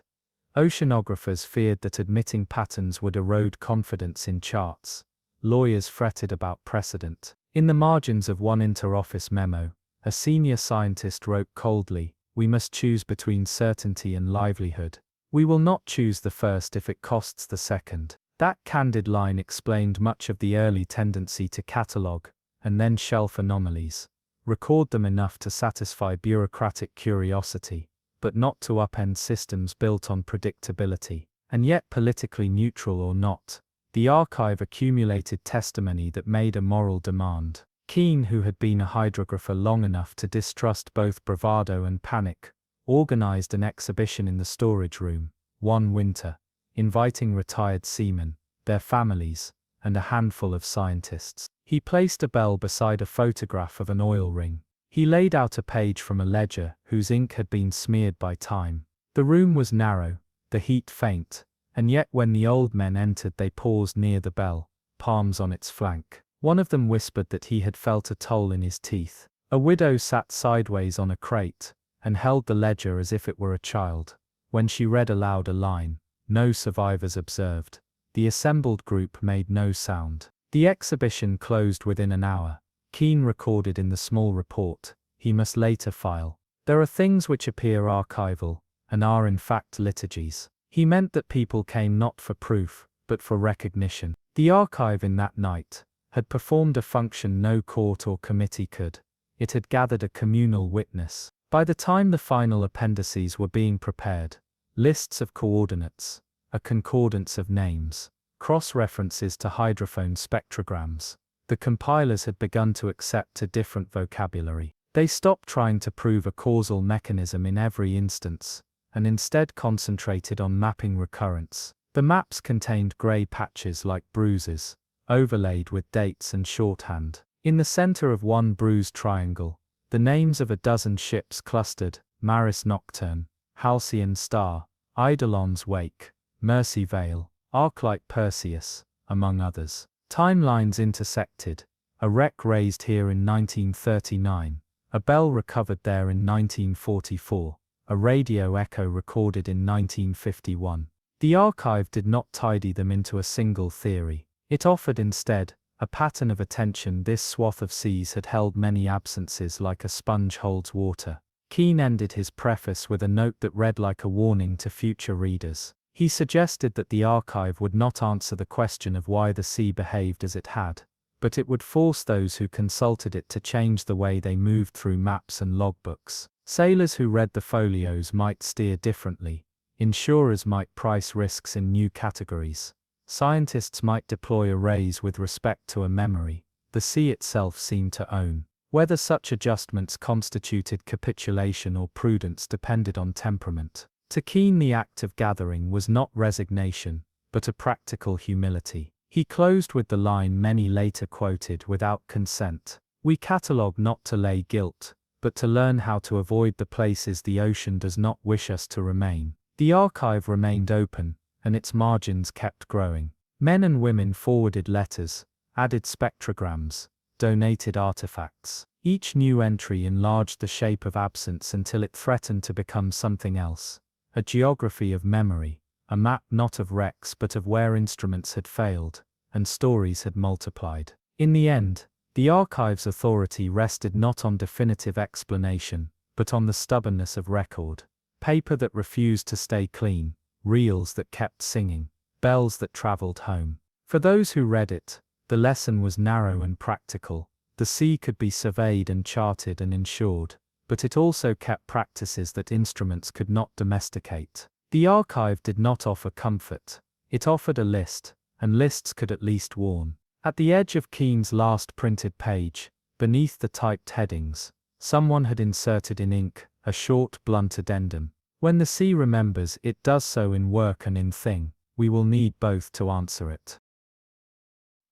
Oceanographers feared that admitting patterns would erode confidence in charts. Lawyers fretted about precedent. In the margins of one inter-office memo, a senior scientist wrote coldly, "We must choose between certainty and livelihood. We will not choose the first if it costs the second." That candid line explained much of the early tendency to catalogue, and then shelf anomalies, record them enough to satisfy bureaucratic curiosity, but not to upend systems built on predictability. And yet, politically neutral or not, the archive accumulated testimony that made a moral demand. Keene, who had been a hydrographer long enough to distrust both bravado and panic, organized an exhibition in the storage room, one winter, inviting retired seamen, their families, and a handful of scientists. He placed a bell beside a photograph of an oil ring. He laid out a page from a ledger whose ink had been smeared by time. The room was narrow, the heat faint, and yet when the old men entered they paused near the bell, palms on its flank. One of them whispered that he had felt a toll in his teeth. A widow sat sideways on a crate, and held the ledger as if it were a child. When she read aloud a line, "No survivors observed," the assembled group made no sound. The exhibition closed within an hour. Keene recorded in the small report he must later file. There are things which appear archival, and are in fact liturgies. He meant that people came not for proof, but for recognition. The archive in that night had performed a function no court or committee could. It had gathered a communal witness. By the time the final appendices were being prepared, lists of coordinates, a concordance of names, cross-references to hydrophone spectrograms, the compilers had begun to accept a different vocabulary. They stopped trying to prove a causal mechanism in every instance, and instead concentrated on mapping recurrence. The maps contained grey patches like bruises, overlaid with dates and shorthand. In the center of one bruised triangle, the names of a dozen ships clustered: Maris Nocturne, Halcyon Star, Eidolon's Wake, Mercy Vale, Arclight Perseus, among others. Timelines intersected: a wreck raised here in 1939, a bell recovered there in 1944, a radio echo recorded in 1951. The archive did not tidy them into a single theory. It offered instead a pattern of attention. This swath of seas had held many absences like a sponge holds water. Keene ended his preface with a note that read like a warning to future readers. He suggested that the archive would not answer the question of why the sea behaved as it had, but it would force those who consulted it to change the way they moved through maps and logbooks. Sailors who read the folios might steer differently. Insurers might price risks in new categories. Scientists might deploy arrays with respect to a memory the sea itself seemed to own. Whether such adjustments constituted capitulation or prudence depended on temperament. To Keene, the act of gathering was not resignation, but a practical humility. He closed with the line many later quoted: "Without consent, we catalogue not to lay guilt, but to learn how to avoid the places the ocean does not wish us to remain." The archive remained open, and its margins kept growing. Men and women forwarded letters, added spectrograms, donated artifacts. Each new entry enlarged the shape of absence until it threatened to become something else: a geography of memory, a map not of wrecks but of where instruments had failed, and stories had multiplied. In the end, the archive's authority rested not on definitive explanation, but on the stubbornness of record. Paper that refused to stay clean, reels that kept singing, bells that traveled home. For those who read it, the lesson was narrow and practical. The sea could be surveyed and charted and insured, but it also kept practices that instruments could not domesticate. The archive did not offer comfort. It offered a list, and lists could at least warn. At the edge of Keene's last printed page, beneath the typed headings, someone had inserted in ink a short, blunt addendum: "When the sea remembers, it does so in work and in thing. We will need both to answer it."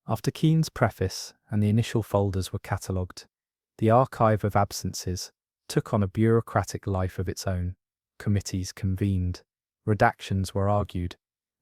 After Keene's preface and the initial folders were catalogued, the archive of absences took on a bureaucratic life of its own. Committees convened, redactions were argued,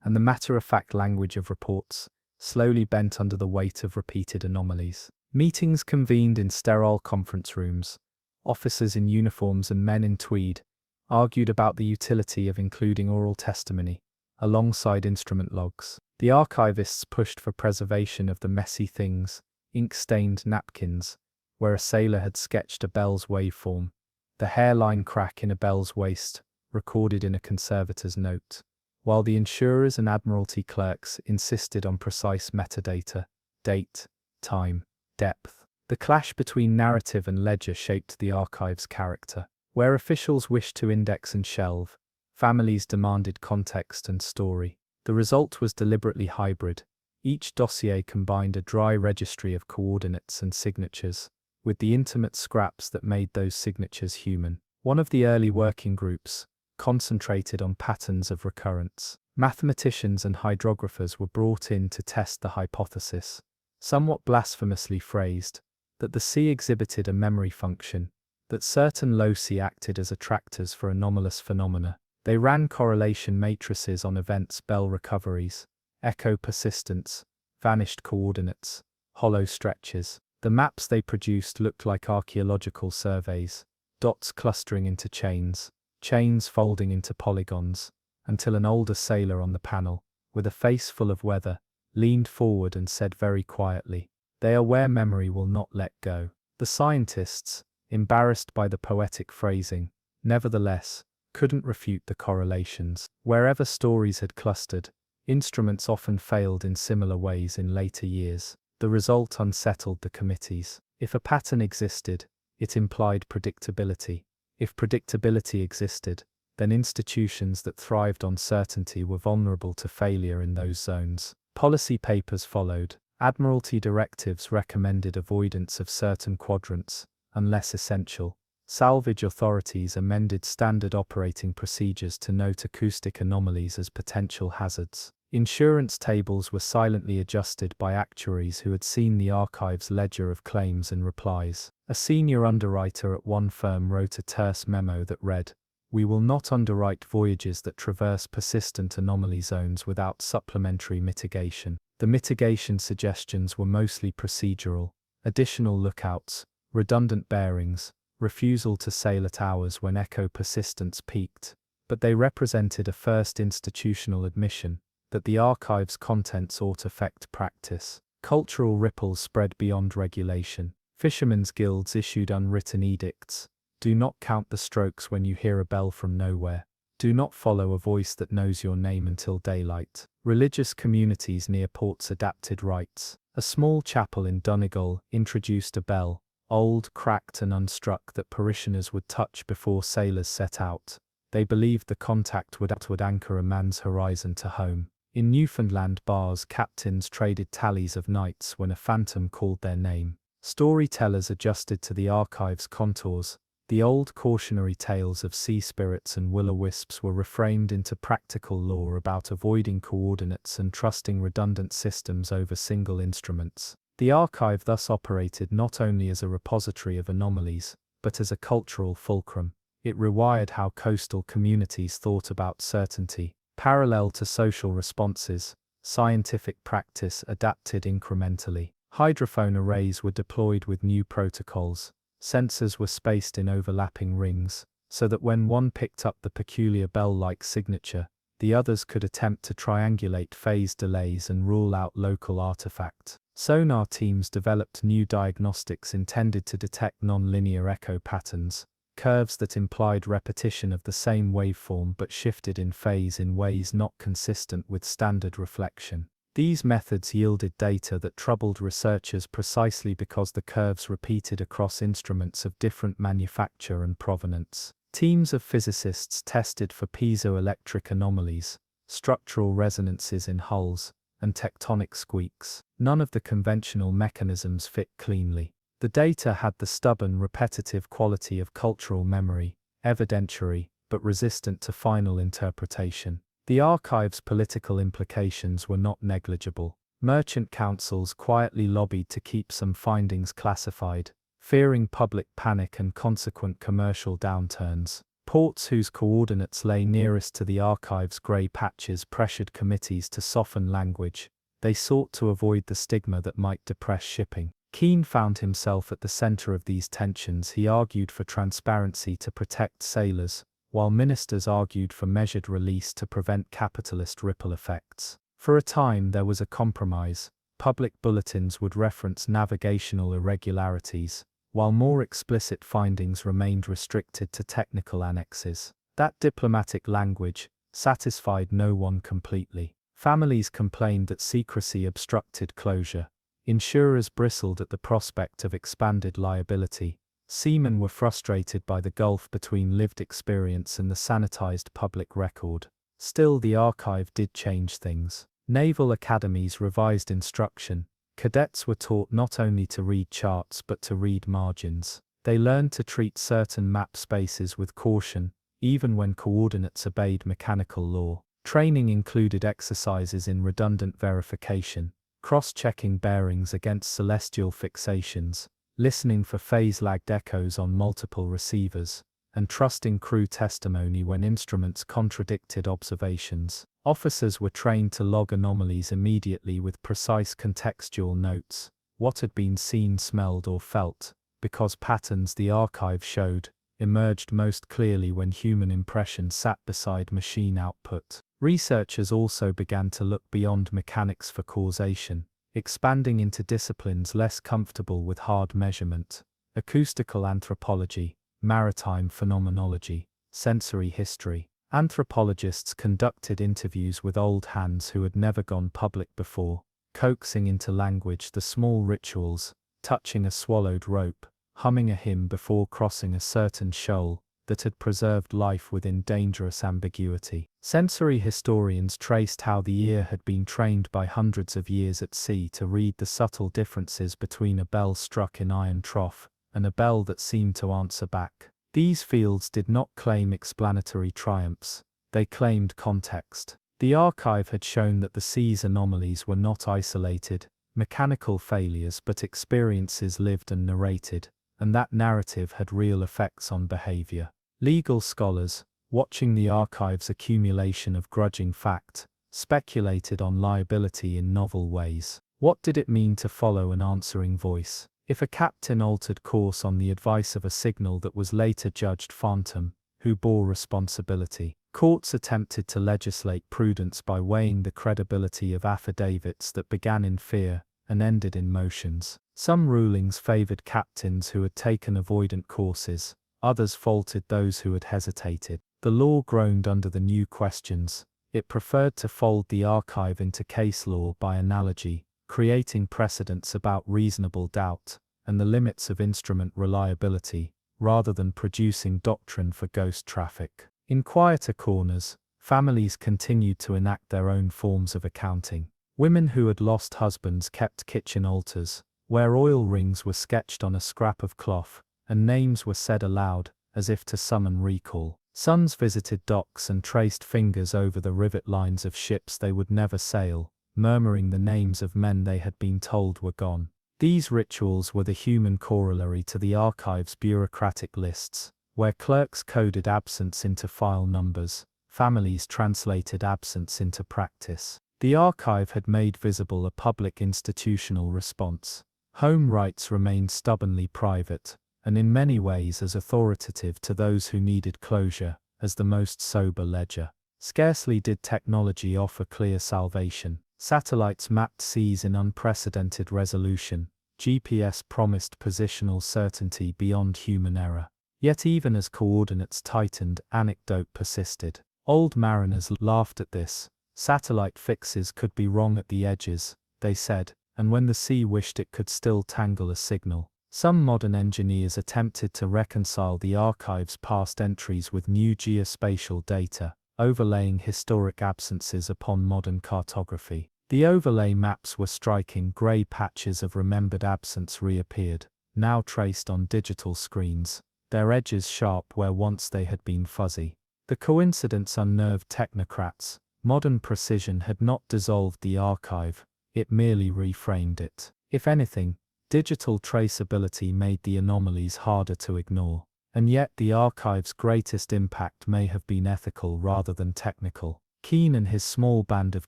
and the matter-of-fact language of reports slowly bent under the weight of repeated anomalies. Meetings convened in sterile conference rooms. Officers in uniforms and men in tweed argued about the utility of including oral testimony alongside instrument logs. The archivists pushed for preservation of the messy things: ink-stained napkins, where a sailor had sketched a bell's waveform, the hairline crack in a bell's waist, recorded in a conservator's note, while the insurers and admiralty clerks insisted on precise metadata: date, time, depth. The clash between narrative and ledger shaped the archive's character. Where officials wished to index and shelve, families demanded context and story. The result was deliberately hybrid, Each dossier combined a dry registry of coordinates and signatures, with the intimate scraps that made those signatures human. One of the early working groups concentrated on patterns of recurrence. Mathematicians and hydrographers were brought in to test the hypothesis, somewhat blasphemously phrased, that the sea exhibited a memory function, that certain loci acted as attractors for anomalous phenomena. They ran correlation matrices on events, bell recoveries, echo persistence, vanished coordinates, hollow stretches. The maps they produced looked like archaeological surveys, dots clustering into chains, chains folding into polygons, until an older sailor on the panel, with a face full of weather, leaned forward and said very quietly, "They are where memory will not let go." The scientists, embarrassed by the poetic phrasing, nevertheless, couldn't refute the correlations. Wherever stories had clustered, instruments often failed in similar ways in later years. The result unsettled the committees. If a pattern existed, it implied predictability. If predictability existed, then institutions that thrived on certainty were vulnerable to failure in those zones. Policy papers followed. Admiralty directives recommended avoidance of certain quadrants, unless essential. Salvage authorities amended standard operating procedures to note acoustic anomalies as potential hazards. Insurance tables were silently adjusted by actuaries who had seen the archive's ledger of claims and replies. A senior underwriter at one firm wrote a terse memo that read, "We will not underwrite voyages that traverse persistent anomaly zones without supplementary mitigation." The mitigation suggestions were mostly procedural: additional lookouts, redundant bearings, refusal to sail at hours when echo persistence peaked. But they represented a first institutional admission that the archive's contents ought affect practice. Cultural ripples spread beyond regulation. Fishermen's guilds issued unwritten edicts. Do not count the strokes when you hear a bell from nowhere. Do not follow a voice that knows your name until daylight. Religious communities near ports adapted rites. A small chapel in Donegal introduced a bell, old, cracked and unstruck, that parishioners would touch before sailors set out. They believed the contact would anchor a man's horizon to home. In Newfoundland bars, captains traded tallies of nights when a phantom called their name. Storytellers adjusted to the archive's contours. The old cautionary tales of sea spirits and will-o'-wisps were reframed into practical law about avoiding coordinates and trusting redundant systems over single instruments. The archive thus operated not only as a repository of anomalies, but as a cultural fulcrum. It rewired how coastal communities thought about certainty. Parallel to social responses, scientific practice adapted incrementally. Hydrophone arrays were deployed with new protocols. Sensors were spaced in overlapping rings, so that when one picked up the peculiar bell-like signature, the others could attempt to triangulate phase delays and rule out local artifact. Sonar teams developed new diagnostics intended to detect non-linear echo patterns, curves that implied repetition of the same waveform but shifted in phase in ways not consistent with standard reflection. These methods yielded data that troubled researchers precisely because the curves repeated across instruments of different manufacture and provenance. Teams of physicists tested for piezoelectric anomalies, structural resonances in hulls, and tectonic squeaks. None of the conventional mechanisms fit cleanly. The data had the stubborn, repetitive quality of cultural memory, evidentiary, but resistant to final interpretation. The archive's political implications were not negligible. Merchant councils quietly lobbied to keep some findings classified, fearing public panic and consequent commercial downturns. Ports whose coordinates lay nearest to the archive's grey patches pressured committees to soften language. They sought to avoid the stigma that might depress shipping. Keane found himself at the center of these tensions. He argued for transparency to protect sailors, while ministers argued for measured release to prevent capitalist ripple effects. For a time there was a compromise. Public bulletins would reference navigational irregularities, while more explicit findings remained restricted to technical annexes. That diplomatic language satisfied no one completely. Families complained that secrecy obstructed closure. Insurers bristled at the prospect of expanded liability. Seamen were frustrated by the gulf between lived experience and the sanitized public record. Still, the archive did change things. Naval academies revised instruction. Cadets were taught not only to read charts but to read margins. They learned to treat certain map spaces with caution, even when coordinates obeyed mechanical law. Training included exercises in redundant verification, cross-checking bearings against celestial fixations, listening for phase-lagged echoes on multiple receivers, and trusting crew testimony when instruments contradicted observations. Officers were trained to log anomalies immediately with precise contextual notes, what had been seen, smelled, or felt, because patterns the archive showed emerged most clearly when human impression sat beside machine output. Researchers also began to look beyond mechanics for causation, expanding into disciplines less comfortable with hard measurement: acoustical anthropology, maritime phenomenology, sensory history. Anthropologists conducted interviews with old hands who had never gone public before, coaxing into language the small rituals, touching a swallowed rope, humming a hymn before crossing a certain shoal, that had preserved life within dangerous ambiguity. Sensory historians traced how the ear had been trained by hundreds of years at sea to read the subtle differences between a bell struck in iron trough and a bell that seemed to answer back. These fields did not claim explanatory triumphs, they claimed context. The archive had shown that the sea's anomalies were not isolated, mechanical failures but experiences lived and narrated, and that narrative had real effects on behavior. Legal scholars, watching the archive's accumulation of grudging fact, speculated on liability in novel ways. What did it mean to follow an answering voice? If a captain altered course on the advice of a signal that was later judged phantom, who bore responsibility? Courts attempted to legislate prudence by weighing the credibility of affidavits that began in fear and ended in motions. Some rulings favored captains who had taken avoidant courses, others faulted those who had hesitated. The law groaned under the new questions. It preferred to fold the archive into case law by analogy, creating precedents about reasonable doubt and the limits of instrument reliability, rather than producing doctrine for ghost traffic. In quieter corners, families continued to enact their own forms of accounting. Women who had lost husbands kept kitchen altars, where oil rings were sketched on a scrap of cloth, and names were said aloud, as if to summon recall. Sons visited docks and traced fingers over the rivet lines of ships they would never sail, murmuring the names of men they had been told were gone. These rituals were the human corollary to the archive's bureaucratic lists, where clerks coded absence into file numbers, families translated absence into practice. The archive had made visible a public institutional response. Home rights remained stubbornly private, and in many ways as authoritative to those who needed closure as the most sober ledger. Scarcely did technology offer clear salvation. Satellites mapped seas in unprecedented resolution. GPS promised positional certainty beyond human error. Yet even as coordinates tightened, anecdote persisted. Old mariners laughed at this. Satellite fixes could be wrong at the edges, they said, and when the sea wished it could still tangle a signal. Some modern engineers attempted to reconcile the archive's past entries with new geospatial data, overlaying historic absences upon modern cartography. The overlay maps were striking. Grey patches of remembered absence reappeared, now traced on digital screens, their edges sharp where once they had been fuzzy. The coincidence unnerved technocrats. Modern precision had not dissolved the archive, it merely reframed it. If anything, digital traceability made the anomalies harder to ignore. And yet the archive's greatest impact may have been ethical rather than technical. Keane and his small band of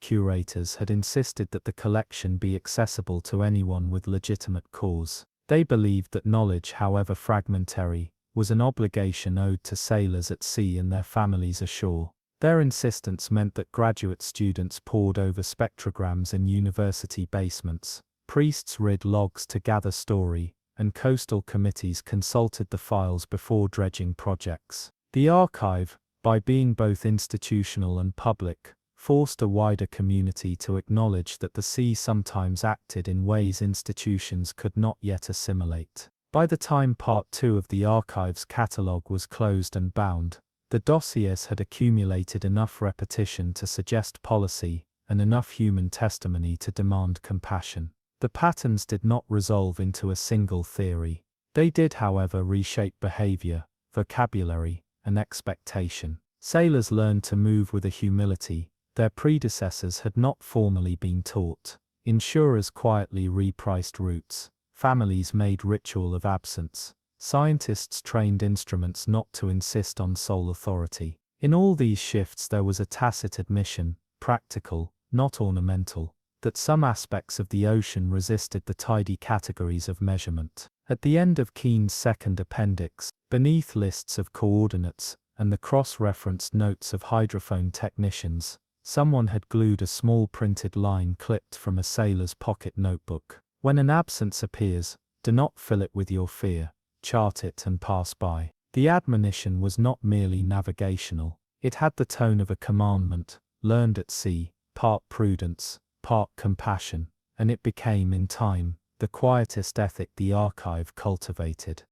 curators had insisted that the collection be accessible to anyone with legitimate cause. They believed that knowledge, however fragmentary, was an obligation owed to sailors at sea and their families ashore. Their insistence meant that graduate students pored over spectrograms in university basements, priests read logs to gather story, and coastal committees consulted the files before dredging projects. The archive, by being both institutional and public, forced a wider community to acknowledge that the sea sometimes acted in ways institutions could not yet assimilate. By the time Part 2 of the archive's catalogue was closed and bound, the dossiers had accumulated enough repetition to suggest policy and enough human testimony to demand compassion. The patterns did not resolve into a single theory. They did, however, reshape behavior, vocabulary, and expectation. Sailors learned to move with a humility their predecessors had not formally been taught. Insurers quietly repriced routes. Families made ritual of absence. Scientists trained instruments not to insist on sole authority. In all these shifts there was a tacit admission, practical, not ornamental, that some aspects of the ocean resisted the tidy categories of measurement. At the end of Keene's second appendix, beneath lists of coordinates and the cross-referenced notes of hydrophone technicians, someone had glued a small printed line clipped from a sailor's pocket notebook. When an absence appears, do not fill it with your fear, chart it and pass by. The admonition was not merely navigational. It had the tone of a commandment, learned at sea, part prudence, part compassion, and it became, in time, the quietest ethic the archive cultivated.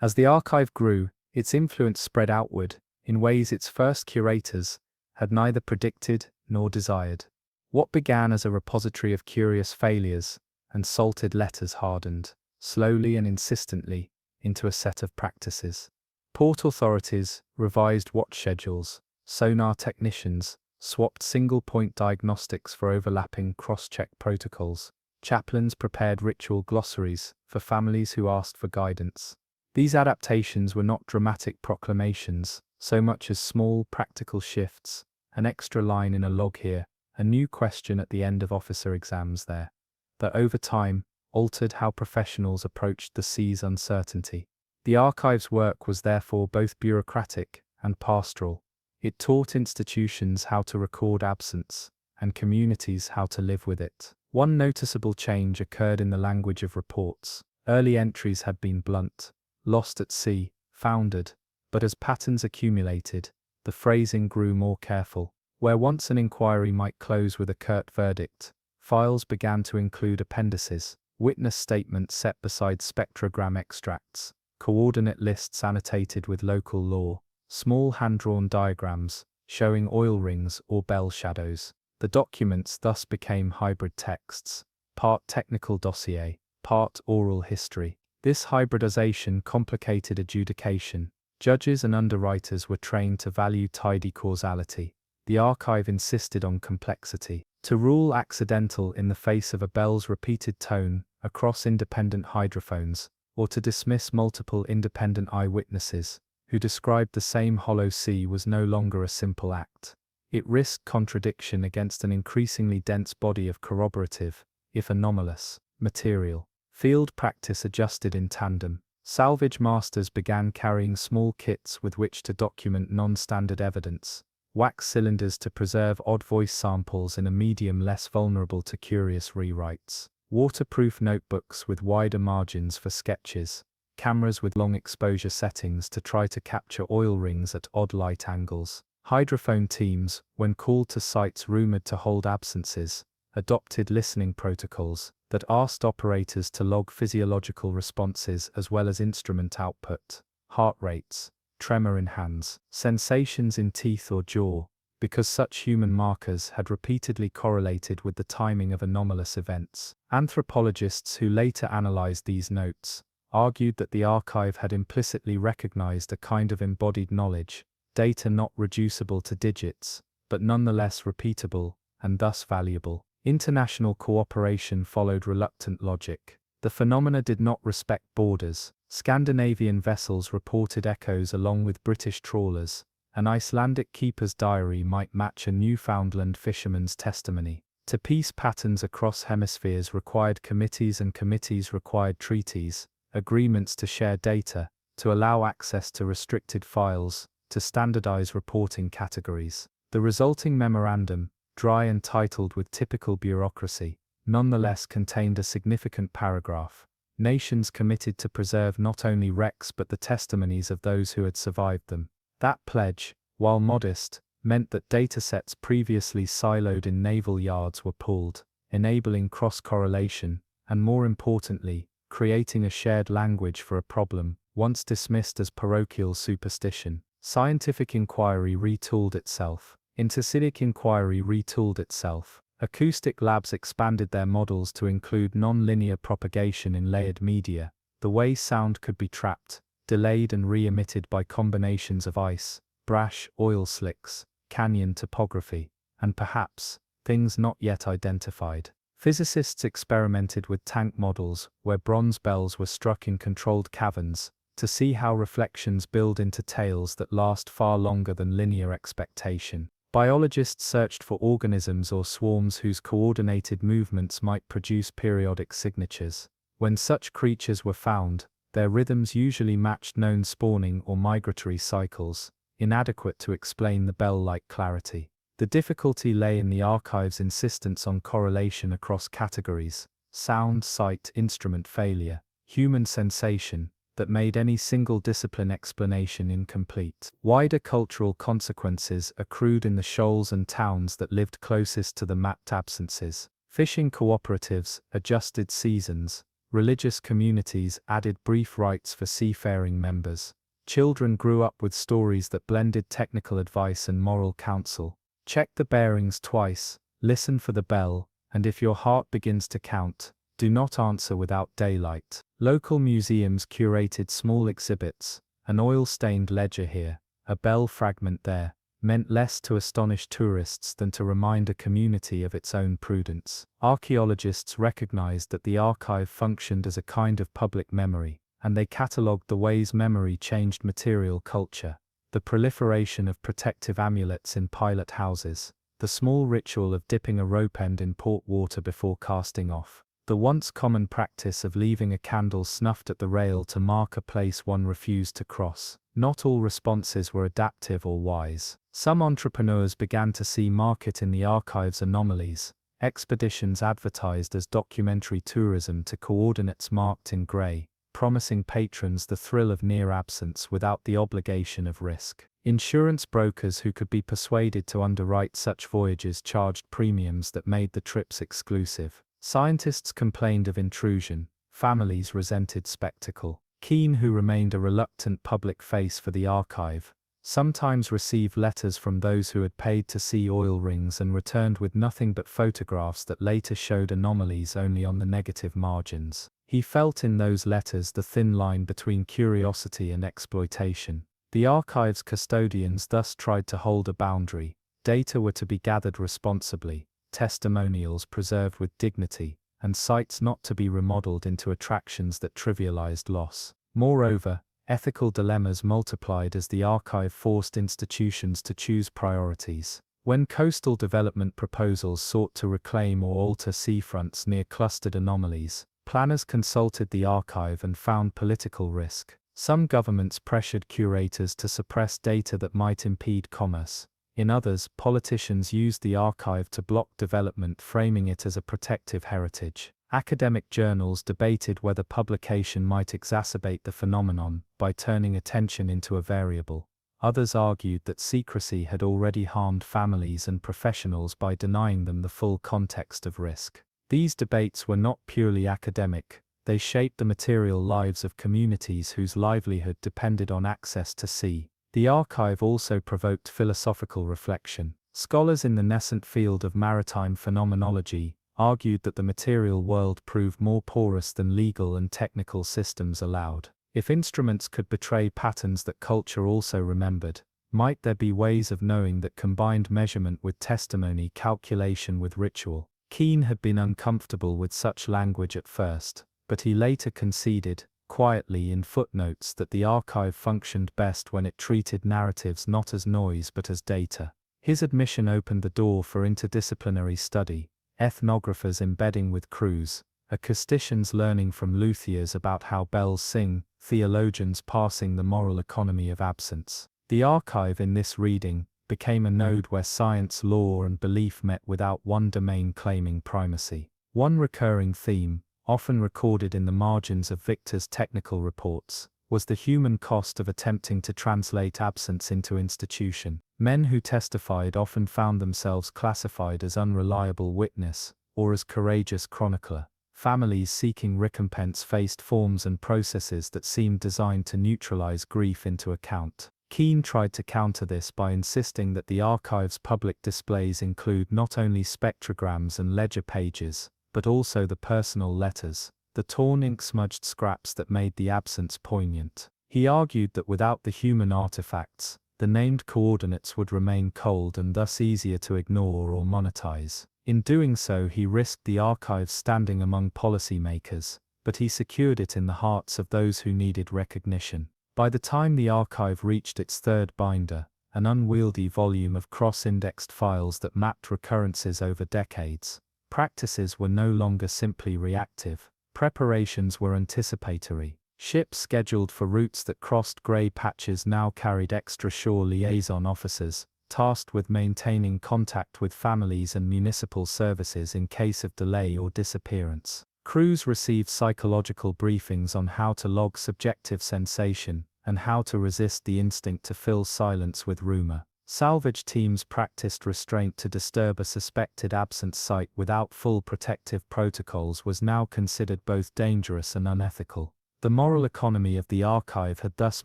As the archive grew, its influence spread outward, in ways its first curators had neither predicted nor desired. What began as a repository of curious failures and salted letters hardened, slowly and insistently, into a set of practices. Port authorities revised watch schedules, sonar technicians swapped single-point diagnostics for overlapping cross-check protocols, chaplains prepared ritual glossaries for families who asked for guidance. These adaptations were not dramatic proclamations, so much as small practical shifts, an extra line in a log here, a new question at the end of officer exams there, that over time altered how professionals approached the sea's uncertainty. The archive's work was therefore both bureaucratic and pastoral. It taught institutions how to record absence, and communities how to live with it. One noticeable change occurred in the language of reports. Early entries had been blunt, lost at sea, foundered, but as patterns accumulated, the phrasing grew more careful. Where once an inquiry might close with a curt verdict, files began to include appendices, witness statements set beside spectrogram extracts, coordinate lists annotated with local law, small hand-drawn diagrams showing oil rings or bell shadows. The documents thus became hybrid texts, part technical dossier, part oral history. This hybridization complicated adjudication. Judges and underwriters were trained to value tidy causality. The archive insisted on complexity. To rule accidental in the face of a bell's repeated tone across independent hydrophones, or to dismiss multiple independent eyewitnesses who described the same hollow sea was no longer a simple act. It risked contradiction against an increasingly dense body of corroborative, if anomalous, material. Field practice adjusted in tandem. Salvage masters began carrying small kits with which to document non-standard evidence, wax cylinders to preserve odd voice samples in a medium less vulnerable to curious rewrites, waterproof notebooks with wider margins for sketches, cameras with long exposure settings to try to capture oil rings at odd light angles. Hydrophone teams, when called to sites rumored to hold absences, adopted listening protocols that asked operators to log physiological responses as well as instrument output, heart rates, tremor in hands, sensations in teeth or jaw, because such human markers had repeatedly correlated with the timing of anomalous events. Anthropologists who later analyzed these notes argued that the archive had implicitly recognized a kind of embodied knowledge, data not reducible to digits, but nonetheless repeatable, and thus valuable. International cooperation followed reluctant logic. The phenomena did not respect borders. Scandinavian vessels reported echoes along with British trawlers. An Icelandic keeper's diary might match a Newfoundland fisherman's testimony. To piece patterns across hemispheres required committees and committees required treaties, agreements to share data, to allow access to restricted files, to standardize reporting categories. The resulting memorandum, dry and titled with typical bureaucracy, nonetheless contained a significant paragraph. Nations committed to preserve not only wrecks but the testimonies of those who had survived them. That pledge, while modest, meant that datasets previously siloed in naval yards were pulled, enabling cross-correlation, and more importantly, creating a shared language for a problem once dismissed as parochial superstition. Scientific inquiry retooled itself. Intercivic inquiry retooled itself. Acoustic labs expanded their models to include non-linear propagation in layered media, the way sound could be trapped, delayed and re-emitted by combinations of ice, brash, oil slicks, canyon topography, and perhaps, things not yet identified. Physicists experimented with tank models where bronze bells were struck in controlled caverns to see how reflections build into tails that last far longer than linear expectation. Biologists searched for organisms or swarms whose coordinated movements might produce periodic signatures. When such creatures were found, their rhythms usually matched known spawning or migratory cycles, inadequate to explain the bell-like clarity. The difficulty lay in the archive's insistence on correlation across categories: sound, sight, instrument failure, human sensation, that made any single discipline explanation incomplete. Wider cultural consequences accrued in the shoals and towns that lived closest to the mapped absences. Fishing cooperatives adjusted seasons, religious communities added brief rites for seafaring members. Children grew up with stories that blended technical advice and moral counsel. Check the bearings twice, listen for the bell, and if your heart begins to count, do not answer without daylight. Local museums curated small exhibits, an oil-stained ledger here, a bell fragment there, meant less to astonish tourists than to remind a community of its own prudence. Archaeologists recognized that the archive functioned as a kind of public memory, and they catalogued the ways memory changed material culture: the proliferation of protective amulets in pilot houses, the small ritual of dipping a rope end in port water before casting off, the once common practice of leaving a candle snuffed at the rail to mark a place one refused to cross. Not all responses were adaptive or wise. Some entrepreneurs began to see market in the archive's anomalies. Expeditions advertised as documentary tourism to coordinates marked in grey, promising patrons the thrill of near absence without the obligation of risk. Insurance brokers who could be persuaded to underwrite such voyages charged premiums that made the trips exclusive. Scientists complained of intrusion, families resented spectacle. Keane, who remained a reluctant public face for the archive, sometimes received letters from those who had paid to see oil rings and returned with nothing but photographs that later showed anomalies only on the negative margins. He felt in those letters the thin line between curiosity and exploitation. The archive's custodians thus tried to hold a boundary. Data were to be gathered responsibly, testimonials preserved with dignity, and sites not to be remodeled into attractions that trivialized loss. Moreover, ethical dilemmas multiplied as the archive forced institutions to choose priorities. When coastal development proposals sought to reclaim or alter seafronts near clustered anomalies, planners consulted the archive and found political risk. Some governments pressured curators to suppress data that might impede commerce. In others, politicians used the archive to block development, framing it as a protective heritage. Academic journals debated whether publication might exacerbate the phenomenon by turning attention into a variable. Others argued that secrecy had already harmed families and professionals by denying them the full context of risk. These debates were not purely academic. They shaped the material lives of communities whose livelihood depended on access to sea. The archive also provoked philosophical reflection. Scholars in the nascent field of maritime phenomenology argued that the material world proved more porous than legal and technical systems allowed. If instruments could betray patterns that culture also remembered, might there be ways of knowing that combined measurement with testimony, calculation with ritual? Keane had been uncomfortable with such language at first, but he later conceded, quietly in footnotes, that the archive functioned best when it treated narratives not as noise but as data. His admission opened the door for interdisciplinary study, ethnographers embedding with crews, acousticians learning from luthiers about how bells sing, theologians parsing the moral economy of absence. The archive in this reading became a node where science, law, and belief met without one domain claiming primacy. One recurring theme, often recorded in the margins of Victor's technical reports, was the human cost of attempting to translate absence into institution. Men who testified often found themselves classified as unreliable witness, or as courageous chronicler. Families seeking recompense faced forms and processes that seemed designed to neutralize grief into account. Keane tried to counter this by insisting that the archive's public displays include not only spectrograms and ledger pages, but also the personal letters, the torn ink-smudged scraps that made the absence poignant. He argued that without the human artifacts, the named coordinates would remain cold and thus easier to ignore or monetize. In doing so, he risked the archive's standing among policymakers, but he secured it in the hearts of those who needed recognition. By the time the archive reached its third binder, an unwieldy volume of cross-indexed files that mapped recurrences over decades, practices were no longer simply reactive. Preparations were anticipatory. Ships scheduled for routes that crossed grey patches now carried extra shore liaison officers, tasked with maintaining contact with families and municipal services in case of delay or disappearance. Crews received psychological briefings on how to log subjective sensation and how to resist the instinct to fill silence with rumor. Salvage teams practiced restraint to disturb a suspected absence site without full protective protocols was now considered both dangerous and unethical. The moral economy of the archive had thus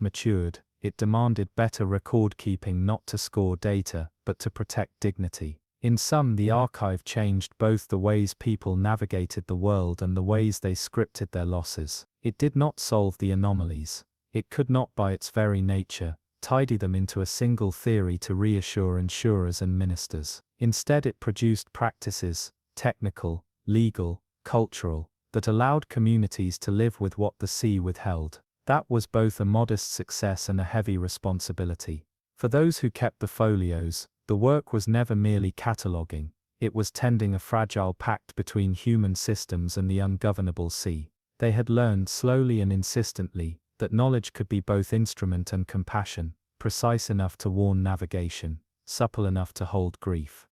matured. It demanded better record-keeping not to score data, but to protect dignity. In sum, the archive changed both the ways people navigated the world and the ways they scripted their losses. It did not solve the anomalies. It could not, by its very nature, tidy them into a single theory to reassure insurers and ministers. Instead, it produced practices, technical, legal, cultural, that allowed communities to live with what the sea withheld. That was both a modest success and a heavy responsibility. For those who kept the folios, the work was never merely cataloguing, it was tending a fragile pact between human systems and the ungovernable sea. They had learned slowly and insistently that knowledge could be both instrument and compassion, precise enough to warn navigation, supple enough to hold grief.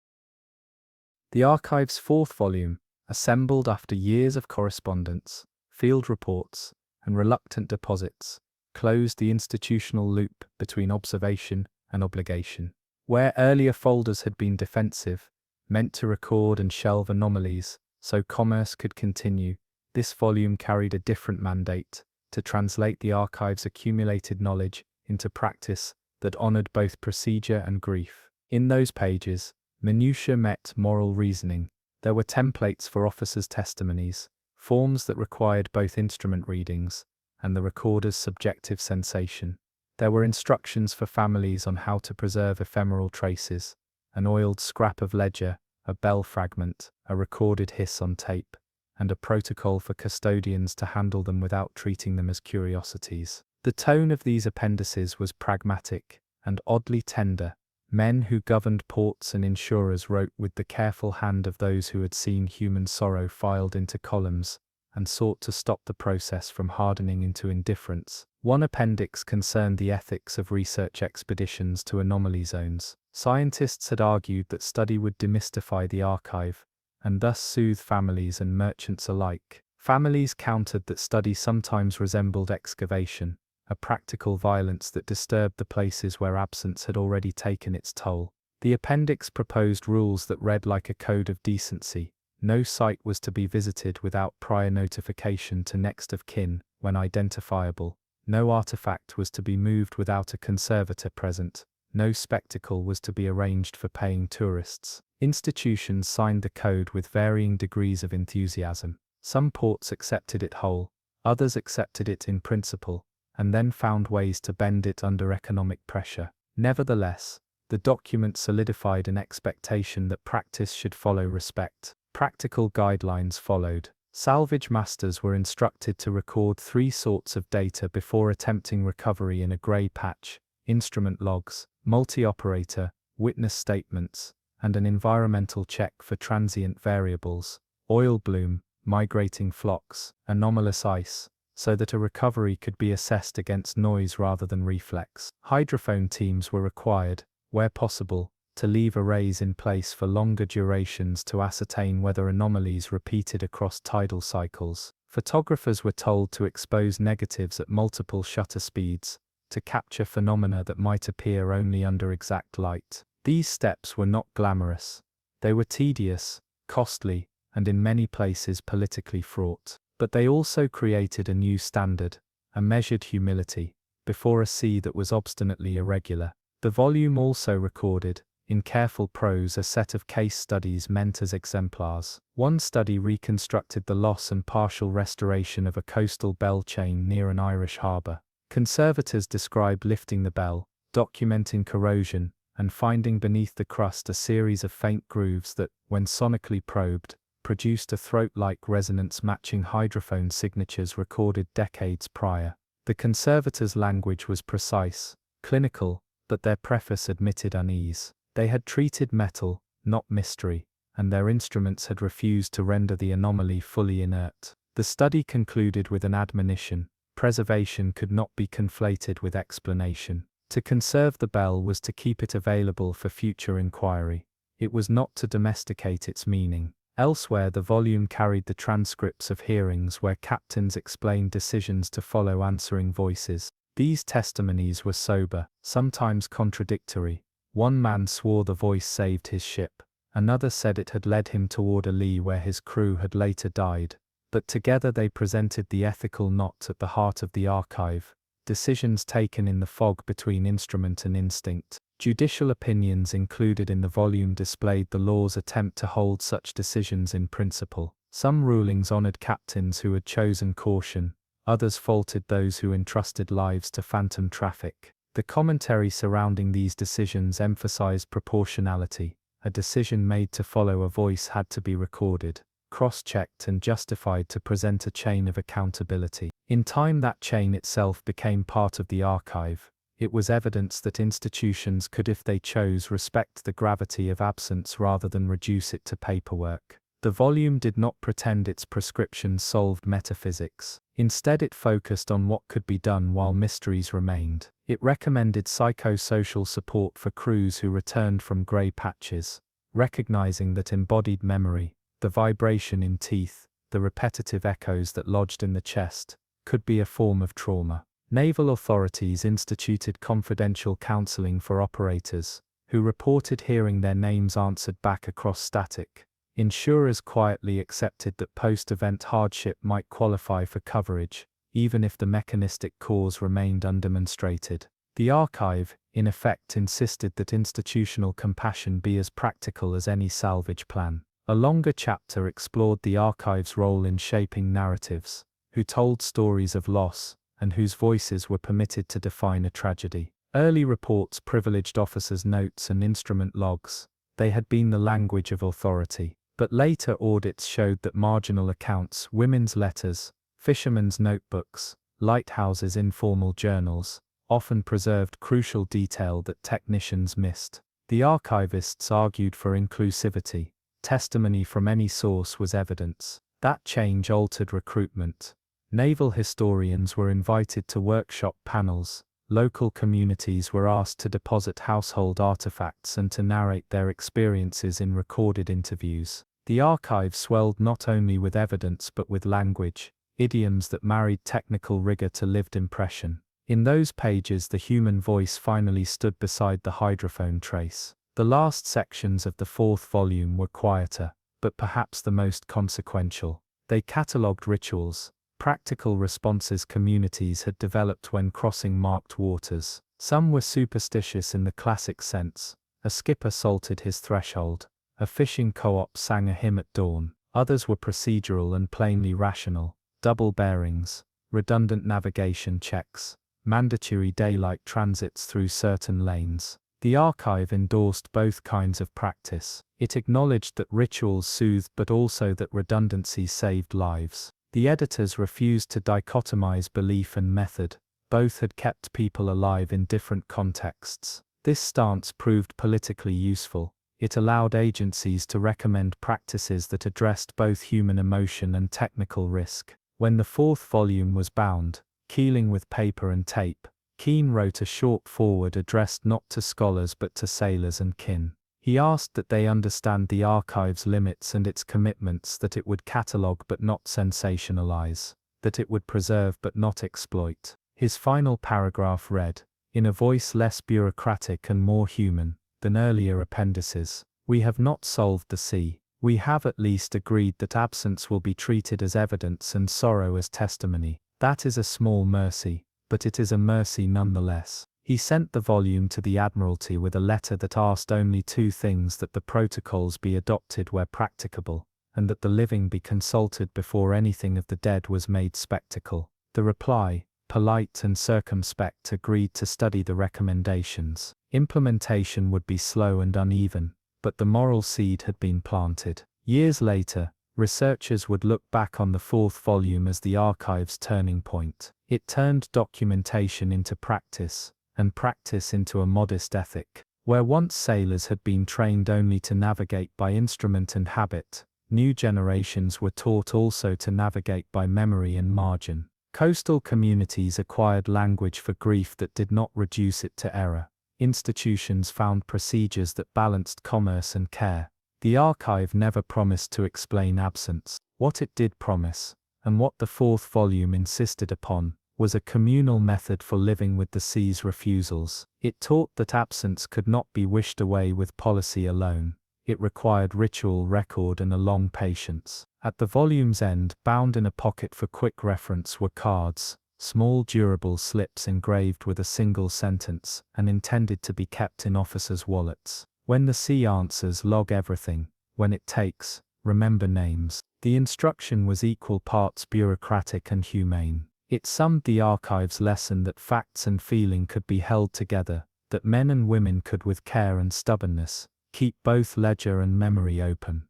The archive's fourth volume, assembled after years of correspondence, field reports, and reluctant deposits, closed the institutional loop between observation and obligation. Where earlier folders had been defensive, meant to record and shelve anomalies so commerce could continue, this volume carried a different mandate: to translate the archive's accumulated knowledge into practice that honored both procedure and grief. In those pages, minutiae met moral reasoning. There were templates for officers' testimonies, forms that required both instrument readings and the recorder's subjective sensation. There were instructions for families on how to preserve ephemeral traces, an oiled scrap of ledger, a bell fragment, a recorded hiss on tape, and a protocol for custodians to handle them without treating them as curiosities. The tone of these appendices was pragmatic and oddly tender. Men who governed ports and insurers wrote with the careful hand of those who had seen human sorrow filed into columns and sought to stop the process from hardening into indifference. One appendix concerned the ethics of research expeditions to anomaly zones. Scientists had argued that study would demystify the archive, and thus soothe families and merchants alike. Families countered that study sometimes resembled excavation, a practical violence that disturbed the places where absence had already taken its toll. The appendix proposed rules that read like a code of decency. No site was to be visited without prior notification to next of kin when identifiable. No artifact was to be moved without a conservator present. No spectacle was to be arranged for paying tourists. Institutions signed the code with varying degrees of enthusiasm. Some ports accepted it whole, others accepted it in principle, and then found ways to bend it under economic pressure. Nevertheless, the document solidified an expectation that practice should follow respect. Practical guidelines followed. Salvage masters were instructed to record 3 sorts of data before attempting recovery in a grey patch: instrument logs, multi-operator, witness statements, and an environmental check for transient variables, oil bloom, migrating flocks, anomalous ice, so that a recovery could be assessed against noise rather than reflex. Hydrophone teams were required, where possible, to leave arrays in place for longer durations to ascertain whether anomalies repeated across tidal cycles. Photographers were told to expose negatives at multiple shutter speeds, to capture phenomena that might appear only under exact light. These steps were not glamorous. They were tedious, costly, and in many places politically fraught. But they also created a new standard, a measured humility. before a sea that was obstinately irregular. The volume also recorded, in careful prose, a set of case studies meant as exemplars. One study reconstructed the loss and partial restoration of a coastal bell chain near an Irish harbour. Conservators described lifting the bell, documenting corrosion, and finding beneath the crust a series of faint grooves that, when sonically probed, produced a throat-like resonance matching hydrophone signatures recorded decades prior. The conservators' language was precise, clinical, but their preface admitted unease. They had treated metal, not mystery, and their instruments had refused to render the anomaly fully inert. The study concluded with an admonition: preservation could not be conflated with explanation. To conserve the bell was to keep it available for future inquiry. It was not to domesticate its meaning. Elsewhere, the volume carried the transcripts of hearings where captains explained decisions to follow answering voices. These testimonies were sober, sometimes contradictory. One man swore the voice saved his ship. Another said it had led him toward a lee where his crew had later died. But together they presented the ethical knot at the heart of the archive. Decisions taken in the fog between instrument and instinct. Judicial opinions included in the volume displayed the law's attempt to hold such decisions in principle. Some rulings honored captains who had chosen caution, others faulted those who entrusted lives to phantom traffic. The commentary surrounding these decisions emphasized proportionality. A decision made to follow a voice had to be recorded, cross-checked and justified to present a chain of accountability. In time, that chain itself became part of the archive. It was evidence that institutions could, if they chose, respect the gravity of absence rather than reduce it to paperwork. The volume did not pretend its prescriptions solved metaphysics. Instead, it focused on what could be done while mysteries remained. It recommended psychosocial support for crews who returned from grey patches, recognizing that embodied memory, the vibration in teeth, the repetitive echoes that lodged in the chest, could be a form of trauma. Naval authorities instituted confidential counseling for operators, who reported hearing their names answered back across static. Insurers quietly accepted that post-event hardship might qualify for coverage, even if the mechanistic cause remained undemonstrated. The archive, in effect, insisted that institutional compassion be as practical as any salvage plan. A longer chapter explored the archive's role in shaping narratives, who told stories of loss, and whose voices were permitted to define a tragedy. Early reports privileged officers' notes and instrument logs. They had been the language of authority. But later audits showed that marginal accounts, women's letters, fishermen's notebooks, lighthouses' informal journals, often preserved crucial detail that technicians missed. The archivists argued for inclusivity. Testimony from any source was evidence. That change altered recruitment. Naval historians were invited to workshop panels. Local communities were asked to deposit household artifacts and to narrate their experiences in recorded interviews. The archive swelled not only with evidence but with language, idioms that married technical rigor to lived impression. In those pages, the human voice finally stood beside the hydrophone trace. The last sections of the fourth volume were quieter, but perhaps the most consequential. They catalogued rituals, practical responses communities had developed when crossing marked waters. Some were superstitious in the classic sense. A skipper salted his threshold. A fishing co-op sang a hymn at dawn. Others were procedural and plainly rational. Double bearings, redundant navigation checks, mandatory daylight transits through certain lanes. The archive endorsed both kinds of practice. It acknowledged that rituals soothed but also that redundancy saved lives. The editors refused to dichotomize belief and method. Both had kept people alive in different contexts. This stance proved politically useful. It allowed agencies to recommend practices that addressed both human emotion and technical risk. When the fourth volume was bound, keeling with paper and tape, Keane wrote a short foreword addressed not to scholars but to sailors and kin. He asked that they understand the archive's limits and its commitments, that it would catalogue but not sensationalize, that it would preserve but not exploit. His final paragraph read, in a voice less bureaucratic and more human than earlier appendices, "We have not solved the sea. We have at least agreed that absence will be treated as evidence and sorrow as testimony. That is a small mercy, but it is a mercy nonetheless. He sent the volume to the Admiralty with a letter that asked only two things: that the protocols be adopted where practicable, and that the living be consulted before anything of the dead was made spectacle. The reply, polite and circumspect, agreed to study the recommendations. Implementation would be slow and uneven, but the moral seed had been planted. Years later, researchers would look back on the fourth volume as the archive's turning point. It turned documentation into practice, and practice into a modest ethic. Where once sailors had been trained only to navigate by instrument and habit, new generations were taught also to navigate by memory and margin. Coastal communities acquired language for grief that did not reduce it to error. Institutions found procedures that balanced commerce and care. The archive never promised to explain absence. What it did promise, and what the fourth volume insisted upon, was a communal method for living with the sea's refusals. It taught that absence could not be wished away with policy alone. It required ritual, record, and a long patience. At the volume's end, bound in a pocket for quick reference, were cards, small durable slips engraved with a single sentence, and intended to be kept in officers' wallets. When the sea answers, log everything. When it takes, remember names. The instruction was equal parts bureaucratic and humane. It summed the archive's lesson that facts and feeling could be held together, that men and women could with care and stubbornness keep both ledger and memory open.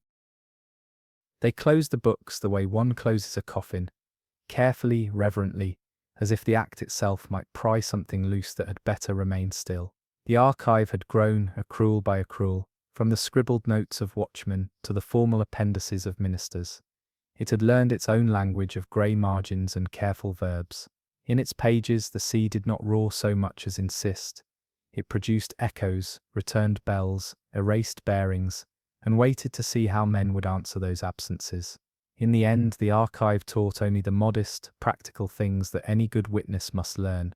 They closed the books the way one closes a coffin, carefully, reverently, as if the act itself might pry something loose that had better remain still. The archive had grown, accrual by accrual, from the scribbled notes of watchmen to the formal appendices of ministers. It had learned its own language of grey margins and careful verbs. In its pages the sea did not roar so much as insist. It produced echoes, returned bells, erased bearings, and waited to see how men would answer those absences. In the end, the archive taught only the modest, practical things that any good witness must learn: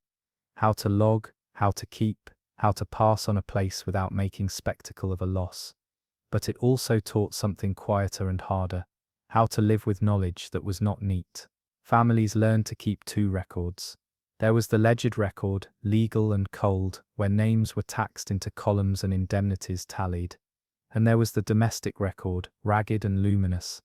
how to log, how to keep, how to pass on a place without making spectacle of a loss. But it also taught something quieter and harder: how to live with knowledge that was not neat. Families learned to keep two records. There was the legend record, legal and cold, where names were taxed into columns and indemnities tallied. And there was the domestic record, ragged and luminous,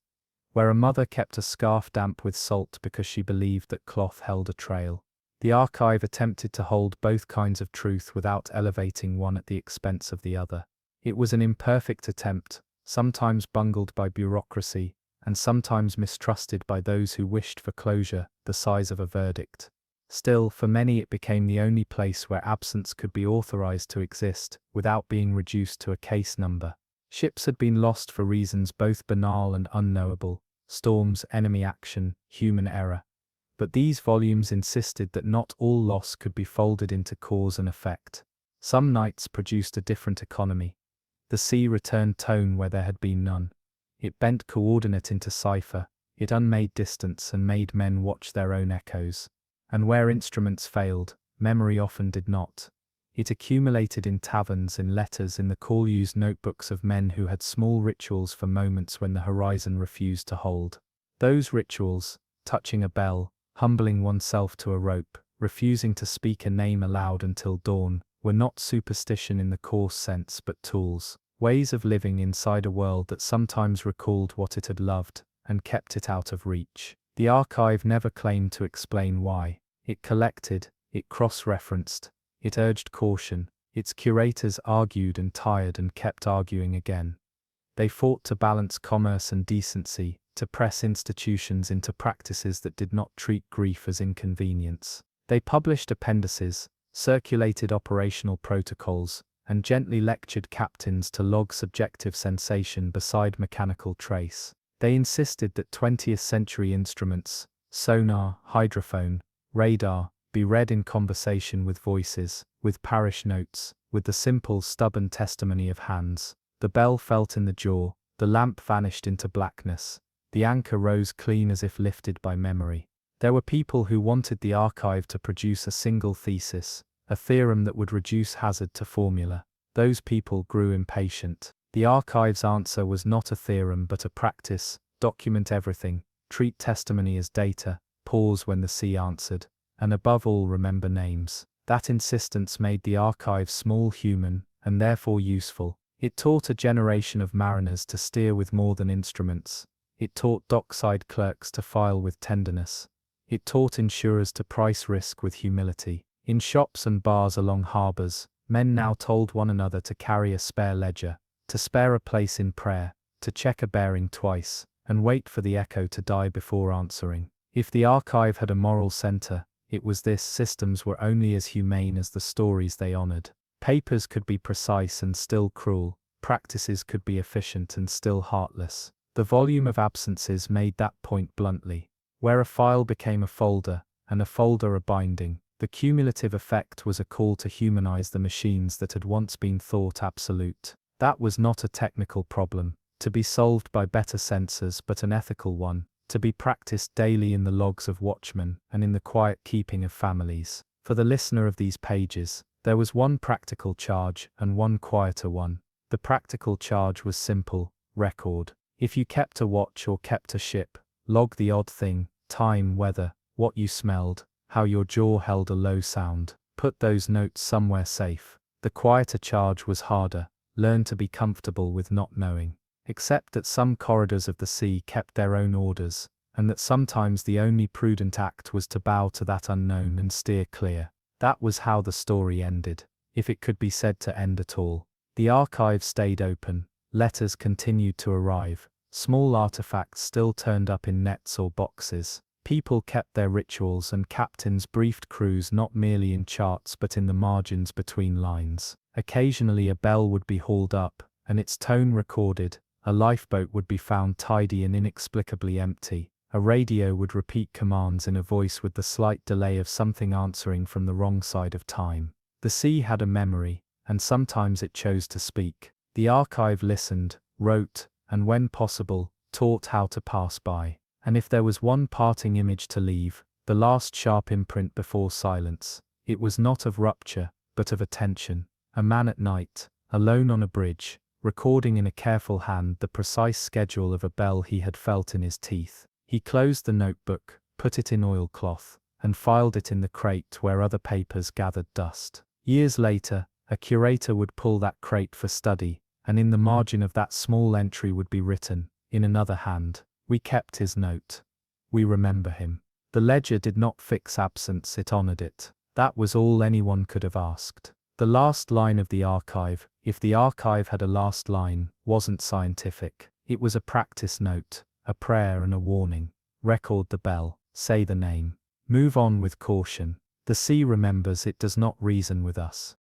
where a mother kept a scarf damp with salt because she believed that cloth held a trail. The archive attempted to hold both kinds of truth without elevating one at the expense of the other. It was an imperfect attempt, sometimes bungled by bureaucracy, and sometimes mistrusted by those who wished for closure the size of a verdict. Still, for many it became the only place where absence could be authorized to exist, without being reduced to a case number. Ships had been lost for reasons both banal and unknowable: storms, enemy action, human error. But these volumes insisted that not all loss could be folded into cause and effect. Some nights produced a different economy. The sea returned tone where there had been none. It bent coordinate into cipher. It unmade distance and made men watch their own echoes. And where instruments failed, memory often did not. It accumulated in taverns, in letters, in the call-used notebooks of men who had small rituals for moments when the horizon refused to hold. Those rituals, touching a bell, humbling oneself to a rope, refusing to speak a name aloud until dawn, were not superstition in the coarse sense but tools, ways of living inside a world that sometimes recalled what it had loved and kept it out of reach. The archive never claimed to explain why. It collected, it cross-referenced, it urged caution. Its curators argued and tired and kept arguing again. They fought to balance commerce and decency, to press institutions into practices that did not treat grief as inconvenience. They published appendices, circulated operational protocols, and gently lectured captains to log subjective sensation beside mechanical trace. They insisted that 20th century instruments, sonar, hydrophone, radar, be read in conversation with voices, with parish notes, with the simple, stubborn testimony of hands. The bell felt in the jaw, the lamp vanished into blackness, the anchor rose clean as if lifted by memory. There were people who wanted the archive to produce a single thesis, a theorem that would reduce hazard to formula. Those people grew impatient. The archive's answer was not a theorem but a practice: document everything, treat testimony as data, pause when the sea answered, and above all remember names. That insistence made the archive small, human, and therefore useful. It taught a generation of mariners to steer with more than instruments. It taught dockside clerks to file with tenderness. It taught insurers to price risk with humility. In shops and bars along harbours, men now told one another to carry a spare ledger, to spare a place in prayer, to check a bearing twice, and wait for the echo to die before answering. If the archive had a moral centre, it was this: systems were only as humane as the stories they honoured. Papers could be precise and still cruel, practices could be efficient and still heartless. The volume of absences made that point bluntly. Where a file became a folder, and a folder a binding, the cumulative effect was a call to humanize the machines that had once been thought absolute. That was not a technical problem, to be solved by better censors, but an ethical one, to be practiced daily in the logs of watchmen and in the quiet keeping of families. For the listener of these pages, there was one practical charge and one quieter one. The practical charge was simple: record. If you kept a watch or kept a ship, log the odd thing, time, weather, what you smelled, how your jaw held a low sound. Put those notes somewhere safe. The quieter charge was harder: learn to be comfortable with not knowing. Accept that some corridors of the sea kept their own orders, and that sometimes the only prudent act was to bow to that unknown and steer clear. That was how the story ended, if it could be said to end at all. The archive stayed open, letters continued to arrive, small artifacts still turned up in nets or boxes. People kept their rituals and captains briefed crews not merely in charts but in the margins between lines. Occasionally a bell would be hauled up, and its tone recorded. A lifeboat would be found tidy and inexplicably empty. A radio would repeat commands in a voice with the slight delay of something answering from the wrong side of time. The sea had a memory, and sometimes it chose to speak. The archive listened, wrote, and when possible, taught how to pass by. And if there was one parting image to leave, the last sharp imprint before silence, it was not of rupture, but of attention. A man at night, alone on a bridge, recording in a careful hand the precise schedule of a bell he had felt in his teeth. He closed the notebook, put it in oilcloth, and filed it in the crate where other papers gathered dust. Years later, a curator would pull that crate for study, and in the margin of that small entry would be written, in another hand, "We kept his note. We remember him." The ledger did not fix absence, it honored it. That was all anyone could have asked. The last line of the archive, if the archive had a last line, wasn't scientific. It was a practice note, a prayer and a warning. Record the bell, say the name. Move on with caution. The sea remembers, it does not reason with us.